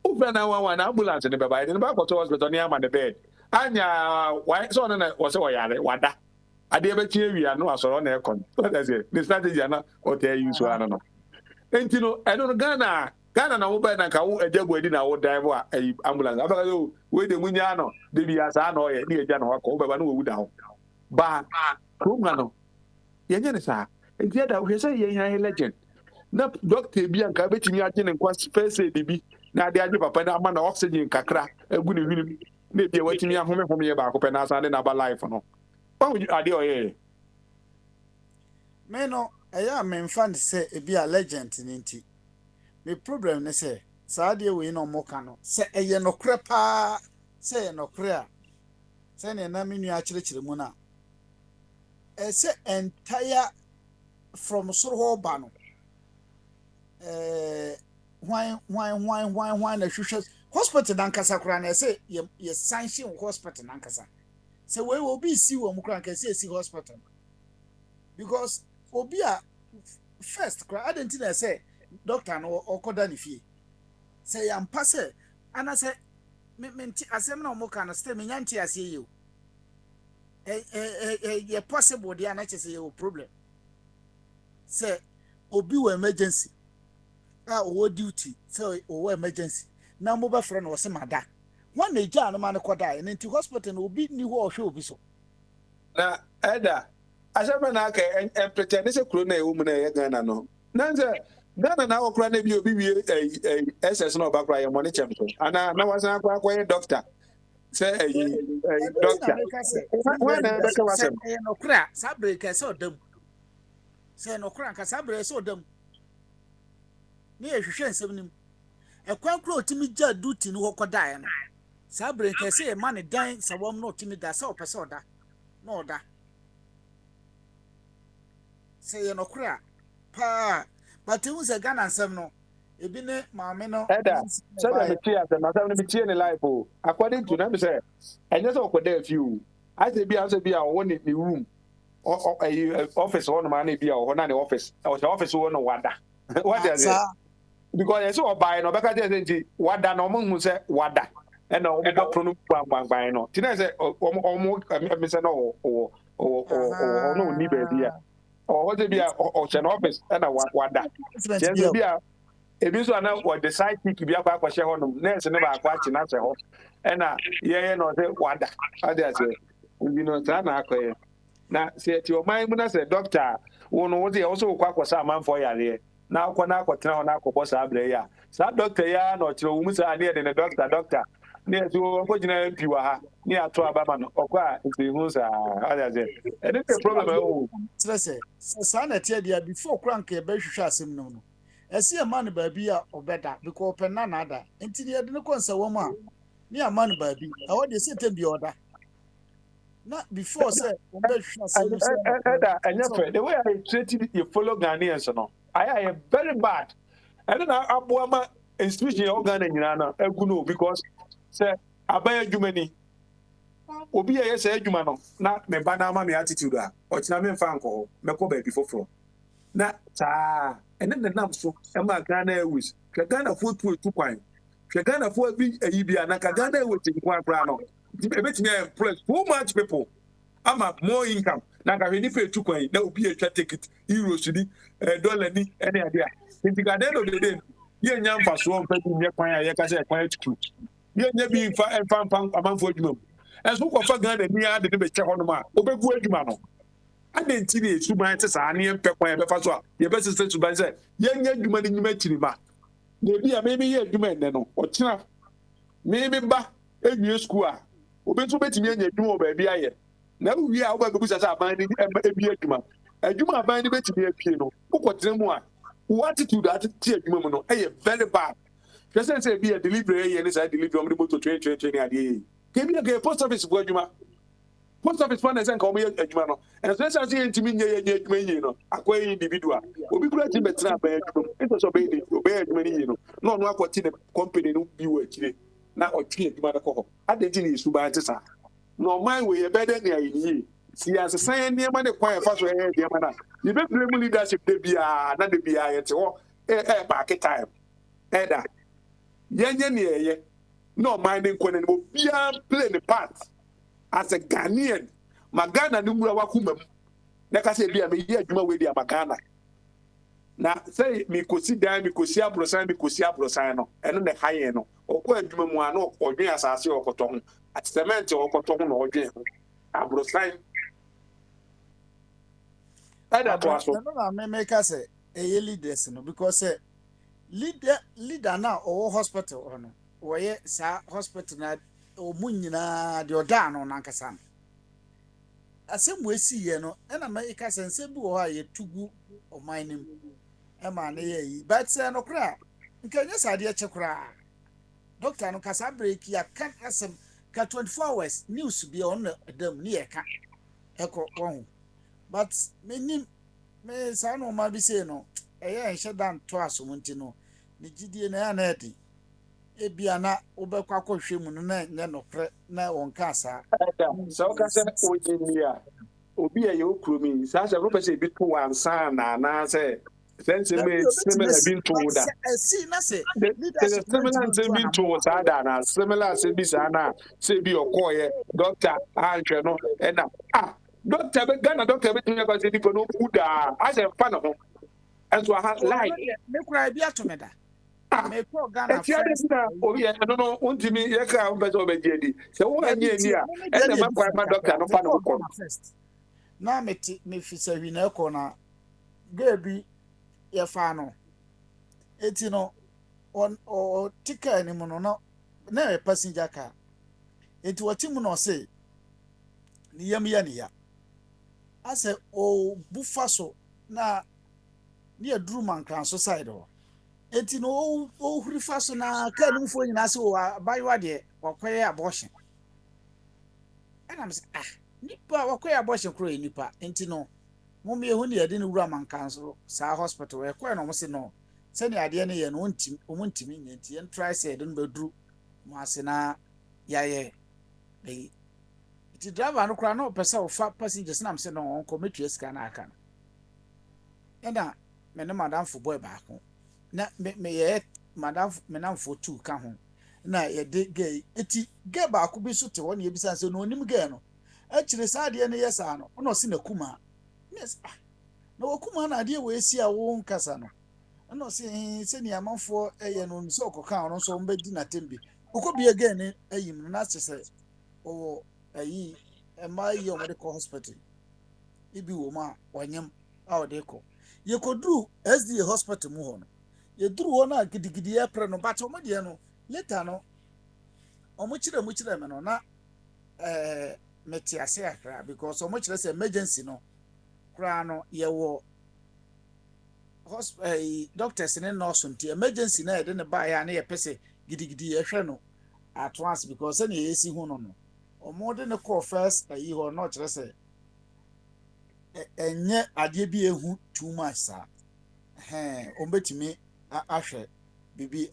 o fe na wan na ambulance ne be ba ni ba ko hospital ni ama the bed anya why so na o say o yare wada ade be tie wi anu asoro na ekon like I say the strategy na o tell you so ano no enti no I don't Ghana na wo ba na ka wo ejagbo edi na wo drive a ambulance abaka yo we de munya no de bi asa na o ye ni eja na wakọ wo ba na wo wu da ho ba program no ye nye ne sa enti da wo say ye yan legend na doctor bi anka betimi age ne kwa first aid bi na ade age papa na ama na oxygen kakra egu ne hwini na bi watimi ahome ye ba akopɛ na asa de na ba life no ba wo ade o ye me no eya me mfa say e bi a legend ni nti me problem ne say saade we no mo ka no say eye no kre pa say no kre a say ne na me nua kyerɛkyerɛ mu na say entire from soro ho ba no why na hwehwɛ hospital dan kasa kra na say ye sanction hospital nan kasa say we will be see wo mu kra kan say see hospital because obi a first kra identity say doctor no okoda ni fie say yam passe ana say menti asem na omo kana stay me nyanti ase ye o ye possible dia na che say ye problem say obi wo emergency o duty say o emergency na mo ba frɛ no o se mada one na ja no ma ne koda e nti hospital no obi ni ho ohwe obi so na eda asema na ka pretend say kuro na e wo mu na ye Ghana no nanze Ghana na okra na bi obi wie SS na obakra ye money chem so ana na wasan akwa doctor say doctor when na be ka wasem say no kra sabre ka say odam say no kra ka sabre say odam ni ehwehwe nsem nim ekwan kra otimi ja duty ni hokoda ye no sabre ka say ma ne dan sawom na otimi da say opese oda na oda say no kra pa but you say Ghana nsem no ebi ne maame no eda so that me tia say na say me tia ne life o according to na me say enye say okoda few I say bi a won ni room office one man bi a ho na the office office one no wada what is it because you say obai no beka say wada no mo hu say wada e na omo pro no gbangban no ti na say omo me say no no ni ba bi a what be a ocean office and a wada just be a ebi so na what the side pick bi akwa kwahye ho no nurse ne ba akwa chi na se ho and ye no say wada how dey say you know ta na akoye na say ti o man mu na say doctor wo no wo dey also kwa kwasa man for yare na akwa na akotena ho na akobọ sa abre ya sa doctor ya na ochiro wo mu sa ne de doctor ne ti wo ko jina MP wa ha ni ato ababa no okwa nti hu sa how dey say and the problem o say sa na tie dia before crank e be hwehwe asem no ese e man ba bi a obeda because open na ada enti de ne konsa wo ma Ni a man baby. I want to say to be order. Not before say The way I treated you follow Ghanaians, no, I am very bad. And then I Abuama institution organ in Ghana, because say Abaya Jumani, Obi a say Jumano, not me banama me attitude, or Chinaman Fanko, Meko baby for. Na ta and then the name so Emma Ghana was Ghana food to 2 points. Ghana for be a Ibia na Ghana with in one brano. It me employ too much people. I'm a more income. Na ka ni pay 2 coin. That will be a ticket. Euros ni dollar ni any idea. In the end of the day, ye nyam fa so on pay ni kwan ya ka say kwan to. Ye nya bi fa amam for adwuma. And so ko fa Ghana ni ade de be che hono ma. Obegu adwuma no. Ade ntiri suban te sa ne mpe kwan be fa so a ye be sese suban say ye nya adwuma ni nyima tiri ma na bi a me ye adwuma ene no o kira me ba enwie school a obentu betimi anya adwuma ba bia ye na wi a wo ba bebu sasa aban ni ebi adwuma aban ni betimi apie no ukotere mu a what attitude attitude adwuma mu no very bad just say be a delivery ye ni say delivery om moto train ade ke bi a post office for adwuma post office fund and come here adwuma no and so say ntimi nye adwuma yi no akwa individual obi kura ti betra ba adwuma it so be adwuma ni no no no akwati the company no bi wa kire na otwe adwuma da ko adenti ni su ba ntesa no man we better than yi si as say niam na kwan fa so e niam na you be play mu leadership de bia na de bia ye te ho back time da yenye ne ye no man ni kwan ni bia play the part as a Ghanaian, Magana numura wakumam. Neka say be me ye adwuma we dia Magana. Na say me kosi dan me kosi abrosan no. Eno ne haye no. Okọ adwuma mu ano odwen asase okoto ho. At cement okoto ho na odwen ho. Abrosan. Ada to aso. No na make say e leaders no because leader na o hospital ono. Woye sa hospital na omu nyina de oda no nankasa no asem wesi ye no na ma ika sense bi wo ha ye tugu o mining e ma na ye yi but say no kra nkanya sade che kra doctor no kasa break ya kan asem ka 24 hours news bi on dem ni ye ka eko won but me sa no ma bi say no eye enhye dan to asomunti no ni gidie na ya na edi ebia na obekwa kwahwe mu no na nye nokre na wonka asa so ka se ojinia obi e okuro mi sa se ro se bi to wansa na se sense me similar bin to da see na say leadership similar bin to sa da na similar se bi sa na se bi okoye doctor antwe no e na doctor be Ghana doctor be tun ya se di no kuda a se fa na ho enso ha lie me kura bi atomeda me ko Ghana first oh yeah no untimi ye ka umbezo obejedi se wo anye ni a e na makwa ma doctor no fa no ko na me fisa wi na ko na gabi ye fa no eti no on o tika ni mu no na passenger car eti wati mu no se ni yam ya ni ya ase o bufa so na ni aduru man so side o eti no o huri fa so na ka ni mfo nyina se o bayiwa de wakoye abortion ana me se nipa wakoye abortion kro nipa enti no mo me hu ne yade ni wura man so sa hospital e ko no mo se no se ne ade ne ye no ontimi nyenti en try say de no beduru mo ase na yaye dey iti driver no kra no pesa o fa passengers na me se no onko metua sika na aka ena me ne madam fo boy ba ko na me ye madam me na fo tu ka ho na ye de gay eti gay ba ko bi so te won ye bi san se no onim gay no a kire sa de ne yesa no no se na kuma yes na okuma na de we esi a wo nkasa no no se ni amanfo eye no so okoka no so mbedi na tembi okobi gay ne ayim na se o ayi ma yi o medical hospital ibi wo ma wanyam a o de ko ye kodru SDA hospital mu ho no ye duru wo na gidigidi ye pre no but o mo de no later no o mo kire me no na meti ase akra because o mo kire say emergency no kra no ye wo hospital doctors ne nurse nti emergency na ye de ne ba ya na ye pese gidigidi ye hwe no at once because any AC no. Or more than a call first a year or not, let's say. And yet, I did be a hoot too much, sir. Ombeti me, Asher, Bibi,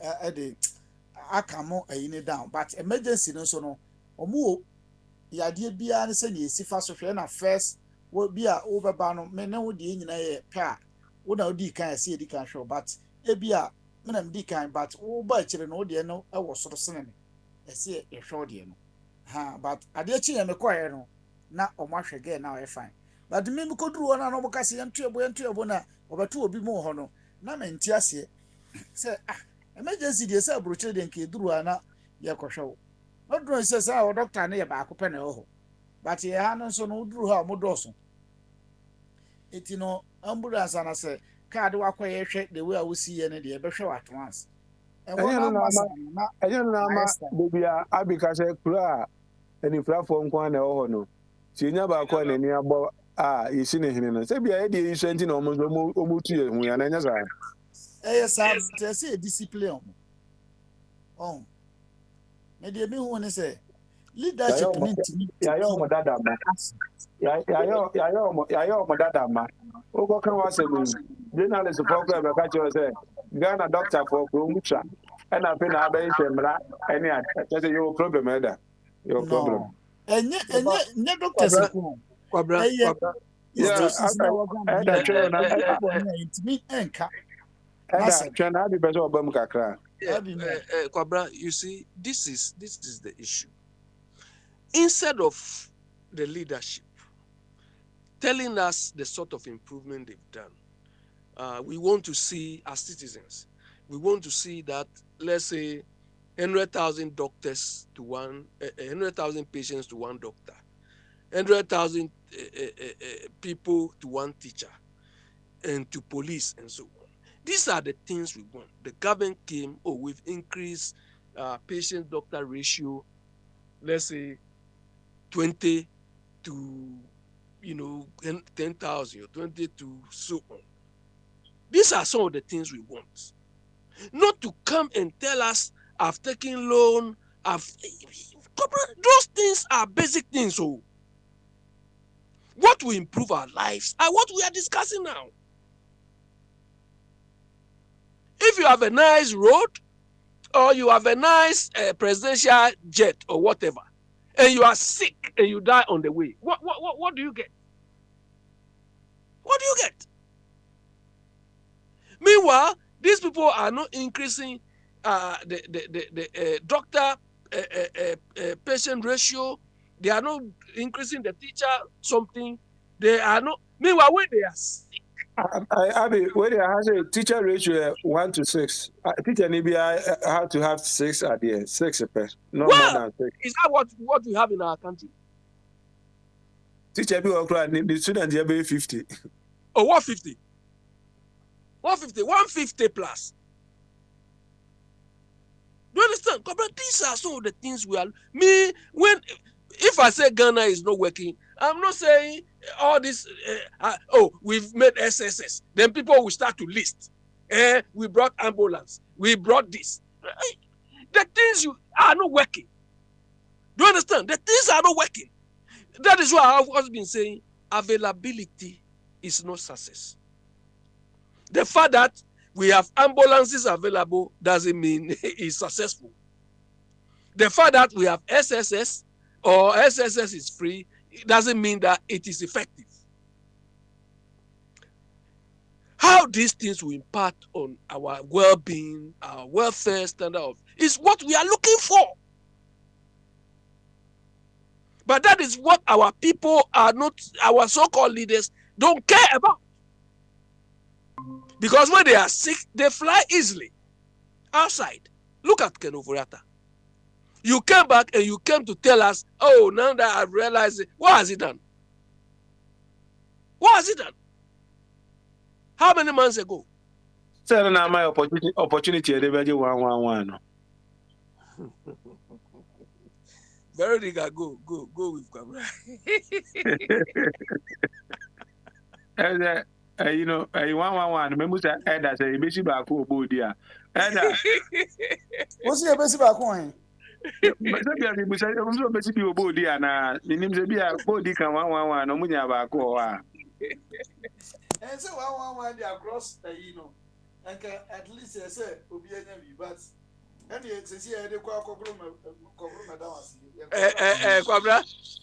I come on a down, but emergency no so no. Omo, the idea be an send ye see fast of first will be a over banner, men know the in a pair. Would not de kind see the can show, but a beer, men de kind, but all by children, no dear no, I was sort of sending. I see a short dear no. Ha, but I did see and acquire no, not or much again now I find. But the men could do one and almost and trouble over 2 will be more honor. Na mentiase say emergency dey say broche den ke duru ana ye kwhwe no duru say say our doctor na ye ba akopɛ na ho but ye ha no so no duru ha mo doso eti no ambulance na say card wa kwɛ hwɛ the way we see ye ne dey be hwɛ at once and one ambulance na bobia abika say kura any platform kwa na ho no tienya ba kwa na ni abo yesi ne hene no say bia e dey isu enti na omo tu ye hu ya na nya sa yes sir say discipline oh me dey be hu ne say leadership mean ya yo mo dada ma ya yo mo dada ma o go kan wa se mi journalist for ko be ka che say Ghana doctor for promucha and I na be shemra any say your problem either your problem enye doctors ko kwabra Kwabra, you see, this is the issue. Instead of the leadership telling us the sort of improvement they've done, we want to see as citizens, we want to see that, let's say, 100,000 doctors to 100,000 patients to one doctor, 100,000 people to one teacher, and to police and so on. These are the things we want. The government came, we've increased patient-doctor ratio, let's say 20 to 10,000 or 20 to so on. These are some of the things we want. Not to come and tell us, I've taken loan, those things are basic things. So what will improve our lives are what we are discussing now. If you have a nice road or you have a nice presidential jet or whatever, and you are sick and you die on the way, what do you get? What do you get? Meanwhile, these people are not increasing the doctor patient ratio. They are not increasing the teacher something. They are not. Meanwhile, when they are sick, when they has a teacher ratio 1 to 6, teacher maybe I have to have 6 at the end, 6 per, no more than 6. Is that what we have in our country? Teacher be the students are be 50. Oh, 150. 150 plus. Do you understand? These are some of the things we are. If I say Ghana is not working, I'm not saying all this. We've made SSS. Then people will start to list. We brought ambulance. We brought this. The things are not working. Do you understand? The things are not working. That is why I've always been saying availability is not success. The fact that we have ambulances available doesn't mean it's successful. The fact that we have SSS or SSS is free, it doesn't mean that it is effective. How these things will impact on our well-being, our welfare standard is what we are looking for. But that is what our people are not, our so-called leaders don't care about. Because when they are sick, they fly easily outside. Look at Ken Oforiatta. You came back and you came to tell us, now that I've realized it, what has he done? What has he done? How many months ago? Sir, now my opportunity, they value 111. Veronica, go with Kwabra. You know, 111. Remember that Edda say, "Besi baako obo dia." Edda. What's your best back one? Masa bia bi busa o so besi bi obodi ana minim se bia bodi kan 111 no munya ba ko wa. And so one they across and at least I say obi anya but and you say they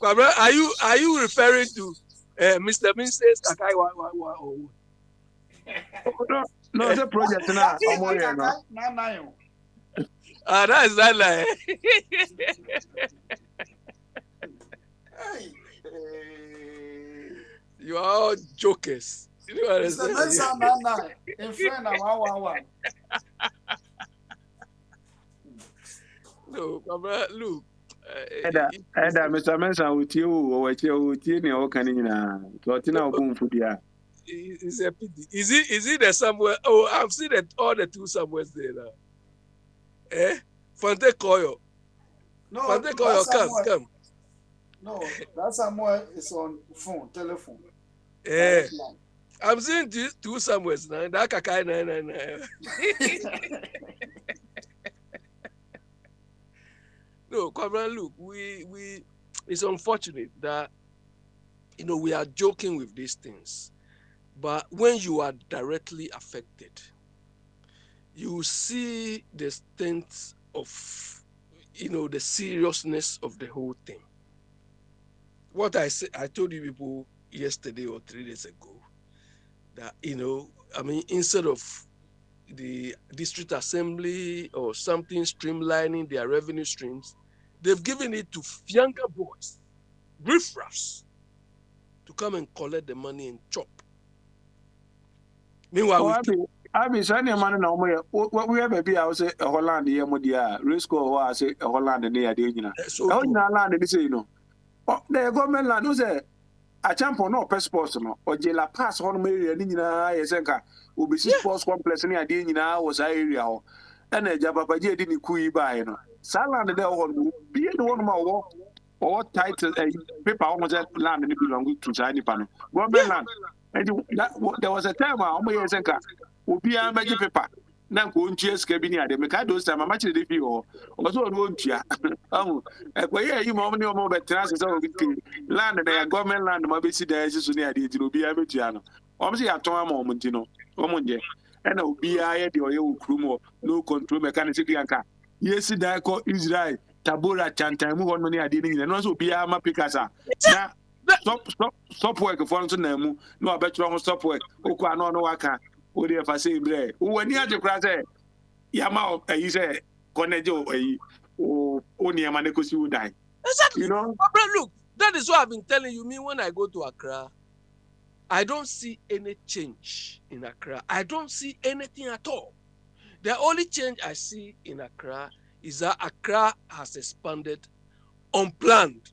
Kwabra, are you referring to Mr. Mince's Kakai or No, it's a project na omoye no. That's that like. You are all jokers. You know Mr. Mensa Nana, in friend of 111. No, Kwabra, look. Eda Mr. Mensa utie o wache utie ne o kan nyina. To tina obu mfudia. Is a pity. Is it the somewhere? Oh, I've seen all the two somewheres there now. Fante Koyo. No, Fante Koyo, come. No, that somewhere is on telephone. I'm seeing two somewheres now. That Kakai 999. No, Kwabra, look, we it's unfortunate that we are joking with these things. But when you are directly affected, you see the extent of, the seriousness of the whole thing. What I told you people yesterday or 3 days ago, that, instead of the district assembly or something streamlining their revenue streams, they've given it to younger boys, riffraffs, to come and collect the money and chop. Meanwhile, Abi sani man na omo we have be I say Holland ye mo dia risk o wa say Holland ne ya de nyina. E ho nyina land ni say no. The government land no say a champion no passport no o je la pass ho no area ni nyina ye senka obisi sports complex ni ade nyina was area ho. E na ja papa je di ni kui bai no. Sa land de ho no bi e no ma wo or title paper o mo say land ni belong to China pa no. Government land. And there was a time Obi amaji paper. Na ko ntua sika bi ni ade me ka those time amachi de fi o. O so no ntua. Ekwe yi mo ni betra se so obi land na government land ma be si da so ni ade ti obi amatua no. O se ya ton ama o nti no. O mo nje. E na obi aye de oye okrum no control mechanic bi anka. Yesi da ko Israel tabora chantan mu hono ni ade ni no so obi ama pikasa. Na stop work for nso na mu no abetro ho stop work okwa no no waka o dey fa say bre o wani aje kra say yama ayi say koneje o ni yama ne kosi udai. Exactly. Look, that is what I've been telling you. Me when I go to Accra, I don't see any change in Accra. I don't see anything at all. The only change I see in Accra is that Accra has expanded unplanned.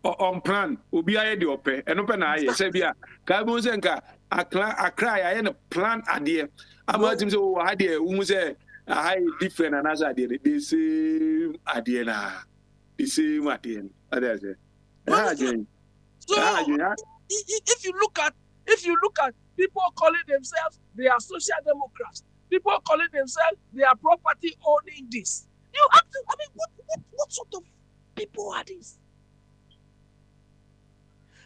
On plan obi aye de ope eno pe na aye se bia ka bo se nka akra aye no plan ade ama tim se o ade umu se high different and as ade the same ade na the same ade ade say if you look at people calling themselves they are social democrats, people calling themselves they are property owning this, you have to, what sort of people are these?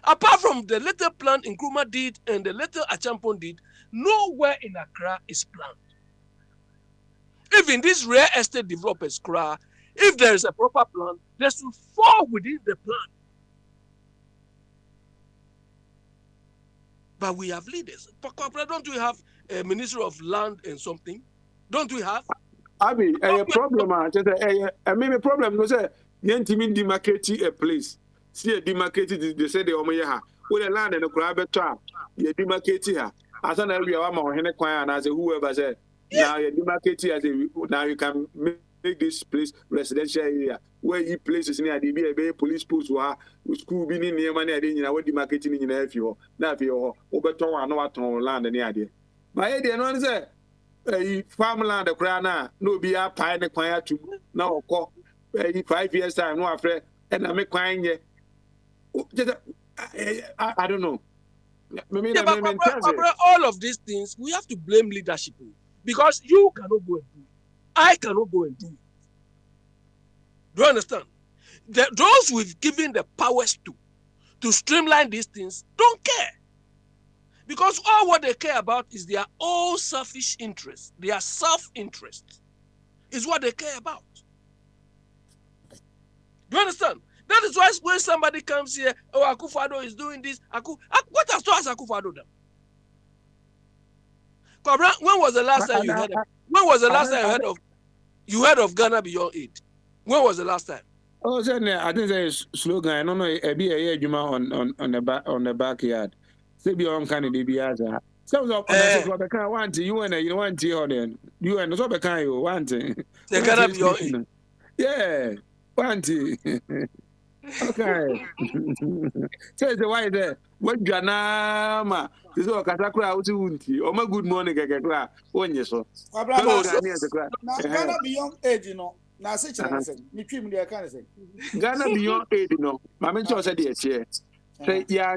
Apart from the little plan Nkrumah did and the little Achampon did, nowhere in Accra is planned. Even these rare estate developers, if there is a proper plan, they should fall within the plan. But we have leaders. Don't we have a Ministry of Land and something? Don't we have? Abi, a problem. I mean, a problem was a yentimi demarcate a place. See a demarcated, they say the Omoyaha. With a land and a crab trap, you demarcate here. As an area, I'm on Hennequan as a whoever said, now you demarcate as a now you can make this place residential area where he places near the BA police posts were school being near money. I didn't know what demarcating in a few. Now, if you're Oberton, I know what on land and the idea. My idea, no one said, farmland, the crana, no be a pine, the choir to now call 5 years' time, no afraid, and I make crying yet. I don't know. But all of these things, we have to blame leadership because you cannot go and do it. I cannot go and do it. Do you understand? Those we've given the powers to streamline these things don't care. Because all what they care about is their own selfish interest. Their self-interest is what they care about. Do you understand? That is why when somebody comes here, oh, Akufo-Addo is doing this. What has Akufo-Addo done? When was the last time you heard of? When was the last time you heard of Ghana Beyond Aid? When was the last time? Oh, I think there's slogan. I don't know. A on the backyard. Say be on kind of DBS. So on the car want you and you want to then you and so can you want to. Ghana Beyond Aid. Yeah, want to. Okay. Say the why there. What Jana ma? This is what Katakura out to Unti. Oh my good morning, Kakra. When you so. Ghana Beyond Aid, you know. Now, such a me trim the kind of thing. Ghana Beyond Aid, no. Mamma Joe said, yes, yeah. Say, yeah,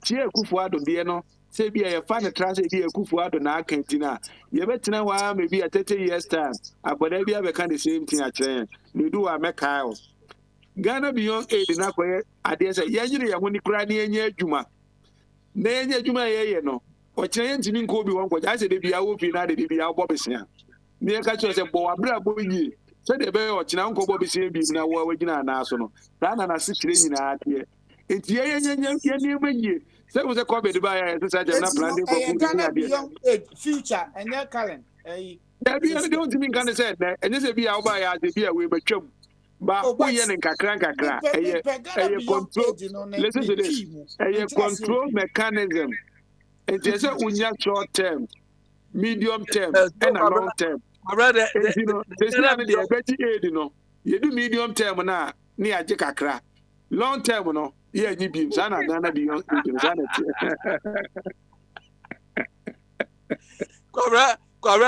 cheer Kufuado, dear, no. Say, be a fan transit, be a Kufuado, na cantina. You better know why maybe a 30 years' time. I could ever have a kind of same thing at train. You do a Macau. Ghana Beyond Aid, and I dare say, yeah, when you cry near Juma. Near Juma, no. Or change in Kobe one, but I said, if you are open, I did be our Bobby's here. Near Catcher said, Boa Boy. So the bear or Chinanko Bobby Sabi now working on National. Rana na 6 in out here. It's ye. So was a copy to buy as I am not planning for future and your current. I don't think can say that, and this will be our buy as the beer we but chum. But we and Kakranka control. Listen to this. A control mechanism. It is a short term, medium term, and a long term. Rather, you know, there's not a better aid, you know. You do medium term now, near Jakakra. Long term, no, yeah, you be Sana Ghana Beyond Kwara,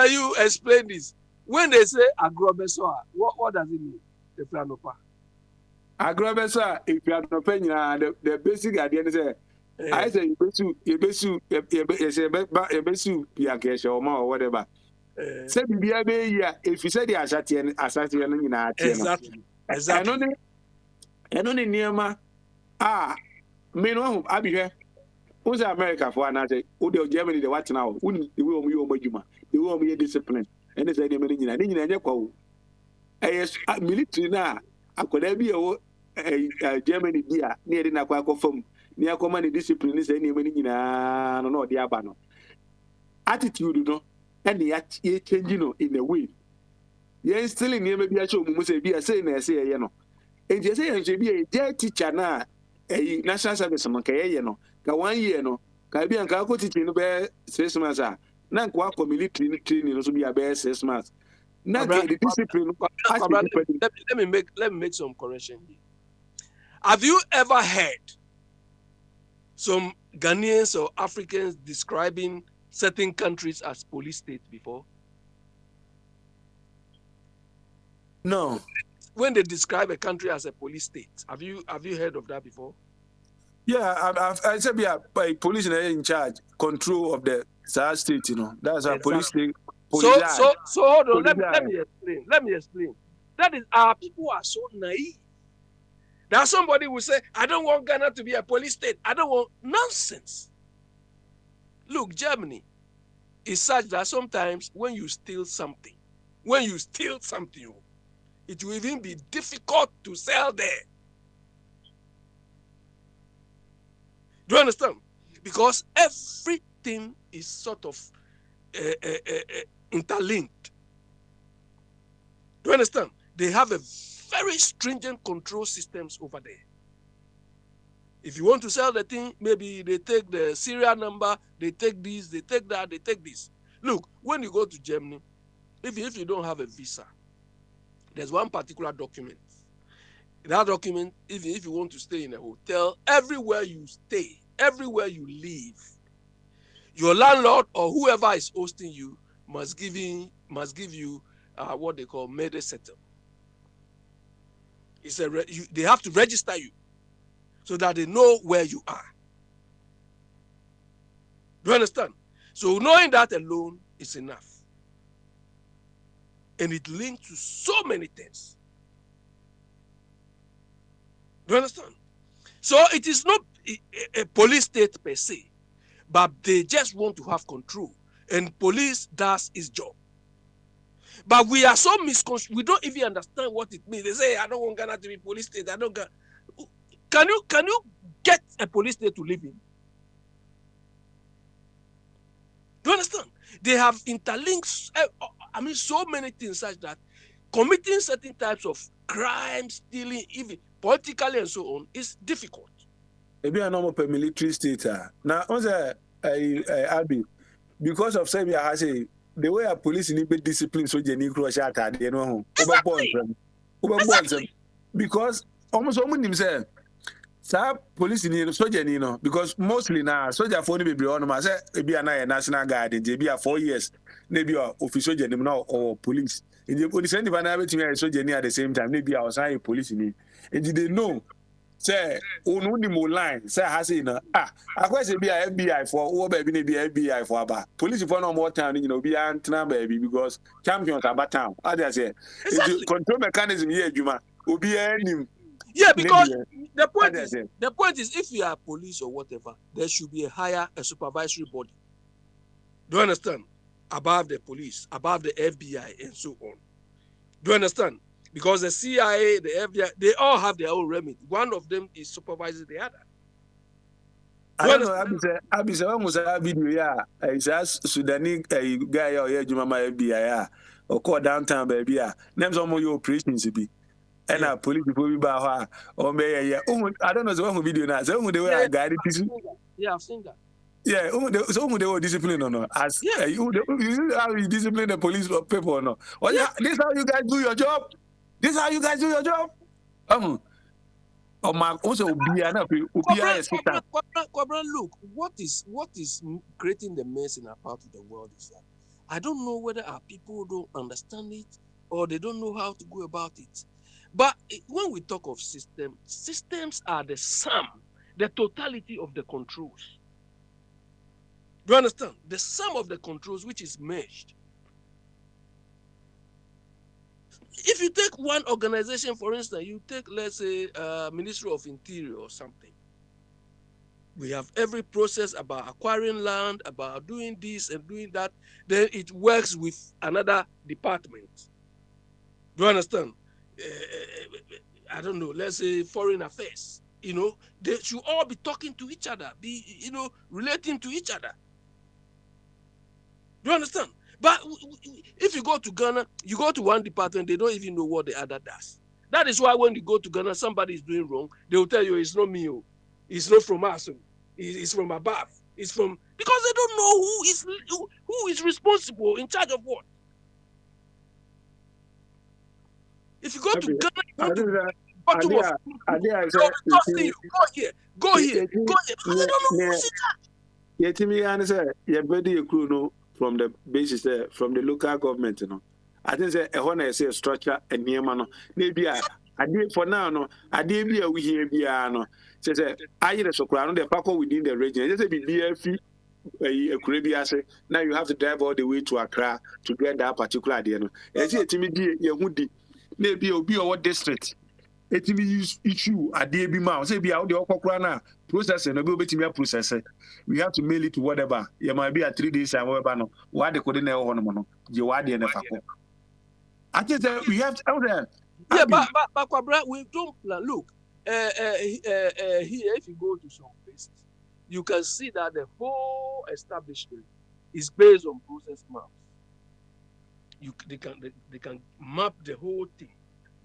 you explain this. When they say agrobesoa, what does it mean? The planopa. Agrobesoa, if you are not paying the basic idea is I say you besu, or whatever. Say be if you say the asati na exactly. And only near ma me no abi here. Who's America for an say who Germany the what now? Who the way you majuma, the way you discipline. And they say the many military na akoda bi Germany dia near na kwa form near command discipline is any many no the abano. Attitude no. And the changing in a way. You're still in the maybe I show be a saying, I say, you know. And you say, I should be a dear teacher now, a national service, you know. 1 year, no. Kabi and Kako teaching the 6 months. Nanqua military training also be a bear 6 months. Not the discipline. Let me make some correction here. Have you ever heard some Ghanaians or Africans describing certain countries as police states before? No. When they describe a country as a police state, have you heard of that before? Yeah, I said by police in charge, control of the SARS state, you know. That's a police state. So hold on, let me explain. That is, our people are so naive. That somebody will say, I don't want Ghana to be a police state. I don't want nonsense. Look, Germany is such that sometimes when you steal something, it will even be difficult to sell there. Do you understand? Because everything is sort of interlinked. Do you understand? They have a very stringent control systems over there. If you want to sell the thing, maybe they take the serial number, they take this, they take that, they take this. Look, when you go to Germany, if you don't have a visa, there's one particular document. That document, if you want to stay in a hotel, everywhere you stay, everywhere you live, your landlord or whoever is hosting you must give you what they call mede-settle. They have to register you so that they know where you are. Do you understand? So knowing that alone is enough. And it links to so many things. Do you understand? So it is not a police state per se, but they just want to have control, and police does its job. But we are so misconstrued. We don't even understand what it means. They say, "I don't want Ghana to be police state. I don't." Can you get a police state to live in? Do you understand? They have interlinked. So many things such that committing certain types of crime, stealing, even politically and so on, is difficult. Maybe a normal military state. Now, on the Abi, because of say I say the way a police need be disciplined so you need crush at the know exactly. Because almost all of them say police need soldier because mostly now soldier for the baby on say be a national guard they be a 4 years maybe official now or police in the police and the soldier at the same time maybe outside police and they know say only mo line say has I question be a FBI for who baby be FBI for about police for no more time be antina baby because champions about town others say control mechanism here juma obi anim. Yeah, because the point is if you are police or whatever, there should be a supervisory body. Do you understand? Above the police, above the FBI, and so on. Do you understand? Because the CIA, the FBI, they all have their own remit. One of them is supervising the other. I don't know. Abi say almost a video yeah. It's Sudanese guy or yeah, Juma FBI yeah. Or call downtown baby yeah. Names all your operations be. And our police people be back or yeah. I don't know the one video now. So they were guided to. Yeah, I've seen that. Yeah, so they were disciplined or no? As how you discipline the police people or no? Oh yeah, this is how you guys do your job. This is how you guys do your job. Also look, what is creating the mess in our part of the world is that I don't know whether our people don't understand it or they don't know how to go about it. But when we talk of systems are the sum, the totality of the controls. Do you understand? The sum of the controls which is merged. If you take one organization, for instance, you take, let's say, Ministry of Interior or something. We have every process about acquiring land, about doing this and doing that. Then it works with another department. Do you understand? I don't know, let's say Foreign Affairs. They should all be talking to each other, be, relating to each other. Do you understand? But if you go to Ghana, you go to one department, they don't even know what the other does. That is why when you go to Ghana, somebody is doing wrong, they will tell you it's not me, it's not from us, it's from above. It's from, because they don't know who is responsible, in charge of what. If you go to Ghana, you want to bottom of go here, because they don't know who's in charge. Yeah, to me, I say, a crew from the basis from the local government, I think say a say structure and near man. Maybe I did for now, I did be a we here be no. Say I hear the Soprano, the Paco within the region. Just be BFP a Caribbean say now you have to drive all the way to Accra to get that particular idea. And see to me, Yahudi, maybe you'll be our district. It will be issue a day be mouse. Say be out the Okokrana process and a little bit process. We have to mail it to whatever. You might be at 3 days and whatever. No, why they couldn't know one. You are the NFL. I just we have to out there. Yeah, but we don't look. Here, if you go to some places, you can see that the whole establishment is based on process maps. They can map the whole thing.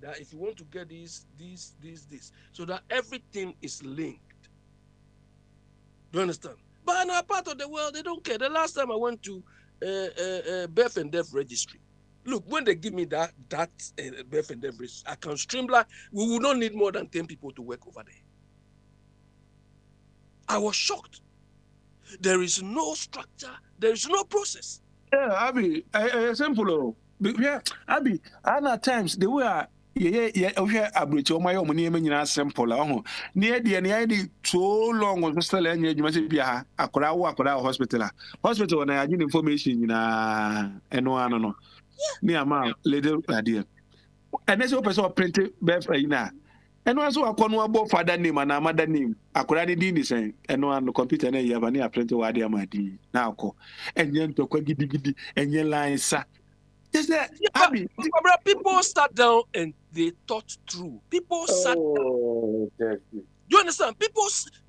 That if you want to get this, so that everything is linked. Do you understand? But in our part of the world, they don't care. The last time I went to birth and death registry, look, when they give me that birth and death registry, I can streamline. We will not need more than 10 people to work over there. I was shocked. There is no structure. There is no process. Yeah, Abi, simple. Yeah, Abi, at times the way okay, abridge my own name simple. Near the idea so long was still any you must be a hospital. Hospital and I had information and no. Near my little idea. And that's what person printed birth right now. And also a corner about father name and a mother name. A Kurani Dini saying, and no one computer, you have any plenty of idea, my dear. Now, and yen to Quagidi and yen line, sir. Just that, Abby. People sat down and they thought through. People sat down. You understand?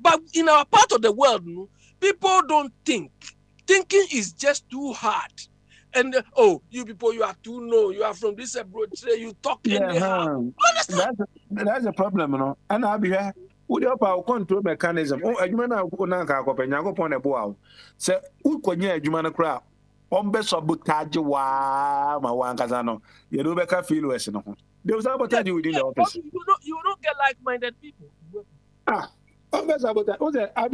But in our part of the world, people don't think. Thinking is just too hard. And you people, you are too low. You are from this abroad. You talk anyhow. That's a problem, you know. And I'll be here. With your power control mechanism. Oh, a human upon a bow. So, who could you a crowd? Ombe sabotage wa Mawankazano. You do better feel worse. There was sabotage within the office. You don't get like-minded people. Ombe sabotage. I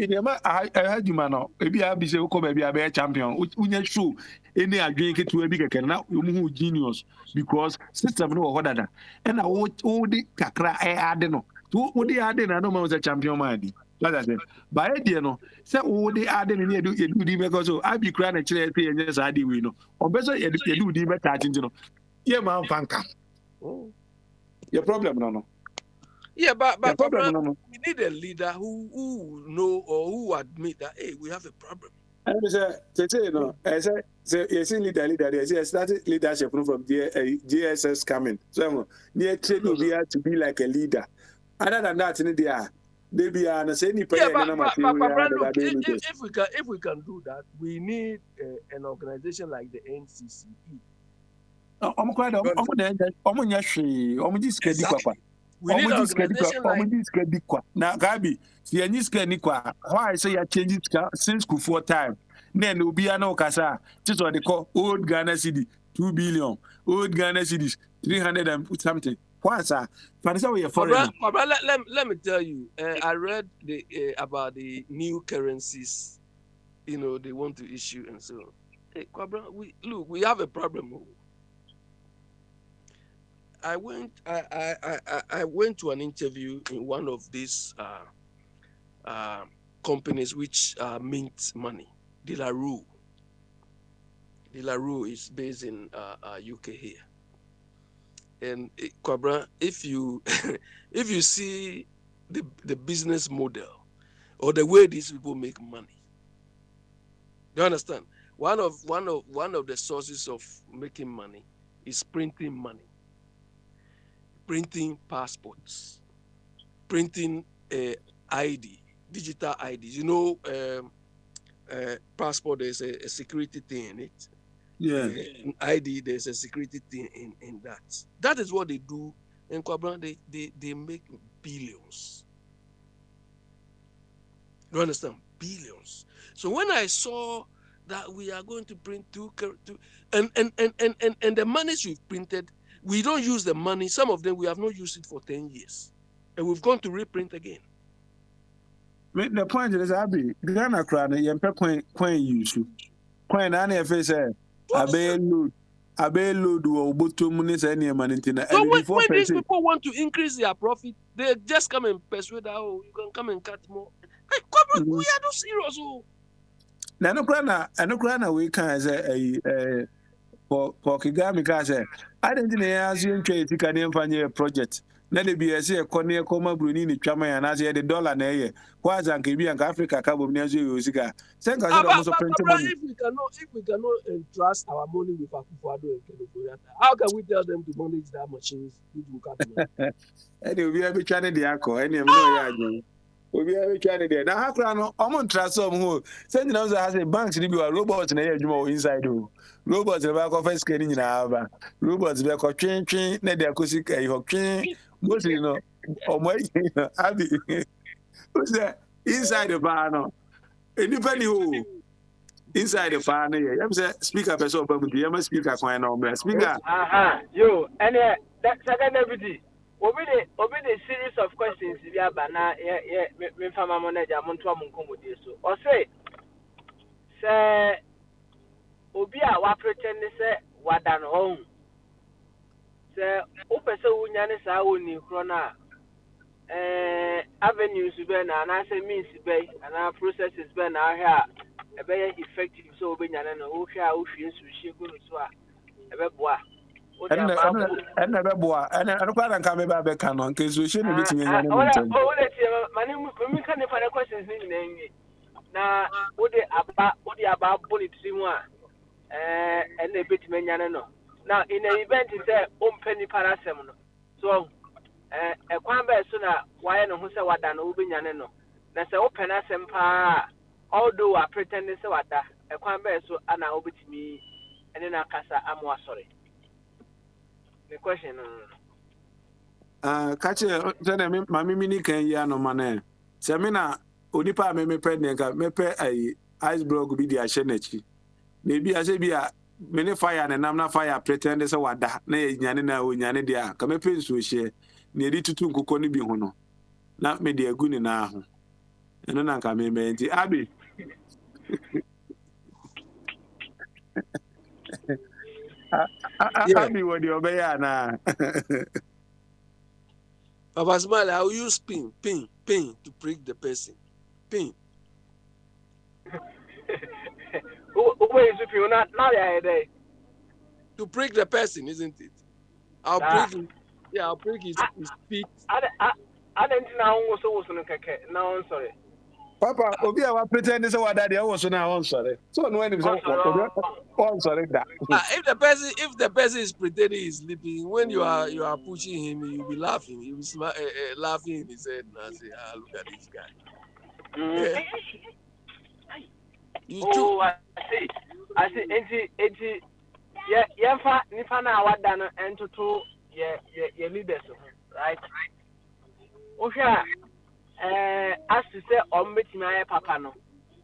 heard you, man. Maybe I'll be so maybe I'll be a champion. When show any drink it to a bigger can now you genius because system no what that. And I would all the kakra I don't know. What they add in, I know was a champion man. Like I said, by idea, no. So, what they add in here do because I be crying and chair and just I do, you know. Or better, you do the better, you know. Yeah, man, fanka. Your problem, no. Yeah, but we need a leader who know or who admit that, hey, we have a problem. I say, no, I say, you see, leader, I started leadership from GSS coming. So, near trade will be to be like a leader. Other than that, they be an same if we can do that, we need an organization like the NCCE. We need an organization like now, Gabi. See, any scared why I say you change it since before time. Then will be an okasa. Just what they call old Ghana city 2 billion, old Ghana cities 300 and something. Let me tell you, I read about the new currencies, they want to issue and so on. Hey, Kwabra, we have a problem. I went to an interview in one of these companies which mint money, De La Rue. De La Rue is based in UK here. And Kwabra, if you see the business model or the way these people make money, do you understand? One of the sources of making money is printing money, printing passports, printing ID, digital IDs. Passport, there's a security thing in it. Yeah. ID, there's a security thing in that. That is what they do. In Kwabra, they make billions. You understand? Billions. So when I saw that we are going to print and the monies we've printed, we don't use the money. Some of them we have not used it for 10 years. And we've gone to reprint again. The point is, Abby, Ghana crowd, you can use you. When I face Abe load or botumunis any man. So when these people want to increase their profit, they just come and persuade that you can come and cut more. Hey, we are not serious. Nano we can say for Kigami say I didn't assume you can find a project. Let it be a say a corner coma brunini chama and as the dollar na was and Caribbean Africa cabo near you cigar. If we cannot entrust our money with Akufo-Addo and California, how can we tell them to manage their machines which will cut money? Anyway, we have China the Ako, any no. We have China there. Now, how can I trust some who sending us as a bank to be a robot in a more inside? Robots the back of a scanning in our robots back of train, net the acoustic train. Mostly, or my Abby. Who's that? Inside the bar, no. Anybody who inside the bar, I'm saying, speaker, person, but the other speaker, quite normal. Speaker. You, and that second everything. Obey the series of questions. If you have banana, me from my manager, Montua Munkomo, so. Or say, Obia, what pretend to say, what done home. Say, Open so Unanis, I will new crona. Avenues ben and I say means bay and our processes ben are here a very effective so ben and okay, I will feel so she go to a boy. And never boy, and I don't quite come back canon, because we shouldn't be to I want to my name can if I questions in na what the about bullet simwa and a bit menano. Now in the event is a penny parasem. So a quamba sooner why no who say what dan ubi yaneno. Na say open asempa although I pretend to say what a quamba so ana obit me and then I casa am sorry. The question catch it, my mini can ya no man. Semina, Unipa me penega, me pe ice block be the ashenechi. Maybe I say be a many fire and I'm not fire pretend as a wada, nay, yanina, yanida, come a pins to share. Nearly to two coconi be hono. Not me dear good now. And then I come in, Abby. Abby, what you obey now. Papa Smile, I will use pin to prick the person. Pin. Who is if you not now day? To prick the person, isn't it? I'll prick him. Yeah, I'll prick his feet. I don't know what's on the now. I'm sorry. Papa, Obi, I pretend this is what daddy was now. Sorry. So when it was sorry that. If the person is pretending he's sleeping, when you are pushing him, you'll be laughing. You'll be laughing in his head and say, look at this guy. Yeah. I see. Yeah, nipa na wada no entoto ye leaders, right? Ohwa as to say ombetimi aye papa no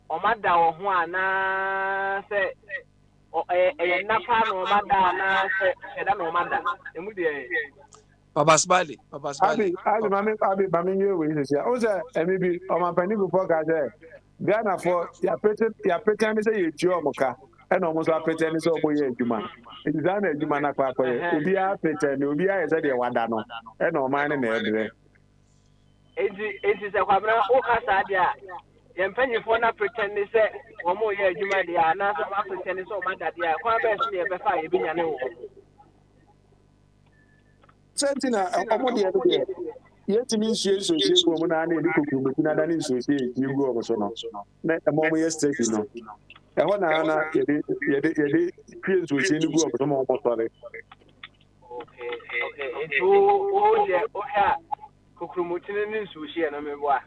omada wo ho ana say napa no omada na say eda no omada emu de Papa Smiley. Abi, mami you we say. O say maybe o ma pani before ga say Ghana for ya pretend say you omoka. And almost pretend so boy adwuma. It is an adwuma na kwa obi a pretend obi a say de wada no. E no man na ebre. It is a kwabra o kasa dia. Yempanyifo na pretend say omo ye adwuma dia na so ma pretend so ma da dia. Kwa be so ye be fa ye bi nyane wo. Sentina omo de ebe. Yet me so go na na ediko kumu na da ni so you go omo so no. Na omo ye stake no. E ho na ye create so ni go omo so sorry. Okay. Oh yeah. Kukrumutini ni sushi na meboa.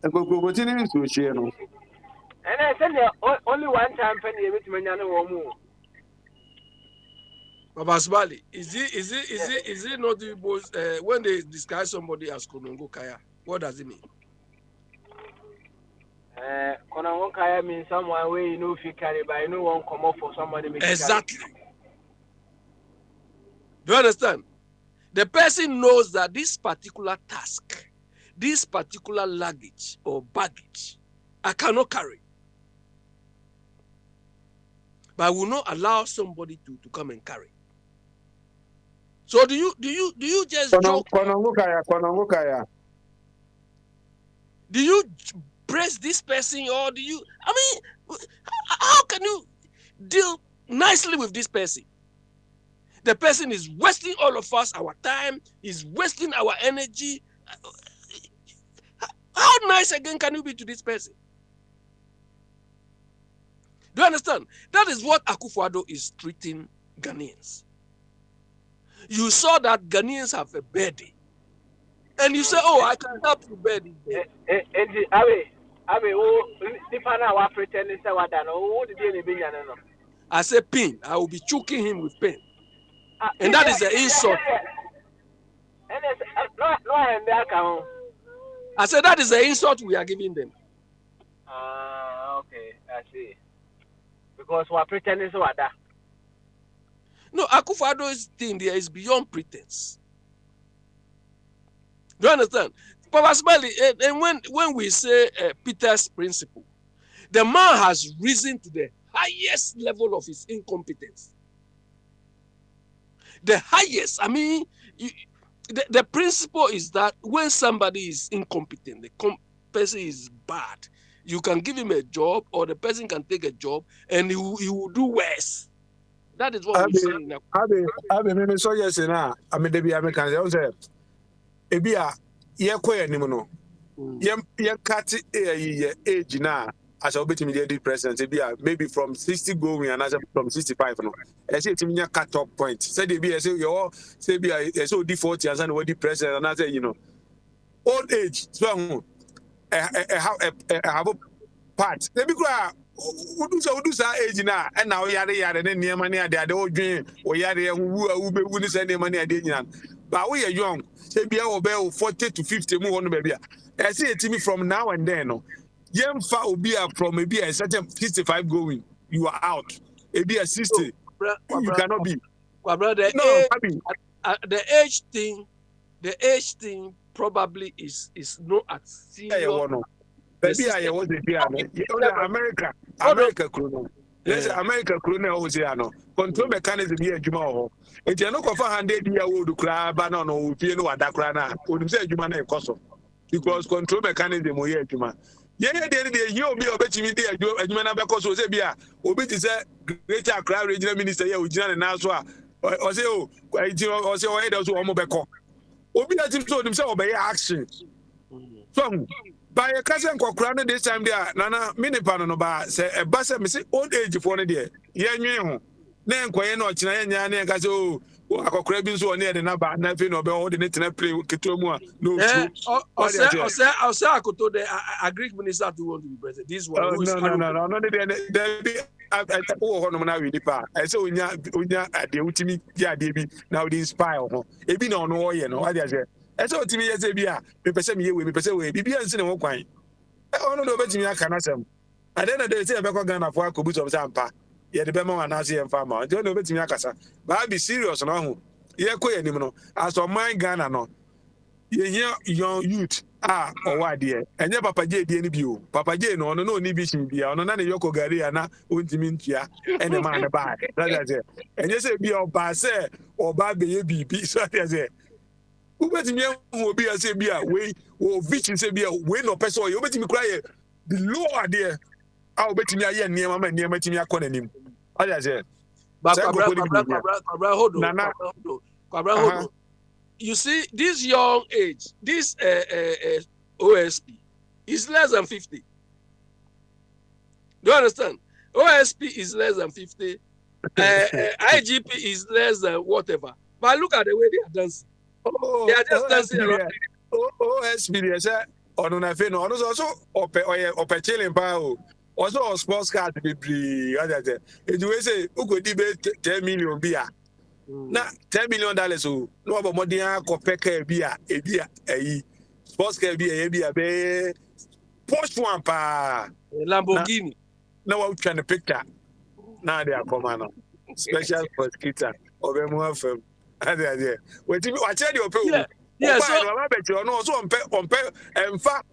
Kukrumutini ni sushi no. And I said only one time penny with manyane wo mu. Papa Smiley, is it not when they describe somebody as Konongo Kaya? What does it mean? Konongo Kaya means someone where you know if you carry by you know one come up for somebody. Exactly. Do you understand? The person knows that this particular task, this particular luggage or baggage, I cannot carry. But I will not allow somebody to come and carry. So do you just joke? Konongo Kaya. Do you praise this person or do you? I mean, how can you deal nicely with this person? The person is wasting all of us, our time, is wasting our energy. How nice again can you be to this person? Do you understand? That is what Akufo-Addo is treating Ghanaians. You saw that Ghanaians have a birthday. And you say, oh, I can help you bear this day. I say pin. I will be choking him with pin. And that is an insult. I said that is the insult we are giving them. Okay, I see. Because we are pretending so that. No, Akufo-Addo's thing there is beyond pretense. Do you understand? Papa Smiley, and when we say Peter's principle, the man has risen to the highest level of his incompetence. The highest, I mean, the principle is that when somebody is incompetent, the person is bad, you can give him a job or the person can take a job and he will do worse. That is what we're saying now. Me so yes na amede bia me kan say ebia ye koye nim no ye cut age na as obetimi dey president ebia maybe from 60 going and as from 65 no e say timi nya cut off point say dey be say you say bia e say odi 40 and we dey president and I say old age so have a part they be udu sa age na and now yare ne niam ne ade odwen o yare wu be wu ni say niam ne ade nyina but we are young say bia o be 40 to 50 mu hono be bia I say it from now and then no yemfa obia from maybe a certain 55 going you are out maybe a 60 you cannot be brother no the age thing probably is not at serious. Maybe I was America Chrono. Yes, America Chrono was here. Control mechanism here, Juma. If you look for 100 year old crab, no, you know what that crana would say Juma Koso. Because control mechanism here, Juma. Yeah, you'll be a bet me there, Juma because was a beer. Obit is a greater crowd regional minister here with Jan and Naswa. Or say, or say, or those who are Mobeko. Obi that him told himself by action. So, by a cousin Cochrane this time there, Nana, Minipano no ba say a bassa miss old age for a day. Yan, then Quayano, China, and Gazo, I got crabbing so near the number, nothing of all the net play with Kitomua. No, I'll say I could tell the Greek minister to want to be president. This one, no. I saw Unya at the ultimate Yadibi now the inspire. It be no what I said. I saw to me as a beer, me person me, be and sin a wine. I don't know about me, I cannot say. I don't know they say about Ghana for Kubus of Zampa. Yet the Bemo and Nazi and farmer. I don't know about me, but I'll be serious now. Yeah, quay anymore. As for my Ghana, no. You young youth. Or what dear, and your Papa J. DNB, Papa J. No, ni bishing beer, on another Yoko Gariana, Untimintia, and a man about it. That's it. And you say be your basse or baby, so as it. Who bet me will be a Sabia way or vision Sabia way no person, you bet me cry below idea. I'll bet me a near my near my team. As I said, you see, this young age, this OSP is less than 50. Do you understand? OSP is less than 50. IGP is less than whatever. But look at the way they are dancing. They are just dancing around. OSP, yes, on Unafeno, also chilling power. Also, sports card to be free. It will say, who could debate 10 million beer? Na $10 million so no about more than copeka beer a sports car be a post one pa Lamborghini. Now I'm trying to picture. Now they are coming special for skitter or more firm. Wait, I tell you, yes, I bet you know so on and fa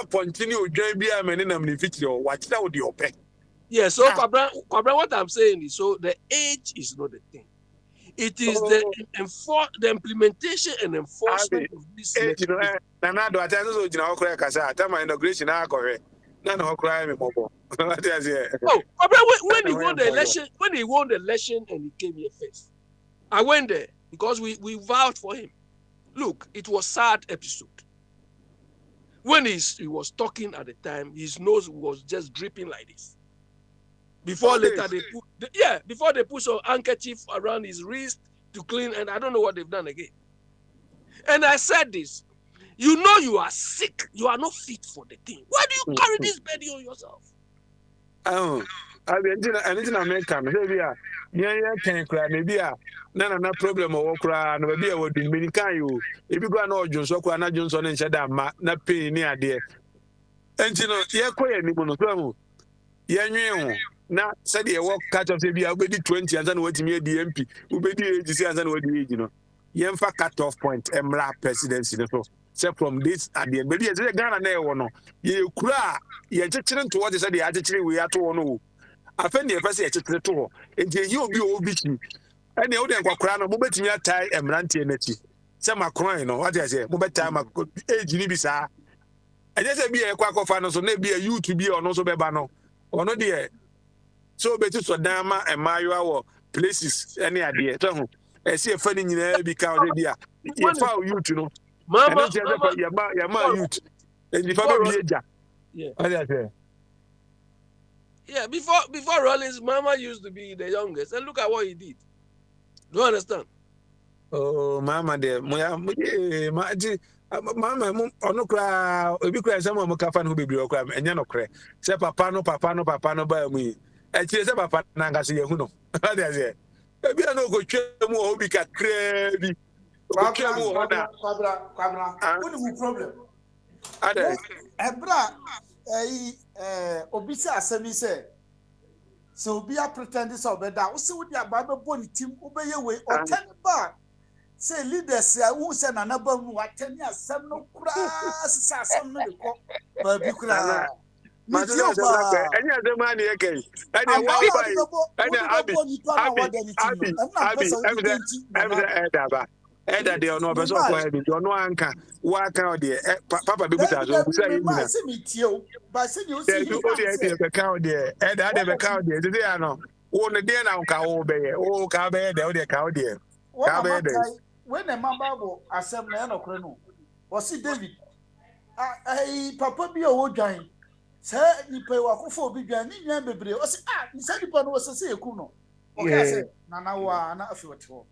continue JBM and in a fit or watch that with your pay. Yes, so what I'm saying is so the age is not the thing. It is the implementation and enforcement of this. Nana do attend so jina okra kasa time inauguration na correct. Na no cry me mobo. What is here? Oh, when he won the election and he came here first. I went there because we vouched for him. Look, it was sad episode. When he was talking at the time, his nose was just dripping like this. Before later before they put some handkerchief around his wrist to clean, and I don't know what they've done again. And I said this, you know you are sick, you are not fit for the thing. Why do you carry this burden on yourself? I mean, American, maybe can cry, maybe no problem or cry, and maybe I would be you. If you go and Jones, or not Johnson and Shadam, not pay near there. And you know, now, said you walk catch up, say, I'll be 20 and then what me the MP, who be the agency and then what the you know. Yemfa cut off point, MRA presidency. So, from this at the end, maybe as a Ghana or no, you cry, you're just to what is the attitude we are to know. I find the person at the tour, and you'll be obedient. And the other crown of Mobet me a tie and ranty energy. Some are crying, or what I say, Mobet time, age, Libisa. And just be a quack of finance, or maybe a you to be on also Bebano, or no dear. so betu so dama and mayo places any idea. So I see a funny in because idea. You found you to know. And Mama, then Yama youth. And if I be a yeah. Yeah, before Rollins, Mama used to be the youngest, and look at what he did. Do you understand? Oh, Mama, dear, Mama, ono kra obi kra sama mo kafa no bebre okra enye no kre se papa no ba mu e tie se papa na nga se yehu no ade ase e bia no go twem o bi kakra bi o twem o na kwabra woni mu problem ade ebra obi se asemi se so obi a pretend so obeda wo se wodi aba be bo ni tim wo be ye we o ten ba say leaders who say na ba mu atani asem no kura sisa asem no de ko ba bi kura ma do say ba enya de ma na yake enya wa ba enya abi eda de ono be so ko e bi ono anka wa kan de papa be buta so bu say yin na say me tie o ba say de o si o de be kan de eda de be kan de de ya no wo ne de na nka wo be ye o ka be de o de ka o de ka be de when a man Bible accept na no kre no o si David papa bi o dwan say ni pe wa kofo obi dwan ni nyan bebre o si ni say nipa no o se eku no o ka say na wa na afi wote ho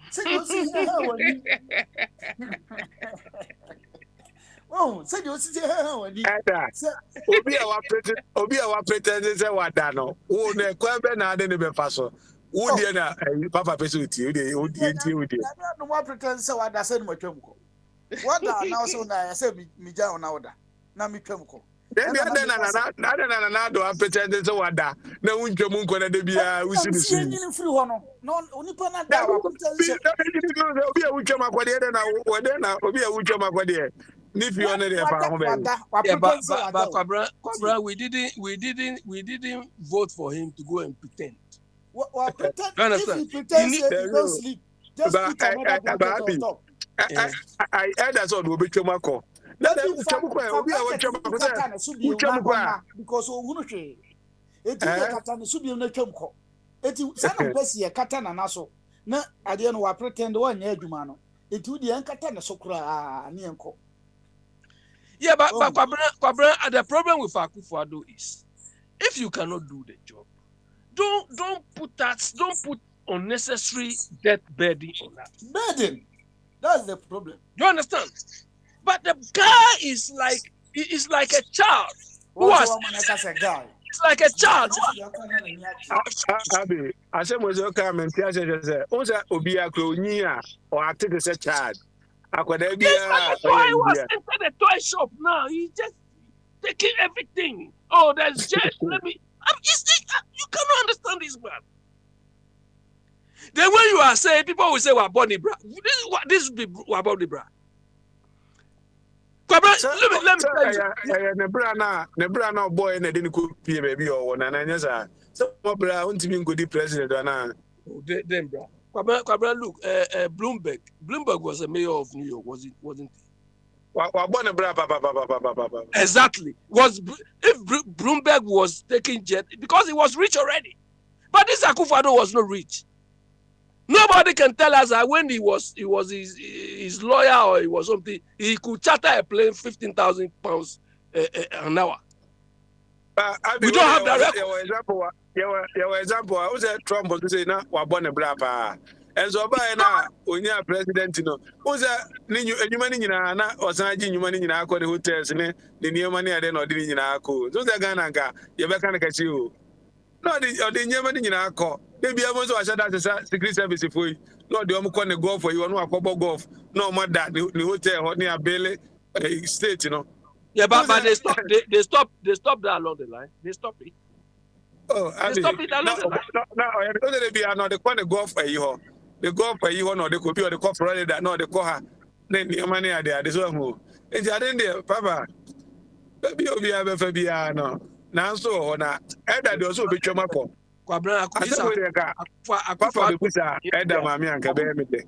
say you see ha wani oh say you see ha wani obi a wa pretend say wa da no wo na kwa be na ade ne be fa so wo die na papa pese uti o die no more pretend say wa da say no twam ko what da now so na say mi ja ona oda na mi twam ko then na do pretend say wa da na wo twam nko na de bia wo si ni su ni free ho no onipa na da wa pretend say obi a wo twam akwade de na wo de na obi a wo twam akwade ni fi on dey fa ho be but Kwabra we didn't vote for him to go and pretend. Well, pretend if he pretends he don't sleep, just put another blanket on top. I that's all we be twamako. Na dem twamako obi a wo twamako say twamako because ohunu hwe. Eti e kata ne subi na twamko. Eti sana pesi e kata na naso. Na ade no wa pretend wa nya adwuma no. Eti udi en kata ne sokura ne enko. Yeah, but Kwabra, the problem with Akufo-Addo is if you cannot do the job, don't put unnecessary debt burden on that. Burden. That's the problem. You understand? But the guy is like a child. It's like a child. Abi, I say was your comment. I say, "Oza obi akronia or acted as a child." Yes, but that's why he was inside the toy shop now. He's just taking everything. Oh, there's just let me. You cannot understand this man. Then when you are saying, people will say, "We're Bonnie Bra." This is what about the bra. Let me tell you. Nebrana boy, and I didn't cook baby or one, and I just so bra, want to be good president or not. Then, bra. Kwabra, look, Bloomberg was a mayor of New York, wasn't he? Exactly. If Bloomberg was taking jet because he was rich already, but this Akufo-Addo was not rich. Nobody can tell us that when he was his lawyer or he was something, he could charter a plane £15,000 an hour. We don't have that record. Your example, I was at Trump was saying, "Now we're born a brapa." And so by now, when you're president, you know, was that new money in Anna or Sanji, new money in our hotels, and the new money I didn't know in our code. So they're gonna go, you're back and catch you. No, the new money in our call. Maybe I was said that's a secret service if we not the Omicron golf for you, no, a couple golf, no more that the hotel or near Bailey state, you know. Yeah, but they stop that along the line. They stop it. Oh, I mean, no, because they be another kind of golf for you. The golf for you, no, they could be or the corporate that no, they call her. Then the money are there. This one move. And I didn't there, Papa. Baby, you'll be able to be no. Now, so on that, also be Chomako. Papa, the Busa, Edda, Mammy, and Cabemite.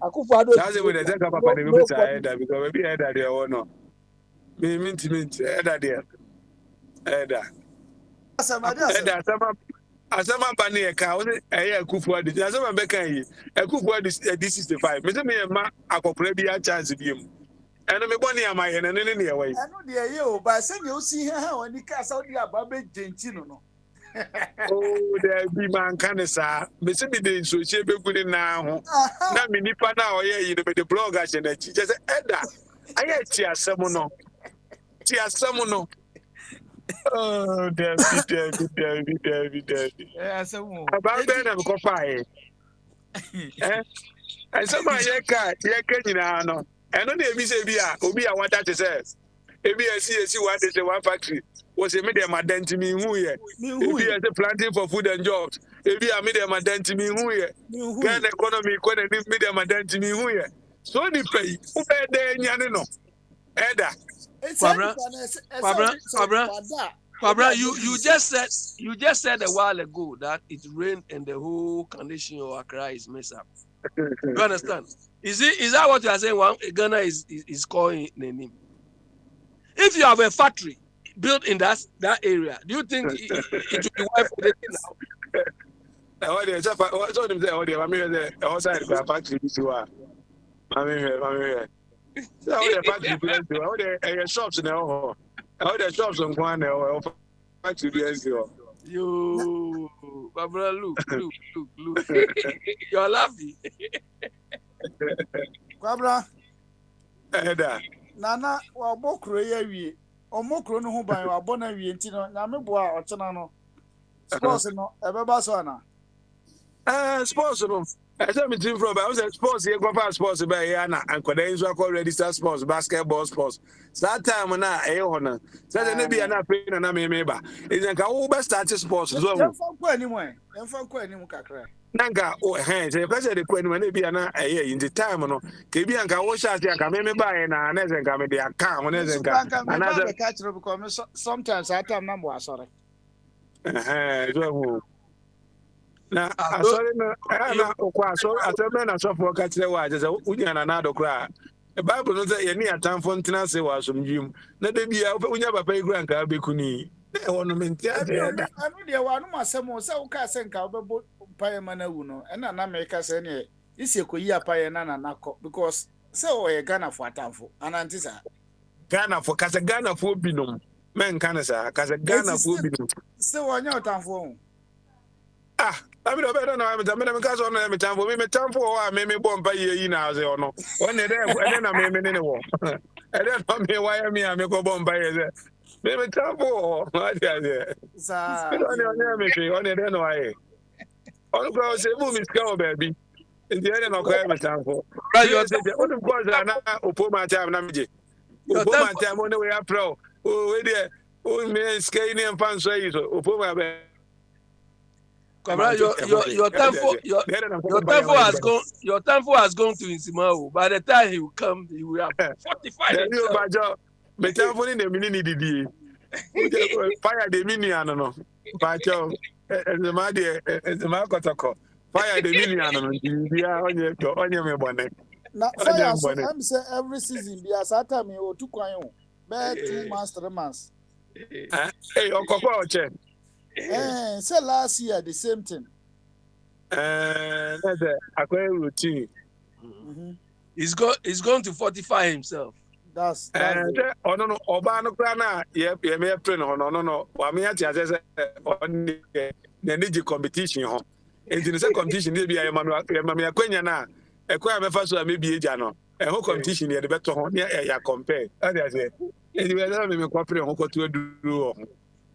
Akufo-Addo. That's the way they take up Papa the Busa, Edda, because maybe Edda, they are no. Me, Edda, dear. Edda. asama bani eka woni eye akufu adi asama beka yi akufu adi D65 me say me ma akokora bi a chance bi mu eno me boni amaye ne ne ne ewe eno de ye o ba se ne o si ha oni ka sa odi aba be genti no oh there be man kan sa me say me de so che be guni na ho na me nipa na oye yi me de blog a che na chi je say eda aye ti asem no oh David asem about ben am ko fae asem ayeka nyina no eno na ebi se bi a obi a wada te se ebi esi one day one factory was a medium identity who ye ebi as planting for food and jobs ebi a medium identity who ye Ghana economy ko na medium identity who ye so the pay who be there nyane no eda Kwabra, you just said a while ago that it rained and the whole condition of Accra is messed up. You understand? Is that what you are saying? One Ghana is calling the name. If you have a factory built in that area, do you think it will be well for the thing now? What they say? What them say? What they? I mean, the outside the factory is what. I mean, so what the factory is doing? What the shops now? How the shops on one now? Factory is doing. You, Barbara, look. You're laughing. Kwabra. Eda. Nana wa bokro ya wie. Omokro no ho ban wa bona wie nti no na me boa ochena no. Sports no ebeba so na. Sports no. I said me team from I was sports here go for sports by here na ankoda nso akọ register sports basketball sports. That time na ho na. Say na bia na pay na me ba. Is nka wo be start sports so. Yem fa kwa ni mu kakra. Nanga o say person dey kwa ni na bia na in the time no. Ke bia nka wo share nka me ba na na ze nka me dey aka ho na ze nka. Another catch because sometimes I time na mo asore. So na asore na okwa asore ateme na sofo ka kire wa je unya na na dokra e bible no say ye ni atamfo ntena se wa asomdwim na da bia unya papa igura nka bekuni e wono menti ade da anu de wa no masemo se wo ka se nka obebo paye mana wu no e na me ka se ne isi ekoyi apaye na nakọ because se o ye Ghana for atamfo ananti sa Ghana for kasa Ghana for binom men kan sa kasa Ghana for binom se wo nya atamfo I mean, I don't know. I'm because on me time for me time for me bomb by ye na say or no. One day and then I me anymore. And then me why me go bomb by ye. Me time for what there. Sa. On then why. On go say move me go baby. In the end no go me time for. You say on the course na opoma time na me. Opoma time on the way up pro. Oh we there. Oh me scaling and fan so you opoma be. Your tempo has gone to Insimao. By the time he will come, he will have 45. Me tempo ni de mini didi. Fire de mini no. Pacho. Ezema kotoko. Fire de mini no. Bia onye me bone. Na fire so am say every season bia sata me o tu kwan o. Be 2 months 3 months. Hey, okoko oche. Say last year the same thing. That's a routine. He's going to fortify himself. That's oh no oba no kra na ye me pray no wa me ati ase on the competition ho enti say competition dey bia ye ma me akwanya na ekwa me fa so me bia eja no e ho competition ye de beto ho ya compare ade ase enti we na me ko pray ho ko to duro ho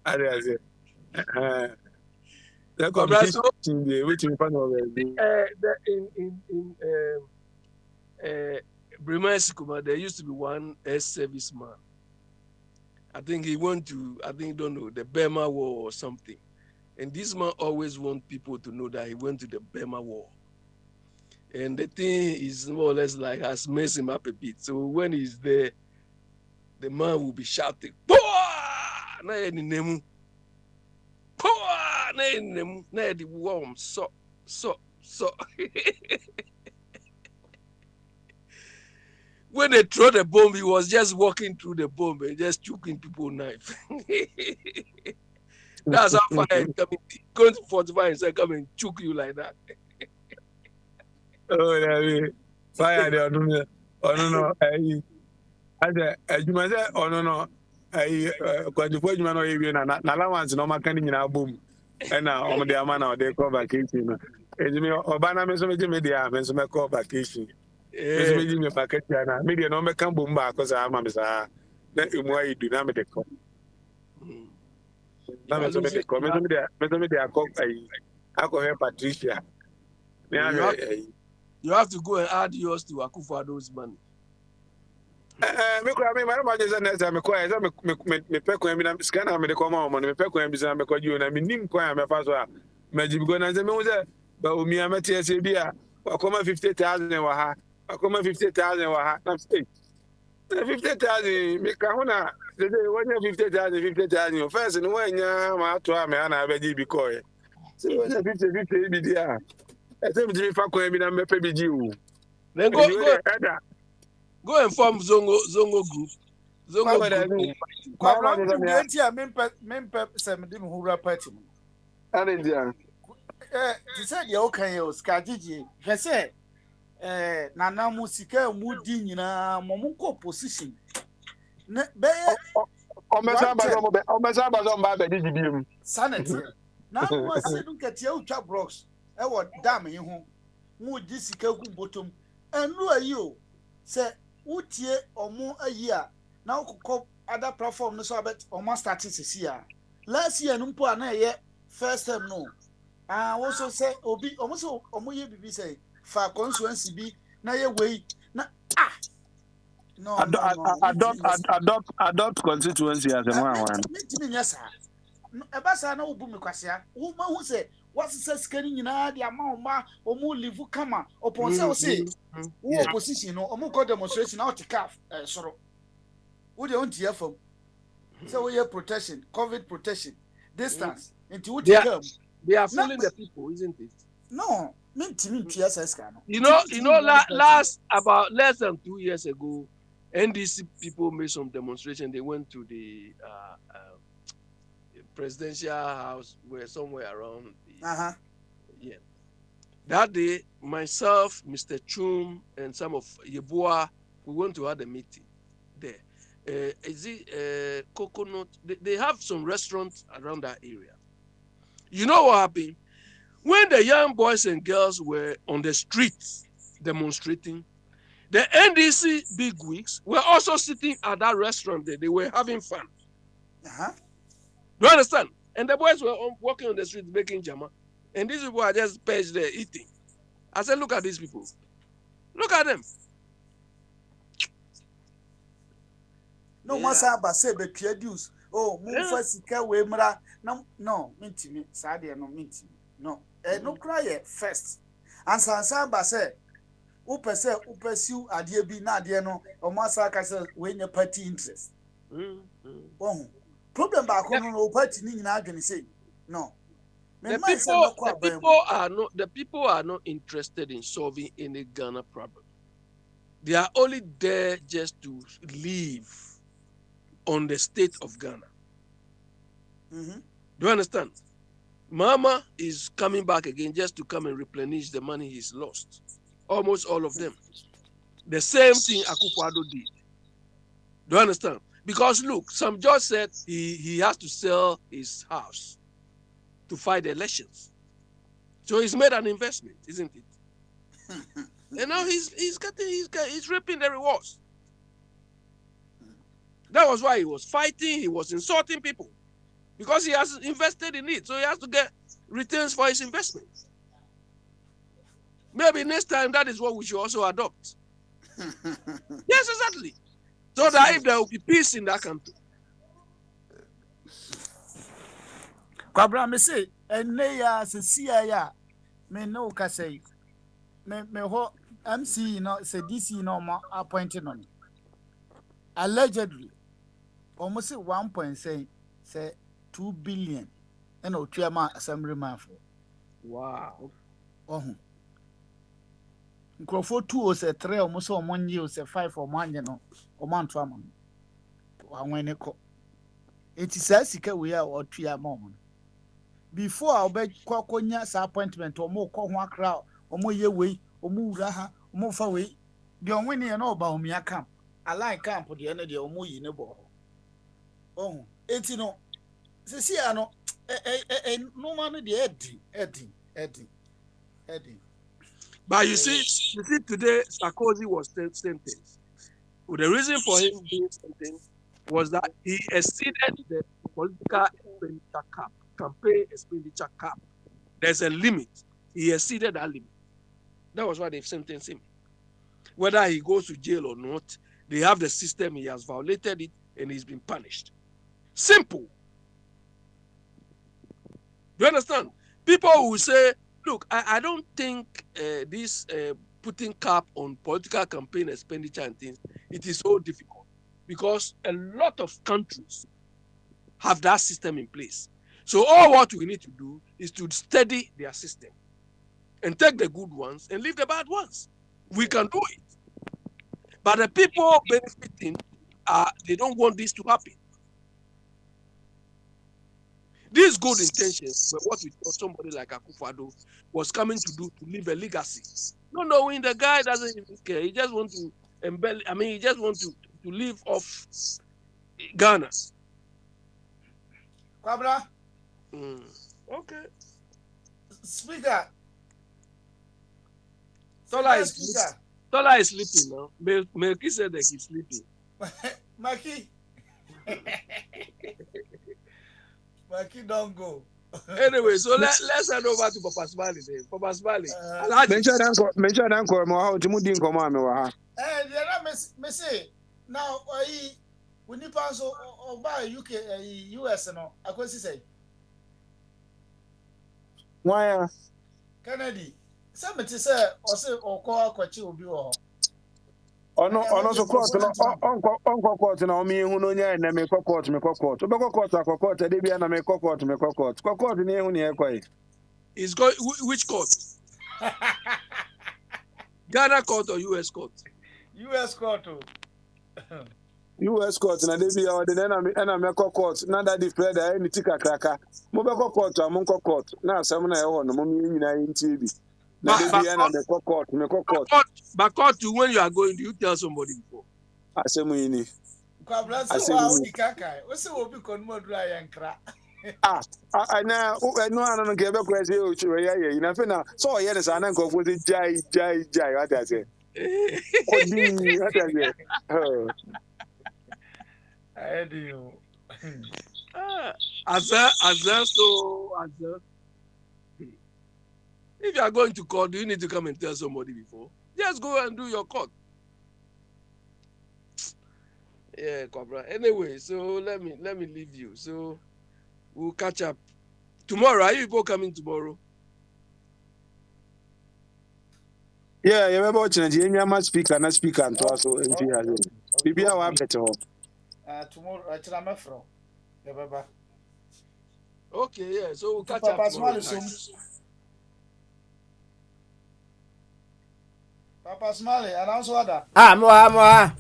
ade ase the competition dey which in front of Bremen, there used to be one ex-serviceman. I think he went to, don't know, the Burma War or something. And this man always wants people to know that he went to the Burma War. And the thing is more or less like has messed him up a bit. So when he's there, the man will be shouting, "Poa! Na eni nemu. Poa! Na eni nemu. Na edi warm. So." When they throw the bomb, he was just walking through the bomb and just choking people's knife. That's how fire is coming. Going to 45 and say, come and choke you like that. Oh, I mean, fire there. Oh no. I said, you must say, oh no. I because before you know you na allowance no man can in our boom. And now on the amount they call vacation. And me Obana me so me media me so me call vacation. Me so me package na media no me can boom back because I'm sa na imu ayi do na me de call. Na me so me de call. Me so me de call I call her Patricia. You have to go and add yours to Akufo-Addo's money. Me kwa me mara maje za neza me kwa za me pe kwa me na scanner me de kwa mama me pe kwa bi za me kwa ju na me nim kwa me fa so a me jibi go na ze me wo ze ba omi a me tie se bi a akoma 50,000 wa ha akoma 50,000 wa ha na say 50,000 me ka ho na ze wonya 50,000 first no wonya ma to a me ana ba ji bi ko e se wonya 50 bi dia e se me jibi fa kwa bi na me pe bi ji o then go and form Zongo group. Zongo group. Mempe semedim hura party. Arendia. Ti said you okay o skajiji. Hwese nana musika mudi nyina momunko position. Ne be o mesa ba zo mba be di biem. Sanity. Na no ase dun katia utwa blocks. E wo dam yi ho. Mu di sika gu bottom. Enu ayi o. Se utie omo ayi a na okokọ other platform no so abet omo start sisi a last year no mpo na ye first time no wo so say obi omo so omo ye bibi say fa constituency bi na ye wei na no adopt constituency as a one me nyasa e ba sa na obu me kwasea wo ma hu say what says skani nyina dia ma omo live kama upon say o say wo opposition no omo go demonstration na otikaf soro wo de on tie fam say we hear protection covid protection distance into what they are fooling the people, isn't it? No, me ska no. You know less than 2 years ago NDC people made some demonstration. They went to the presidential house where somewhere around yeah. That day, myself, Mr. Chum, and some of Yeboah, we went to have a meeting there. Is it Coconut? They have some restaurants around that area. You know what happened? When the young boys and girls were on the streets demonstrating, the NDC bigwigs were also sitting at that restaurant there. They were having fun. Do you understand? And the boys were walking on the street making jama. And these people are just perched there eating. I said, look at these people. Look at them. No, Masaba say be produce. Oh, move sika we mra. No, minti sadia no minti. No. No cry first. And Sansaba say, upesiu adie bi na adie no, o masaka say we nya party interest. Oh. Problem back no party ni nyina adwene say. No. The people are not interested in solving any Ghana problem. They are only there just to live on the state of Ghana. Do you understand? Mama is coming back again just to come and replenish the money he's lost. Almost all of them. The same thing Akufo-Addo did. Do you understand? Because look, some judge said he has to sell his house to fight the elections. So he's made an investment, isn't it? And now he's reaping the rewards. That was why he was fighting, he was insulting people. Because he has invested in it, so he has to get returns for his investment. Maybe next time that is what we should also adopt. Yes, exactly. So that if there will be peace in that country. Kwabra me say enne ya se sia ya me no ka say me ho MC no say DC no ma appointed on allegedly almost 1.6 say 2 billion and otuama assemblyman for wow nkrofo 2 o say 3 almost o monye o say 5 o manje no o man to am wa wen ko enti sa sika we a otuama mo before I be konya sa appointment or more call one crowd or more ye way or move raha or more far way. The only thing I know about me, I camp. I like camp for the energy or more in a ball. Oh, it's no. See, I know. No man, the Eddie. But you see today Sarkozy was sentenced. Well, the reason for him being sentenced was that he exceeded the political expenditure cap, campaign expenditure cap. There's a limit. He exceeded that limit. That was why they've sentenced him. Whether he goes to jail or not, they have the system. He has violated it and he's been punished. Simple. You understand? People will say, look, I don't think this putting cap on political campaign expenditure and things, it is so difficult because a lot of countries have that system in place. So all what we need to do is to study their system and take the good ones and leave the bad ones. We can do it. But the people benefiting, they don't want this to happen. These good intentions were what we thought somebody like Akufo-Addo was coming to do to leave a legacy. No, knowing the guy doesn't even care. He just wants to embellish. I mean, he just wants to live off Ghana. Kwabra. Okay. Speaker. Tola is sleeping now. Melky said that he's sleeping. Maki. Maki don't go. Anyway, so let's hand over to Papa Smiley then. Papa Smiley. Mention that how to move in command. And me say now we need pass or buy UK US no. I could say. Why? Kennedy. Somebody say or say or call kwachi obi o. Ono so court no onko court na o mi hu no nya na me court me court. Obeko court akọ de bia na me court court ni hu ni ekoi. Is going which court? Ghana court or US court? US court. US court na de bia o de na me court na that different any tika kraka. Mo be court amonko court na asem na e ho no mo mi nyina yin bi. But court, when you are going, do you tell somebody before? I say money. I know I get back where you know, so yes, I know go for the jai, what I say. I do. If you are going to court, do you need to come and tell somebody before? Just go and do your court. Yeah, Cobra. Anyway, so let me leave you. So we'll catch up tomorrow. Are you people coming tomorrow? Yeah, you remember watching the Yama speaker, not speaker, and also MP. Maybe I will better. Tomorrow, I tell my friend. Okay, yeah. So we'll catch up tomorrow. Papa Smiley, announce order. Moa.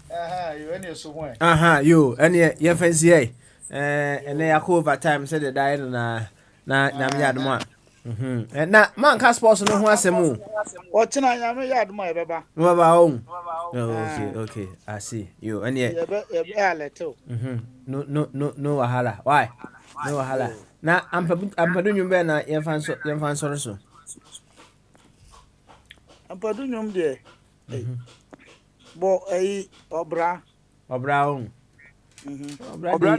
You any somewhere. You any fancy and they are cool over time said the died na me yard mo. And na man can sports no ho asemu. What na ya me yard mo e beba. Okay, I see. You any leto. No wahala. Why? No wahala. Na am padu nyumbe na ye fan so. Ampadu nyom de. Bo obra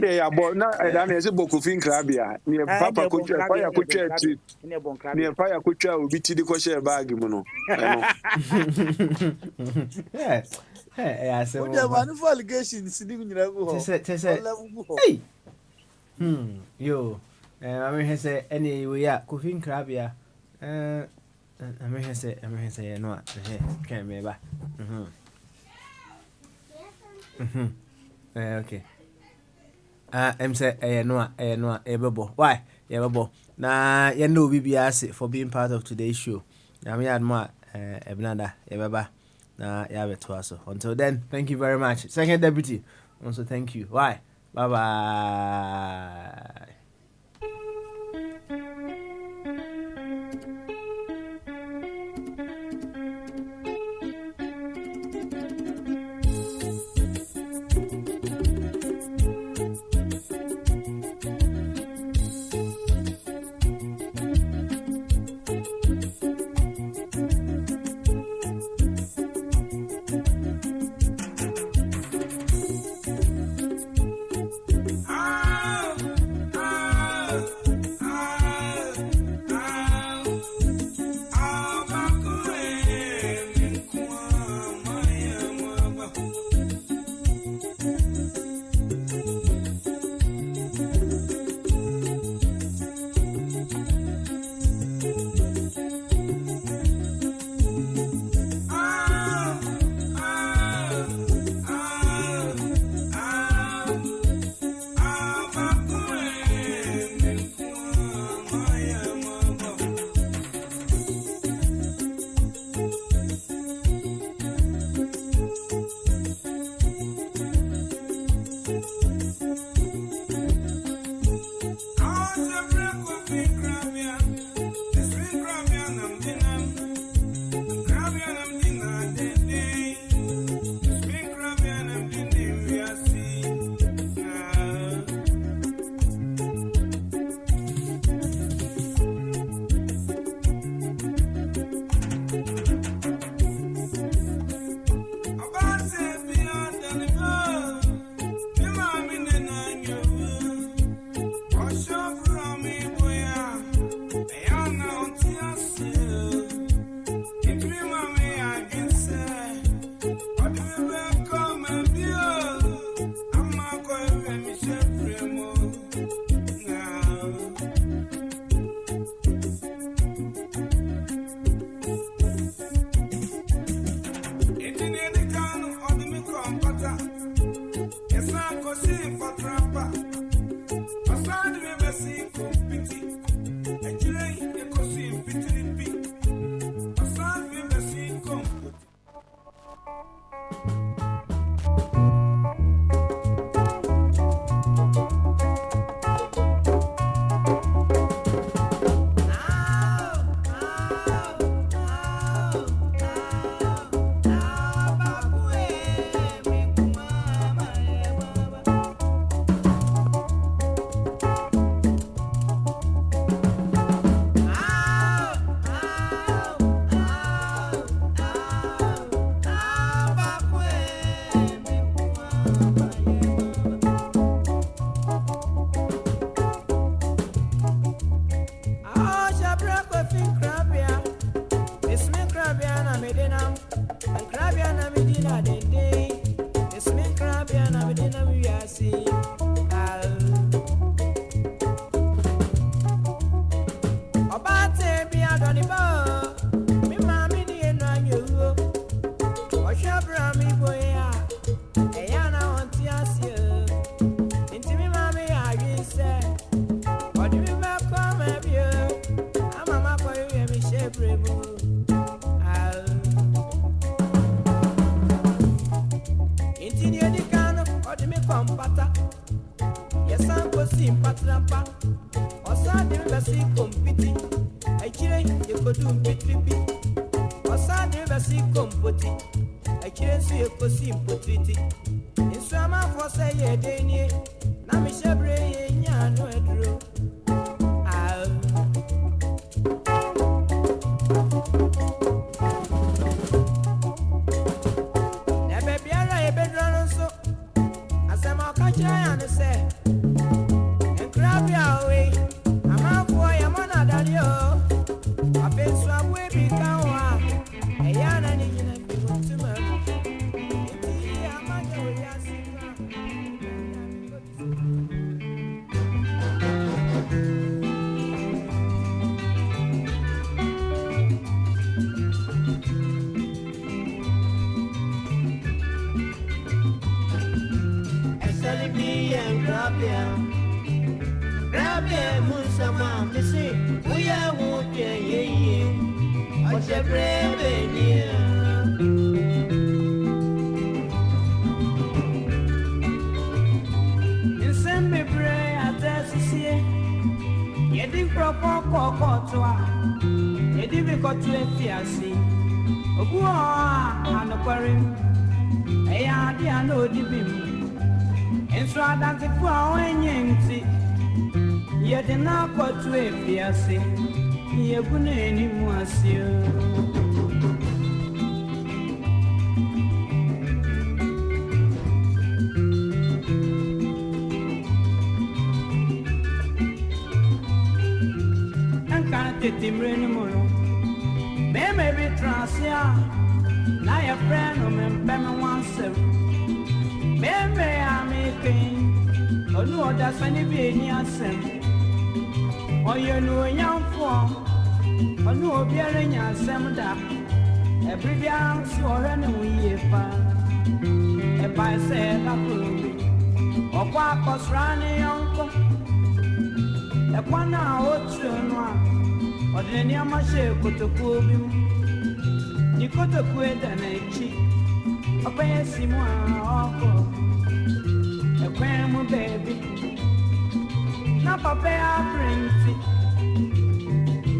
de ya bo na na ese boku fin krabia ni papa ko twa fa ya ko twa tri ni fa ya ko twa obi ti di ko share bag mu no I say what the man for allegation sidi nyina go ho hey yo I mean say any we ya ko fin krabia I mean say no can me ba okay em say no ebebo why ebebo na ye no bibia say for being part of today's show na me adma ebnada ebeba na ya beto aso until then thank you very much second deputy also thank you why bye bye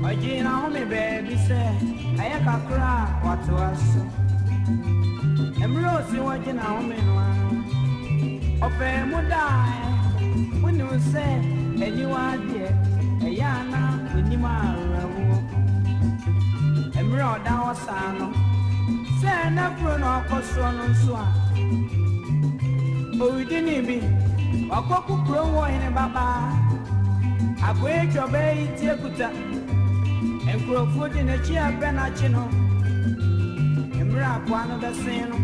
Ojina home baby say aya kakra watu aso Emro si wojina home no ano Ope mu dai Wonu say eniwa de eya na enima awo Emro da osano say na pro no koso no nso a Owidini bi wakoku pro wo hene baba Agwe chobe itie kuta Enkrofo di na chi abe na chi no Emra kwa no da sen no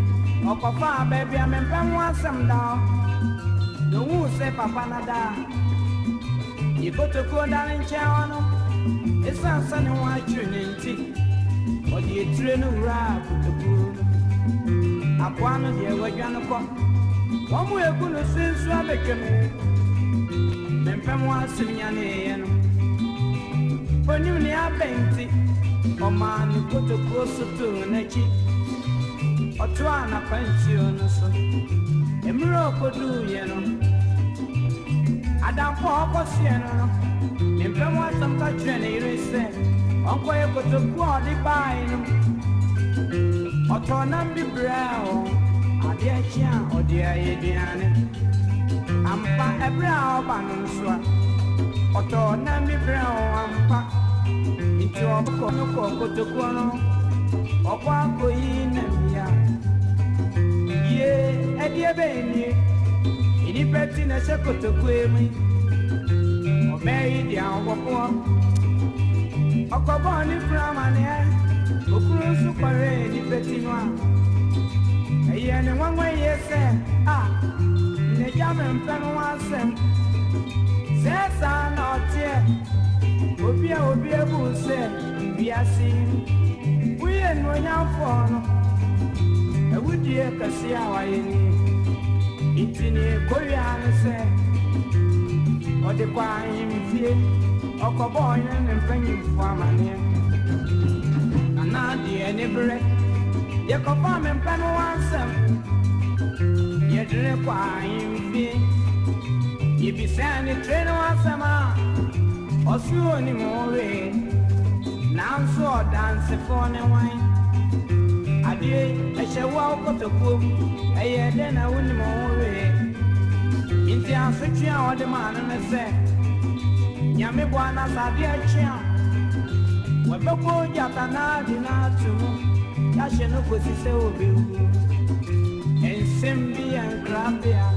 Okofa baby amempa mu asem da No wu se papa na da Ikoto ko da nche ono Esa sane wa chu ne nti Odi etire no wura kutoku Akwa no de wadwa no ko Wamu egu no sensu abetwem Mempa mu asem nya ne ye no Onim ni abenti Omani koto koso to nechi Otu ana kwanchi ono so Emiro kodu ye no Adam po okosi eno no Mempe mo asam ka trene ire se Onko ye koto kwa di bai no Oto na bibrao Adi achia odi aye diane Ampa ebra oba no nsoa Oto na bibrao ampa Iti obko no koto no Okwa ko yi na bia Ye edi ebe ni Ini peti na se koto emi Obei di awoko Okobo ni frama ne Okuru su pare ni peti no Eye ne wanwe ye se Ne jame mpeno wasem Sesa na otie Obi ebu se biasi Uye no nyamfo no Ewudie kasi awaye ni Itini koya ne se Ode kwa imfie Okobo ne mpanyi amane Anadi enibre Ye kofa me mpano wansem Ye dire kwa imfie Ibisani train wansema Osuo ni mowe Nanso dance for ne wine Adie eshewa okotokum Eye de na wuni mowe Inti asutria ode manu ne se Nyame bwana sadi achia Webeko jata na di na tumu Yashe no kosi se obewu Ensembi enkrabia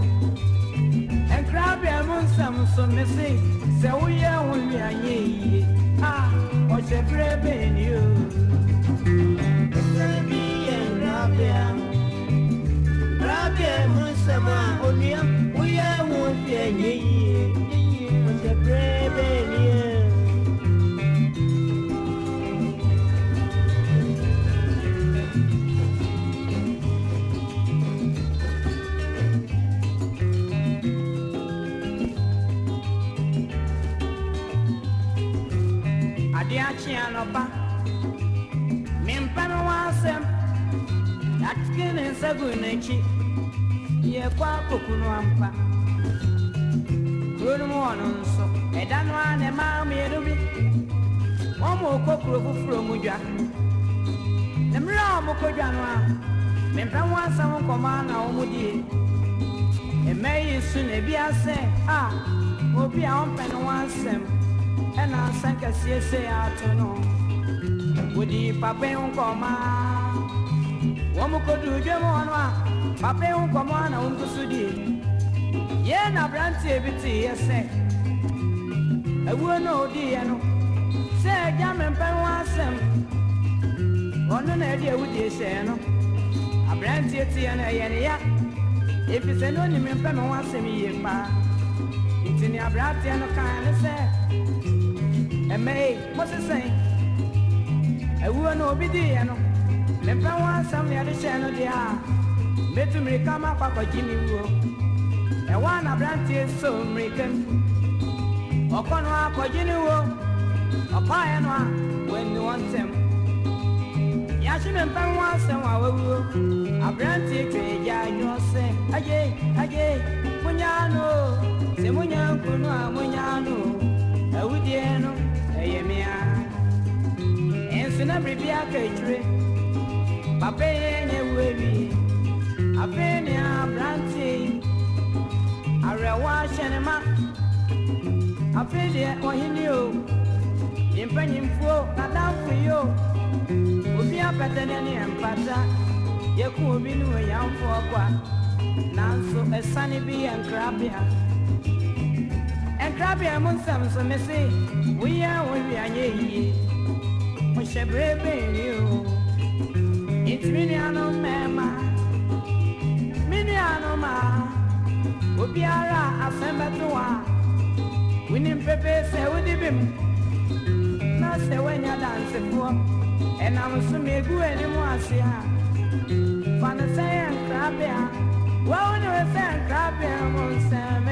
Enkrabia munsam so mesi Se uye uli anye Oche brebe ni yo Ensembi enkrabia Krabia munsam uye uli anye Oche brebe ni yo Chianopa Mimpano wasem Yatkine sagunechi Ye kwa kukuno ampa Kuru mwononso Edano ane mami erubi Omo kokuro kufuro mujwa Nemra omo kujwa nwa Mimpano wasem komana omudie Emeyi sune biase Obi a ompeno wasem Ena sanka siese atono Wodi pape unkoma Wamukodu jemo anwa Pape unkoma na unkusudi Ye na branti ebiti yese Ewu no odi yano Se jame mpen wasem Ono na edi ewudi yese no Abranti eti yana yene ya Efi se no ni mpen wasem ye pa Intini abranti yano kane se Emei, Moses say, I will know be dear. Then one some the other channel there. Bet to me come up a Jimmy Woo. And one of Branty so American. Or Conwa for Jimmy Woo. Or Pioneer when you want them. Yashin and Pan was some a Branty trade, you say, Ajay, Munyano, Semunya Kuna, Munyano, a Widiano. Yesuna Bribia Katre, Papa Yewi, Avenia Branty, Arewa Shenema, Apedia Ohinio, Impanium Fo, Madame for you, Ubia Patani and Pata, Yaku Binu a young for Nanso, a sunny bee and crabia. And crabia Munsam, so me say, we are ye. Musha brave you. It's Miniano Mama, Miniano Ma, Ubiara, Assembatua, winning Pepe, say, would him. Not say when you're dancing for, and I'm assuming good anymore. See her. Fana say and crabia, well, no, say and crabia, Munsam,